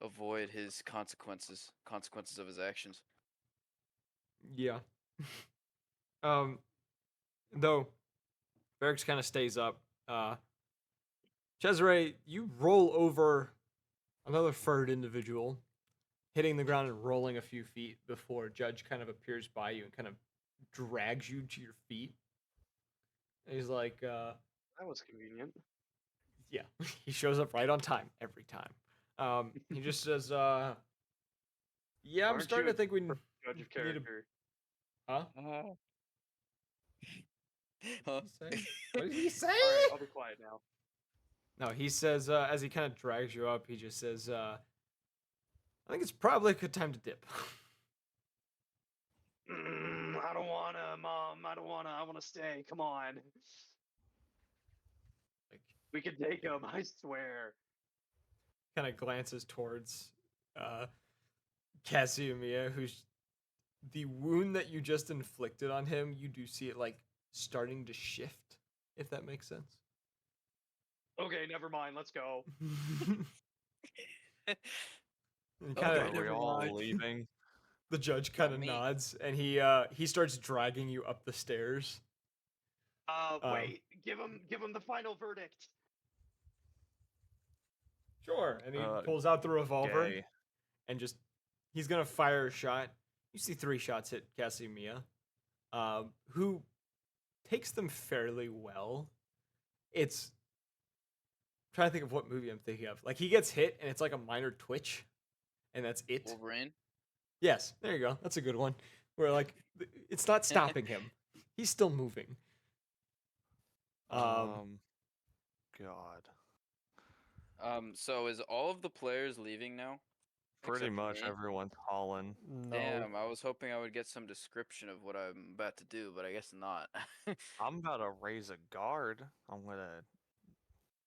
avoid his consequences of his actions. Yeah. Though Ferrix kind of stays up. Cesare, you roll over another furred individual, hitting the ground and rolling a few feet before Judge kind of appears by you and kind of drags you to your feet. And he's like, that was convenient. Yeah, he shows up right on time every time. He just says, yeah, I'm starting to think we judge of need a... character. Huh? What did he say? All right, I'll be quiet now. No, he says, as he kind of drags you up, he just says, I think it's probably a good time to dip. I don't wanna, Mom. I wanna stay. Come on. Like, we can take him, I swear. Kind of glances towards Kazumiya, who's the wound that you just inflicted on him. You do see it like starting to shift, if that makes sense. Okay, never mind. Let's go. Are we all leaving? The judge kind of nods, and he starts dragging you up the stairs. Wait, give him the final verdict. Sure, and he pulls out the revolver, and he's gonna fire a shot. You see 3 shots hit Kazumiya, who takes them fairly well. I'm trying to think of what movie I'm thinking of. Like he gets hit, and it's like a minor twitch, and that's it. Wolverine? Yes, there you go. That's a good one. Where like it's not stopping him. He's still moving. God. So is all of the players leaving now? Pretty Except much me? everyone's hauling. No. Damn, I was hoping I would get some description of what I'm about to do, but I guess not. I'm about to raise a guard.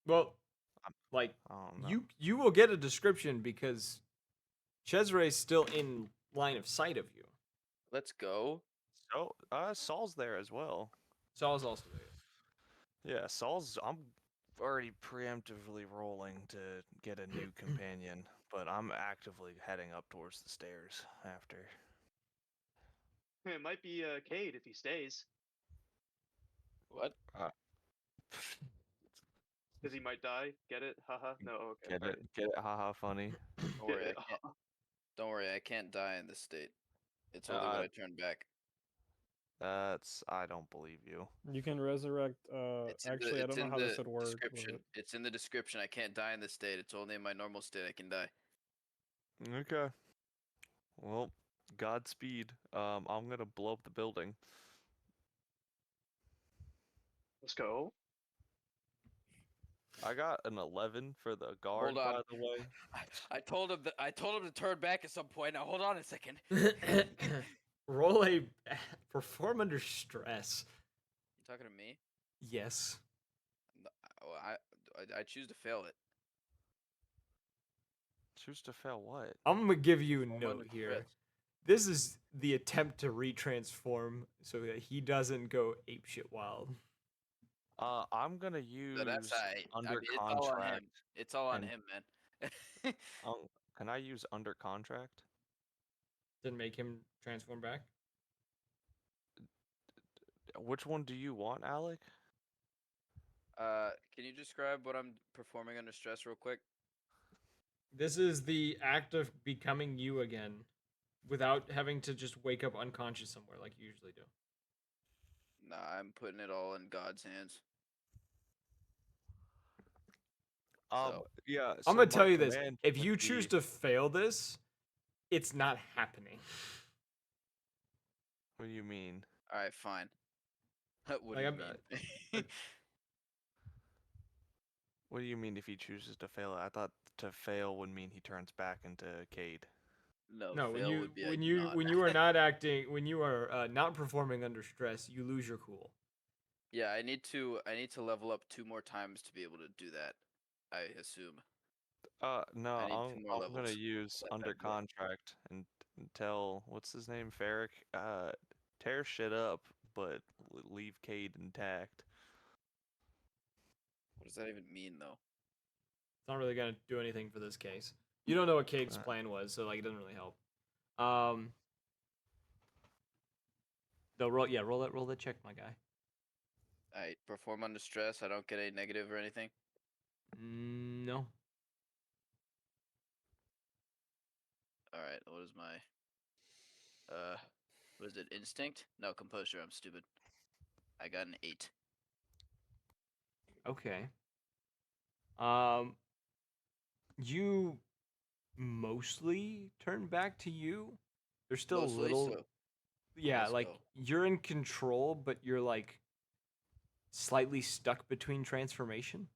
Well, like you will get a description because Cesare's still in line of sight of you. Let's go. So, Saul's there as well. Saul's also there. Yeah, I'm already preemptively rolling to get a new companion, but I'm actively heading up towards the stairs after. It might be Cade if he stays. What? Because he might die. Get it? Haha. No. Okay. Get alright. it? Get it? Haha, funny. Don't worry, Get I it? can't. Don't worry, I can't die in this state. It's only when I turn back. I don't believe you. You can resurrect. Actually, I don't know how this would work. Description. It's in the description. I can't die in this state. It's only in my normal state I can die. Okay. Well, Godspeed. I'm gonna blow up the building. Let's go. I got an 11 for the guard, Hold on. by the way. I told him to turn back at some point. Now hold on a second. Roll a perform under stress. You talking to me? Yes. Oh, I choose to fail it. Choose to fail what? I'm gonna give you a Perform note under here. stress. This is the attempt to retransform so that he doesn't go apeshit wild. I'm gonna use So that's under it's all on him. contract. It's all on and- him, man. Can I use under contract? Didn't make him transform back. Which one do you want, Alec? Can you describe what I'm performing under stress real quick? This is the act of becoming you again, without having to just wake up unconscious somewhere like you usually do. Nah, I'm putting it all in God's hands. Yeah. I'm gonna so tell my you this: command if would you choose be- to fail this, it's not happening. What do you mean? All right, fine. What do Like, you I'm- mean? What do you mean if he chooses to fail it? I thought to fail would mean he turns back into Cade. No, No, when fail you would be when a you non. when you are not acting, when you are not performing under stress, you lose your cool. Yeah, I need to level up 2 more times to be able to do that. I assume. No, I need I'm, 2 more I'm gonna levels. use Let under that go. contract and tell what's his name, Ferric, tear shit up, but leave Cade intact. What does that even mean, though? It's not really gonna do anything for this case. You don't know what Cade's plan was, so like it doesn't really help. No, roll that check, my guy. I perform under stress. I don't get a negative or anything. No. All right. What is my what is it? Instinct? No, composure. I'm stupid. I got an 8. Okay. You mostly turn back to you. There's still Mostly, a little. so Yeah, let's like go. you're in control, but you're like slightly stuck between transformation.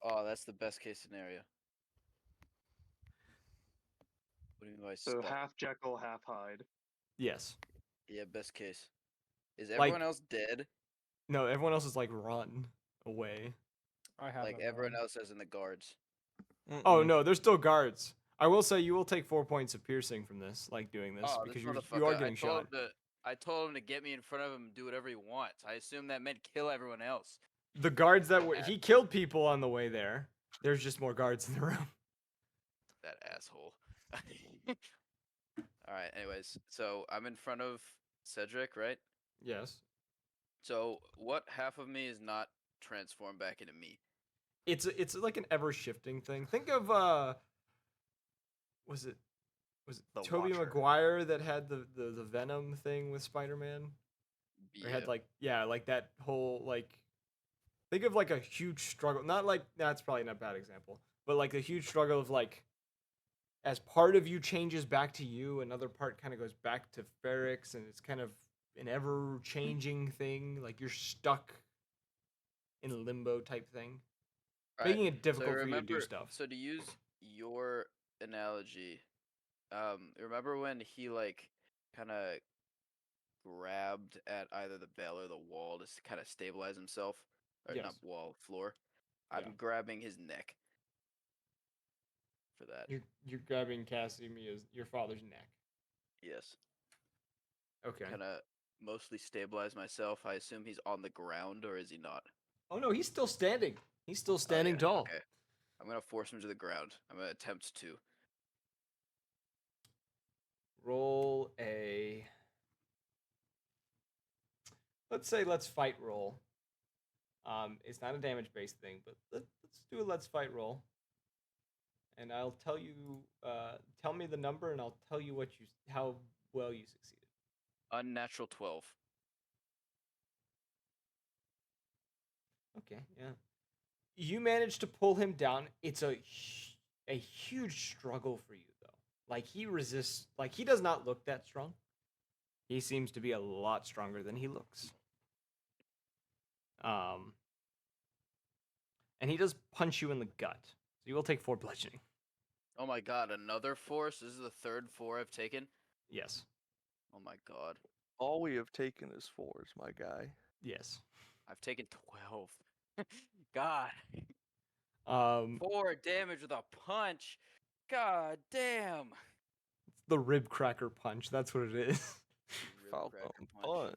Oh, that's the best case scenario. What do you mean by So stuck? half Jekyll, half Hyde. Yes. Yeah, best case. Is everyone else dead? No, everyone else is like run away. I have Like everyone else as in the guards. Oh no, there's still guards. I will say you will take 4 points of piercing from this, like doing this, Oh, because this you are motherfucker! getting shot. I told him to get me in front of him and do whatever he wants. I assume that meant kill everyone else. The guards that were he killed people on the way there. There's just more guards in the room. That asshole. All right. Anyways, so I'm in front of Cedric, right? Yes. So what half of me is not transformed back into me? It's like an ever shifting thing. Think of was it The Tobey Watcher. Maguire that had the Venom thing with Spider-Man? Or Yeah. had like like that whole like think of like a huge struggle. Not like that's probably not a bad example, but like the huge struggle of like as part of you changes back to you, another part kind of goes back to Ferrix, and it's kind of an ever changing thing. Like you're stuck in a limbo type thing, Alright, making it difficult for you to remember, do stuff. So to use your analogy, remember when he like kind of grabbed at either the bell or the wall to kind of stabilize himself, or not Yes. wall, floor? I'm Yeah. grabbing his neck for that. You're grabbing Casimia's your father's neck. Yes. Okay. Kind of mostly stabilize myself. I assume he's on the ground, or is he not? Oh no, he's still standing. He's still Oh, standing yeah, tall. Okay. I'm gonna force him to the ground. I'm gonna attempt to. Roll a. Let's say let's fight roll. It's not a damage based thing, but let's do a let's fight roll, and I'll tell you. Tell me the number, and I'll tell you how well you succeeded. Unnatural 12. Okay, yeah. You managed to pull him down. It's a huge struggle for you though. Like he resists. Like he does not look that strong. He seems to be a lot stronger than he looks. Um, and he does punch you in the gut. So you will take 4 bludgeoning. Oh my god, another 4? So this is the third 4 I've taken? Yes. Oh my god. All we have taken is 4s, my guy. Yes. I've taken 12. God. 4 damage with a punch. God damn. It's the rib cracker punch. That's what it is. Rib Falcon cracker punch.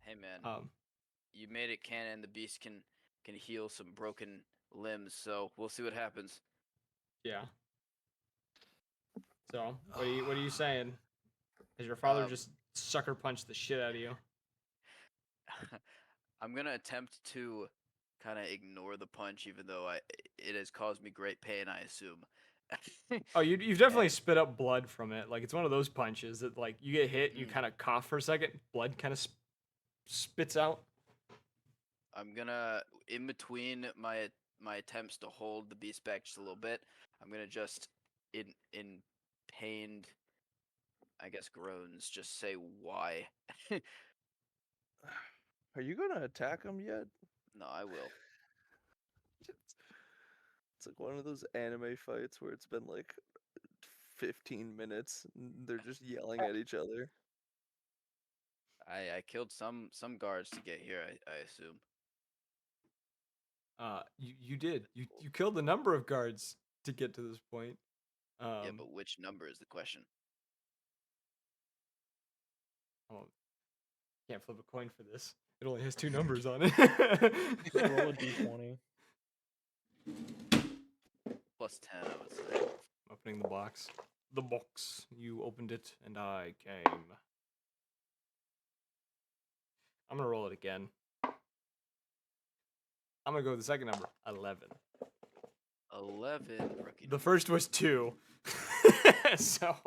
Hey man, Um, you made it canon. The beast can heal some broken limbs, so we'll see what happens. yeah. So what are you saying? Has your father just sucker punched the shit out of you? I'm gonna attempt to kind of ignore the punch, even though it has caused me great pain, I assume. Oh, you've definitely spit up blood from it. Like it's one of those punches that like you get hit, you Mm. kind of cough for a second, blood kind of spits out. I'm gonna, in between my attempts to hold the beast back just a little bit, I'm gonna just in pained, I guess, groans, just say why. Are you gonna attack him yet? No, I will. It's like one of those anime fights where it's been like 15 minutes and they're just yelling at each other. I killed some guards to get here, I assume. You did. You killed a number of guards to get to this point. Yeah, but which number is the question? Oh, can't flip a coin for this. It only has 2 numbers on it. Just roll a d20. Plus 10, I would say. Opening the box. The box. You opened it, and I came. I'm gonna roll it again. I'm gonna go with the second number, 11. 11, rookie The number. first was 2, so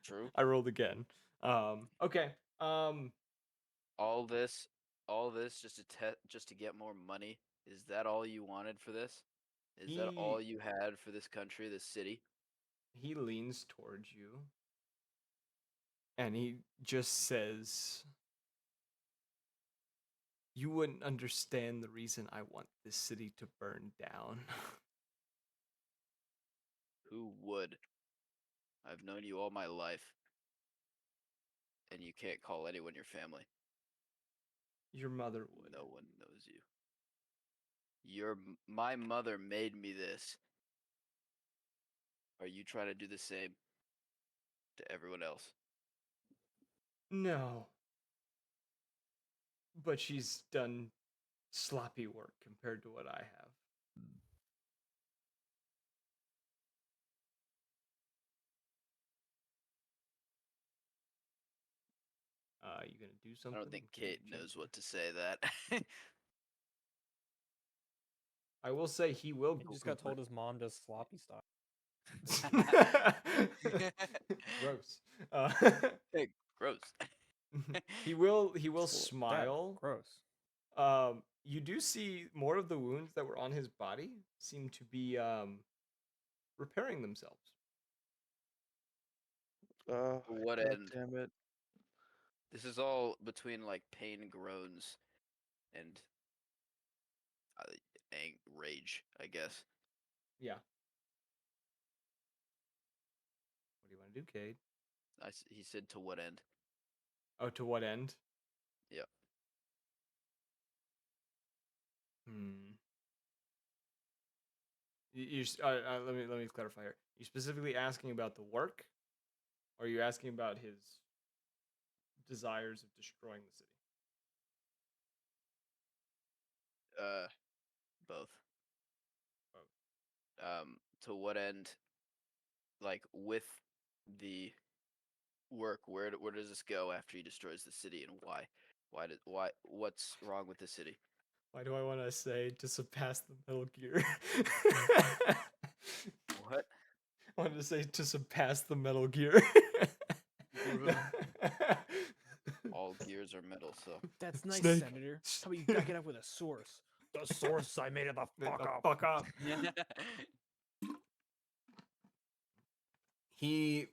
True. I rolled again. Okay. All this just to get more money. Is that all you wanted for this? Is that all you had for this country, this city? He leans towards you, and he just says, "You wouldn't understand the reason I want this city to burn down." Who would? I've known you all my life, and you can't call anyone your family. Your mother would. No one knows you. My mother made me this. Are you trying to do the same to everyone else? No. But she's done sloppy work compared to what I have. You gonna do something? I don't think Can you Kate change knows your- what to say that. I will say he will. He just got told his mom does sloppy style. Gross. Hey, gross. He will Dad, smile. gross. You do see more of the wounds that were on his body seem to be repairing themselves. Oh, To what God end? damn it. This is all between like pain groans and rage, I guess. Yeah. What do you want to do, Cade? He said, "To what end?" Oh, to what end? Yeah. Let me clarify here. You specifically asking about the work, or are you asking about his desires of destroying the city? Both. Both. To what end? Like with the work, where does this go after he destroys the city, and why? What's wrong with the city? Why do I want to say to surpass the Metal Gear? What? I wanted to say to surpass the Metal Gear. All gears are metal, so. That's nice, Snake. Senator. How about you back it up with a source? The source I made it the Get fuck the up. fuck up. He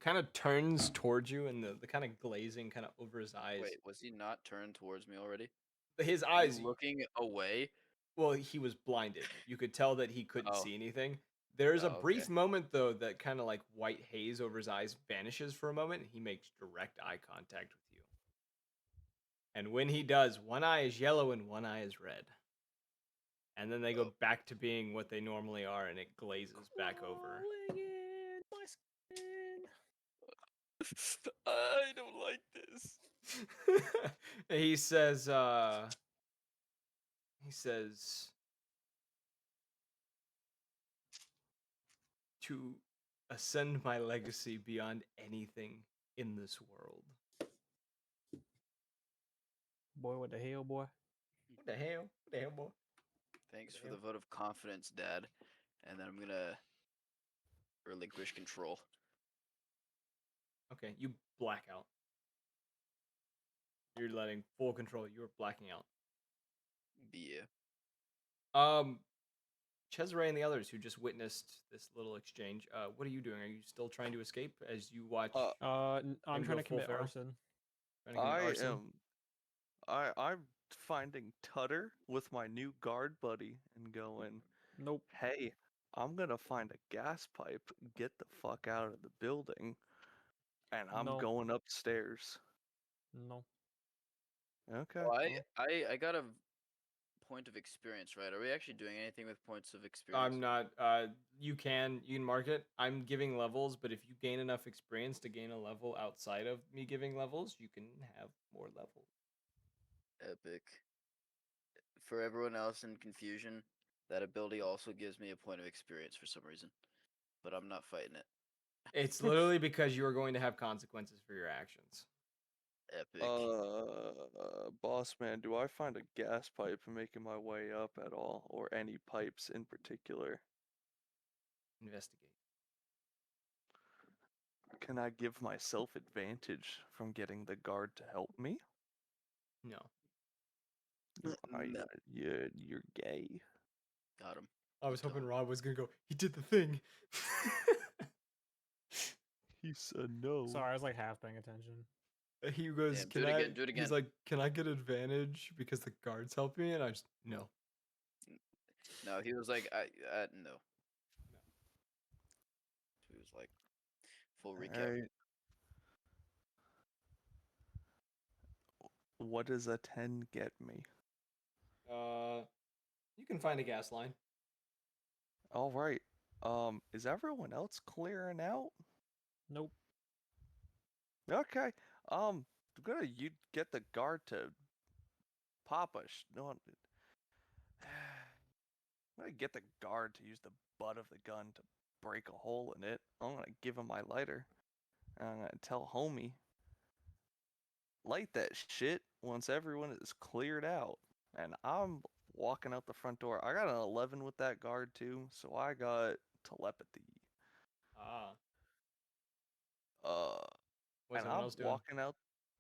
kind of turns towards you, and the kind of glazing kind of over his eyes. Wait, was he not turned towards me already? His Are eyes. you looking away? Well, he was blinded. You could tell that he couldn't Oh. see anything. There's a Oh, brief okay. moment though that kind of like white haze over his eyes vanishes for a moment, and he makes direct eye contact with you. And when he does, one eye is yellow and one eye is red. And then they go back to being what they normally are, and it glazes back over. Crawling in my skin. I don't like this. He says, to ascend my legacy beyond anything in this world. Boy, what the hell, boy? What the hell? What the hell, boy? Thanks for the vote of confidence, Dad. And then I'm gonna relinquish control. Okay, you black out. You're letting full control. You're blacking out. Yeah. Cesare and the others who just witnessed this little exchange, what are you doing? Are you still trying to escape as you watch? I'm And trying go to full commit feral? arson. Trying to commit arson? I'm finding Tutter with my new guard buddy and going, Nope. hey, I'm gonna find a gas pipe, get the fuck out of the building, and I'm No. going upstairs. No. Okay. Oh, well, I got a point of experience, right? Are we actually doing anything with points of experience? I'm not. You can mark it. I'm giving levels, but if you gain enough experience to gain a level outside of me giving levels, you can have more levels. Epic. For everyone else in confusion, that ability also gives me a point of experience for some reason, but I'm not fighting it. It's literally because you are going to have consequences for your actions. Epic. Boss man, do I find a gas pipe making my way up at all, or any pipes in particular? Investigate. Can I give myself advantage from getting the guard to help me? No. No. You're gay. Got him. I was hoping Dumb. Rob was gonna go. He did the thing. He said no. Sorry, I was like half paying attention. He goes, Damn, "Can do it I?" again, do it He's again. like, "Can I get advantage because the guards help me?" And I just no. No, he was like, no. He was like, full recap. Alright. What does a 10 get me? You can find a gas line. Alright. Is everyone else clearing out? Nope. Okay. Gonna you get the guard to pop a no. I'm gonna get the guard to use the butt of the gun to break a hole in it. I'm gonna give him my lighter. And I'm gonna tell homie, light that shit once everyone is cleared out. And I'm walking out the front door. I got an 11 with that guard too, so I got telepathy. What's And everyone else doing?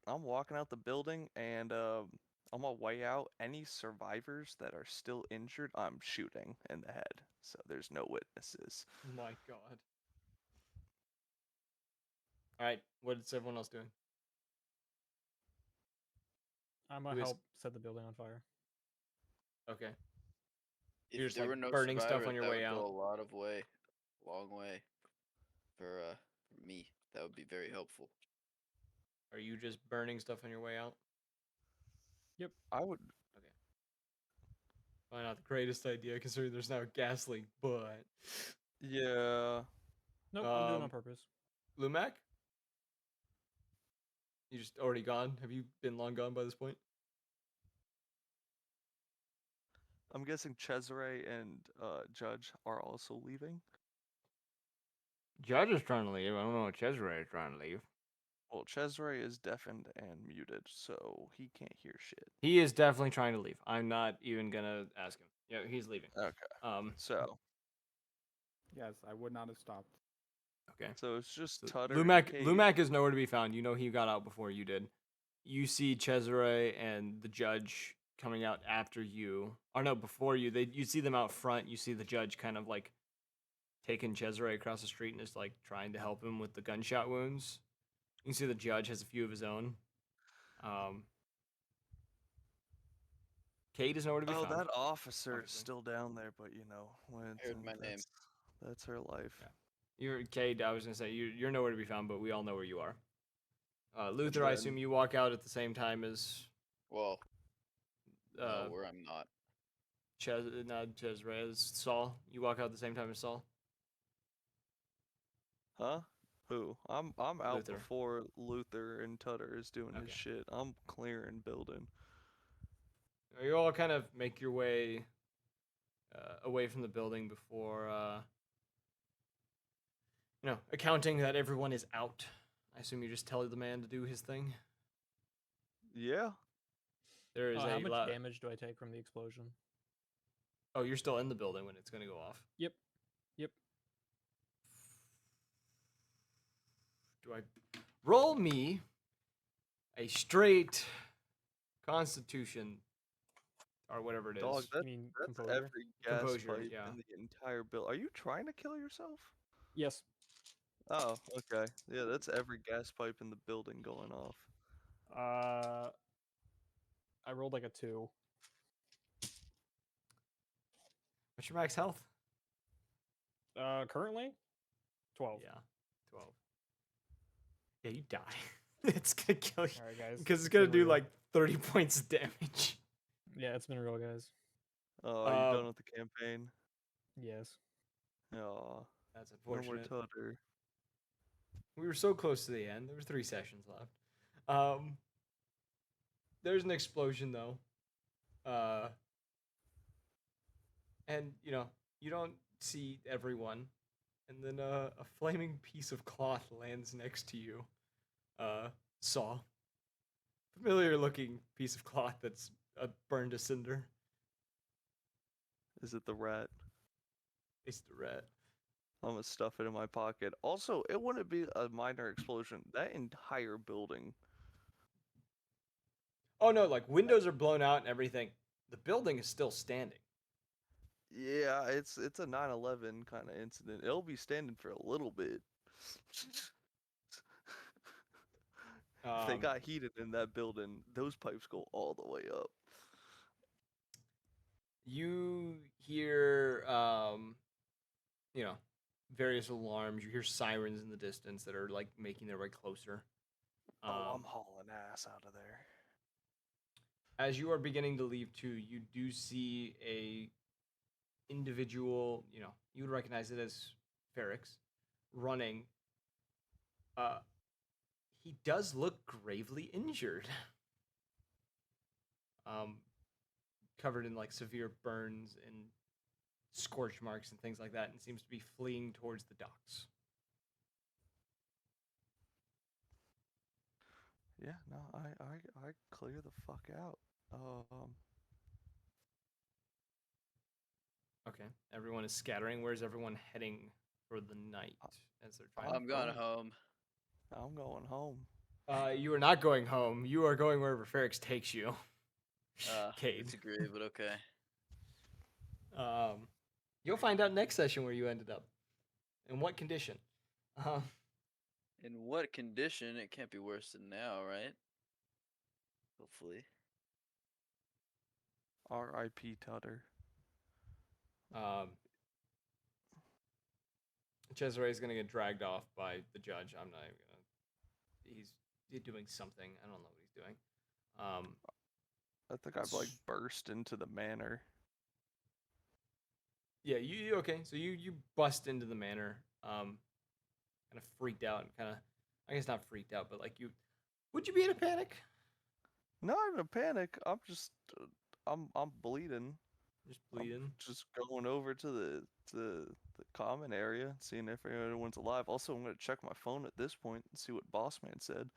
I'm walking out the building, and on my way out, any survivors that are still injured, I'm shooting in the head. So there's no witnesses. My God. All right. What's everyone else doing? I'm gonna Who is- help set the building on fire. Okay. If You're just, there like, were no burning stuff survivors, on your that way would out. go a long way for me. That would be very helpful. Are you just burning stuff on your way out? I would. Okay. Probably not the greatest idea considering there's now a gas leak, but Yeah. Nope, I'm doing it on purpose. Lumac? You just already gone? Have you been long gone by this point? I'm guessing Cesare and Judge are also leaving. Judge is trying to leave. I don't know what Cesare is trying to leave. Well, Cesare is deafened and muted, so he can't hear shit. He is definitely trying to leave. I'm not even gonna ask him. Yeah, he's leaving. Okay. So Yes, I would not have stopped. Okay. it's just So Tutter. Lumac Cade. Lumac is nowhere to be found. You know he got out before you did. You see Cesare and the judge coming out after you. Or no, before you. You see them out front. You see the judge kind of like taking Cesare across the street and is like trying to help him with the gunshot wounds. You can see the judge has a few of his own. Kate is nowhere to be Oh, found. that officer is obviously. still down there, but when it's Heard my name. that's her life. Yeah. You're Kate. I was gonna say you're nowhere to be found, but we all know where you are. Luther, I then- assume you walk out at the same time as Well, no, uh, where I'm not. not Cesare, as Saul. You walk out at the same time as Saul. Huh? Who? I'm out Luther. before Luther and Tutter is doing his Okay. shit. I'm clearing building. You all kind of make your way away from the building before, accounting that everyone is out. I assume you just tell the man to do his thing. Yeah. There is How a much lot. damage do I take from the explosion? Oh, you're still in the building when it's gonna go off. Yep. Do I roll me a straight Constitution or whatever it is? Dog, You mean that's composure? every gas Composure, pipe yeah. in the entire build. Are you trying to kill yourself? Yes. Oh, okay. Yeah, that's every gas pipe in the building going off. I rolled like a 2. What's your max health? Currently, 12. Yeah, 12. Yeah, you die. It's gonna kill you All right, guys. because it's it's gonna been do real. like 30 points of damage. Yeah, it's been real, guys. Oh, are you done with the campaign? Yes. Oh, That's no more unfortunate. Tutter. We were so close to the end. There were 3 sessions left. There's an explosion though. And you don't see everyone. And then a flaming piece of cloth lands next to you. Saw. Familiar looking piece of cloth that's burned to cinder. Is it the rat? It's the rat. I'm gonna stuff it in my pocket. Also, it wouldn't be a minor explosion. That entire building. Oh no, like windows are blown out and everything. The building is still standing. Yeah, it's a 9/11 kind of incident. It'll be standing for a little bit. If they got heated in that building, those pipes go all the way up. You hear various alarms. You hear sirens in the distance that are like making their way closer. I'm hauling ass out of there. As you are beginning to leave too, you do see a individual, you would recognize it as Ferrix, running. He does look gravely injured. Covered in like severe burns and scorch marks and things like that, and seems to be fleeing towards the docks. Yeah, no, I clear the fuck out. Okay, everyone is scattering. Where's everyone heading for the night as they're trying? I'm going home. I'm going home. You are not going home. You are going wherever Ferrix takes you. Cade. Disagree, but okay. You'll find out next session where you ended up. In what condition. In what condition? It can't be worse than now, right? Hopefully. R.I.P. Tutter. Cesare is gonna get dragged off by the judge. I'm not even gonna. He's doing something. I don't know what he's doing. I think I've like burst into the manor. Yeah, you okay? So you bust into the manor, kind of freaked out, and kind of, I guess not freaked out, but like you, would you be in a panic? Not in a panic. I'm just, I'm bleeding. Just bleeding. Just going over to the common area, seeing if anyone's alive. Also, I'm gonna check my phone at this point and see what Boss Man said.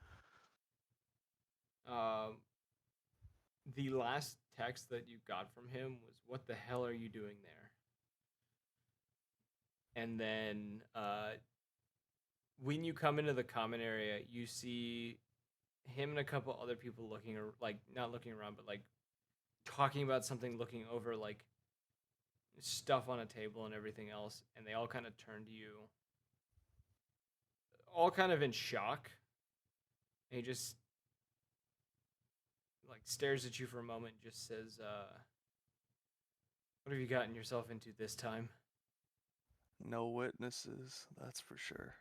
The last text that you got from him was, "What the hell are you doing there?" And then when you come into the common area, you see him and a couple other people looking, like not looking around, but like talking about something, looking over like stuff on a table and everything else, and they all kind of turn to you, all kind of in shock. And he just like stares at you for a moment and just says, "What have you gotten yourself into this time?" No witnesses, that's for sure.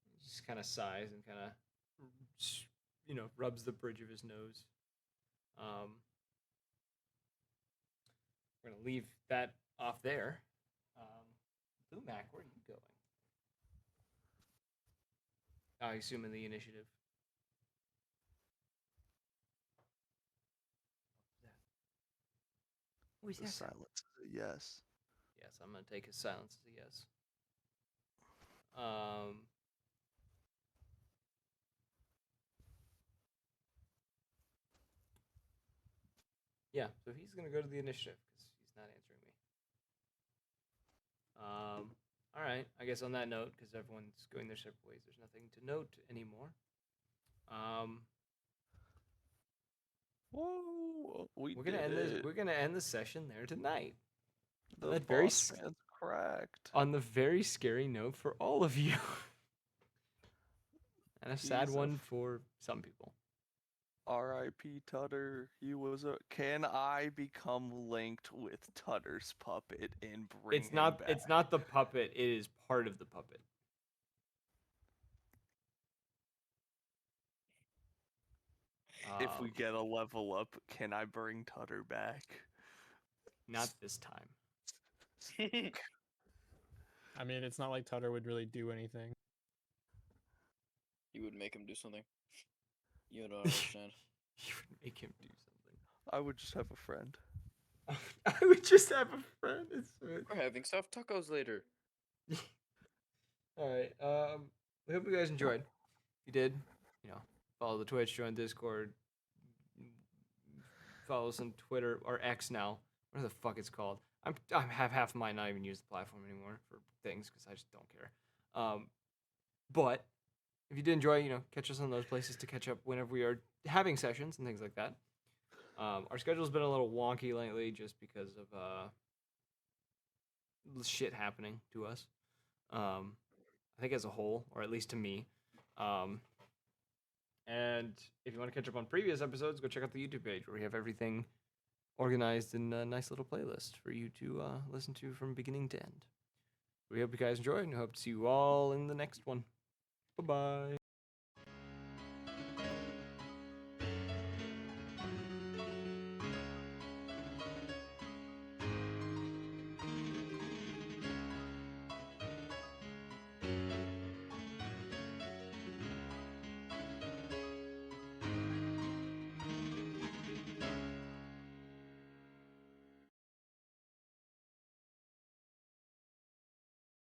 He just kind of sighs and kind of, rubs the bridge of his nose. We're gonna leave that off there. Mac, where are you going? I assume in the initiative. What was The that? silence is a yes. Yes, I'm gonna take his silence as a yes. Yeah, so he's gonna go to the initiative because he's not answering me. All right. I guess on that note, because everyone's going their separate ways, there's nothing to note anymore. Whoa, We're gonna end this. We're gonna end the session there tonight. The that very Boss Man's cracked. On the very scary note for all of you, and a sad one for some people. R.I.P. Tutter. He was a. Can I become linked with Tutter's puppet and bring him back? It's not the puppet. It is part of the puppet. If we get a level up, can I bring Tutter back? Not this time. I mean, it's not like Tutter would really do anything. You would make him do something. You don't understand. You would make him do something. I would just have a friend. I would just have a friend. We're having soft tacos later. All right. We hope you guys enjoyed. If you did, follow the Twitch, join Discord, follow us on Twitter or X now. What the fuck it's called? I have half of mine not even use the platform anymore for things because I just don't care. But if you did enjoy, catch us on those places to catch up whenever we are having sessions and things like that. Our schedule's been a little wonky lately just because of shit happening to us. I think as a whole, or at least to me. And if you want to catch up on previous episodes, go check out the YouTube page where we have everything organized in a nice little playlist for you to listen to from beginning to end. We hope you guys enjoyed and hope to see you all in the next one. Bye-bye.